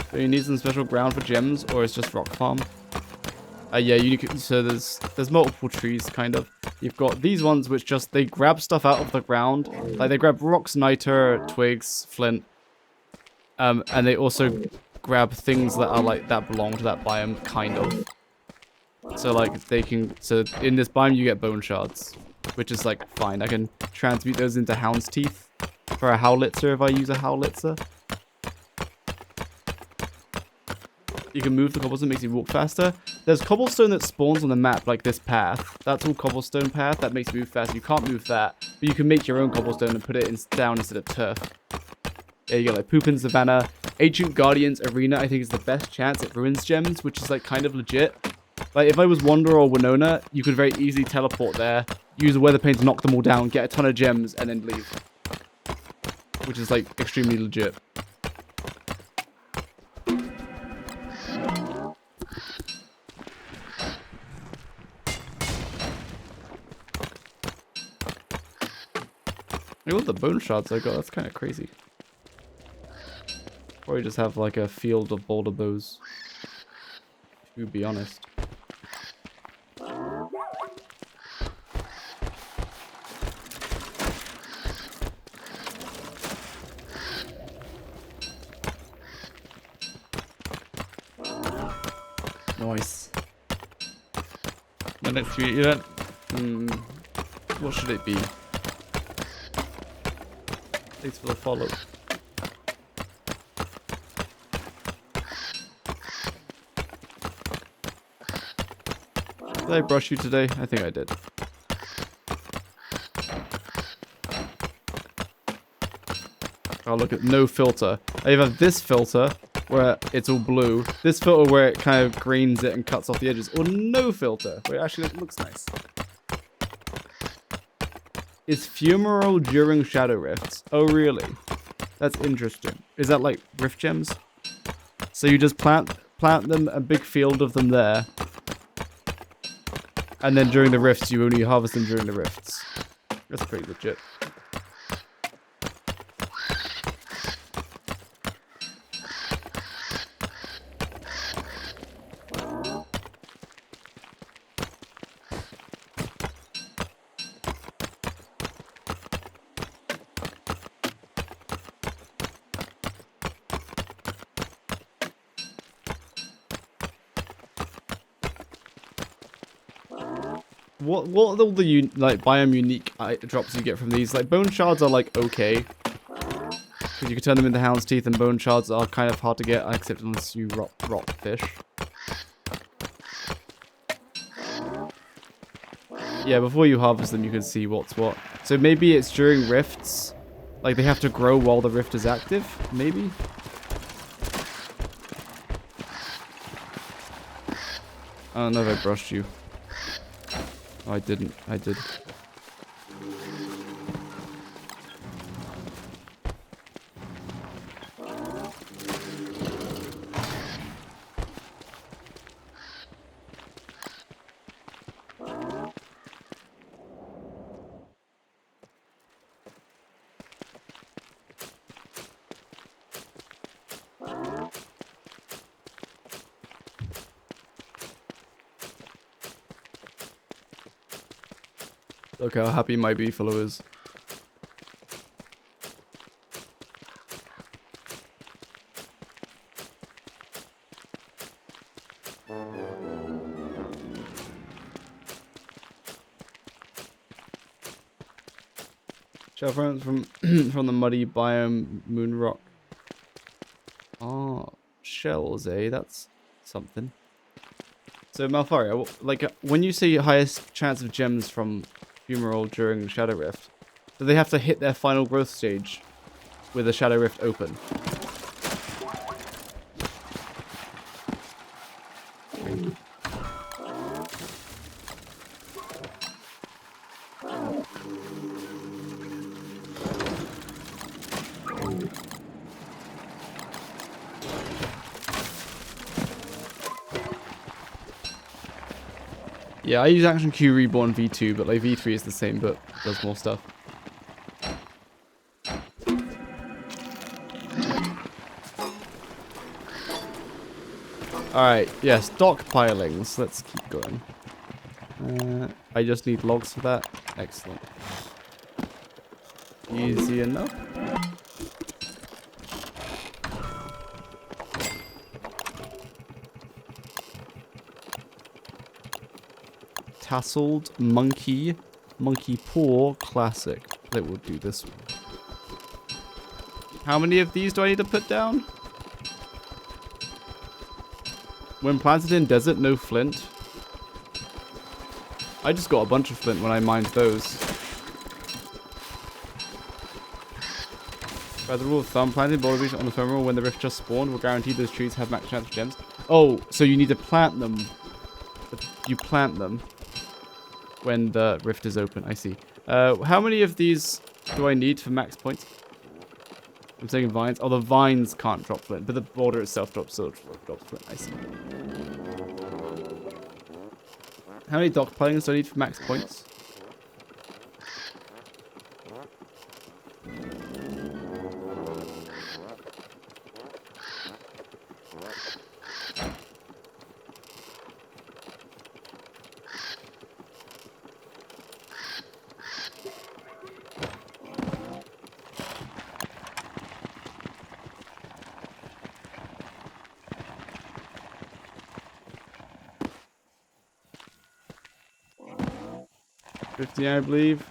So you need some special ground for gems, or it's just rock farm? Yeah, so there's multiple trees, kind of. You've got these ones which just, they grab stuff out of the ground. Like, they grab rocks, niter, twigs, flint. And they also grab things that are, like, that belong to that biome, kind of. So, like, so in this biome you get bone shards. Which is, like, fine. I can transmute those into hound's teeth for a howlitzer if I use a howlitzer. You can move the cobblestone, makes you walk faster. There's cobblestone that spawns on the map, like this path. That's all cobblestone path. That makes you move faster. You can't move that, but you can make your own cobblestone and put it down instead of turf. There you go, like Poopin Savannah. Ancient Guardians Arena, I think, is the best chance at ruins gems, which is like kind of legit. Like if I was Wanderer or Winona, you could very easily teleport there, use a weather pane to knock them all down, get a ton of gems, and then leave. Which is like extremely legit. Look at all the bone shards I got, that's kind of crazy. Or you just have like a field of boulder bows. To be honest. Nice. The next event, what should it be? Thanks for the follow. Did I brush you today? I think I did. Oh, look at no filter. I have this filter where it's all blue. This filter where it kind of greens it and cuts off the edges. Or no filter where it actually looks nice. Is fumarole during shadow rifts? Oh, really? That's interesting. Is that like rift gems? So you just plant them, a big field of them there. And then during the rifts, you only harvest them during the rifts. That's pretty legit. what are all the like biome unique drops you get from these? Like bone shards are like okay, because you can turn them into hound's teeth, and bone shards are kind of hard to get, except unless you rot fish. Yeah, before you harvest them, you can see what's what. So maybe it's during rifts, like they have to grow while the rift is active. Maybe. I don't know if I brushed you. Oh, I didn't. I did. Look how happy my beefalo is. Shell friends from from the muddy biome moon rock. Oh, shells, eh? That's something. So Malfaria, like when you say highest chance of gems from Fumarole during Shadow Rift, do they have to hit their final growth stage with the Shadow Rift open? Yeah, I use Action Q Reborn V2, but like V3 is the same, but does more stuff. Alright, yes, stockpilings. Let's keep going. I just need logs for that. Excellent. Easy enough. Tasseled monkey paw classic. That will do this one. How many of these do I need to put down? When planted in desert, no flint. I just got a bunch of flint when I mined those. By the rule of thumb, planting boulder beach on the ephemeral when the rift just spawned will guarantee those trees have max chance of gems. Oh, so you need to plant them. You plant them when the rift is open. I see. How many of these do I need for max points? I'm saying vines. Oh, the vines can't drop flint, but the border itself drops flint. I see. How many dock plugins do I need for max points? I believe.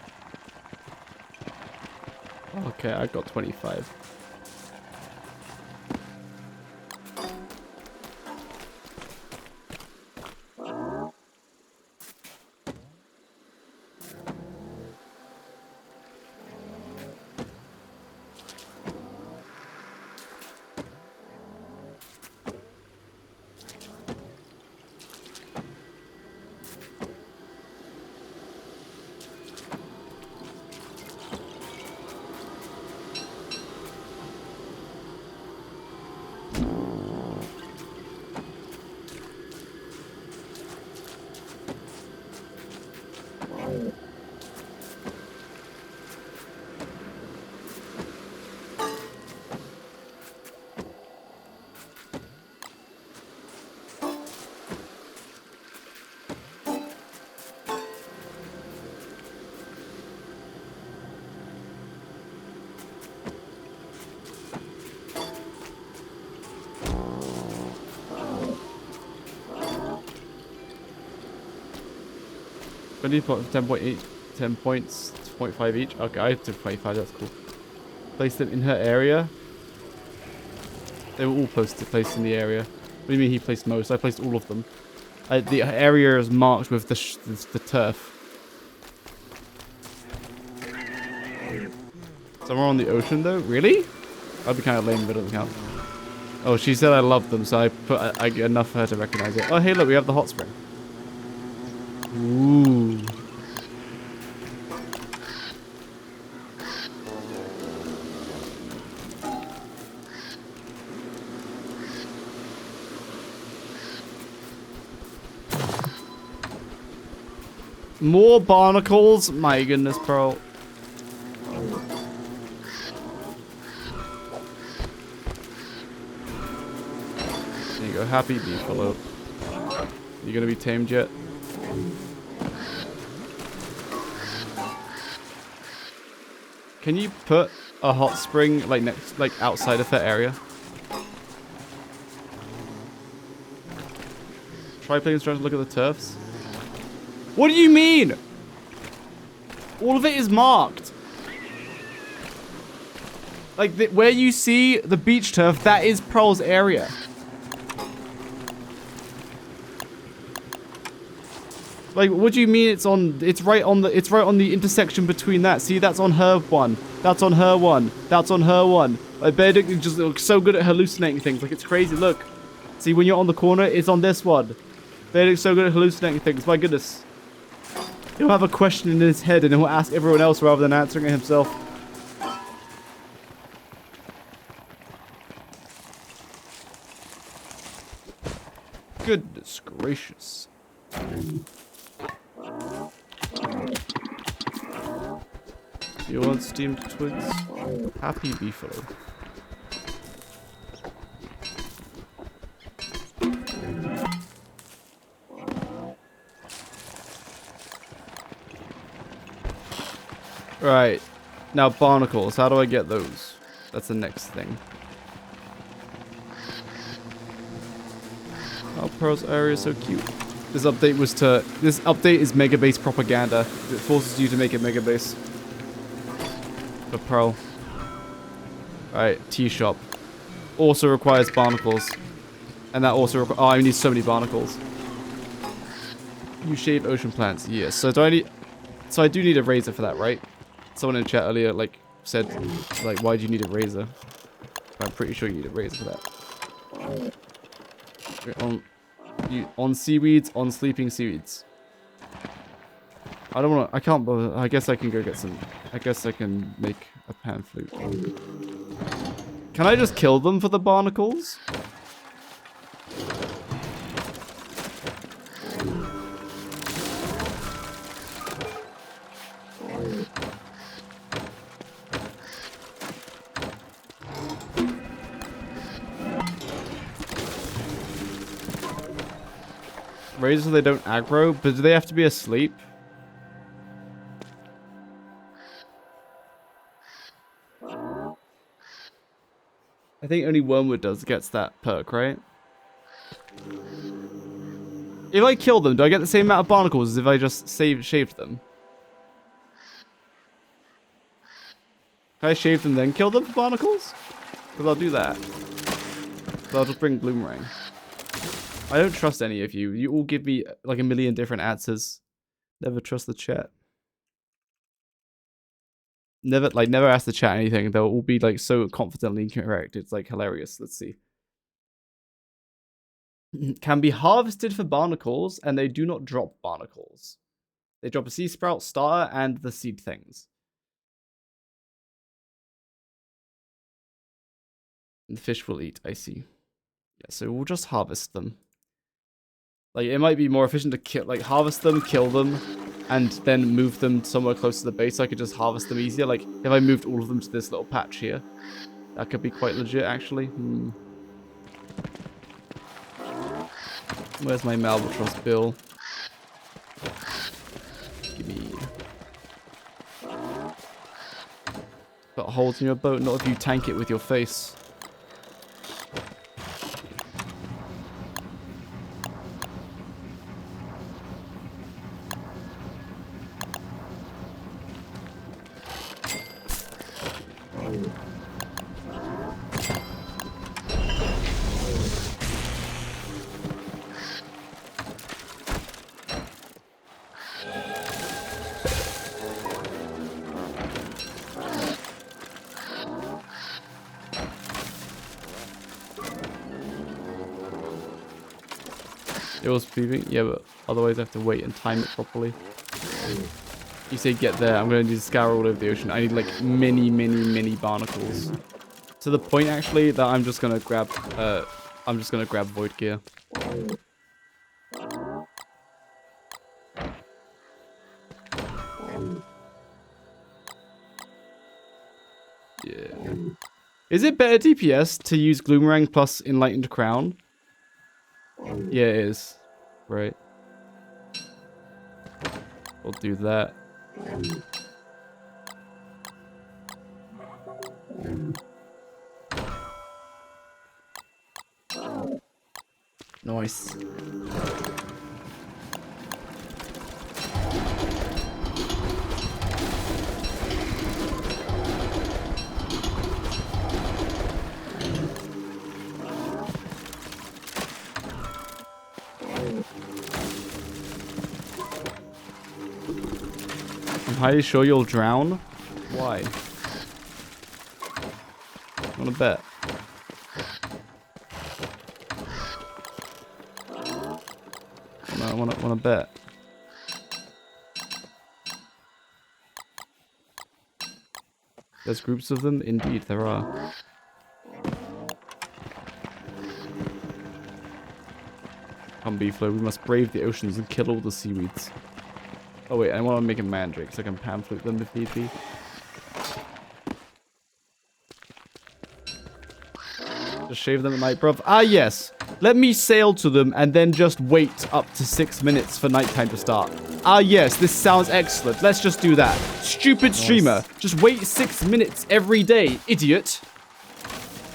Okay, I got 25. 10 point each, 10 points, 0.5 each. Okay, I took 25. That's cool. Place them in her area. They were all placed in the area. What do you mean he placed most? I placed all of them. The area is marked with the turf. Somewhere on the ocean, though? Really? That'd be kind of lame if it doesn't count. Oh, she said I love them, so I put enough for her to recognize it. Oh, hey, look, we have the hot spring. Ooh. More barnacles? My goodness, bro. There you go. Happy beefalo. You gonna be tamed yet? Can you put a hot spring like outside of that area? Try playing trying to look at the turfs. What do you mean? All of it is marked. Like where you see the beach turf, that is Pearl's area. Like, what do you mean it's right on the intersection between that? See, that's on her one. That's on her one. That's on her one. Like, Benedict just looks so good at hallucinating things. Like, it's crazy. Look. See, when you're on the corner, it's on this one. Benedict's so good at hallucinating things. My goodness. He'll have a question in his head and he'll ask everyone else rather than answering it himself. Goodness gracious. You want steamed twigs? Happy beefalo. Right. Now barnacles. How do I get those? That's the next thing. Oh, Pearl's area is so cute. This update is Mega Base propaganda. It forces you to make a Mega Base. For Pearl. Alright, tea shop. Also requires barnacles. And that also oh, I need so many barnacles. You shave ocean plants. Yes. So I do need a razor for that, right? Someone in chat earlier like said like why do you need a razor? I'm pretty sure you need a razor for that. On seaweeds, on sleeping seaweeds. I can't bother. I guess I can go get some. I guess I can make a pan flute. Can I just kill them for the barnacles? Razors so they don't aggro, but do they have to be asleep? I think only Wormwood gets that perk, right? If I kill them, do I get the same amount of barnacles as if I just shaved them? Can I shave them then kill them for barnacles? Because I'll do that. So I'll just bring Bloomerang. I don't trust any of you. You all give me like a million different answers. Never trust the chat. Never ask the chat anything. They'll all be like so confidently correct. It's like hilarious. Let's see. Can be harvested for barnacles, and they do not drop barnacles. They drop a sea sprout, starter, and the seed things. And the fish will eat. I see. Yeah, so we'll just harvest them. Like, it might be more efficient to harvest them, kill them, and then move them somewhere close to the base so I could just harvest them easier. Like, if I moved all of them to this little patch here, that could be quite legit, actually. Where's my Malbatross bill? Gimme. Got holes in your boat, not if you tank it with your face. It was beeping? Yeah, but otherwise I have to wait and time it properly. You say get there, I'm going to need to scour all over the ocean. I need like many barnacles. To the point actually that I'm just going to grab void gear. Yeah. Is it better DPS to use Gloomerang plus Enlightened Crown? Yeah, it is. Right. We'll do that. Nice. I'm highly sure you'll drown. Why? Wanna bet? Wanna bet? There's groups of them? Indeed, there are. Come Beeflo, we must brave the oceans and kill all the seaweeds. Oh wait, I want to make a mandrake so I can pamphlet them if need be. Just shave them at night, bruv. Ah yes, let me sail to them and then just wait up to 6 minutes for nighttime to start. Ah yes, this sounds excellent. Let's just do that. Stupid streamer, just wait 6 minutes every day, idiot.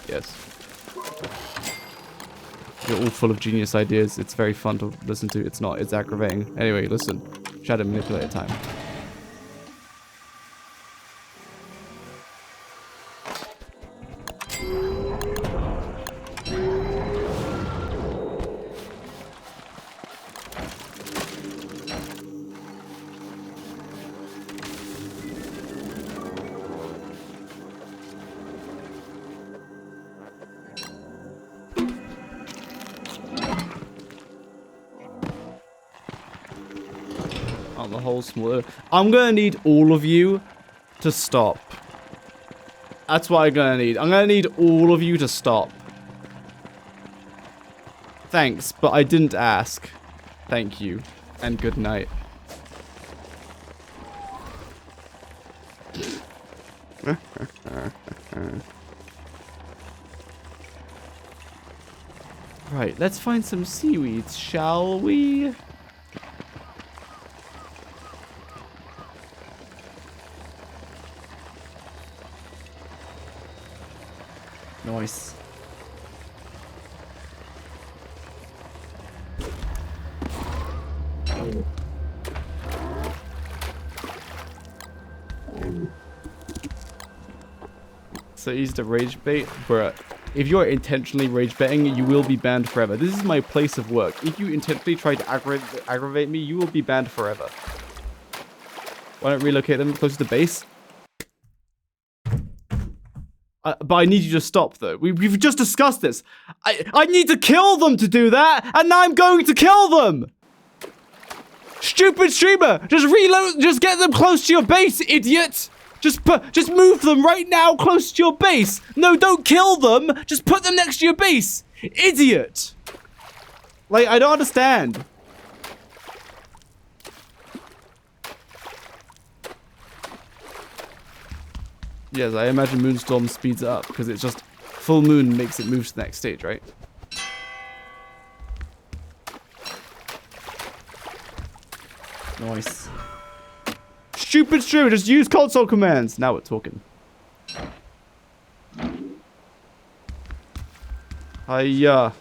Yes. You're all full of genius ideas. It's very fun to listen to. It's not. It's aggravating. Anyway, listen. Shadow Manipulator time. The whole small. I'm gonna need all of you to stop. That's what I'm gonna need. I'm gonna need all of you to stop. Thanks, but I didn't ask. Thank you, and good night. Right, let's find some seaweeds, shall we? Nice. So easy to rage bait, bruh. If you're intentionally rage baiting, you will be banned forever. This is my place of work. If you intentionally try to aggravate me, you will be banned forever. Why don't relocate them closer to base? But I need you to stop, though. We've just discussed this. I need to kill them to do that, and now I'm going to kill them! Stupid streamer! Just reload, just get them close to your base, idiot! Just move them right now close to your base! No, don't kill them! Just put them next to your base! Idiot! Like, I don't understand. Yes, I imagine Moonstorm speeds it up because it's just full moon makes it move to the next stage, right? Nice. Stupid streamer, just use console commands. Now we're talking. Hiya.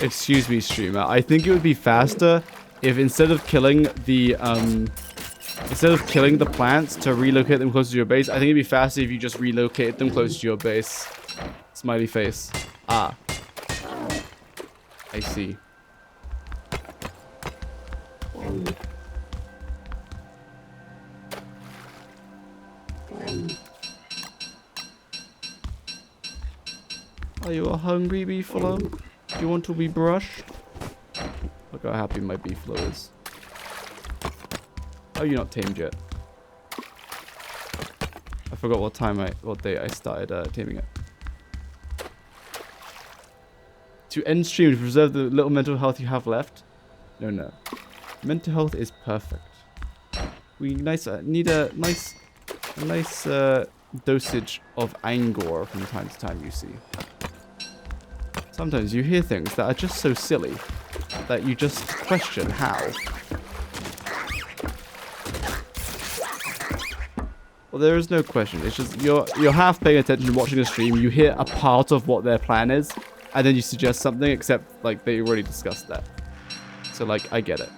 Excuse me, streamer. I think it would be faster if instead of killing the plants to relocate them closer to your base, I think it'd be faster if you just relocated them close to your base. Smiley face. Ah. I see. Are you a hungry beefalo? Do you want to be brushed? Look how happy my beefalo is. Oh, you're not tamed yet. I forgot what day I started taming it. To end stream to preserve the little mental health you have left. No. Mental health is perfect. We need a nice dosage of anger from time to time, you see. Sometimes you hear things that are just so silly that you just question how. Well, there is no question. It's just you're half paying attention watching a stream. You hear a part of what their plan is, and then you suggest something, except like they already discussed that. So like, I get it.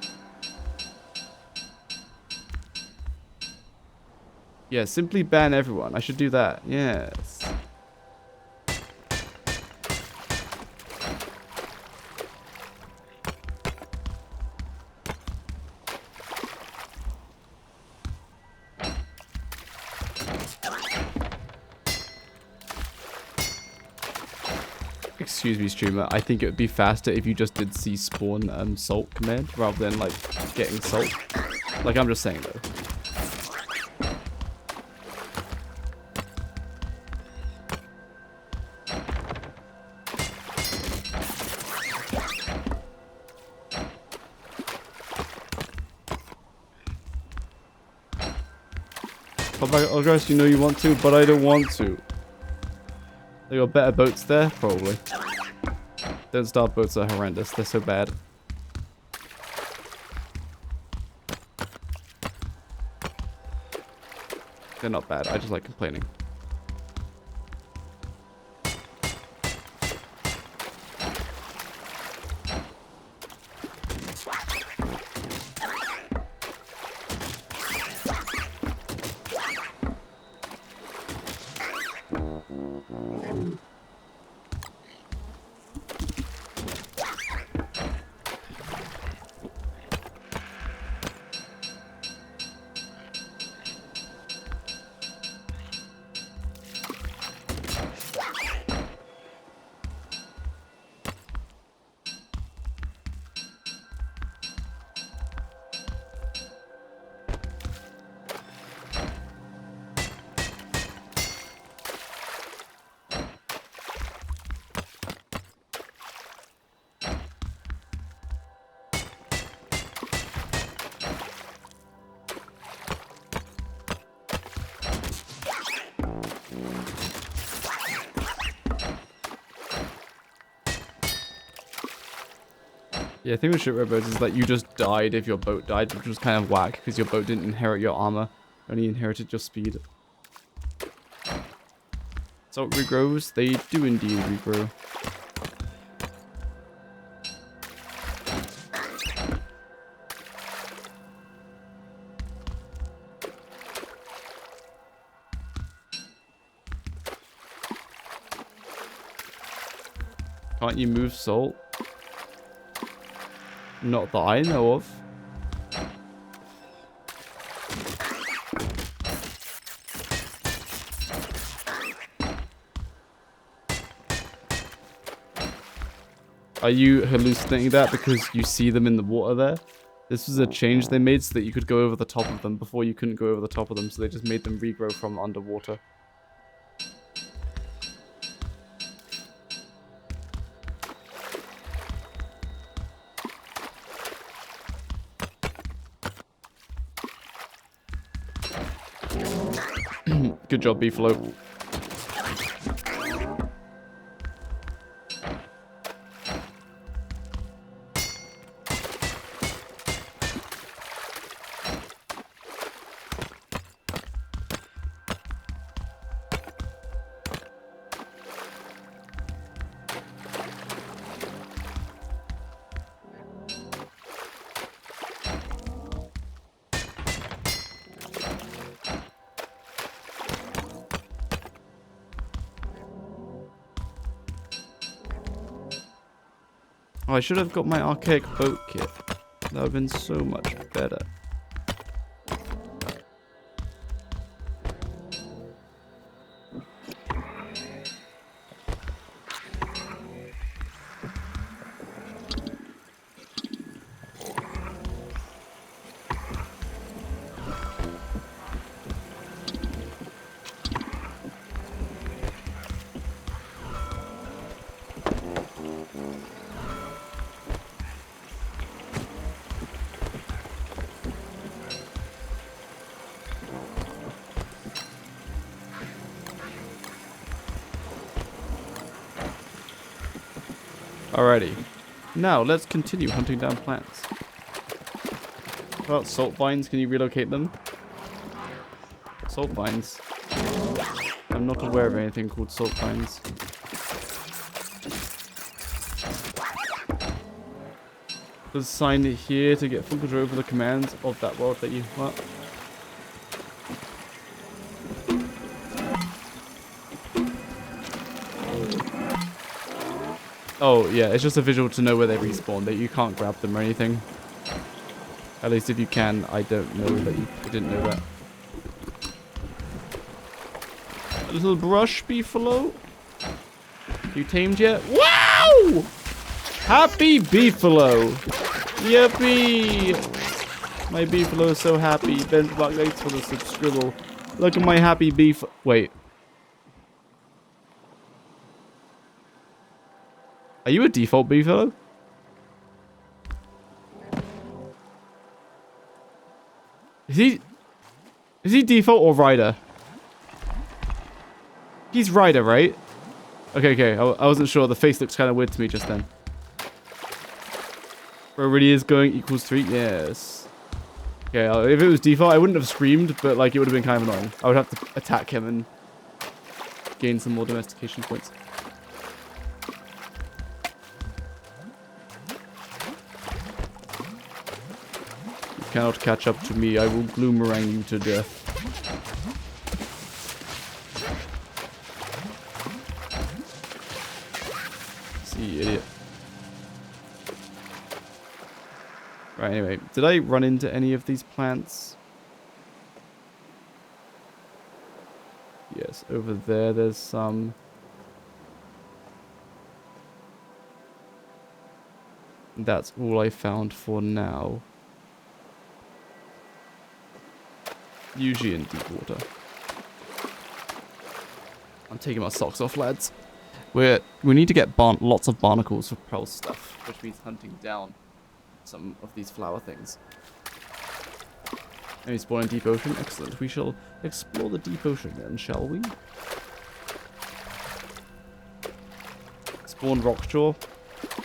Yeah, simply ban everyone. I should do that. Yes. Excuse me, streamer. I think it would be faster if you just did spawn salt command rather than like getting salt. Like, I'm just saying though. Oh guys, you know you want to, but I don't want to. They got better boats there? Probably. Don't Starve boats are horrendous. They're so bad. They're not bad. I just like complaining. Yeah, the thing with shipwreck boats is that you just died if your boat died, which was kind of whack because your boat didn't inherit your armor, only inherited your speed. Salt regrows, they do indeed regrow. Can't you move salt? Not that I know of. Are you hallucinating that because you see them in the water there? This was a change they made so that you could go over the top of them. Before you couldn't go over the top of them, so they just made them regrow from underwater. Good job, Beefalo. Oh, I should have got my archaic boat kit. That would have been so much better. Alrighty. Now, let's continue hunting down plants. What about salt vines? Can you relocate them? Salt vines. I'm not aware of anything called salt vines. There's a sign here to get full control over the commands of that world that you... What? Oh, yeah, it's just a visual to know where they respawn. That you can't grab them or anything. At least if you can, I don't know that you didn't know that. A little brush beefalo. You tamed yet? Wow! Happy beefalo! Yippee! My beefalo is so happy. Benchmark, thanks for the subscribble. Look at my happy beef. Wait. Are you a default beefalo? Is he default or rider? He's rider, right? Okay. I wasn't sure. The face looks kind of weird to me just then. Bro really is going equals 3? Yes. Okay, if it was default, I wouldn't have screamed, but like it would have been kind of annoying. I would have to attack him and gain some more domestication points. Cannot catch up to me. I will gloomerang you to death. See, idiot. Right, anyway. Did I run into any of these plants? Yes, over there's some. That's all I found for now. Usually in deep water. I'm taking my socks off, lads. We need to get lots of barnacles for pearl stuff, which means hunting down some of these flower things. And we spawn in deep ocean. Excellent. We shall explore the deep ocean then, shall we? Spawn rockjaw.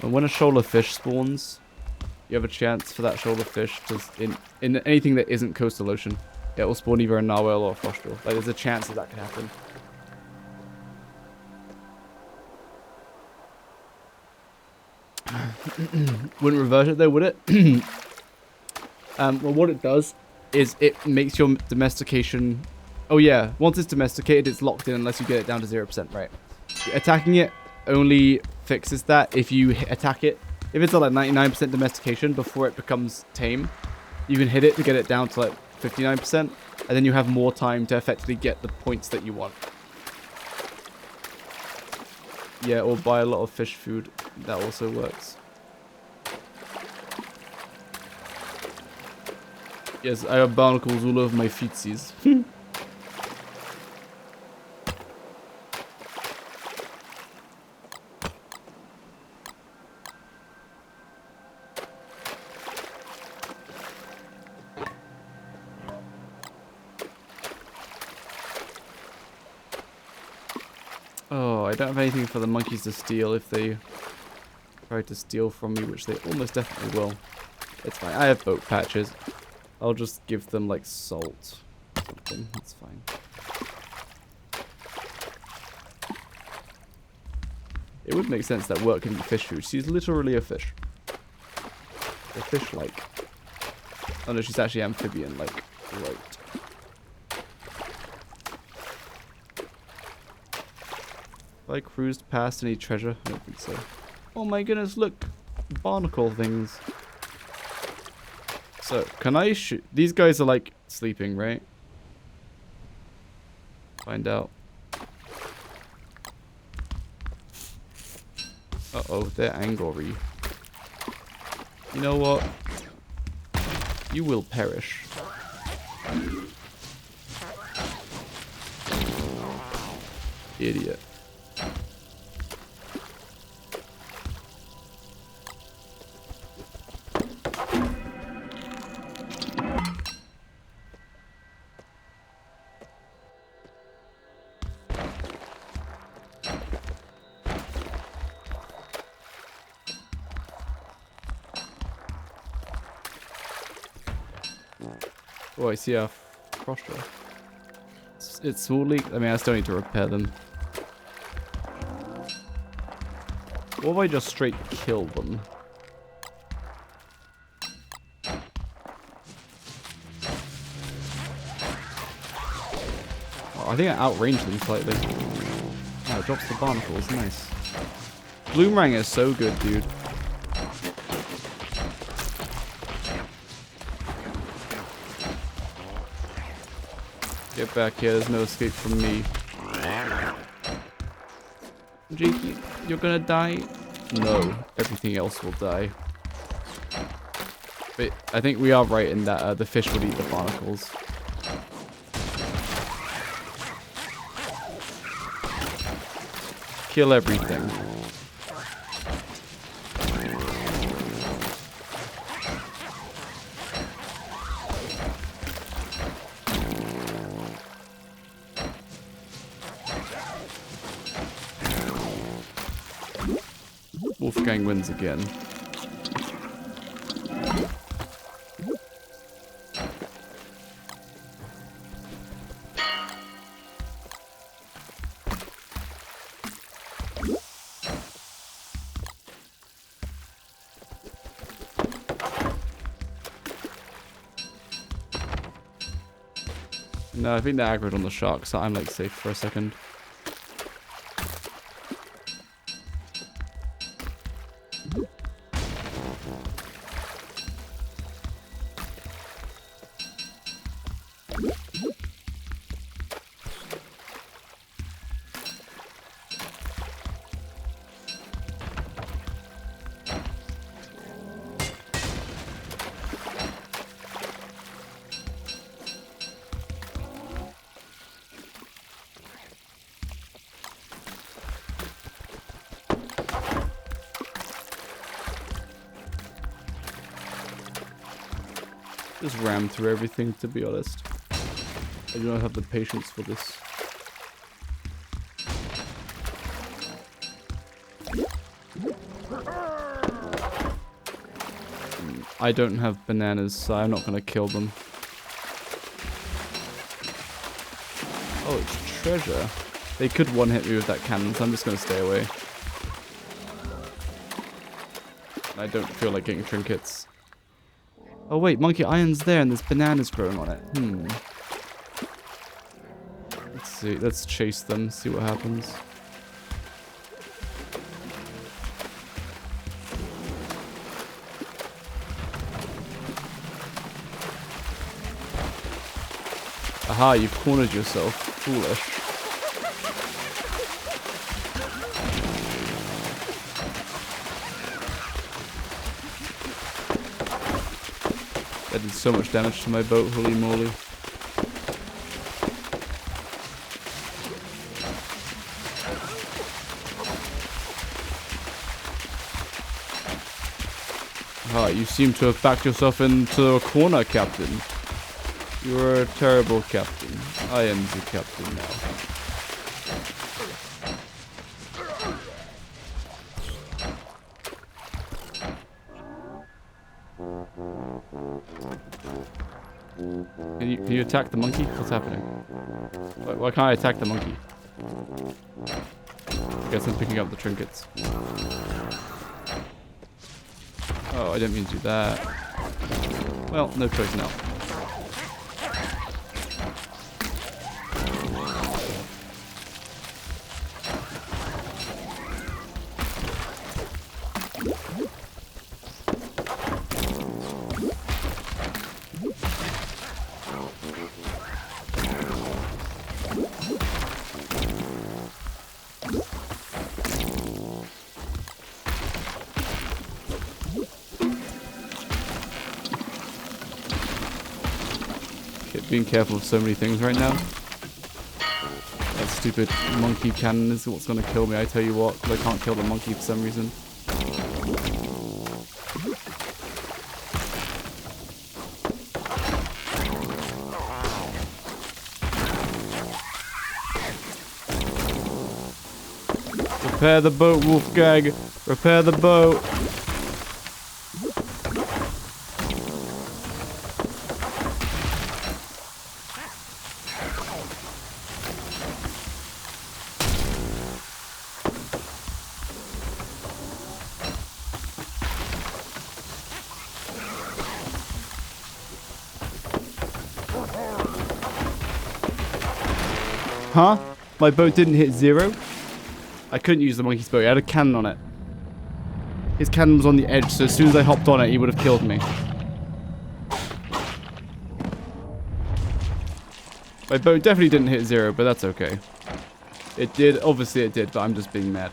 And when a shoal of fish spawns, you have a chance for that shoal of fish to in anything that isn't coastal ocean. It will spawn either a narwhal or a frostjaw. Like, there's a chance that can happen. Wouldn't reverse it though, would it? Well, what it does is it makes your domestication... Oh yeah, once it's domesticated, it's locked in unless you get it down to 0%, right? Attacking it only fixes that if you attack it. If it's at like 99% domestication before it becomes tame, you can hit it to get it down to like 59%, and then you have more time to effectively get the points that you want. Yeah, or buy a lot of fish food. That also works. Yes, I have barnacles all over my feetsies. Oh, I don't have anything for the monkeys to steal if they try to steal from me, which they almost definitely will. It's fine. I have boat patches. I'll just give them, like, salt or something. That's fine. It would make sense that work can eat fish food. She's literally a fish. A fish-like. Oh no, she's actually amphibian, like, right. Have I cruised past any treasure? I don't think so. Oh my goodness, look! barnacle things. So, can I shoot? These guys are like sleeping, right? Find out. Uh-oh, they're angry. You know what? You will perish. Idiot. Oh, I see a frosher. It's small leak. I mean, I still need to repair them. What if I just straight kill them? Oh, I think I outranged them slightly. Oh, it drops the barnacles. Nice. Bloomerang is so good, dude. Get back here, there's no escape from me. Jakey, you're gonna die? No, everything else will die. But I think we are right in that the fish will eat the barnacles. Kill everything. Wolfgang wins again. No, I think they're aggroed on the shark, so I'm like safe for a second. Just ram through everything, to be honest. I do not have the patience for this. I don't have bananas, so I'm not gonna kill them. Oh, it's treasure. They could one-hit me with that cannon, so I'm just gonna stay away. I don't feel like getting trinkets. Oh wait, Monkey Iron's there and there's bananas growing on it. Let's see, let's chase them, see what happens. Aha, you've cornered yourself. Foolish. That did so much damage to my boat, holy moly. Ah, you seem to have backed yourself into a corner, Captain. You're a terrible captain. I am the captain now. Can you attack the monkey? What's happening? Why can't I attack the monkey? I guess I'm picking up the trinkets. Oh, I didn't mean to do that. Well, no choice now. being careful of so many things right now. That stupid monkey cannon is what's gonna kill me, I tell you what. 'Cause I can't kill the monkey for some reason. Repair the boat, Wolfgang! Repair the boat! Huh? My boat didn't hit 0? I couldn't use the monkey's boat. He had a cannon on it. His cannon was on the edge, so as soon as I hopped on it, he would have killed me. My boat definitely didn't hit 0, but that's okay. It did. Obviously it did, but I'm just being mad.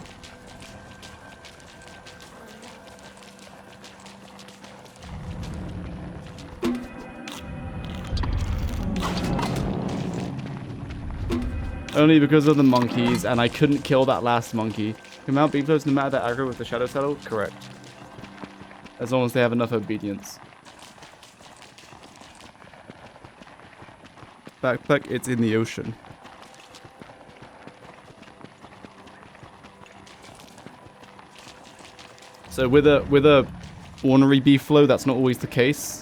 Only because of the monkeys, and I couldn't kill that last monkey. Can mount beam floats no matter their aggro with the shadow saddle? Correct. As long as they have enough obedience. Backpack, it's in the ocean. So with a ornery beef flow, that's not always the case.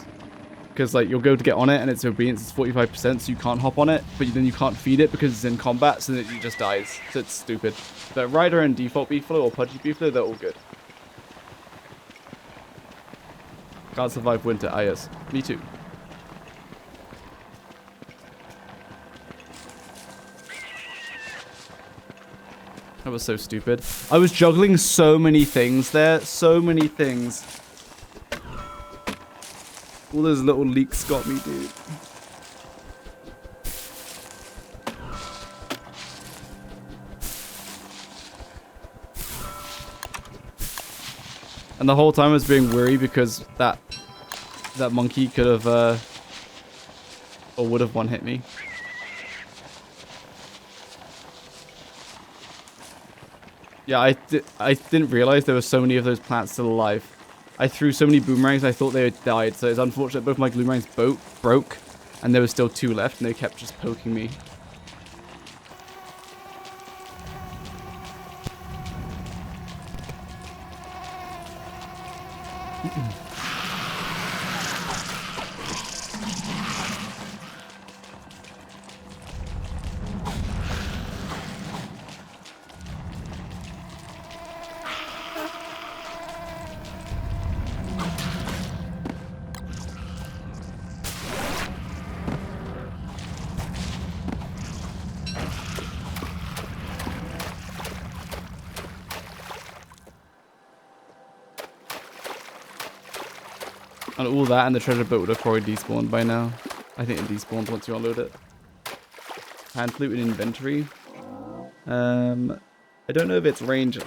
Because like you'll go to get on it and its obedience is 45%, so you can't hop on it, but then you can't feed it because it's in combat, so that it just dies. So it's stupid. But Rider and default beef flow or pudgy beef flow, they're all good. Can't survive winter. Ah yes, me too. That was so stupid. I was juggling so many things there, so many things. All those little leaks got me, dude. And the whole time I was being worried because that monkey could have or would have one-hit me. Yeah, I didn't realize there were so many of those plants still alive. I threw so many boomerangs, I thought they had died, so it's unfortunate both my boomerangs broke, and there were still 2 left, and they kept just poking me. And all that and the treasure boat would have probably despawned by now. I think it despawns once you unload it. Hand flute in inventory. I don't know if its range.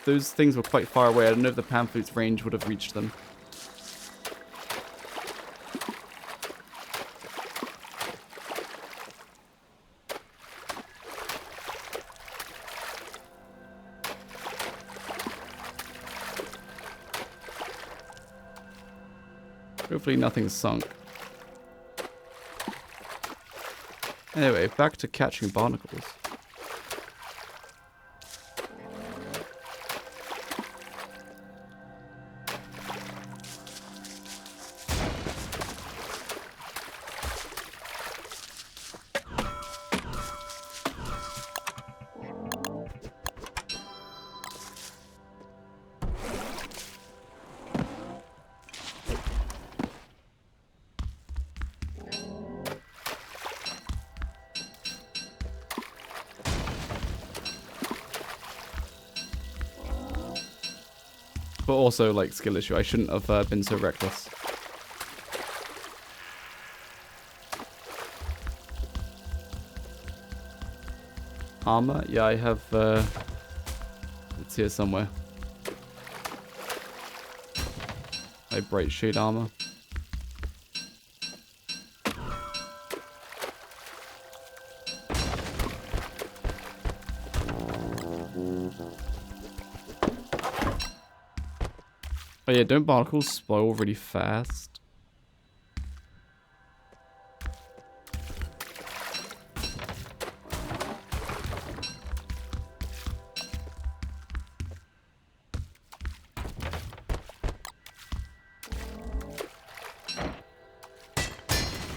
Those things were quite far away. I don't know if the pan flute's range would have reached them. Hopefully nothing's sunk. Anyway, back to catching barnacles. But also, like, skill issue. I shouldn't have been so reckless. Armor? Yeah, I have, it's here somewhere. My bright shade armor. Oh yeah, don't barnacles spoil really fast?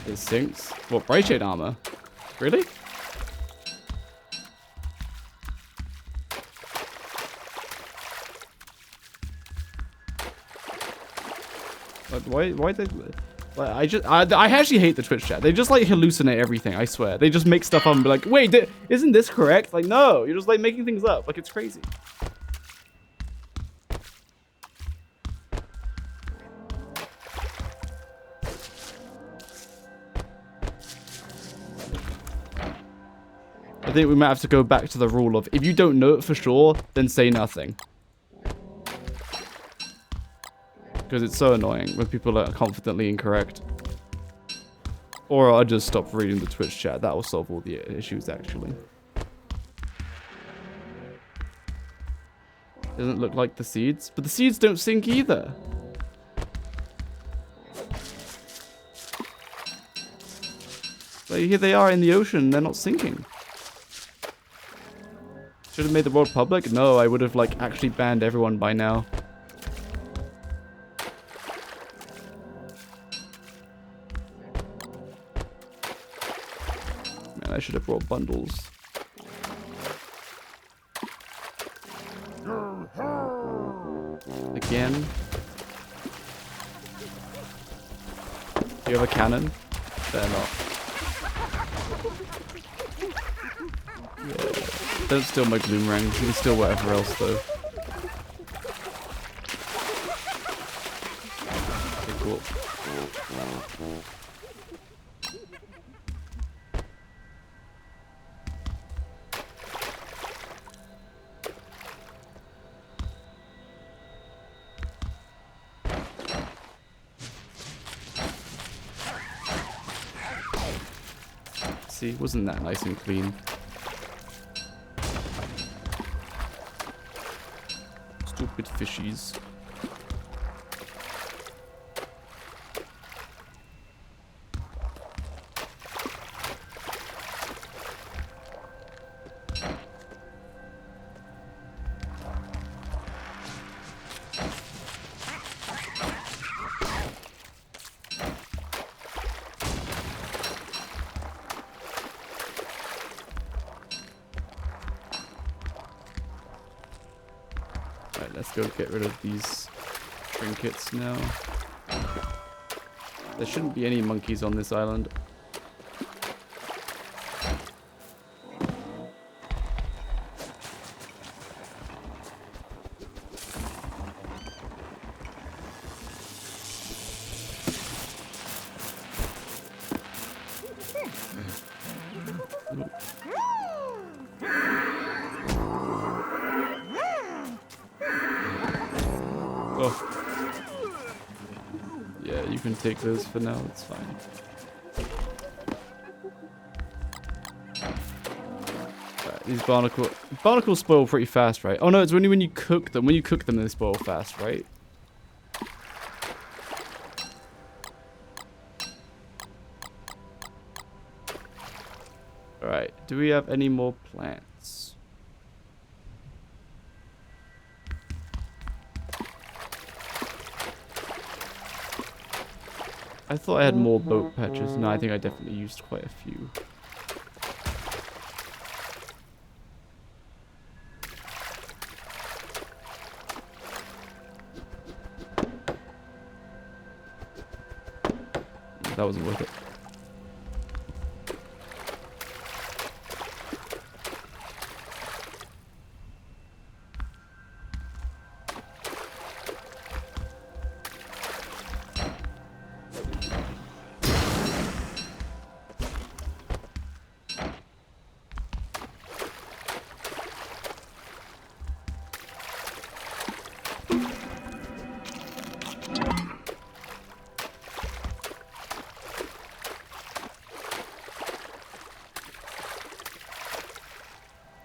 It sinks? What, Bright Shade armor? Really? Like, why they... Like, I actually hate the Twitch chat. They just like hallucinate everything, I swear. They just make stuff up and be like, wait, isn't this correct? Like, no, you're just like making things up. Like, it's crazy. I think we might have to go back to the rule of if you don't know it for sure, then say nothing. Because it's so annoying when people are confidently incorrect. Or I'll just stop reading the Twitch chat. That will solve all the issues, actually. Doesn't look like the seeds. But the seeds don't sink either. Like, here they are in the ocean. They're not sinking. Should have made the world public? No, I would have, like, actually banned everyone by now. Man, I should have brought bundles. Again. Do you have a cannon? They're not. Yeah. Don't steal my Bloomerang. You can steal whatever else, though. Okay, cool. See, wasn't that nice and clean? Stupid fishies. Let's go get rid of these trinkets now. There shouldn't be any monkeys on this island. Yeah, you can take those for now, it's fine. Right, these barnacles spoil pretty fast, right? Oh no, it's only when you cook them. When you cook them, they spoil fast, right? Alright, do we have any more plants? I thought I had more boat patches. No, I think I definitely used quite a few. That wasn't worth it.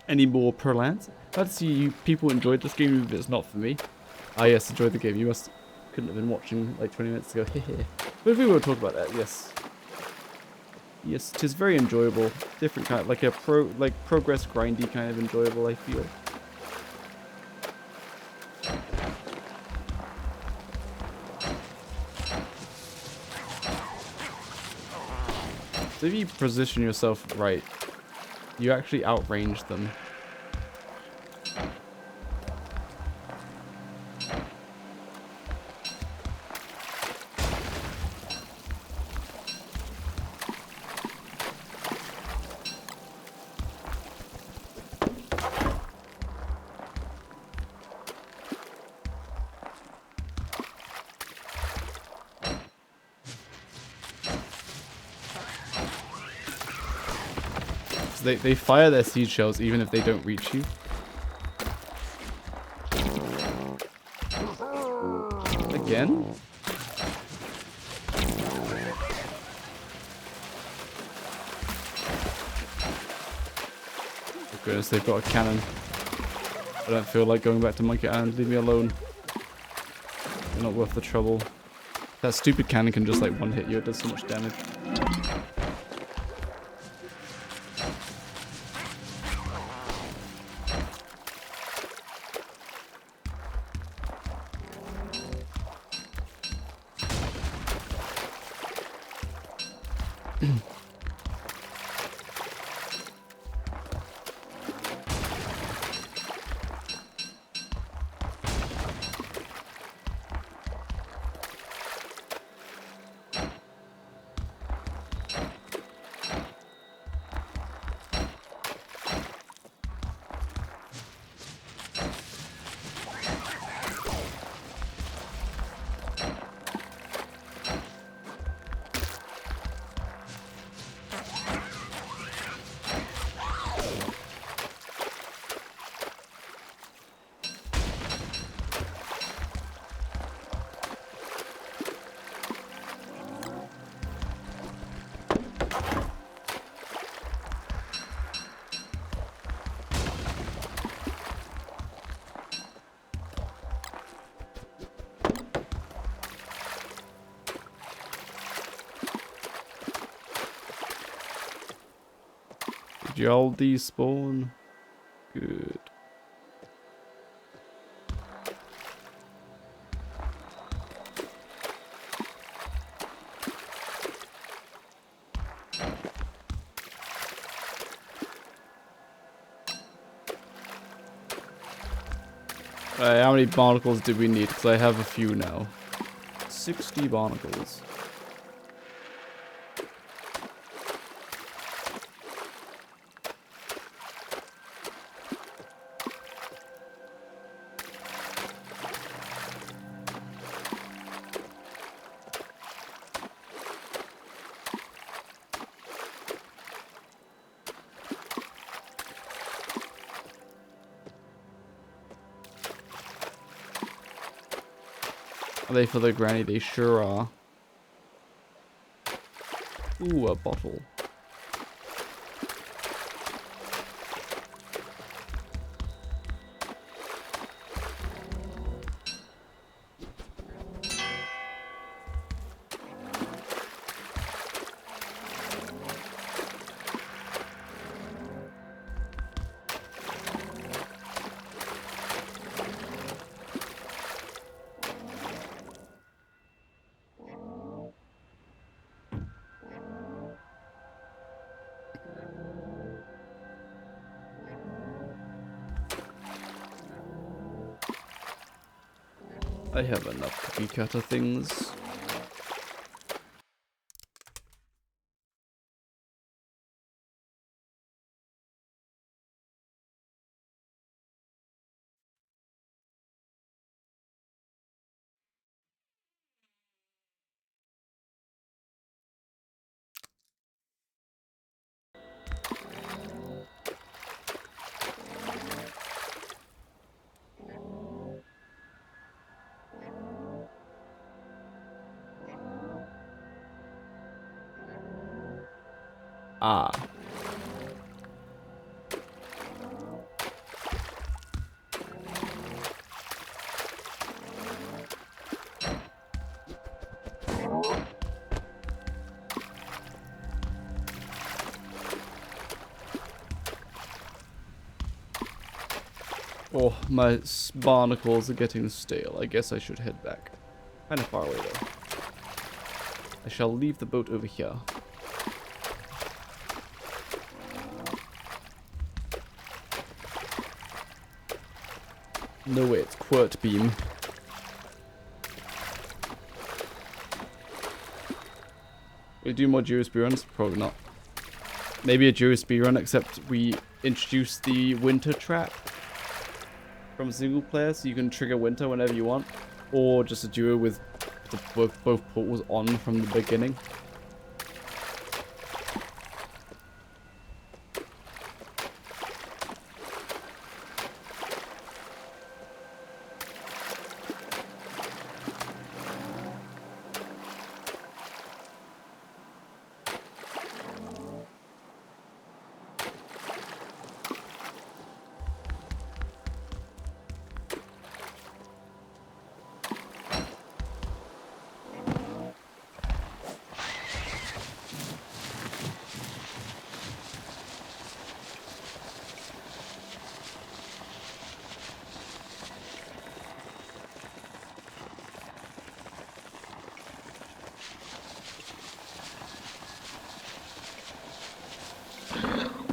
Any more plants? Glad to see you people enjoyed this game, if it's not for me. Ah yes, enjoyed the game. You must couldn't have been watching like 20 minutes ago. But if we were to talk about that, yes. Yes, it is very enjoyable. Different kind, like a progress grindy kind of enjoyable, I feel. So if you position yourself right, you actually outrange them. They fire their seed shells even if they don't reach you. Again? Oh goodness, they've got a cannon. I don't feel like going back to Monkey Island. Leave me alone. They're not worth the trouble. That stupid cannon can just like one hit you. It does so much damage. Did y'all despawn? Good. How many barnacles do we need? Because I have a few now. 60 barnacles. Are they for the granny? They sure are. Ooh, a bottle. I have enough cookie cutter things. Ah. Oh, my barnacles are getting stale. I guess I should head back. Kind of far away though. I shall leave the boat over here. No way, it's Quirt Beam. We do more Jiro speedruns? Probably not. Maybe a Jiro speedrun, except we introduce the winter trap from single player, so you can trigger winter whenever you want. Or just a duo with both portals on from the beginning.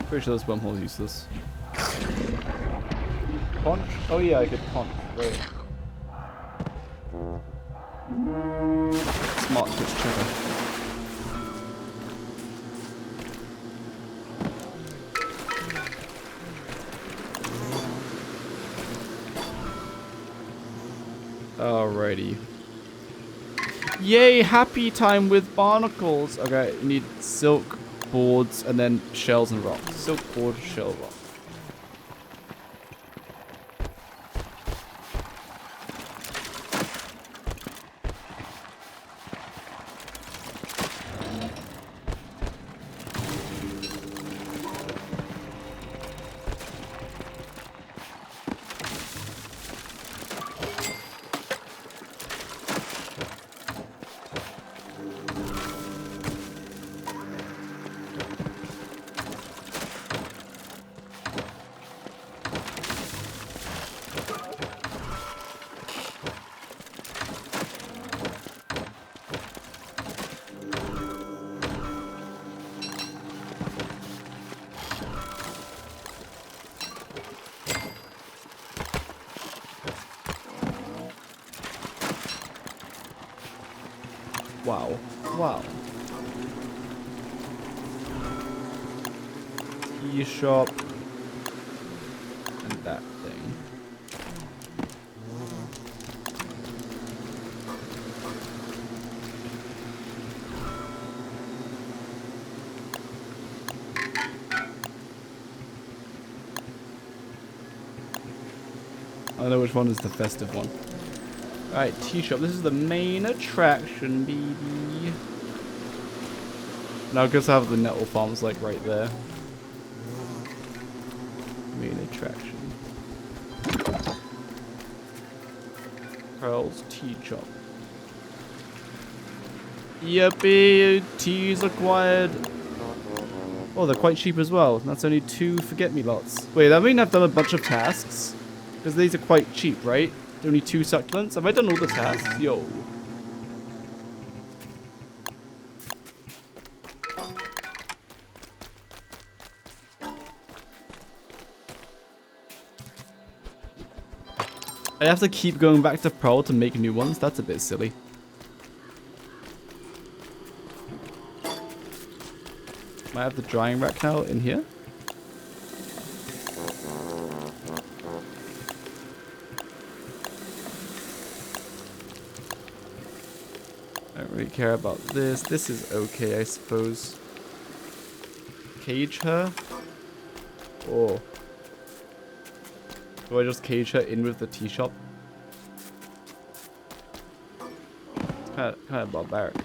Pretty sure this wormhole's useless. Punch? Oh yeah, I could punch. Right. Smart switch checker. Alrighty. Yay, happy time with barnacles. Okay, you need silk, boards, and then shells and rocks. Silk, board, shell, rock. Wow. Wow. Tea shop. And that thing. I don't know which one is the festive one. Alright, tea shop. This is the main attraction, baby. Now I guess I have the nettle farms like right there. Main attraction. Pearl's tea shop. Yippee! Teas acquired. Oh, they're quite cheap as well. That's only 2 forget-me-lots. Wait, that mean I've done a bunch of tasks? Because these are quite cheap, right? Only 2 succulents? Have I done all the tasks? Yo. I have to keep going back to Pearl to make new ones? That's a bit silly. Might have the drying rack now in here? I don't really care about this. This is okay, I suppose. Cage her? Or do I just cage her in with the tea shop? It's kind of barbaric.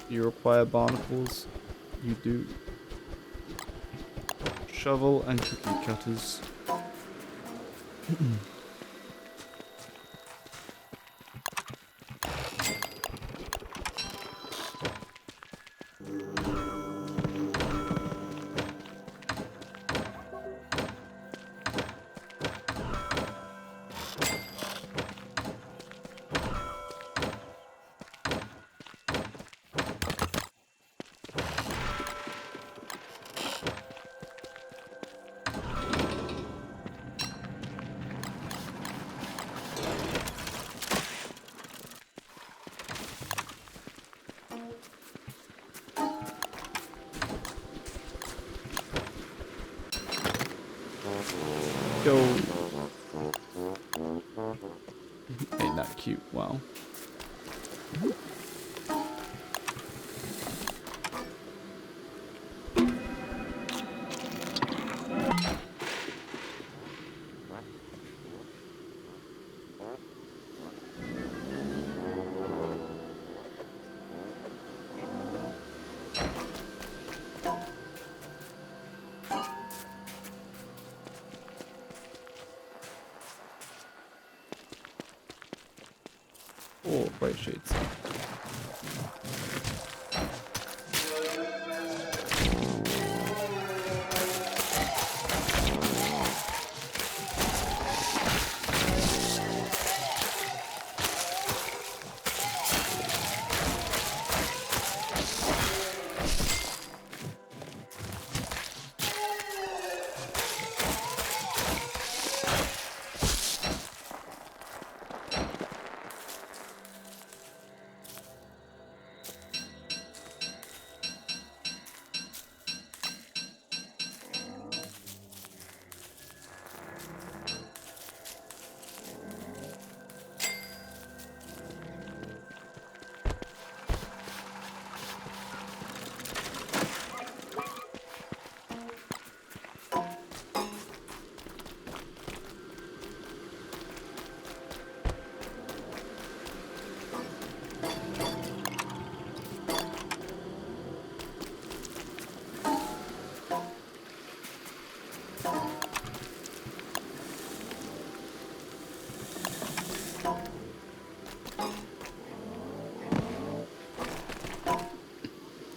You require barnacles? You do. Shovel and cookie cutters. go. Ain't that cute? Wow. Oh, bright shades.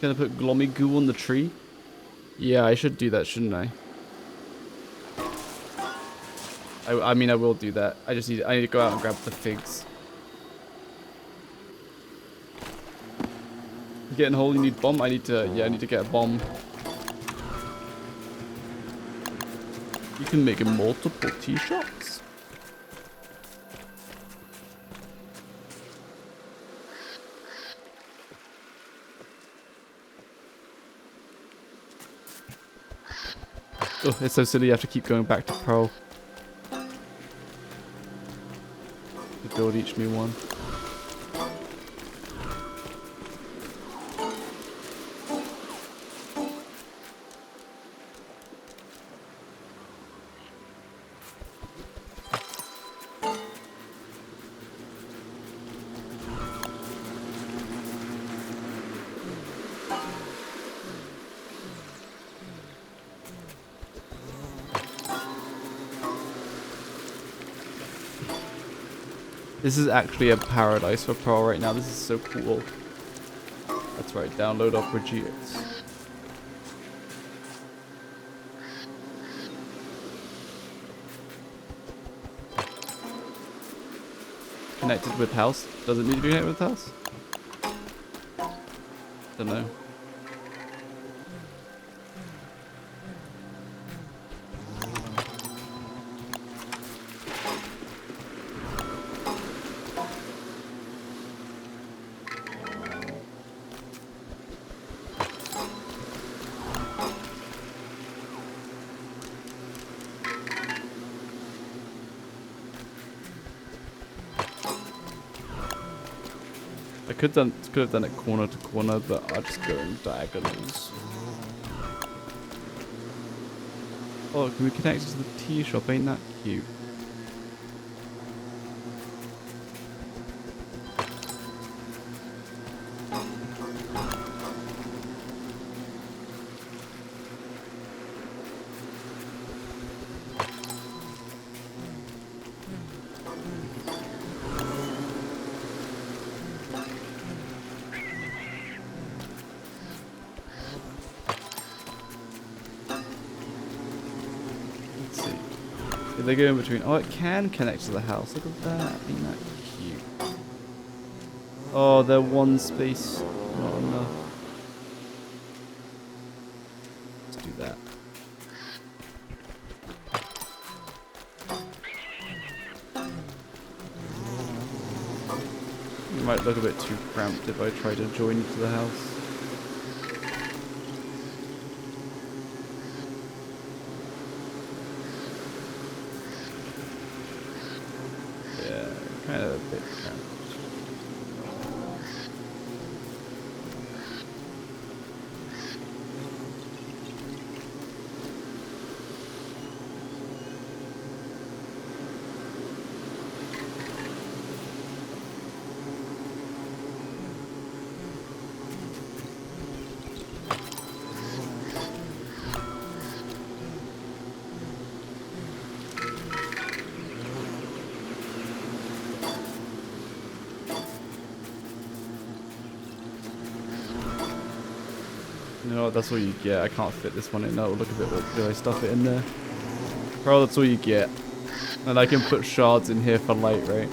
Gonna put glommy goo on the tree? Yeah, I should do that, shouldn't I? I mean, I will do that. I need to go out and grab the figs. You getting a hole, you need bomb? I need to get a bomb. You can make multiple t-shirts. Oh, it's so silly you have to keep going back to Pearl to build each new one. This is actually a paradise for Pearl right now. This is so cool. That's right, download Opera GX. Connected with house? Does it need to be connected with house? Don't know. I could have done it corner to corner, but I'll just go in diagonals. Oh, can we connect it to the tea shop? Ain't that cute? They go in between. Oh, it can connect to the house. Look at that. Ain't that cute? Oh, they're one space. Not enough. Let's do that. It might look a bit too cramped if I try to join you to the house. You know what, that's all you get. I can't fit this one in. That would look a bit weird. Do I stuff it in there? Bro, that's all you get. And I can put shards in here for light, right?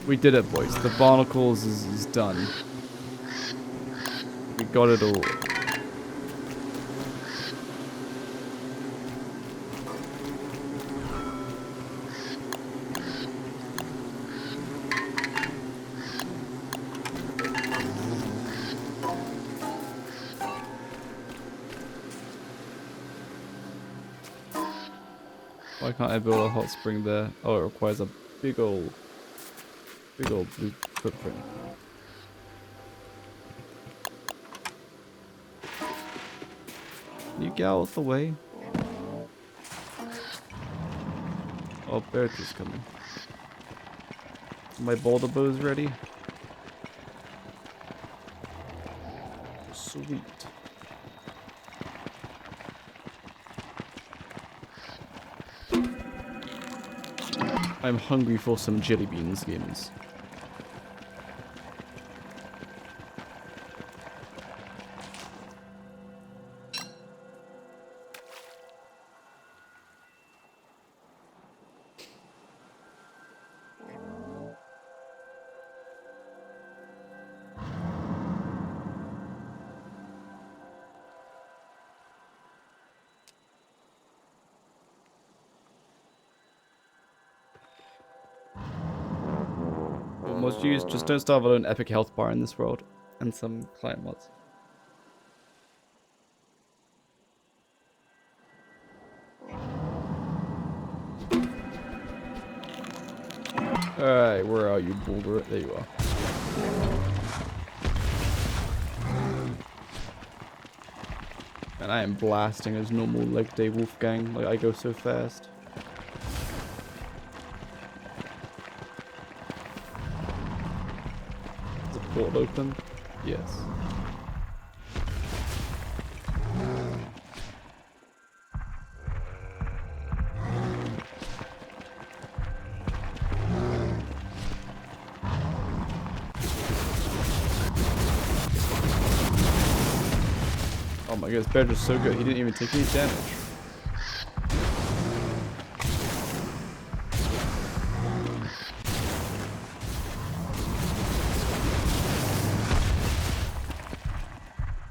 We did it, boys. The barnacles is done. We got it all. Why can't I build a hot spring there? Oh, it requires a big old blue footprint. Can you get out of the way? Oh, Bertha's coming. My boulder bow's ready. Sweet. I'm hungry for some jelly beans, gamers. Mods you use, just don't starve alone. Epic health bar in this world, and some client mods. Alright, where are you, boulder? There you are. And I am blasting as normal leg day Wolfgang. Like, I go so fast. Portal open? Yes. Oh my goodness, Bear's so good. He didn't even take any damage.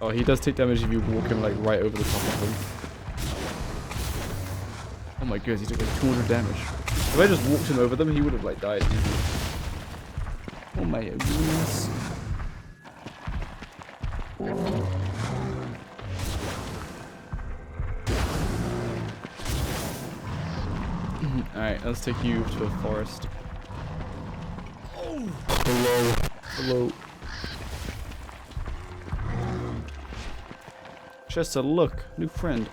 Oh, he does take damage if you walk him like right over the top of him. Oh my goodness, he took like 200 damage. If I just walked him over them, he would have like died easily. Oh my goodness. Alright, let's take you to a forest. Oh. Hello. Hello. Just a look, new friend.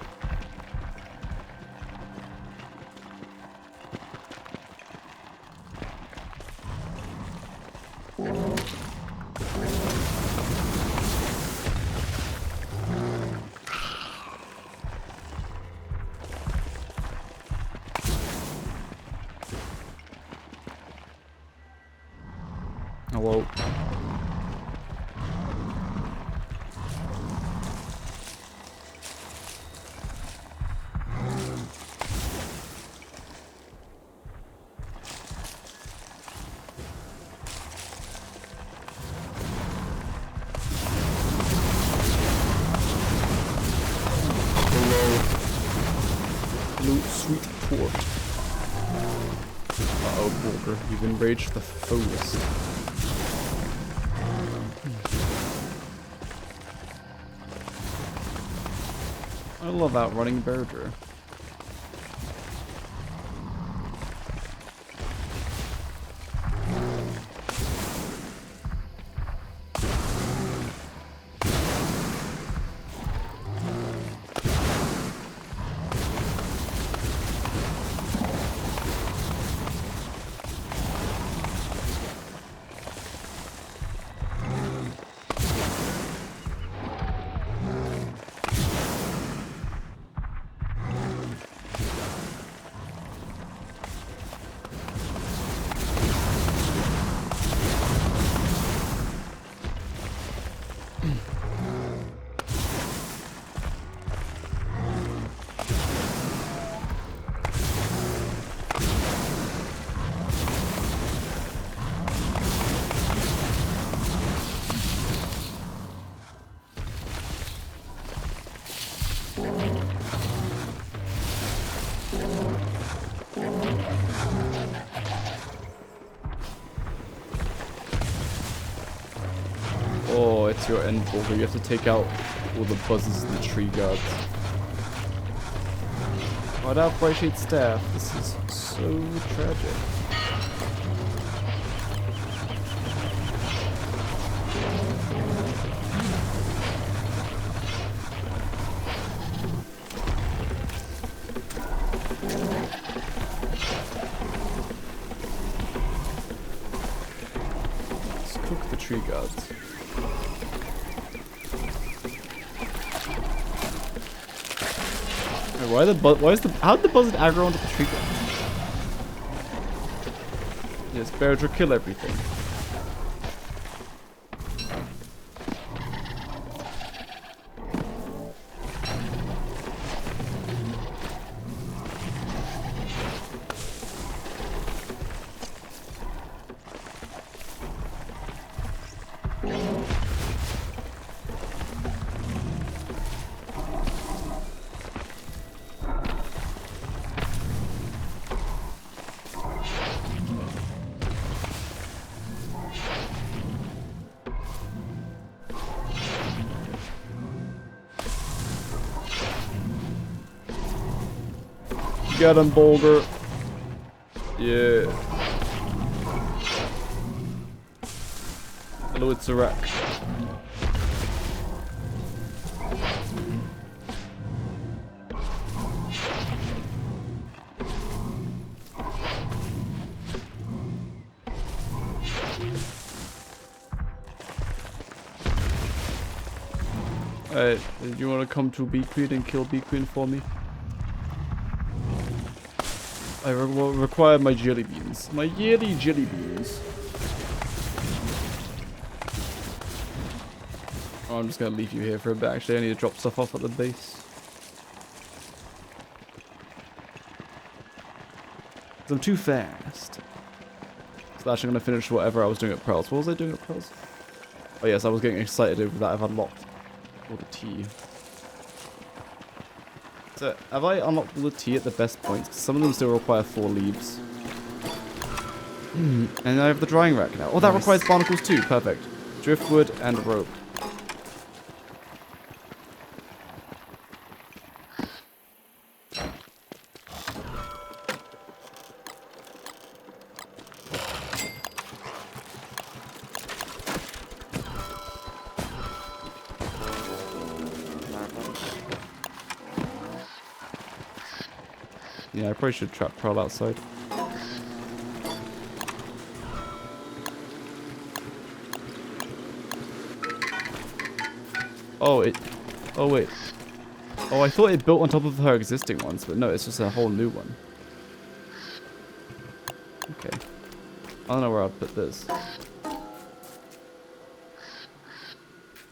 Hello. Sweet port. Uh-oh, Bulger. You've enraged the foes. I love outrunning Berger. Oh, it's your end, Bulger. You have to take out all the buzzers and the tree guards. I'd appreciate staff. This is so tragic. Let's cook the tree guards. How did the buzzard aggro onto the tree guard? Yes, Beardra, kill everything. Get him, Boulder. Yeah. Hello, it's a wreck. Alright, do you want to come to B Queen and kill B Queen for me? I require my jelly beans. My jelly beans. Oh, I'm just gonna leave you here for a bit. Actually, I need to drop stuff off at the base. 'Cause I'm too fast. So actually, I'm gonna finish whatever I was doing at Pearls. What was I doing at Pearls? Oh yes, I was getting excited over that. I've unlocked all the tea. So, have I unlocked all the tea at the best points? 'Cause some of them still require 4 leaves. And I have the drying rack now. Oh, that requires barnacles too. Perfect. Driftwood and rope. Yeah, I probably should trap Pearl outside. Oh, oh, wait. Oh, I thought it built on top of her existing ones, but no, it's just a whole new one. Okay. I don't know where I'll put this.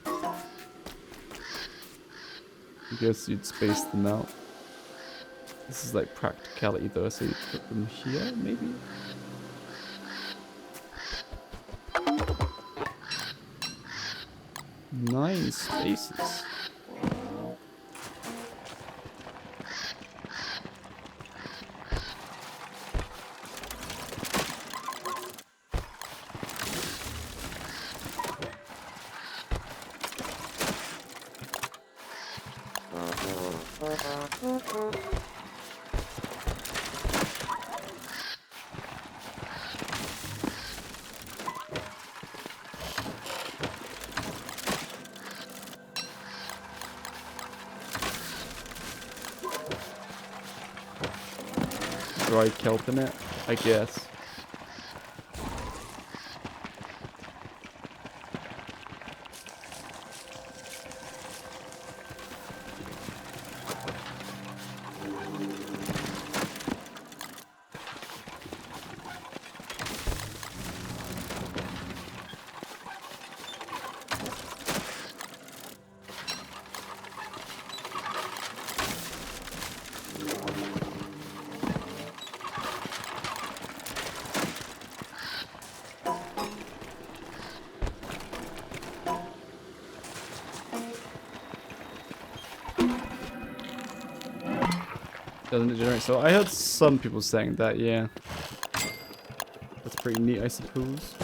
I guess you'd space them out. This is like practicality though, so you put them here, maybe? Nice spaces. Dry kelp in it, I guess. Doesn't it generate? So I heard some people saying that, yeah. That's pretty neat, I suppose.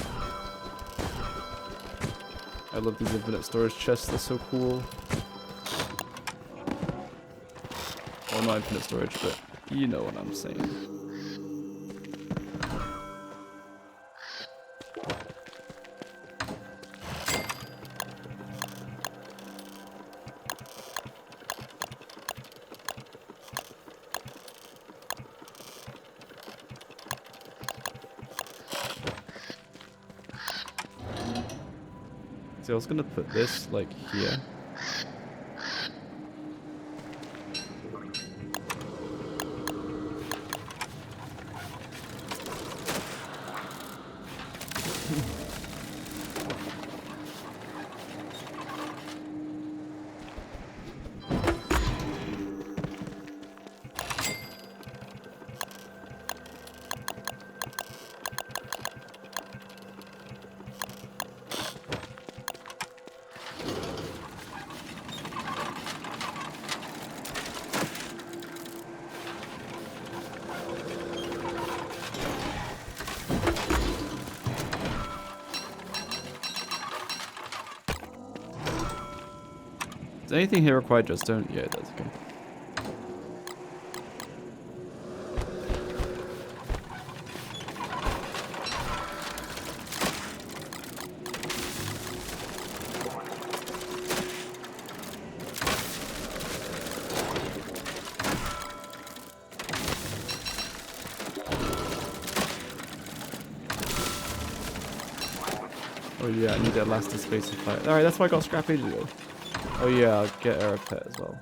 I love these infinite storage chests. They're so cool. Well, not infinite storage, but you know what I'm saying. See, I was gonna put this like here. Does anything here require redstone? Yeah, it does. Okay. Oh yeah, I need that elastic space to fight. Alright, that's why I got scrap ages ago. Oh yeah, I'll get her a pet as well.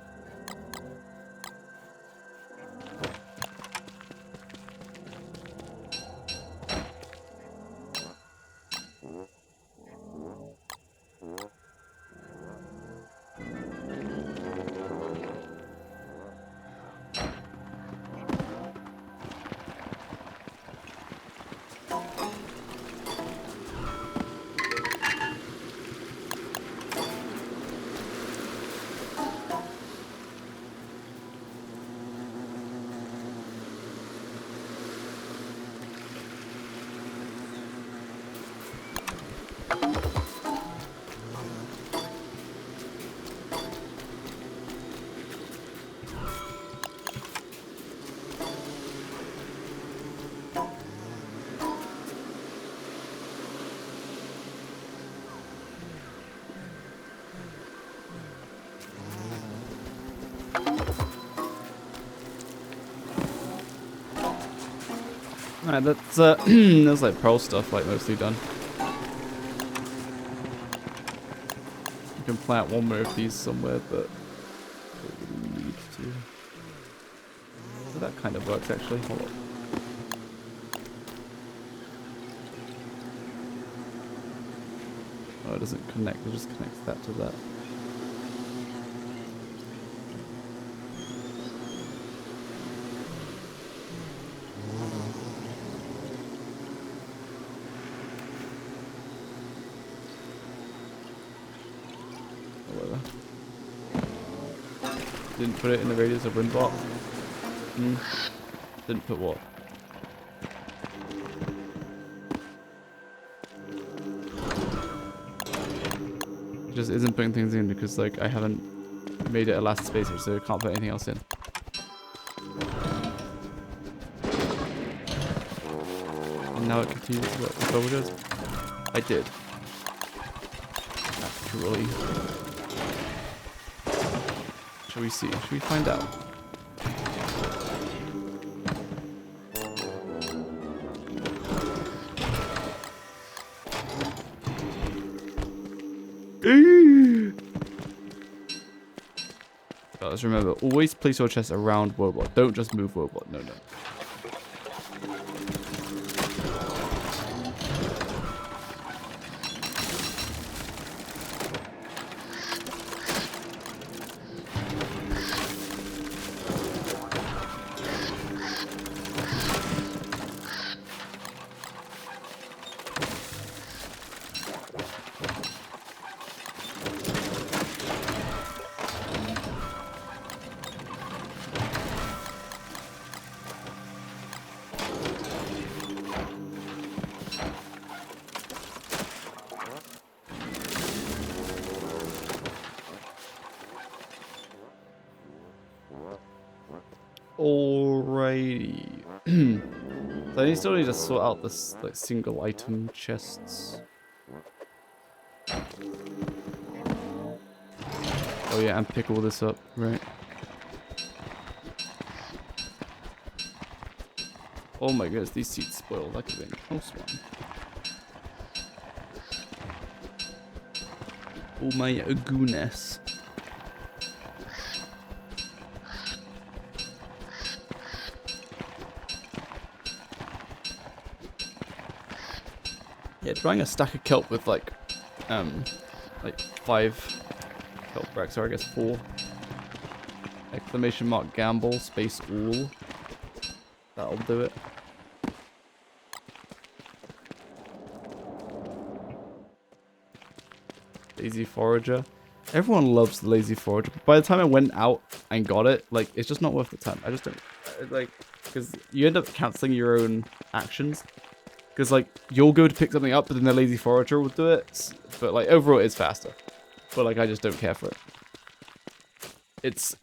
Alright, that's that's like pearl stuff, like mostly done. You can plant one more of these somewhere, but don't really need to. So that kind of works actually. Hold on. Oh, it doesn't connect. It just connects that to that. Didn't put it in the radius of wind block. Didn't put what? It just isn't putting things in because like I haven't made it a last spacer, so I can't put anything else in. And now it continues to work. The bubble goes. I did. Actually. Shall we see? Should we find out? Guys, remember, always place your chest around Woebot. Don't just move Woebot. No, no. Alrighty. So I still need to sort out this like single item chests. Oh yeah, and pick all this up, right? Oh my goodness, these seats spoiled. That could have been close one. Oh my goodness. Yeah, drawing a stack of kelp with like 5 kelp bricks, or I guess 4. Exclamation mark gamble, space all. That'll do it. Lazy forager. Everyone loves the lazy forager. By the time I went out and got it, like, it's just not worth the time. I just don't, like, because you end up cancelling your own actions. Because, like, you'll go to pick something up, but then the lazy forager will do it. But, like, overall, it's faster. But, like, I just don't care for it.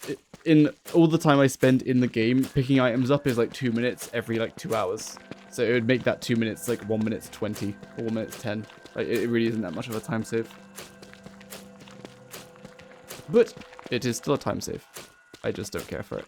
In all the time I spend in the game, picking items up is, like, 2 minutes every, like, 2 hours. So it would make that 2 minutes, like, 1 minute 20, or 1 minute 10. Like, it really isn't that much of a time save. But it is still a time save. I just don't care for it.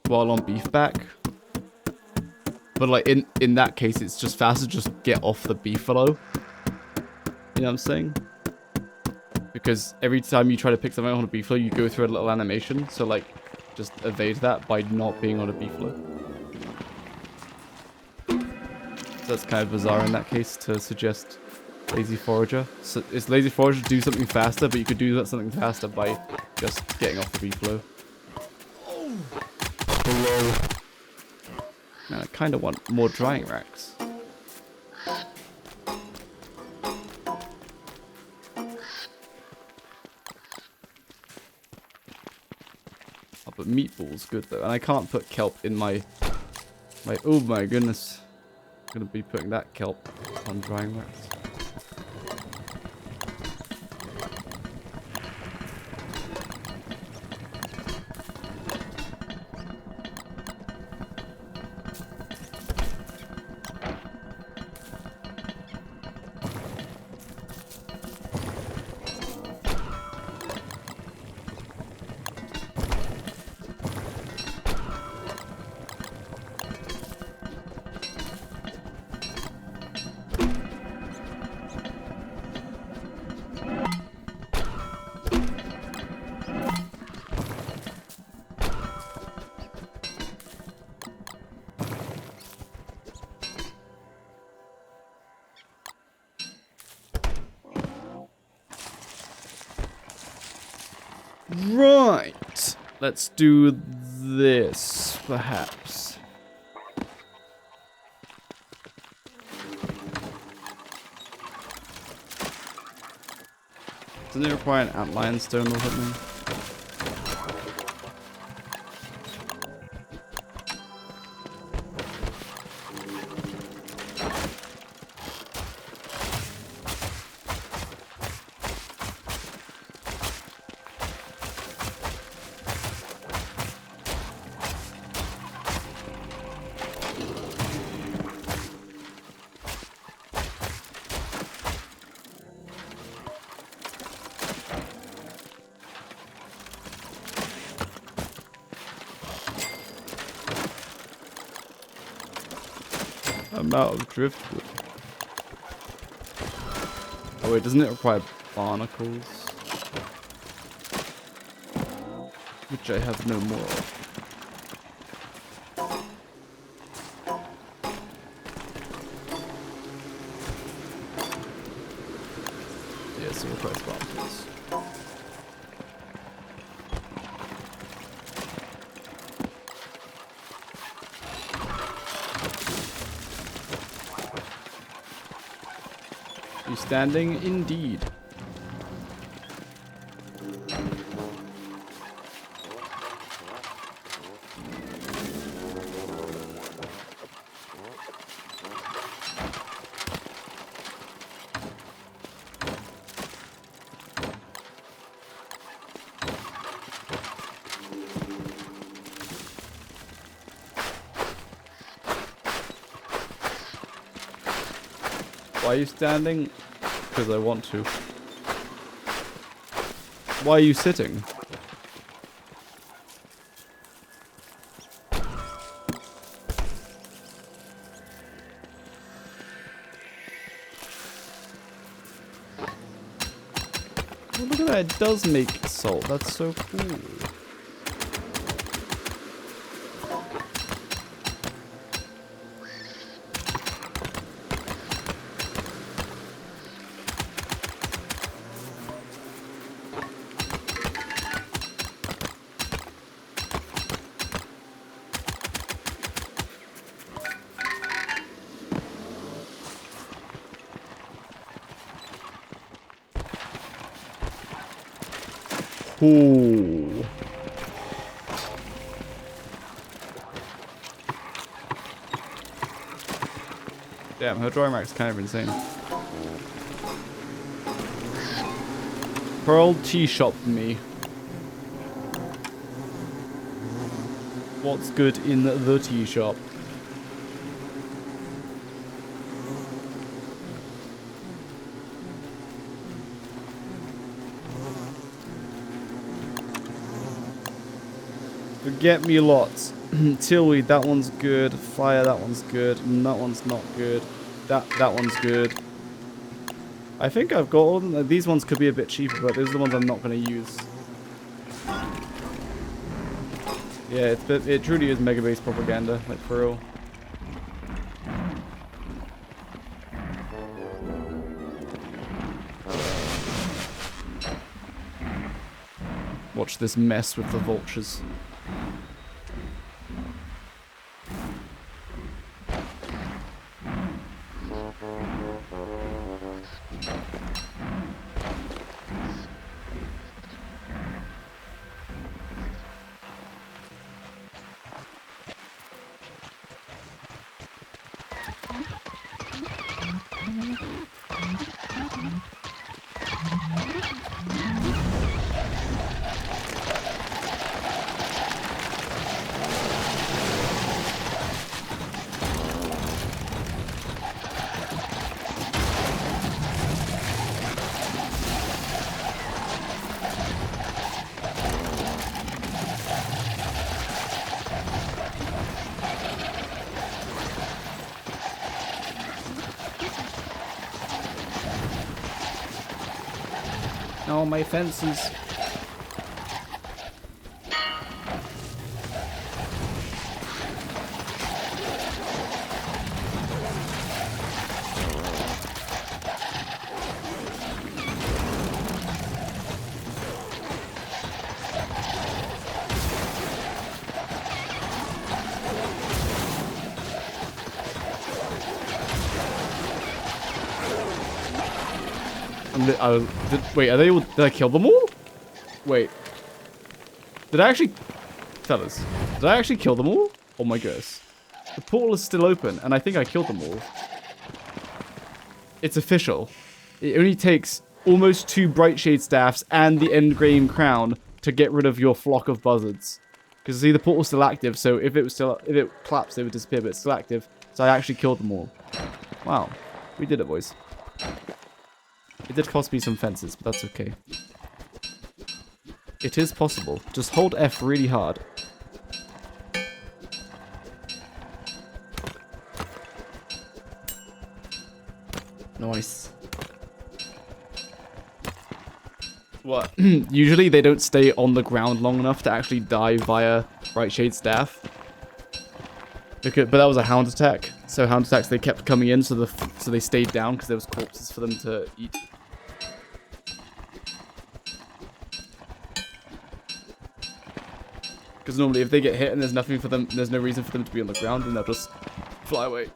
While on beef back, but like in that case it's just faster to just get off the beefalo, you know what I'm saying? Because every time you try to pick something on a beefalo you go through a little animation, so like just evade that by not being on a beefalo. So that's kind of bizarre in that case to suggest lazy forager. So it's lazy forager to do something faster, but you could do something faster by just getting off the beefalo. Man, I kind of want more drying racks. Oh, but meatball's good though, and I can't put kelp in my. Oh my goodness, I'm gonna be putting that kelp on drying racks. Right, let's do this, perhaps. Doesn't it require an outline stone or something? I'm out of driftwood. Oh wait, doesn't it require barnacles? Which I have no more of. quest bar, please. You standing? Indeed. Why are you standing? Because I want to. Why are you sitting? Oh, look at that, it does make salt. That's so cool. Ooh. Damn, her drawing rack's kind of insane. Pearl tea shop me. What's good in the tea shop? Forget me lots. Tillweed, that one's good. Fire, that one's good. And that one's not good. That one's good. I think I've got all of them. These ones could be a bit cheaper, but those are the ones I'm not going to use. Yeah, it truly is Mega Base propaganda, like for real. Watch this mess with the vultures. Oh, my fences. Wait, are they all... Did I kill them all? Wait. Did I actually... Fellas, did I actually kill them all? Oh my goodness. The portal is still open, and I think I killed them all. It's official. It only takes almost 2 Brightshade staffs and the Endgame crown to get rid of your flock of buzzards. Because see, the portal's still active, so if it collapsed, they would disappear, but it's still active. So I actually killed them all. Wow. We did it, boys. It did cost me some fences, but that's okay. It is possible. Just hold F really hard. Nice. What? Usually they don't stay on the ground long enough to actually die via Brightshade Staff. But that was a hound attack. So hound attacks, they kept coming in, so they stayed down because there was corpses for them to eat. Because normally if they get hit and there's nothing for them, there's no reason for them to be on the ground, and they'll just fly away.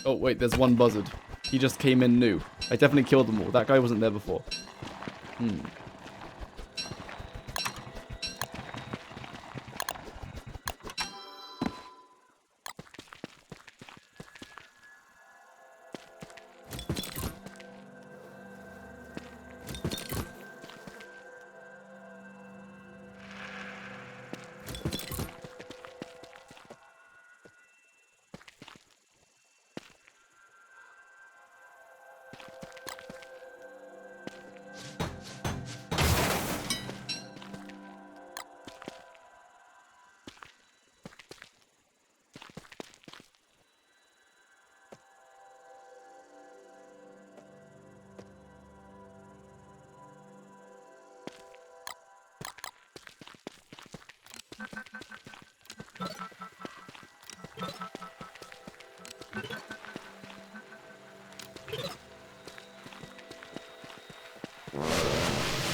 Oh, wait, there's one buzzard. He just came in new. I definitely killed them all. That guy wasn't there before.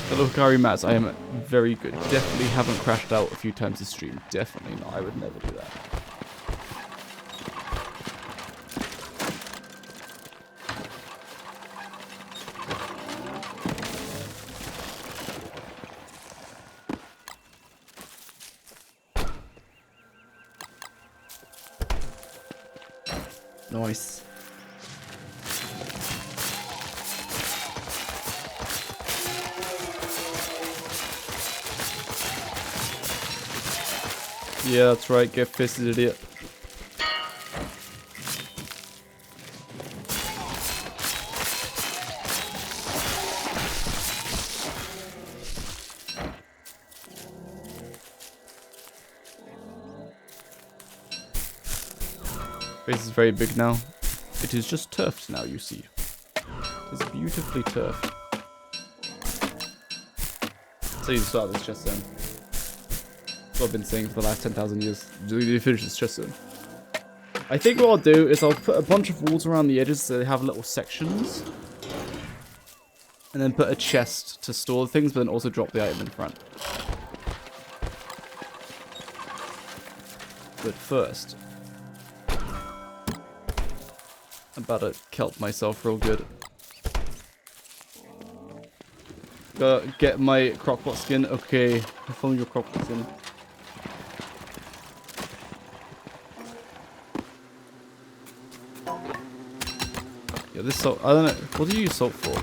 Hello, Hikari Mats. I am very good. Definitely haven't crashed out a few times this stream. Definitely not. I would never do that. Nice. Yeah, that's right. Get fisted, idiot. Base is very big now. It is just turfed now, you see. It's beautifully turfed. So you start this chest zone. That's what I've been saying for the last 10,000 years. You finish this chest zone. I think what I'll do is I'll put a bunch of walls around the edges so they have little sections. And then put a chest to store things, but then also drop the item in front. But first, I'm about to kelp myself real good. Gotta get my crockpot skin. Okay, I found your crockpot skin. Yeah, this salt, I don't know, what do you use salt for?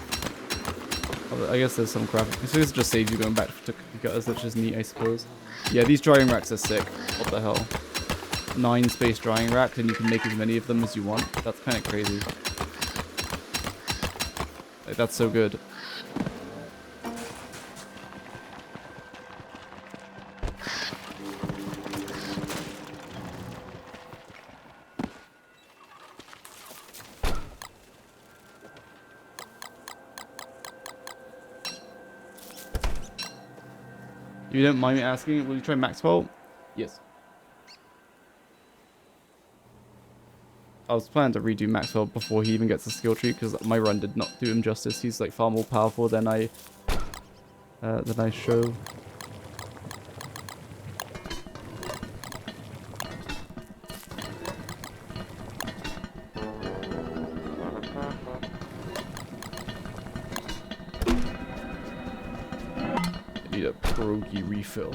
I guess there's some crap. I suppose it just saves you going back to gutters, which is neat, I suppose. Yeah, these drying racks are sick. What the hell? 9 space drying racks, and you can make as many of them as you want. That's kind of crazy. Like, that's so good. If you don't mind me asking, will you try Maxwell? Yes. I was planning to redo Maxwell before he even gets the skill tree because my run did not do him justice. He's like far more powerful than I show. Need a pierogi refill.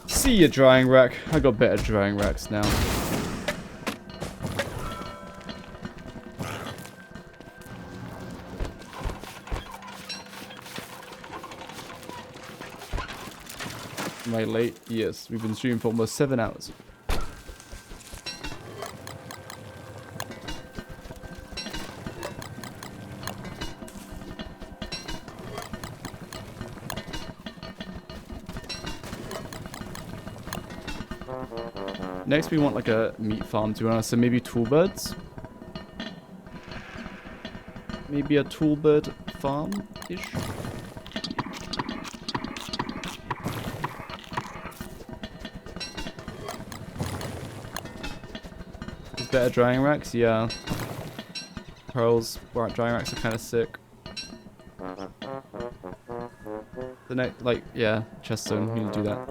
See ya, drying rack. I got better drying racks now. Am I late? Yes, we've been streaming for almost 7 hours. Next we want like a meat farm, to be honest, so maybe toolbirds? Maybe a toolbird farm-ish? Better drying racks? Yeah. Pearls drying racks are kind of sick. The next, like, yeah, chest zone. You need to do that.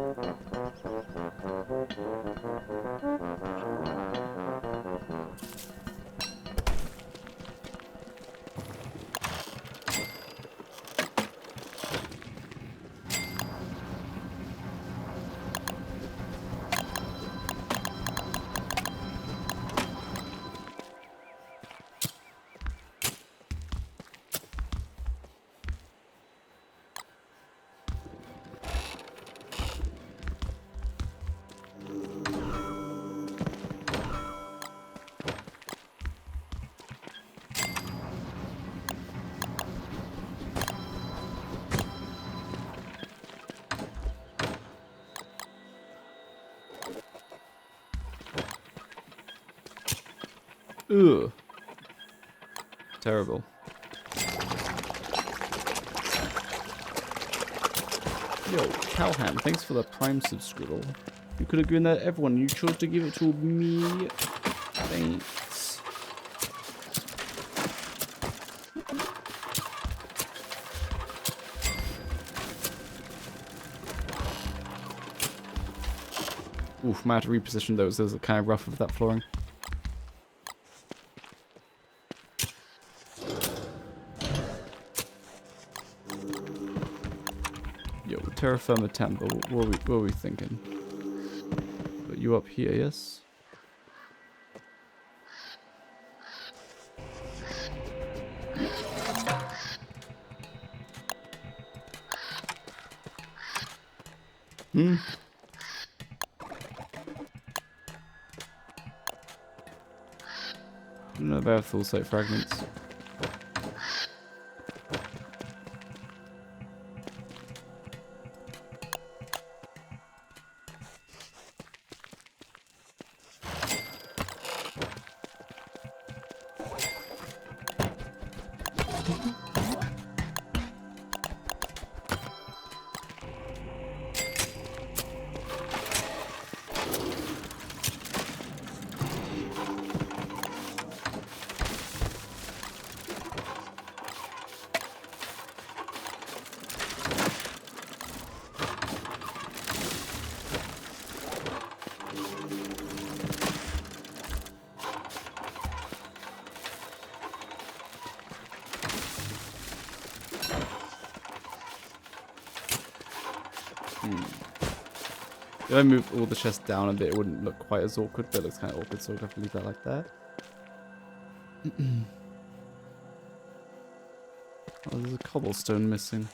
Ugh. Terrible. Yo, Calhan, thanks for the Prime subscribe. You could have given that to everyone. You chose to give it to me. Thanks. Oof, might have to reposition those. Those are kind of rough with that flooring. Yo, terra firma temple. What were we thinking? Put you up here, yes? Hmm. I don't know about full site fragments. If I move all the chests down a bit, it wouldn't look quite as awkward, but it looks kind of awkward, so I'll have to leave that like that. Oh, there's a cobblestone missing.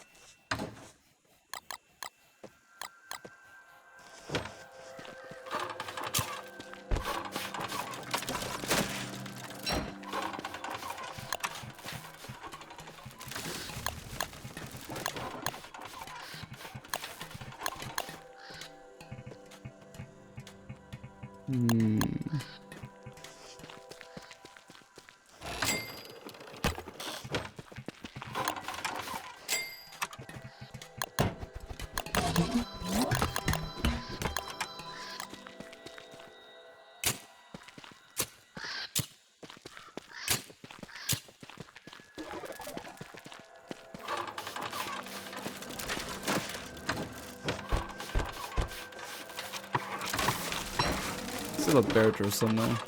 Still a bear draw somewhere.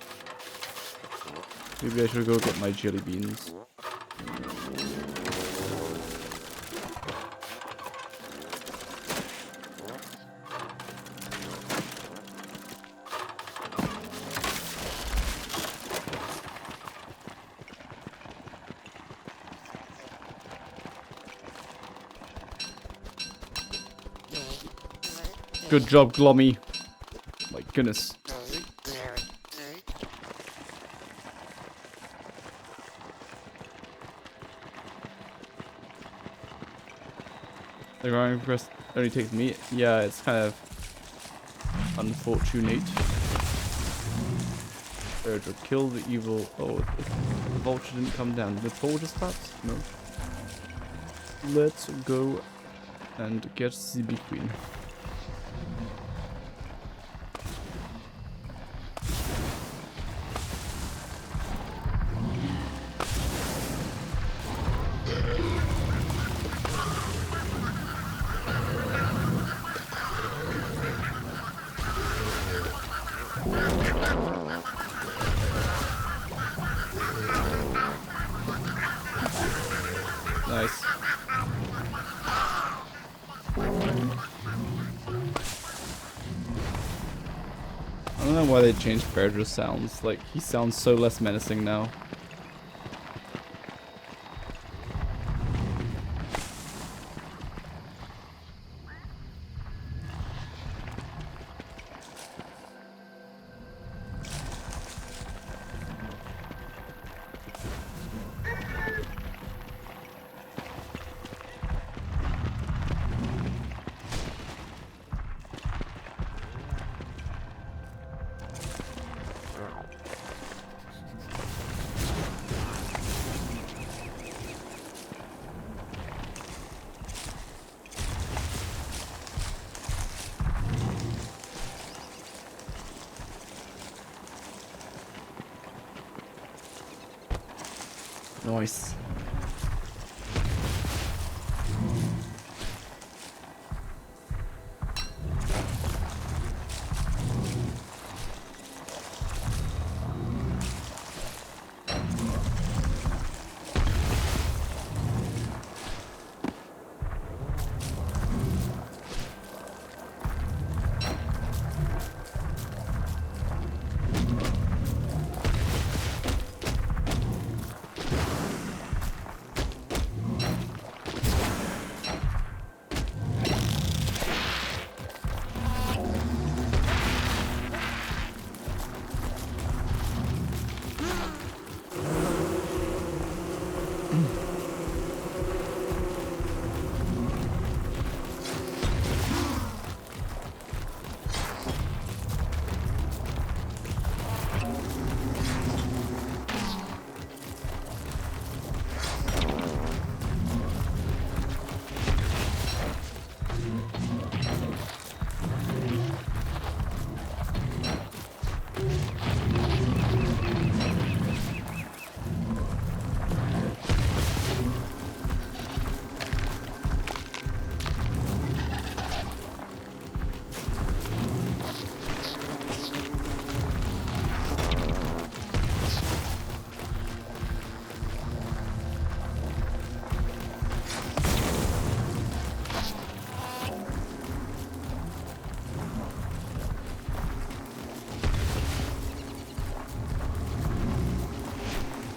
Maybe I should go get my jelly beans. Good job, Glommy. My goodness. The grinding press only takes me. Yeah, it's kind of unfortunate. Urge would kill the evil. Oh, the vulture didn't come down. Did the pole just collapse? No. Let's go and get the bee queen. don't know why they changed Beardra's sounds. Like, he sounds so less menacing now. Nice.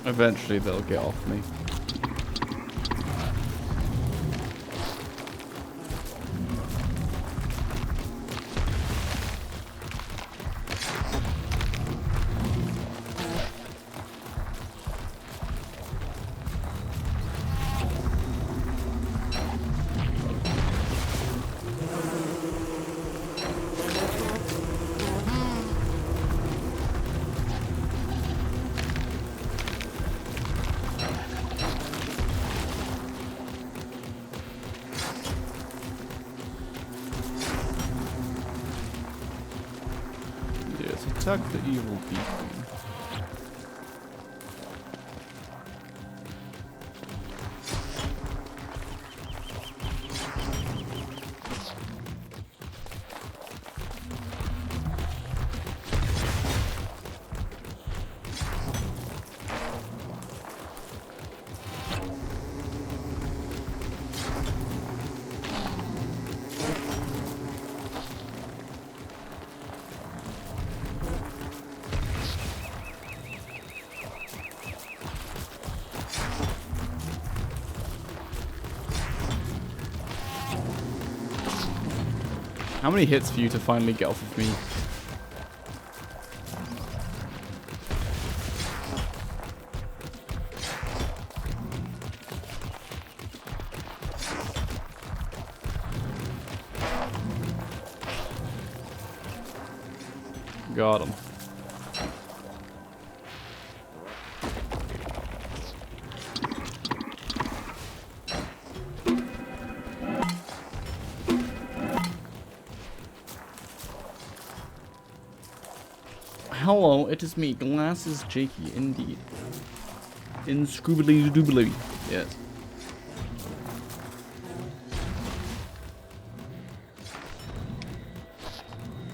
Eventually they'll get off me. Attack the evil beacon. How many hits for you to finally get off of me? Got him. Hello, it is me, Glasses Jakey, indeed. In Scroobly Doobly. Yes.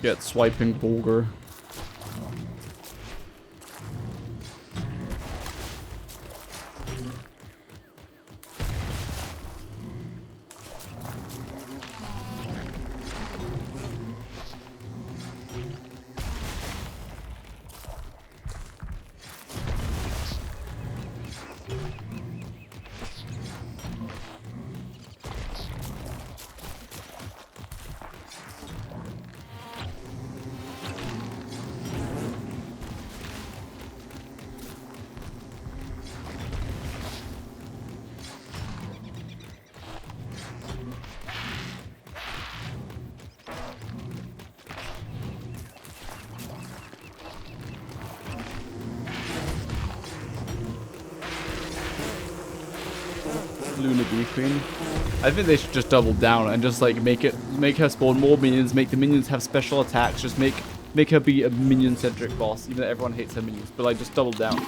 Get swiping Bulgur. Luna Bee Queen. I think they should just double down and just like make her spawn more minions, make the minions have special attacks, just make her be a minion-centric boss, even though everyone hates her minions, but like just double down.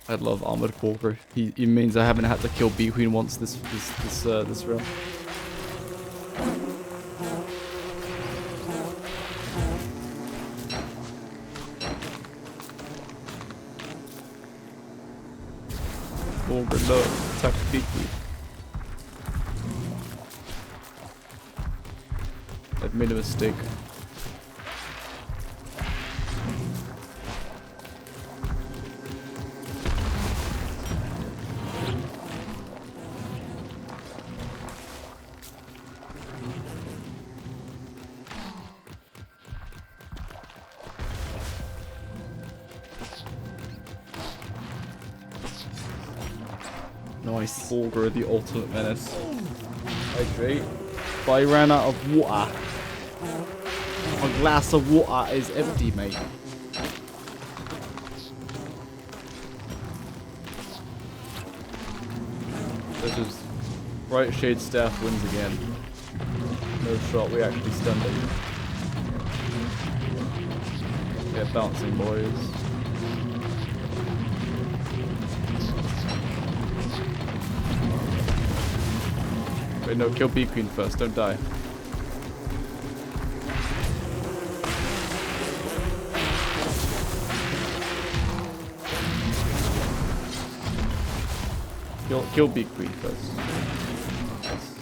I love Armored Pauper. He means I haven't had to kill Bee Queen once this run. Pauper, no, attack Bee Queen. I've made a mistake. Nice. Augur, the ultimate menace. Hydrate. But I ran out of water. My glass of water is empty, mate. This is Bright Shade Staff wins again. No shot, we actually stunned him. Yeah, bouncing boys. Wait, no, kill Bee Queen first, don't die. Kill Bee Queen first. Nice.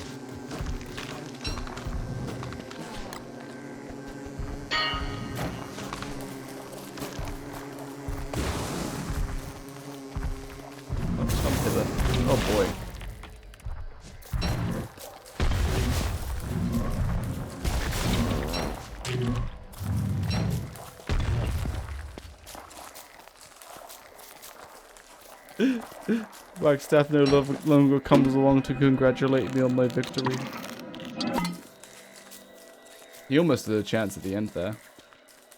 Come hither. Oh boy. Wagstaff no longer comes along to congratulate me on my victory. He almost had a chance at the end there.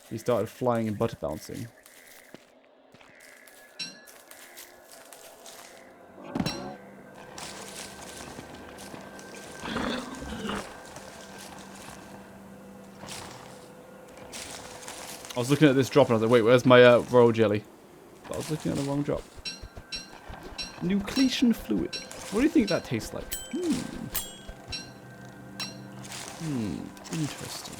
He started flying and butter bouncing. I was looking at this drop and I was like, wait, where's my royal jelly? But I was looking at the wrong drop. Nucleation fluid. What do you think that tastes like? Interesting.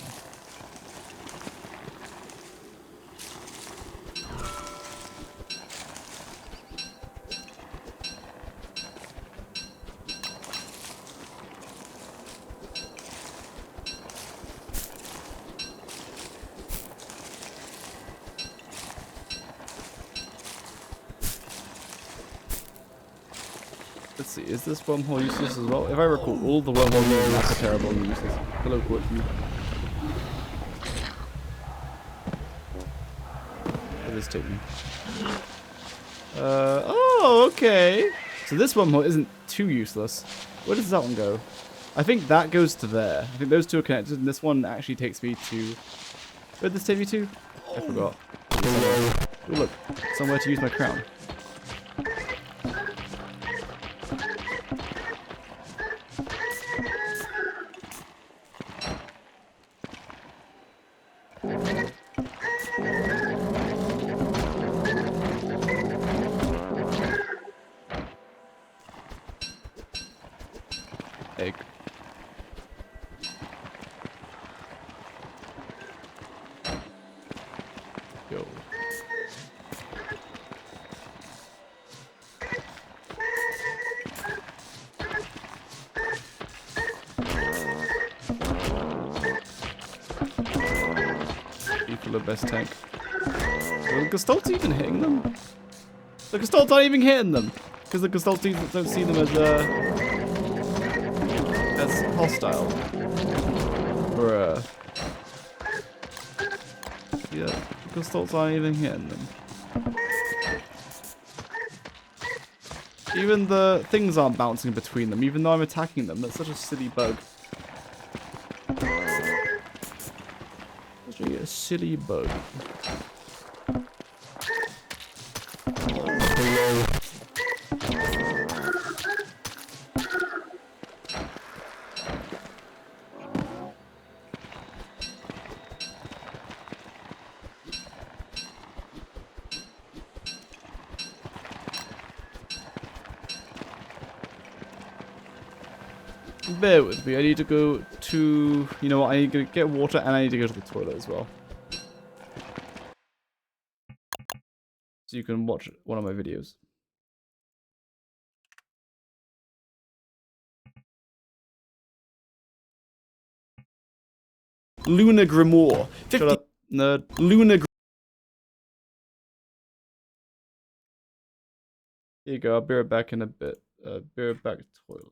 Let's see, is this wormhole useless as well? If I recall, all the wormhole maps are terrible and useless. Hello, quote you. Where does this take me? Oh, okay. So this wormhole isn't too useless. Where does that one go? I think that goes to there. I think those two are connected, and this one actually takes me to... Where did this take me to? I forgot. Oh, look. Somewhere to use my crown. Egg. Go. People the best tank. Well, the Gestalt even hitting them? The Gestalt aren't even hitting them! Because the Gestalt don't see them as hostile. Bruh. Yeah, because thoughts aren't even hitting them. Even the things aren't bouncing between them, even though I'm attacking them. That's such a silly bug. Such a silly bug. Bear with me, I need to go to... You know what, I need to get water and I need to go to the toilet as well. So you can watch one of my videos. Lunar Grimoire. Shut up, nerd. Lunar Here you go, I'll be right back in a bit. Be right back, toilet.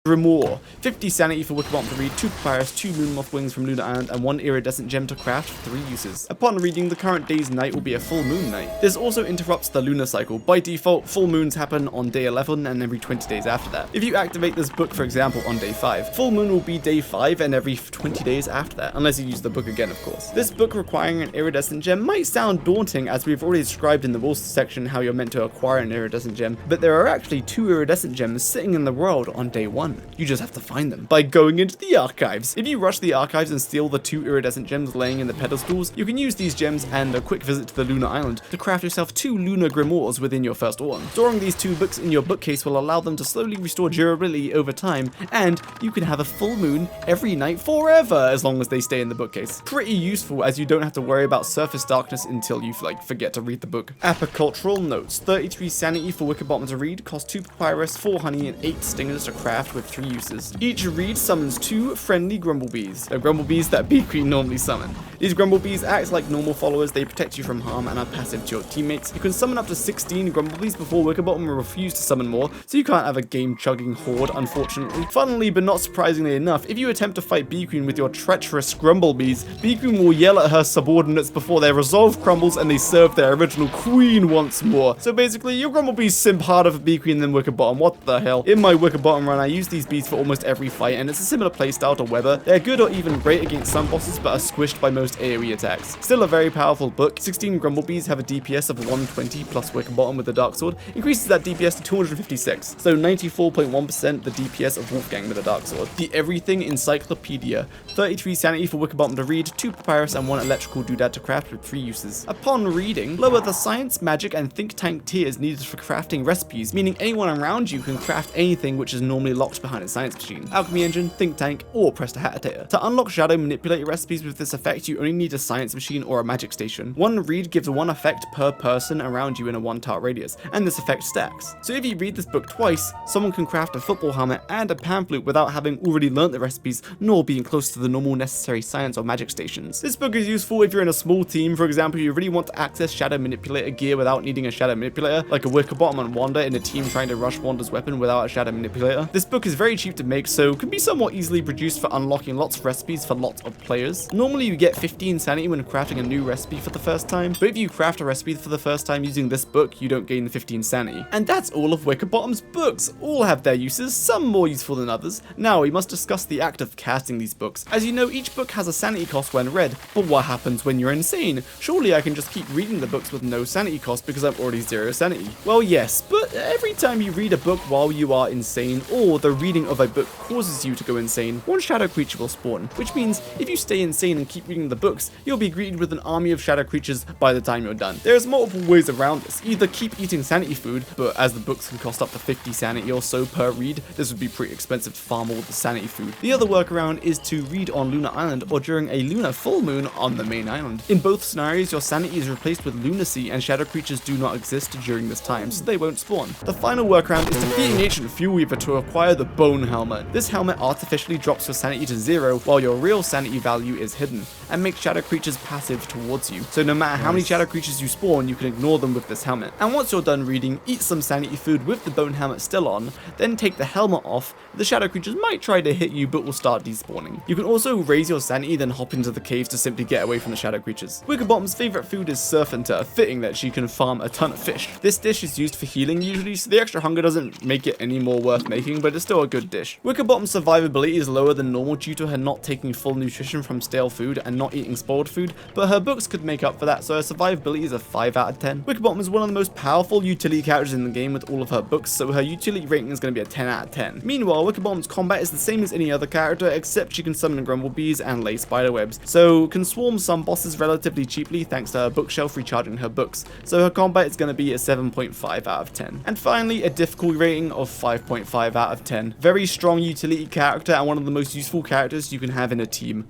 Grimoire. 50 sanity for Wickerbottom to read, 2 papyrus, 2 moonmoth wings from Lunar Island, and 1 iridescent gem to craft, 3 uses. Upon reading, the current day's night will be a full moon night. This also interrupts the lunar cycle. By default, full moons happen on day 11 and every 20 days after that. If you activate this book, for example, on day 5, full moon will be day 5 and every 20 days after that, unless you use the book again, of course. This book requiring an iridescent gem might sound daunting, as we've already described in the rules section how you're meant to acquire an iridescent gem, but there are actually 2 iridescent gems sitting in the world on day 1. You just have to find them by going into the archives. If you rush the archives and steal the 2 iridescent gems laying in the pedestals, you can use these gems and a quick visit to the Lunar Island to craft yourself 2 lunar grimoires within your first one. Storing these 2 books in your bookcase will allow them to slowly restore durability over time, and you can have a full moon every night forever as long as they stay in the bookcase. Pretty useful, as you don't have to worry about surface darkness until you forget to read the book. Apicultural notes. 33 sanity for Wickerbottom to read, cost 2 papyrus, 4 honey, and 8 stingers to craft with 3 uses. Each read summons 2 friendly grumblebees. They're grumblebees that Bee Queen normally summon. These grumblebees act like normal followers, they protect you from harm and are passive to your teammates. You can summon up to 16 grumblebees before Wickerbottom will refuse to summon more, so you can't have a game-chugging horde, unfortunately. Funnily, but not surprisingly enough, if you attempt to fight Bee Queen with your treacherous grumblebees, Bee Queen will yell at her subordinates before their resolve crumbles and they serve their original queen once more. So basically, your grumblebees simp harder for Bee Queen than Wickerbottom. What the hell? In my Wickerbottom run, I use these bees for almost every fight, and it's a similar playstyle to Weber. They're good or even great against some bosses, but are squished by most AoE attacks. Still a very powerful book. 16 grumblebees have a DPS of 120 plus Wickerbottom with the Dark Sword, increases that DPS to 256, so 94.1% the DPS of Wolfgang with the Dark Sword. The Everything Encyclopedia. 33 sanity for Wickerbottom to read, 2 papyrus and 1 electrical doodad to craft with 3 uses. Upon reading, lower the science, magic, and think tank tiers needed for crafting recipes, meaning anyone around you can craft anything which is normally locked behind a science machine. Alchemy engine, think tank, or prestidigitator. To unlock shadow manipulator recipes with this effect, you only need a science machine or a magic station. One read gives 1 effect per person around you in a 1 tile radius, and this effect stacks. So if you read this book twice, someone can craft a football helmet and a pamphlet without having already learnt the recipes, nor being close to the normal necessary science or magic stations. This book is useful if you're in a small team. For example, you really want to access shadow manipulator gear without needing a shadow manipulator, like a Wickerbottom and Wanda in a team trying to rush Wanda's weapon without a shadow manipulator. This book is very cheap to make, so can be somewhat easily produced for unlocking lots of recipes for lots of players. Normally you get 15 sanity when crafting a new recipe for the first time, but if you craft a recipe for the first time using this book, you don't gain the 15 sanity. And that's all of Wickerbottom's books. All have their uses, some more useful than others. Now we must discuss the act of casting these books. As you know, each book has a sanity cost when read, but what happens when you're insane? Surely I can just keep reading the books with no sanity cost because I'm already 0 sanity. Well, yes, but every time you read a book while you are insane, or the reading of a book causes you to go insane, 1 shadow creature will spawn, which means if you stay insane and keep reading the books, you'll be greeted with an army of shadow creatures by the time you're done. There's multiple ways around this. Either keep eating sanity food, but as the books can cost up to 50 sanity or so per read, this would be pretty expensive to farm all the sanity food. The other workaround is to read on Lunar Island or during a lunar full moon on the main island. In both scenarios, your sanity is replaced with lunacy and shadow creatures do not exist during this time, so they won't spawn. The final workaround is defeating Ancient Fuel Weaver to acquire the Bone Helmet. This helmet artificially drops your sanity to 0 while your real sanity value is hidden, and and makes shadow creatures passive towards you. So no matter how many shadow creatures you spawn, you can ignore them with this helmet. And once you're done reading, eat some sanity food with the bone helmet still on, then take the helmet off. The shadow creatures might try to hit you, but will start despawning. You can also raise your sanity, then hop into the caves to simply get away from the shadow creatures. Wickerbottom's favorite food is surf and turf, fitting that she can farm a ton of fish. This dish is used for healing usually, so the extra hunger doesn't make it any more worth making, but it's still a good dish. Wickerbottom's survivability is lower than normal due to her not taking full nutrition from stale food and not eating spoiled food, but her books could make up for that, so her survivability is a 5 out of 10. Wickerbottom is one of the most powerful utility characters in the game with all of her books, so her utility rating is going to be a 10 out of 10. Meanwhile, Wickerbottom's combat is the same as any other character, except she can summon grumblebees and lay spiderwebs, so can swarm some bosses relatively cheaply thanks to her bookshelf recharging her books, so her combat is going to be a 7.5 out of 10. And finally, a difficulty rating of 5.5 out of 10. Very strong utility character and one of the most useful characters you can have in a team.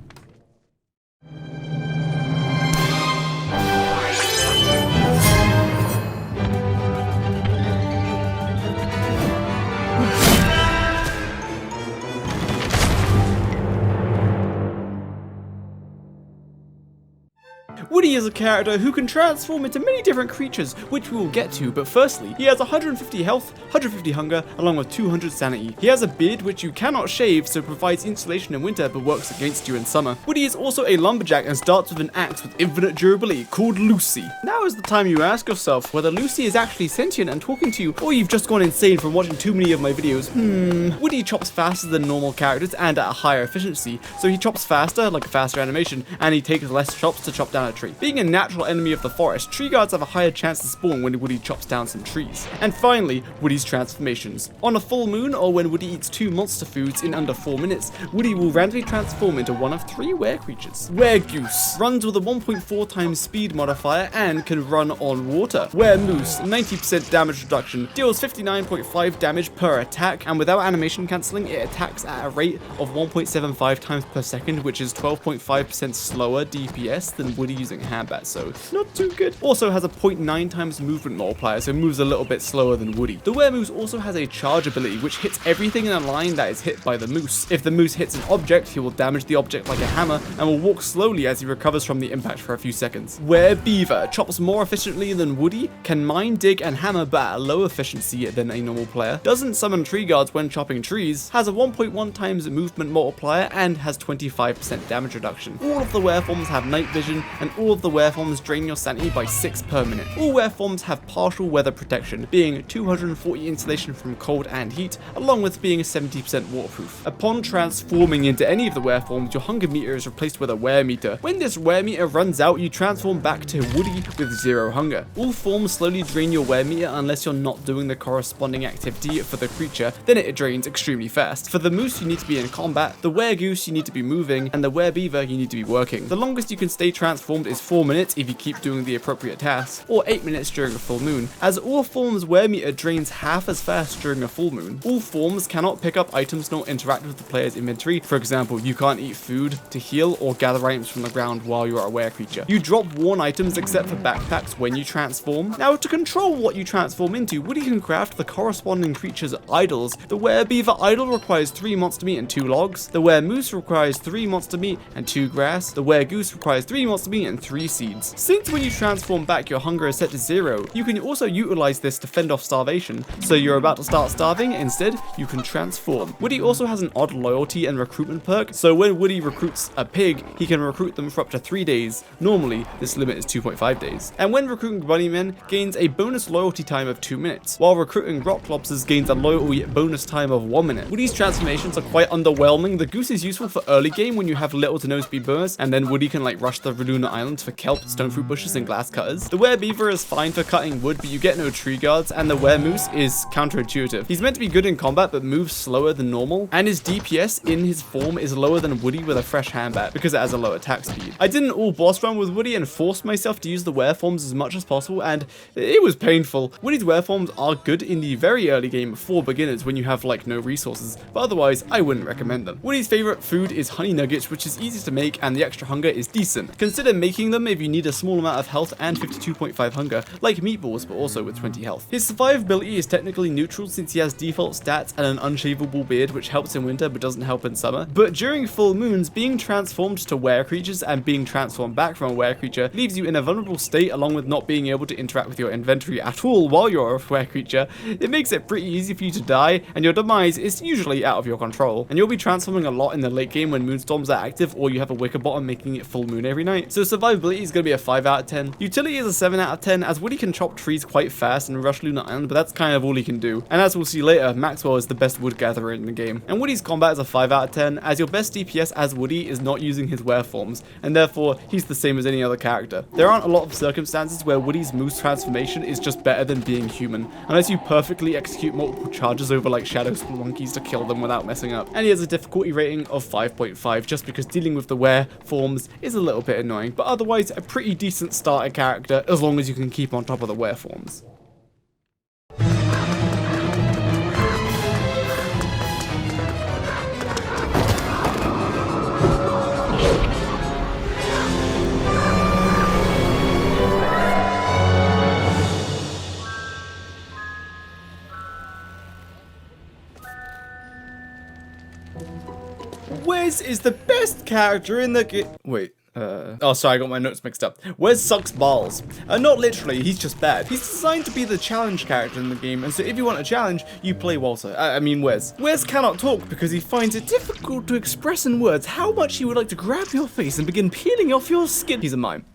Woody is a character who can transform into many different creatures, which we will get to, but firstly, he has 150 health, 150 hunger, along with 200 sanity. He has a beard which you cannot shave, so provides insulation in winter but works against you in summer. Woody is also a lumberjack and starts with an axe with infinite durability called Lucy. Now is the time you ask yourself whether Lucy is actually sentient and talking to you, or you've just gone insane from watching too many of my videos. Woody chops faster than normal characters and at a higher efficiency, so he chops faster, like a faster animation, and he takes less chops to chop down a tree. Being a natural enemy of the forest, tree guards have a higher chance to spawn when Woody chops down some trees. And finally, Woody's transformations. On a full moon, or when Woody eats 2 monster foods in under 4 minutes, Woody will randomly transform into one of 3 were creatures. Were-goose runs with a 1.4 times speed modifier and can run on water. Were-moose, 90% damage reduction, deals 59.5 damage per attack, and without animation cancelling, it attacks at a rate of 1.75 times per second, which is 12.5% slower DPS than Woody using Hambat, so not too good. Also has a 0.9 times movement multiplier, so moves a little bit slower than Woody. The Were-moose also has a charge ability, which hits everything in a line that is hit by the moose. If the moose hits an object, he will damage the object like a hammer, and will walk slowly as he recovers from the impact for a few seconds. Were-beaver chops more efficiently than Woody, can mine, dig, and hammer but at a low efficiency than a normal player, doesn't summon tree guards when chopping trees, has a 1.1 times movement multiplier, and has 25% damage reduction. All of the were forms have night vision, and all of the were forms drain your sanity by 6 per minute. All were forms have partial weather protection, being 240 insulation from cold and heat, along with being 70% waterproof. Upon transforming into any of the were forms, your hunger meter is replaced with a were meter. When this were meter runs out, you transform back to Woody with 0 hunger. All forms slowly drain your were meter unless you're not doing the corresponding activity for the creature, then it drains extremely fast. For the moose, you need to be in combat, the were-goose, you need to be moving, and the were-beaver, you need to be working. The longest you can stay transformed is 4 minutes if you keep doing the appropriate tasks, or 8 minutes during a full moon. As all forms' were meter drains half as fast during a full moon. All forms cannot pick up items nor interact with the player's inventory. For example, you can't eat food to heal or gather items from the ground while you're a were creature. You drop worn items except for backpacks when you transform. Now, to control what you transform into, Woody can craft the corresponding creature's idols. The were-beaver idol requires 3 monster meat and 2 logs. The were-moose requires 3 monster meat and 2 grass. The were-goose requires 3 monster meat and 3 seeds. Since when you transform back, your hunger is set to 0, you can also utilize this to fend off starvation. So you're about to start starving, instead, you can transform. Woody also has an odd loyalty and recruitment perk, so when Woody recruits a pig, he can recruit them for up to 3 days. Normally, this limit is 2.5 days. And when recruiting bunnymen, gains a bonus loyalty time of 2 minutes, while recruiting rock lobsters gains a loyalty bonus time of 1 minute. Woody's transformations are quite underwhelming. The goose is useful for early game when you have little to no speed bonus, and then Woody can like rush the Luna Islands for kelp, stone fruit bushes, and glass cutters. The were-beaver is fine for cutting wood, but you get no tree guards, and the were-moose is counterintuitive. He's meant to be good in combat, but moves slower than normal, and his DPS in his form is lower than Woody with a fresh handbat, because it has a low attack speed. I did an all boss run with Woody and forced myself to use the were forms as much as possible, and it was painful. Woody's were forms are good in the very early game for beginners when you have like no resources, but otherwise I wouldn't recommend them. Woody's favorite food is honey nuggets, which is easy to make, and the extra hunger is decent. Consider making picking them if you need a small amount of health and 52.5 hunger, like meatballs, but also with 20 health. His survivability is technically neutral since he has default stats and an unshavable beard, which helps in winter but doesn't help in summer. But during full moons, being transformed to were creatures and being transformed back from a were creature leaves you in a vulnerable state, along with not being able to interact with your inventory at all while you're a were creature. It makes it pretty easy for you to die, and your demise is usually out of your control. And you'll be transforming a lot in the late game when moonstorms are active or you have a wicker bottom making it full moon every night. So survivability is going to be a 5 out of 10. Utility is a 7 out of 10, as Woody can chop trees quite fast and rush Lunar Island, but that's kind of all he can do. And as we'll see later, Maxwell is the best wood gatherer in the game. And Woody's combat is a 5 out of 10, as your best DPS as Woody is not using his were forms, and therefore he's the same as any other character. There aren't a lot of circumstances where Woody's moose transformation is just better than being human, unless you perfectly execute multiple charges over like shadow spelunkies to kill them without messing up. And he has a difficulty rating of 5.5 just because dealing with the were forms is a little bit annoying, but otherwise a pretty decent starter character as long as you can keep on top of the were forms. Wes is the best character in the game. Wait. Oh, sorry, I got my notes mixed up. Wes sucks balls. Not literally, he's just bad. He's designed to be the challenge character in the game, and so if you want a challenge, you play Walter. I mean Wes. Wes cannot talk because he finds it difficult to express in words how much he would like to grab your face and begin peeling off your skin. He's a mime.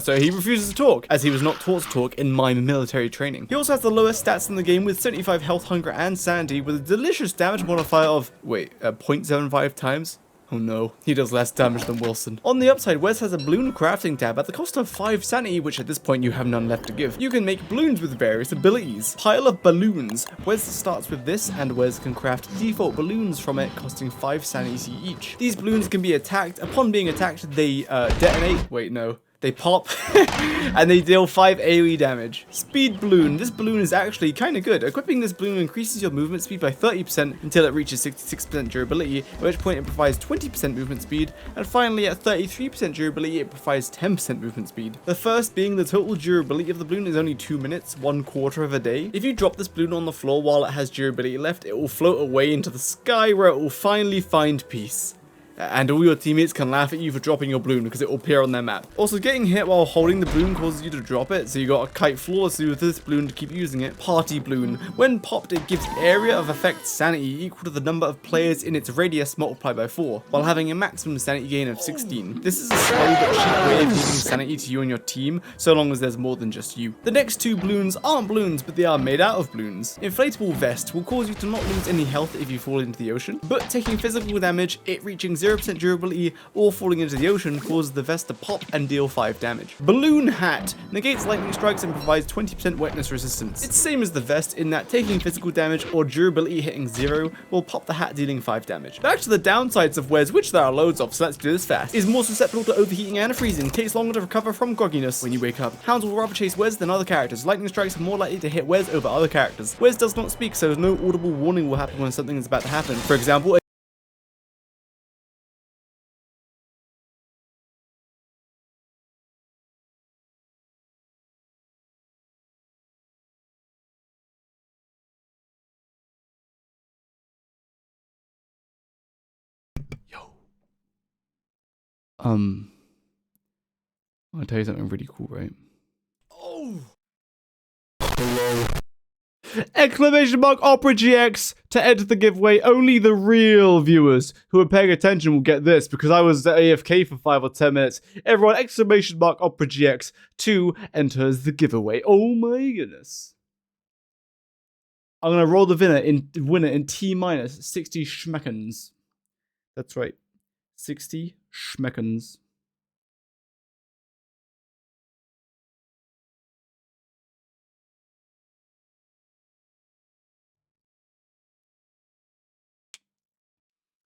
So he refuses to talk, as he was not taught to talk in mime military training. He also has the lowest stats in the game with 75 health, hunger, and sanity, with a delicious damage modifier of, 0.75 times? Oh no, he does less damage than Wilson. On the upside, Wes has a balloon crafting tab at the cost of 5 sanity, which at this point you have none left to give. You can make balloons with various abilities. Pile of balloons. Wes starts with this, and Wes can craft default balloons from it, costing 5 sanity each. These balloons can be attacked. Upon being attacked, they detonate. Wait, no. They pop, and they deal 5 AoE damage. Speed Balloon. This balloon is actually kind of good. Equipping this balloon increases your movement speed by 30% until it reaches 66% durability, at which point it provides 20% movement speed, and finally at 33% durability it provides 10% movement speed. The first being the total durability of the balloon is only 2 minutes, 1/4 of a day. If you drop this balloon on the floor while it has durability left, it will float away into the sky where it will finally find peace. And all your teammates can laugh at you for dropping your balloon because it will appear on their map. Also, getting hit while holding the balloon causes you to drop it, so you got a kite flawlessly with this balloon to keep using it. Party Balloon. When popped, it gives area of effect sanity equal to the number of players in its radius multiplied by 4, while having a maximum sanity gain of 16. This is a slow but cheap way of giving sanity to you and your team, so long as there's more than just you. The next 2 balloons aren't balloons, but they are made out of balloons. Inflatable Vest will cause you to not lose any health if you fall into the ocean, but taking physical damage, it reaching 0% durability or falling into the ocean causes the vest to pop and deal 5 damage. Balloon Hat negates lightning strikes and provides 20% wetness resistance. It's the same as the vest in that taking physical damage or durability hitting 0 will pop the hat dealing 5 damage. Back to the downsides of Wes, which there are loads of, so let's do this fast. Is more susceptible to overheating and freezing, takes longer to recover from grogginess when you wake up. Hounds will rather chase Wes than other characters. Lightning strikes are more likely to hit Wes over other characters. Wes does not speak, so no audible warning will happen when something is about to happen. For example, I'm gonna tell you something really cool, right? oh, Exclamation mark Opera GX to enter the giveaway. Only the real viewers who are paying attention will get this because I was AFK for 5 or 10 minutes. Everyone, exclamation mark Opera GX to enter the giveaway. Oh my goodness. I'm gonna roll the winner in T minus 60 schmeckens. That's right. 60 schmeckens.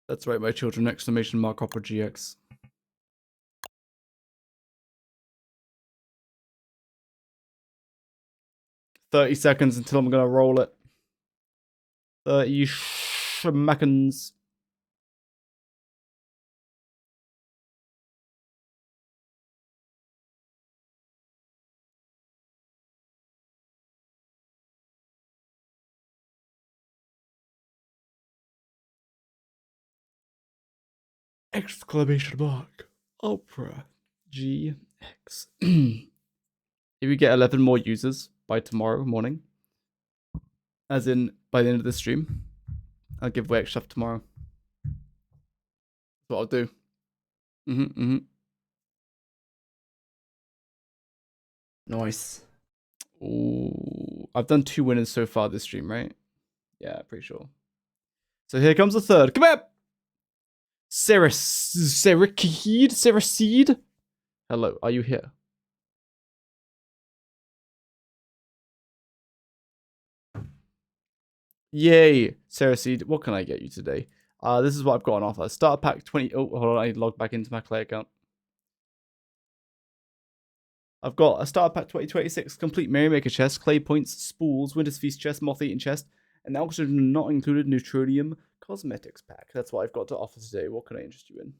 That's right, my children. Exclamation mark Opera GX. "30 seconds until I'm gonna roll it. 30 schmeckens. Exclamation mark. Opera GX. If we get 11 more users by tomorrow morning, as in by the end of the stream, I'll give away extra stuff tomorrow. That's what I'll do. Nice. Ooh, I've done 2 winners so far this stream, right? Yeah, pretty sure. So here comes the third. Come here! Saraseed? Hello, are you here? Yay, Saraseed. What can I get you today? This is what I've got on offer. Starter pack 20. Oh, hold on. I need to log back into my Clay account. I've got a starter pack 2026 complete Merrymaker chest, clay points, spools, Winter's Feast chest, Moth Eaten chest, and the oxygen not included Neutronium cosmetics pack. That's what I've got to offer today. What can I interest you in?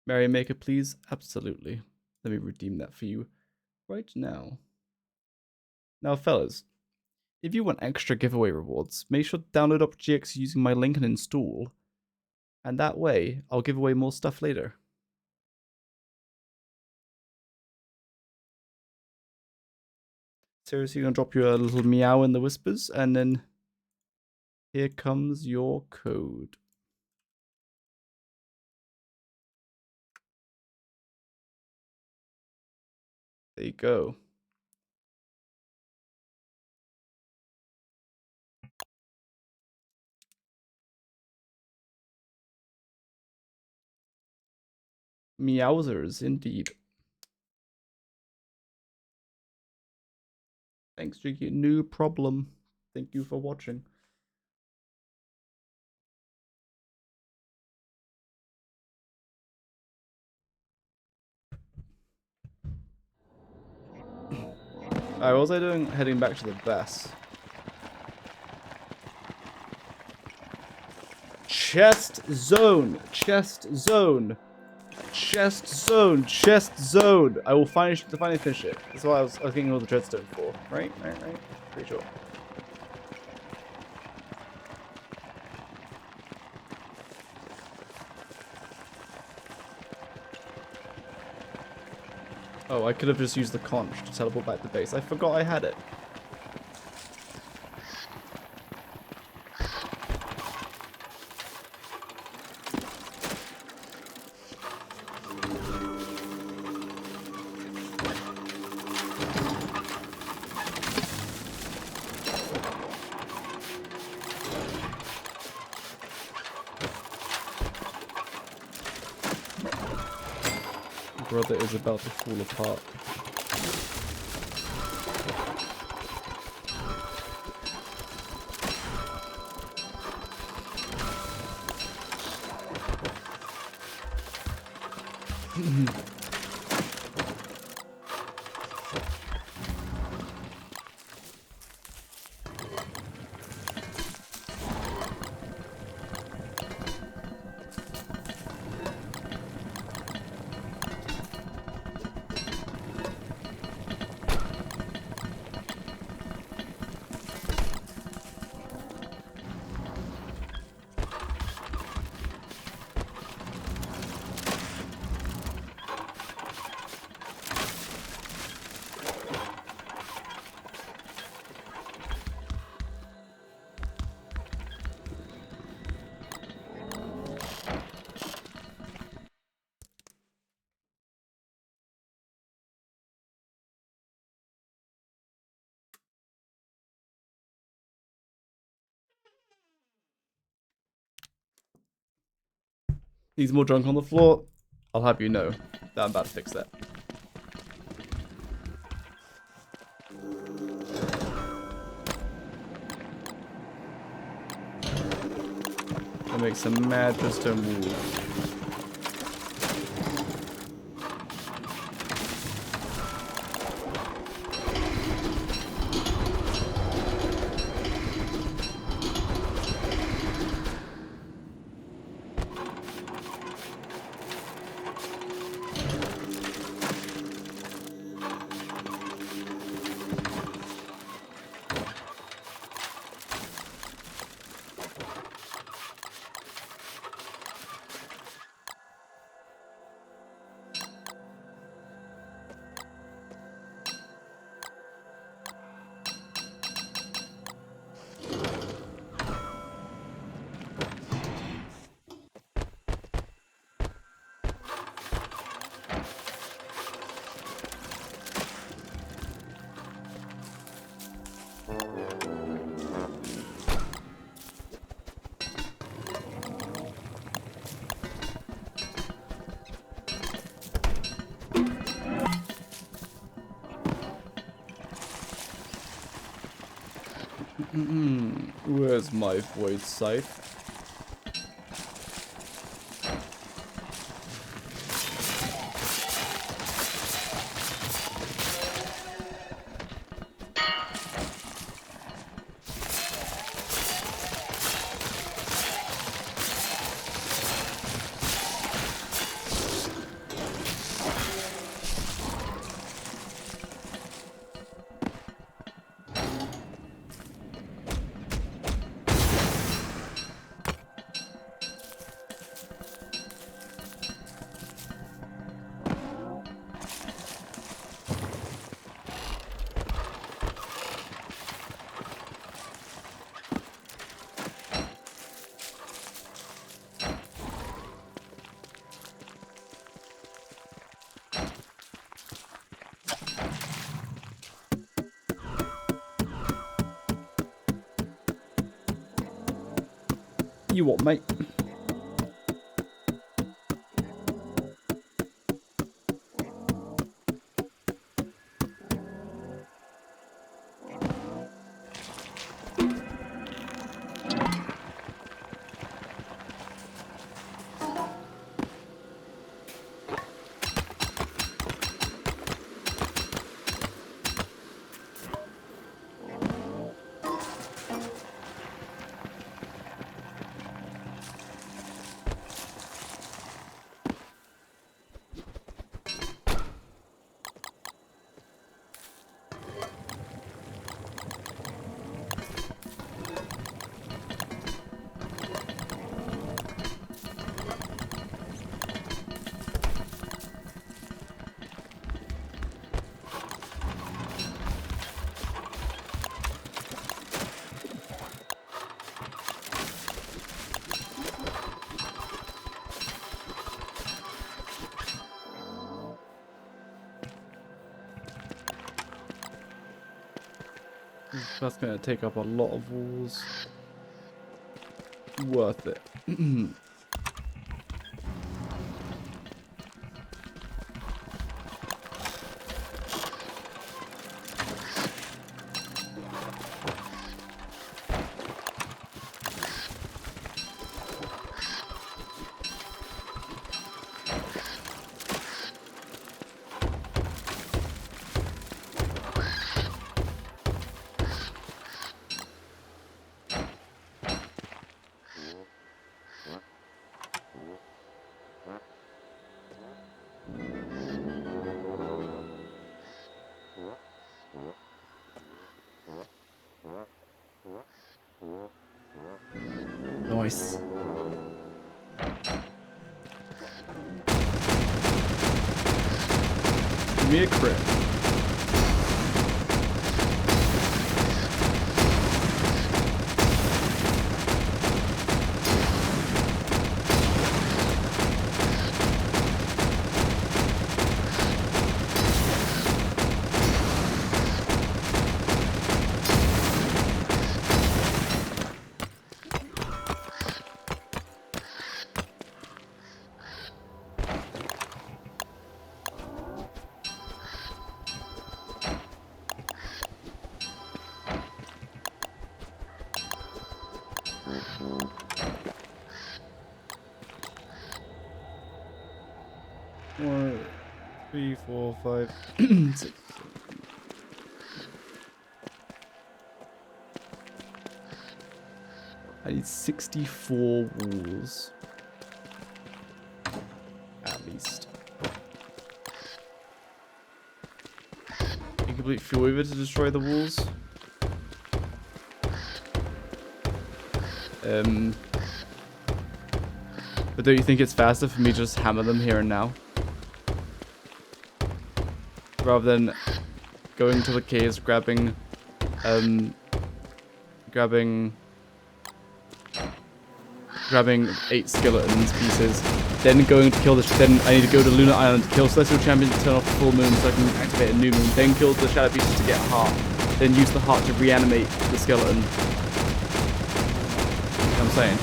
Merrymaker, please? Absolutely. Let me redeem that for you right now. Now, fellas, if you want extra giveaway rewards, make sure to download OperaGX using my link and install. And that way, I'll give away more stuff later. Seriously, gonna drop you a little meow in the whispers, and then here comes your code. There you go. Meowsers, indeed. Thanks, Jiggy. No problem. Thank you for watching. Alright, what was I doing heading back to the bus? Chest zone! Chest zone! Chest zone! Chest zone! I will finally finish it. That's why I was getting all the dreadstone for. Right? Pretty sure. Oh, I could have just used the conch to teleport back to base. I forgot I had it. Brother is about to fall apart. He's more drunk on the floor. I'll have you know that I'm about to fix that. I'll make some mad redstone moves. Where's my void scythe? You what, mate? That's gonna take up a lot of walls. Worth it. Nice. Give me a crit. One, 3, 4, 5, 6. I need 64 walls. At least. Incomplete fuel weaver to destroy the walls. But don't you think it's faster for me to just hammer them here and now? Rather than going to the caves, grabbing 8 skeletons pieces, then going to kill then I need to go to Lunar Island to kill Celestial Champion to turn off the full moon so I can activate a new moon, then kill the shadow pieces to get a heart, then use the heart to reanimate the skeleton. You know what I'm saying?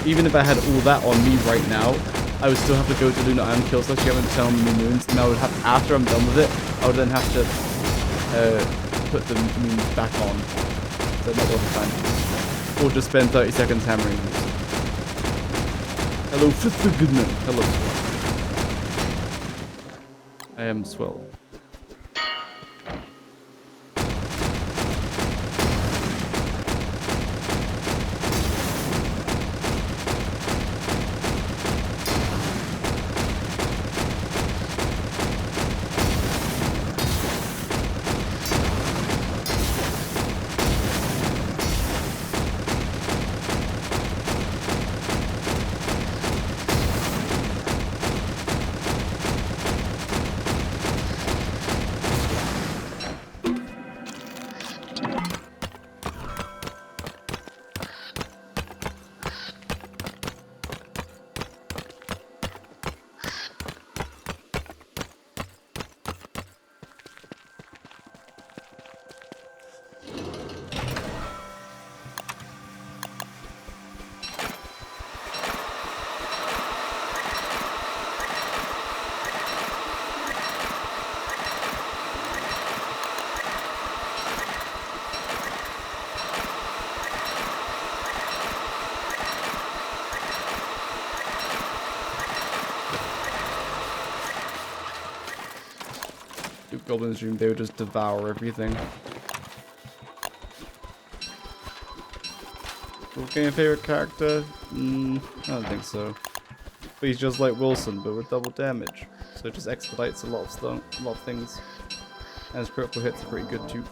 Even if I had all that on me right now, I would still have to go to Lunar Island, kill Slushy and turn on the moons, and I would have, after I'm done with it, I would then have to put the moons back on. So not all the time. Or just spend 30 seconds hammering. Hello, Fifth Goodman. Hello. I am swell. Goblins dream, they would just devour everything. Okay, favorite character? I don't think so. But he's just like Wilson, but with double damage. So it just expedites a lot of things. And his critical hits are pretty good too.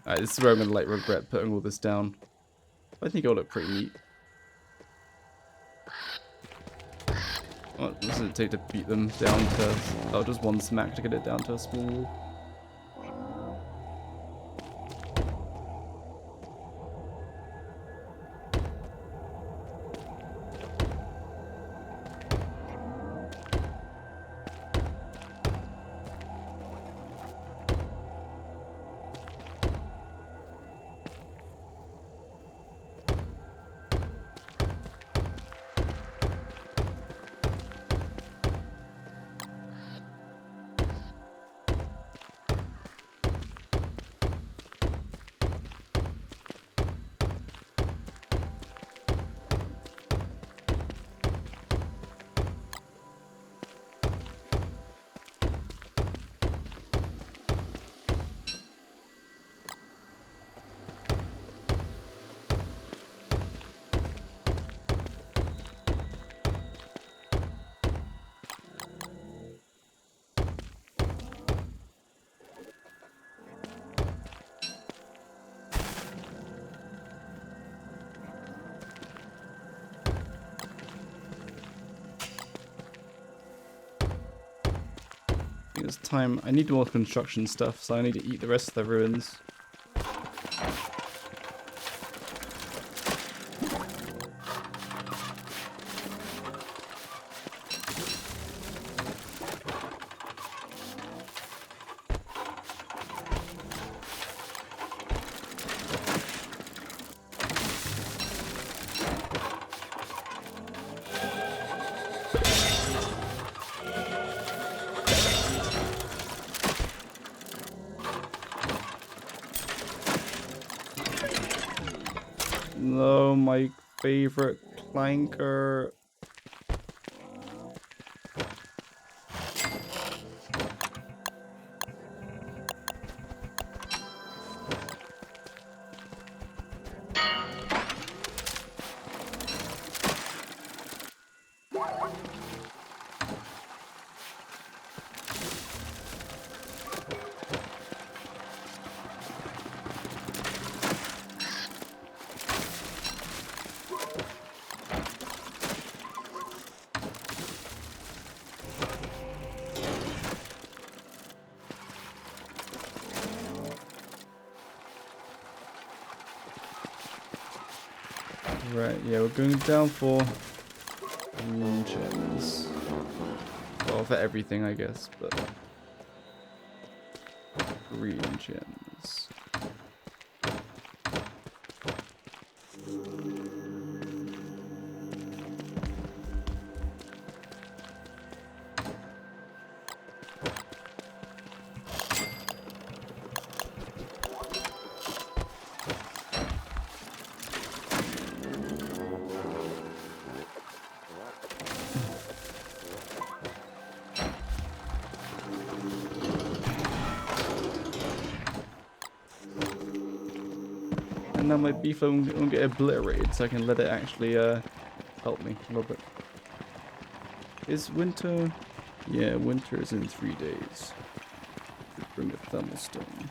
Alright, this is where I'm gonna like regret putting all this down. I think it'll look pretty neat. What does it take to beat them down to... Oh, just one smack to get it down to a small wall. It's time. I need more construction stuff, so I need to eat the rest of the ruins. No, my favorite clanker. Right, yeah, we're going down for green gems. Well, for everything, I guess, but green gems. And now my beef won't get obliterated, so I can let it actually help me a little bit. Is winter? Yeah, winter is in 3 days. Should bring a thermal stone.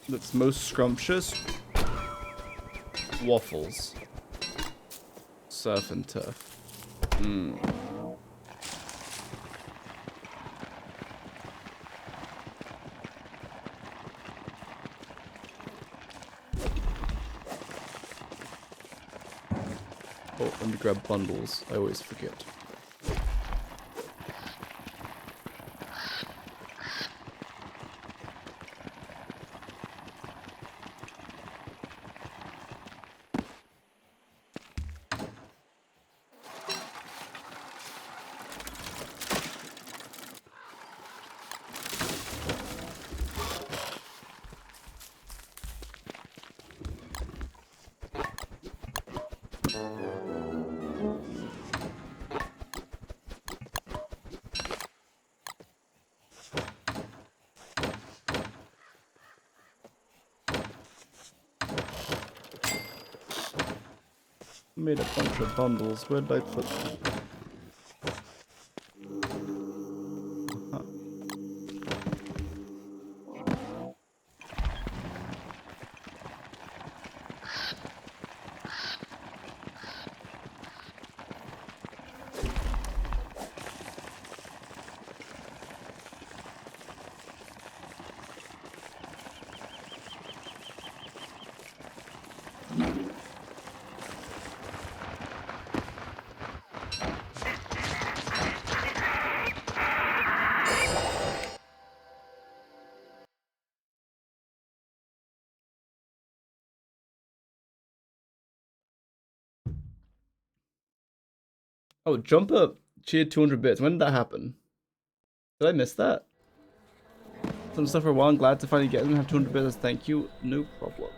That's most scrumptious. Waffles. Surf and turf. Oh, let me grab bundles. I always forget. Made a bunch of bundles. Where did I put them? Oh, Jumper cheered 200 bits. When did that happen? Did I miss that? Some stuff for a while. I'm glad to finally get them. Have 200 bits. Thank you. No problem.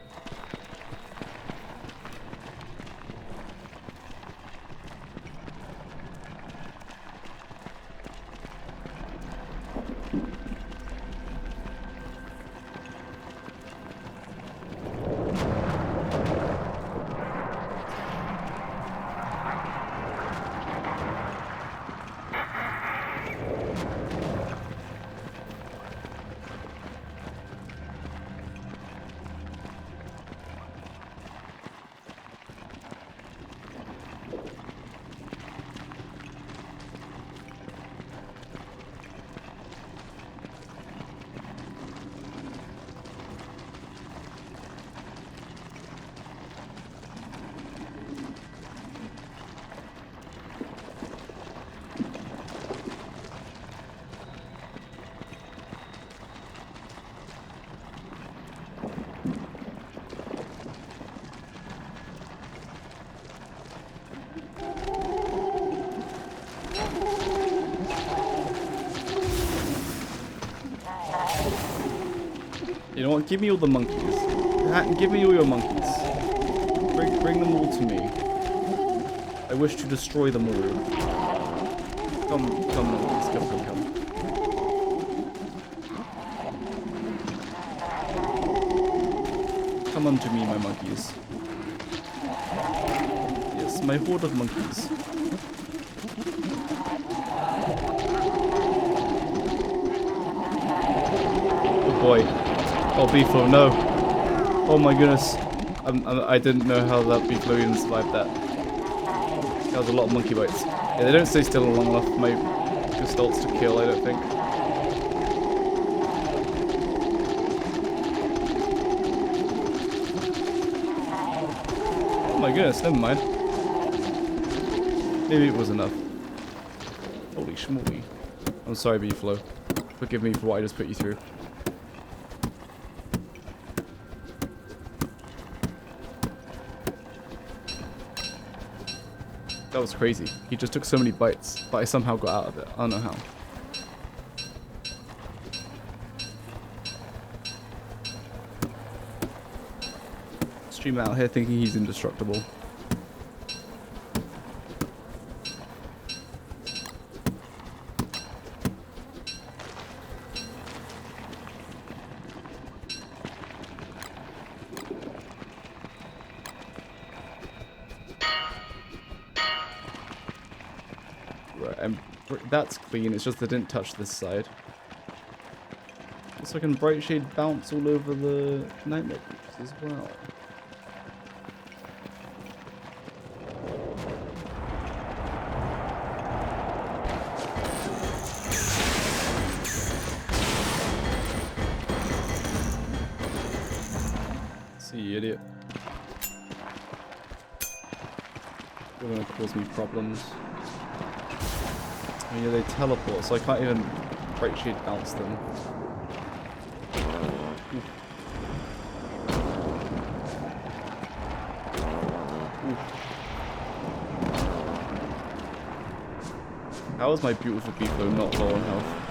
You know what? Give me all the monkeys. Give me all your monkeys. Bring them all to me. I wish to destroy them all. Come, monkeys. Come. Come unto me, my monkeys. Yes, my horde of monkeys. Oh boy. Oh, Beeflo, no. Oh my goodness. I didn't know how that Beeflo even survived that. That was a lot of monkey bites. Yeah, they don't stay still long enough for my Gestalts to kill, I don't think. Oh my goodness, never mind. Maybe it was enough. Holy schmoly. I'm sorry, Beeflo. Forgive me for what I just put you through. That was crazy. He just took so many bites, but I somehow got out of it. I don't know how. Streamer out here thinking he's indestructible. That's clean, it's just they didn't touch this side. Also, I can bright shade bounce all over the nightmare creatures as well. See, you idiot. You're gonna cause me problems. Oh, yeah, they teleport, so I can't even bright shade bounce them. Oof. Oof. How is my beautiful Beeflo not low on health?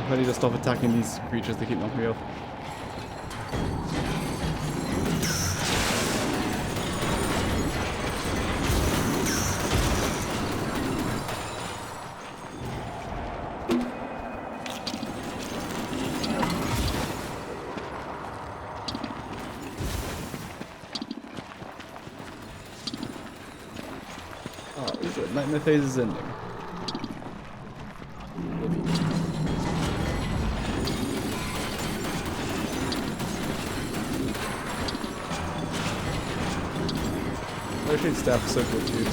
I need to stop attacking these creatures, they keep knocking me off. Oh, is it? Nightmare phase is ending. Shade staff is so cool too.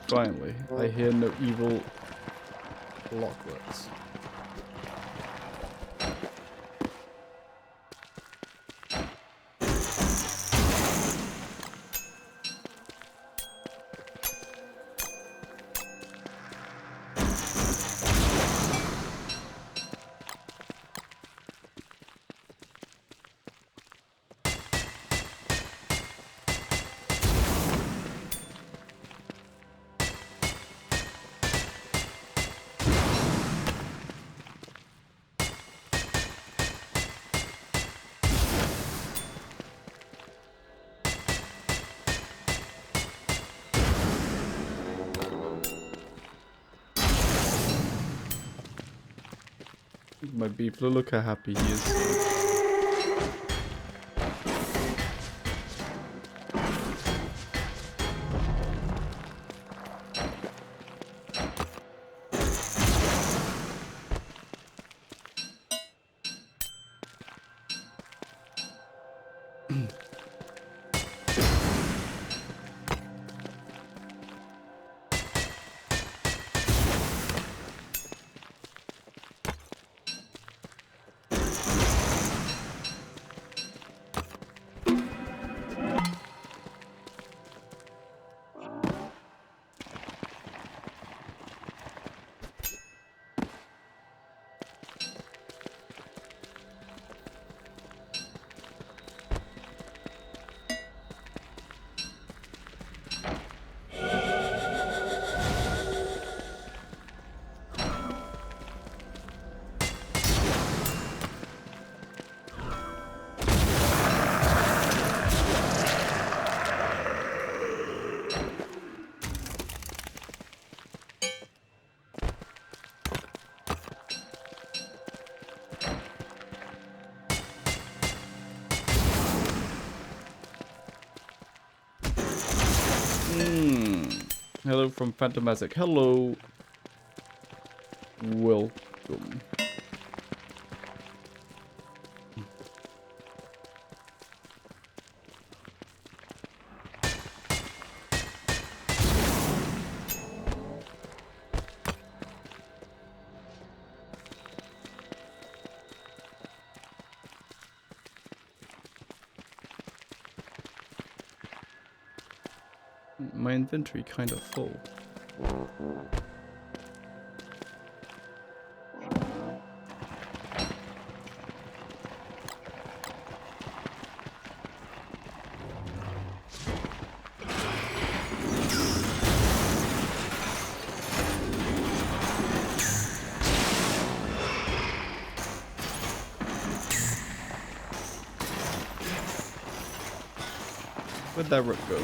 Finally, I hear no evil clockworks. My beefler, look how happy he is. Hello from Phantomatic. Hello. Welcome. My inventory kind of full. Where'd that rook go?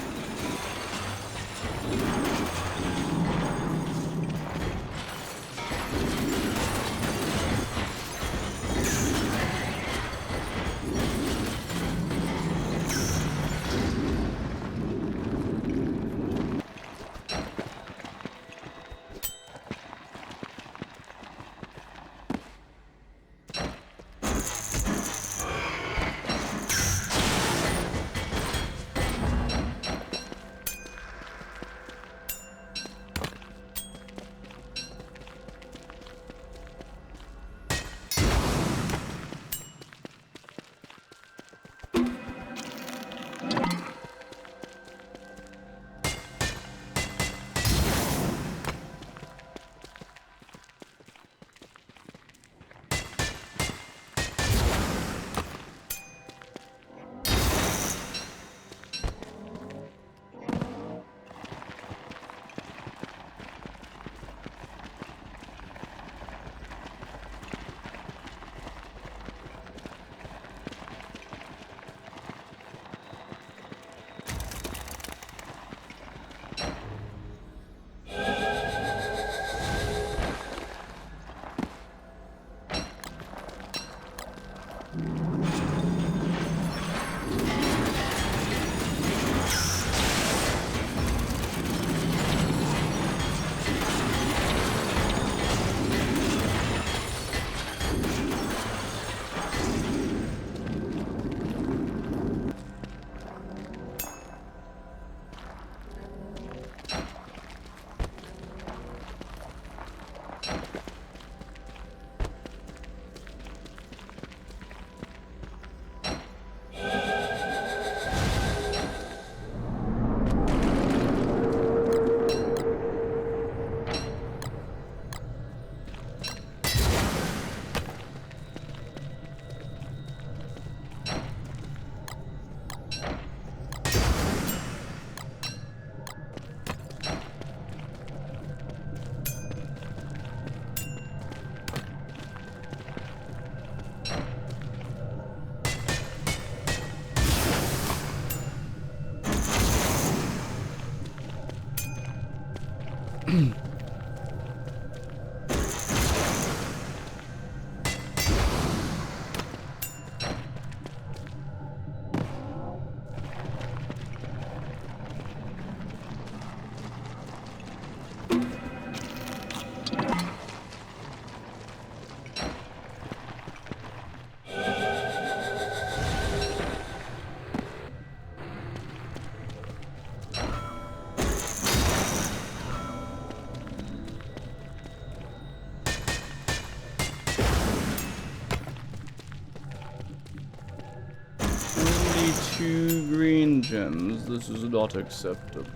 gems. This is not acceptable.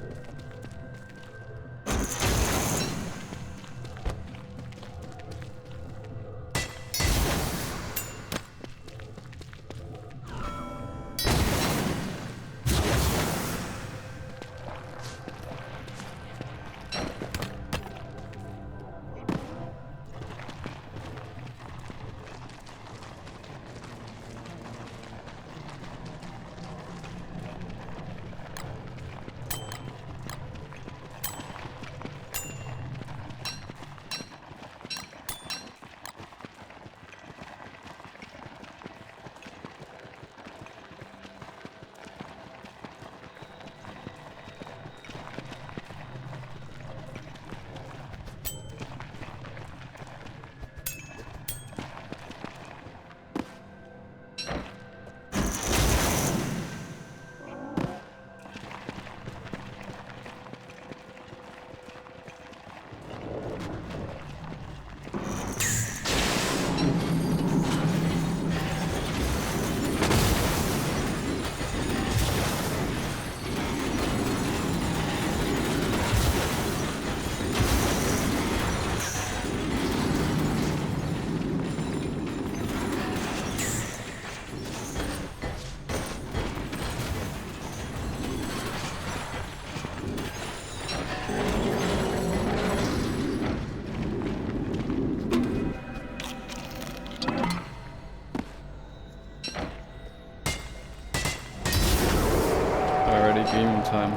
Alrighty, gaming time.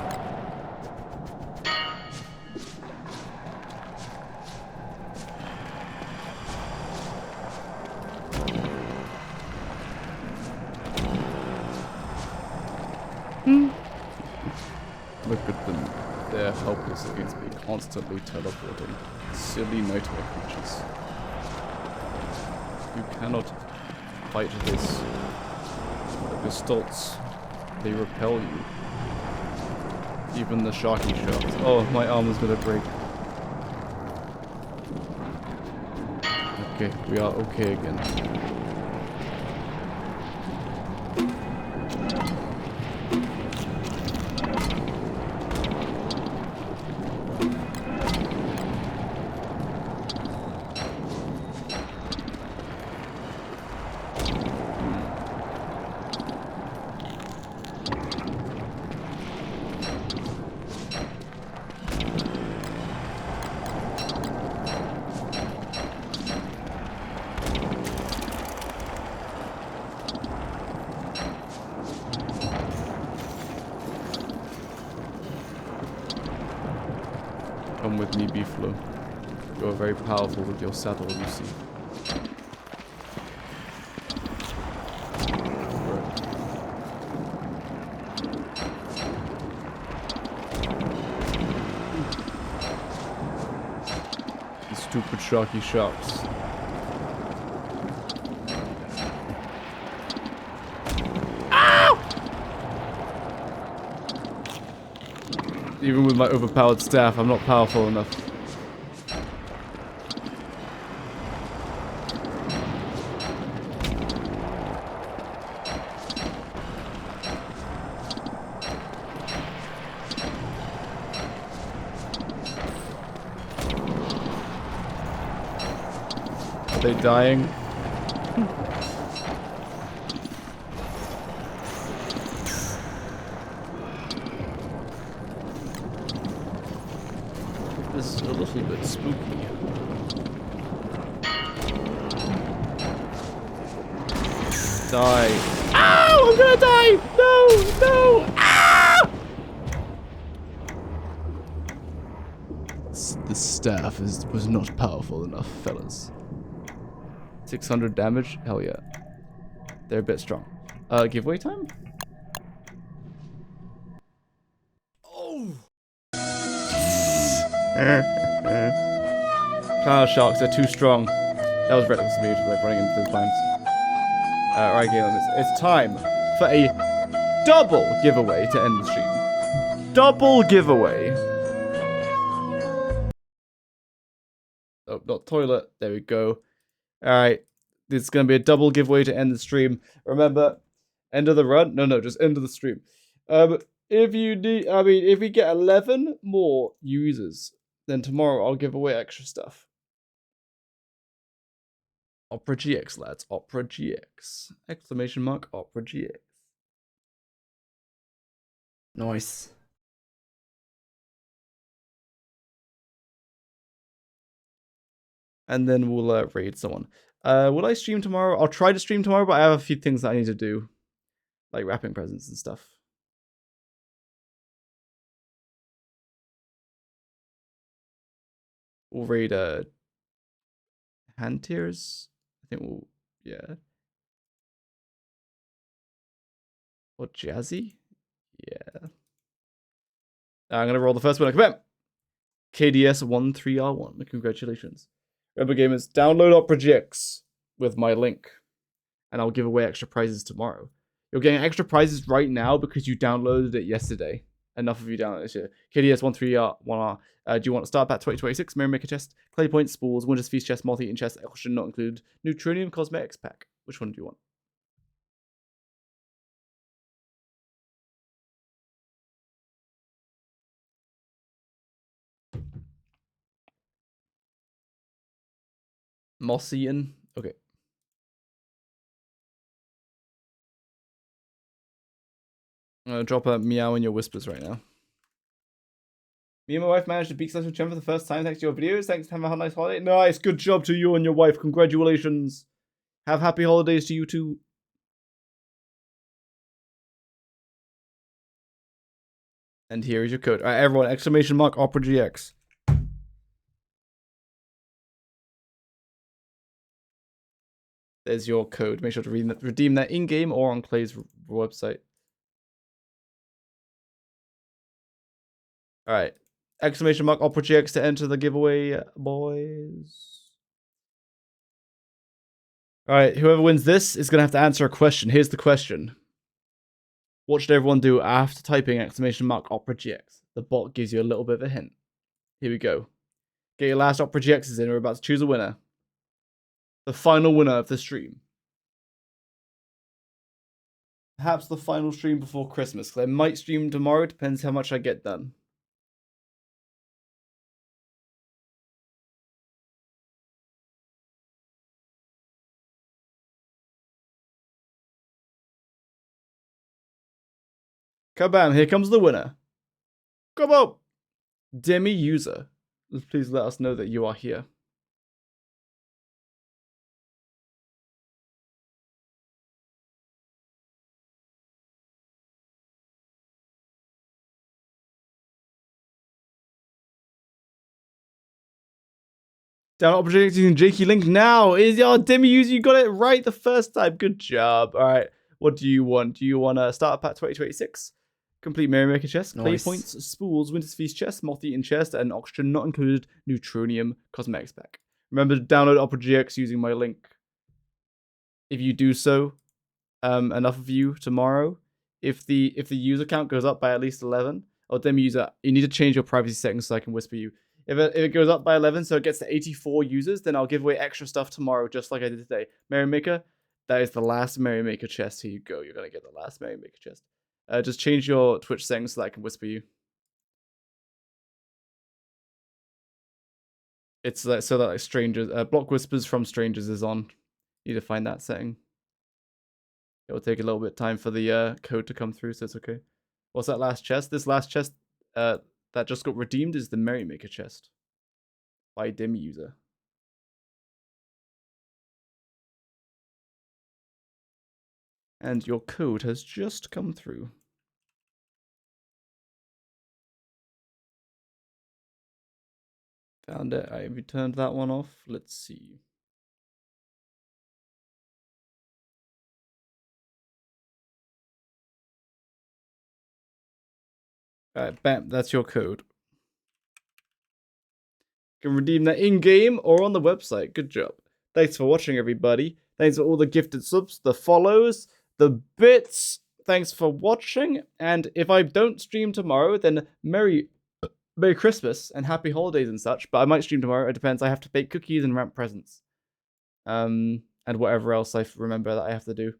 Look at them. They're helpless against me, constantly teleporting. Silly nightmare creatures. You cannot fight this. The Gestults, they repel you. Even the Sharky Sharks. Oh, my arm is gonna break. Okay, we are okay again. Come with me, Beeflo. You are very powerful with your saddle, you see. These stupid Sharky Sharks. Even with my overpowered staff, I'm not powerful enough. Are they dying? This is a little bit spooky. Die. Ow! I'm gonna die! No! No! Ah! The staff was not powerful enough, fellas. 600 damage? Hell yeah. They're a bit strong. Giveaway time? Cloud sharks are too strong. That was reckless of me, just like running into those vines. Right, game. It's time for a double giveaway to end the stream. Double giveaway. Oh, not toilet. There we go. Alright. This is going to be a double giveaway to end the stream. Remember, end of the run? No, just end of the stream. If you need, I mean, if we get 11 more users, then tomorrow I'll give away extra stuff. Opera GX, lads. Opera GX. Exclamation mark, Opera GX. Nice. And then we'll raid someone. Will I stream tomorrow? I'll try to stream tomorrow, but I have a few things that I need to do. Like wrapping presents and stuff. We'll raid hand tiers. I think we'll, yeah. Or Jazzy? Yeah. I'm gonna roll the first one. Come on. KDS13R1. Congratulations. Remember, gamers, download Opera GX with my link, and I'll give away extra prizes tomorrow. You're getting extra prizes right now because you downloaded it yesterday. Enough of you downloaded it yesterday. KDS13R1R. Do you want to start at 2026? Merry Maker chest, clay point, spools, Winter's Feast chest, multi-eaten chest, should not include Neutronium Cosmetics pack. Which one do you want? Mossian. Okay. I'm gonna drop a meow in your whispers right now. Me and my wife managed to beat Slash Chen for the first time thanks to your videos. Thanks. Have a nice holiday. Nice. Good job to you and your wife. Congratulations. Have happy holidays to you too. And here is your code. All right, everyone. Exclamation mark Opera GX. There's your code. Make sure to redeem that in-game or on Clay's website. All right. Exclamation mark Opera GX to enter the giveaway, boys. All right. Whoever wins this is going to have to answer a question. Here's the question. What should everyone do after typing exclamation mark Opera GX? The bot gives you a little bit of a hint. Here we go. Get your last Opera GXs in. We're about to choose a winner. The final winner of the stream. Perhaps the final stream before Christmas. Because I might stream tomorrow. Depends how much I get done. Kabam, here comes the winner. Come on! Demi user. Please let us know that you are here. Download objects using Jakey Link now. Is your Demi user? You got it right the first time. Good job. All right. What do you want? Do you want to start pack 2026? Complete Merry Maker chest, clay points, spools, Winter's Feast chest, multi-eaten chest, and oxygen not included Neutronium Cosmetics pack. Remember to download Opera GX using my link. If you do so, enough of you tomorrow. If the user count goes up by at least 11, or Demi user, you need to change your privacy settings so I can whisper you. If it goes up by 11, so it gets to 84 users, then I'll give away extra stuff tomorrow, just like I did today. Merry Maker, that is the last Merry Maker chest. Here you go. You're going to get the last Merry Maker chest. Just change your Twitch settings so that I can whisper you. It's like, so that like strangers, block whispers from strangers is on. You need to find that setting. It will take a little bit of time for the code to come through, so it's okay. What's that last chest? This last chest that just got redeemed is the Merrymaker chest by Demi user. And your code has just come through. Found it. I returned that one off. Let's see. Alright, bam, that's your code. You can redeem that in-game or on the website. Good job. Thanks for watching, everybody. Thanks for all the gifted subs, the follows, the bits. Thanks for watching. And if I don't stream tomorrow, then Merry Christmas and happy holidays and such. But I might stream tomorrow. It depends. I have to bake cookies and wrap presents. And whatever else I remember that I have to do.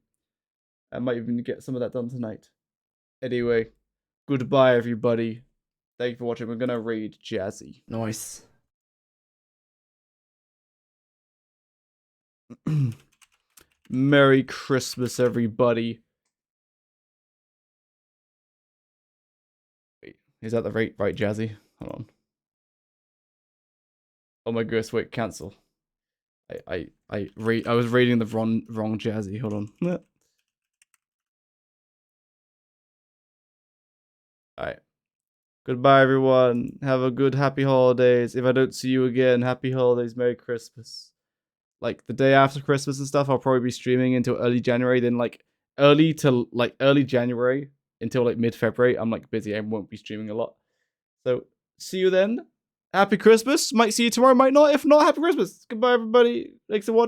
I might even get some of that done tonight. Anyway. Goodbye, everybody. Thank you for watching. We're gonna raid Jazzy. Nice. Merry Christmas, everybody. Wait, is that the right Jazzy? Hold on. Oh my goodness! Wait, cancel. I was reading the wrong Jazzy. Hold on. Alright. Goodbye, everyone. Have a good, happy holidays. If I don't see you again, happy holidays, Merry Christmas. Like, the day after Christmas and stuff, I'll probably be streaming until early January. Then, like, early January until, like, mid-February, I'm, like, busy. I won't be streaming a lot. So, see you then. Happy Christmas. Might see you tomorrow, might not. If not, happy Christmas. Goodbye, everybody. Thanks for watching.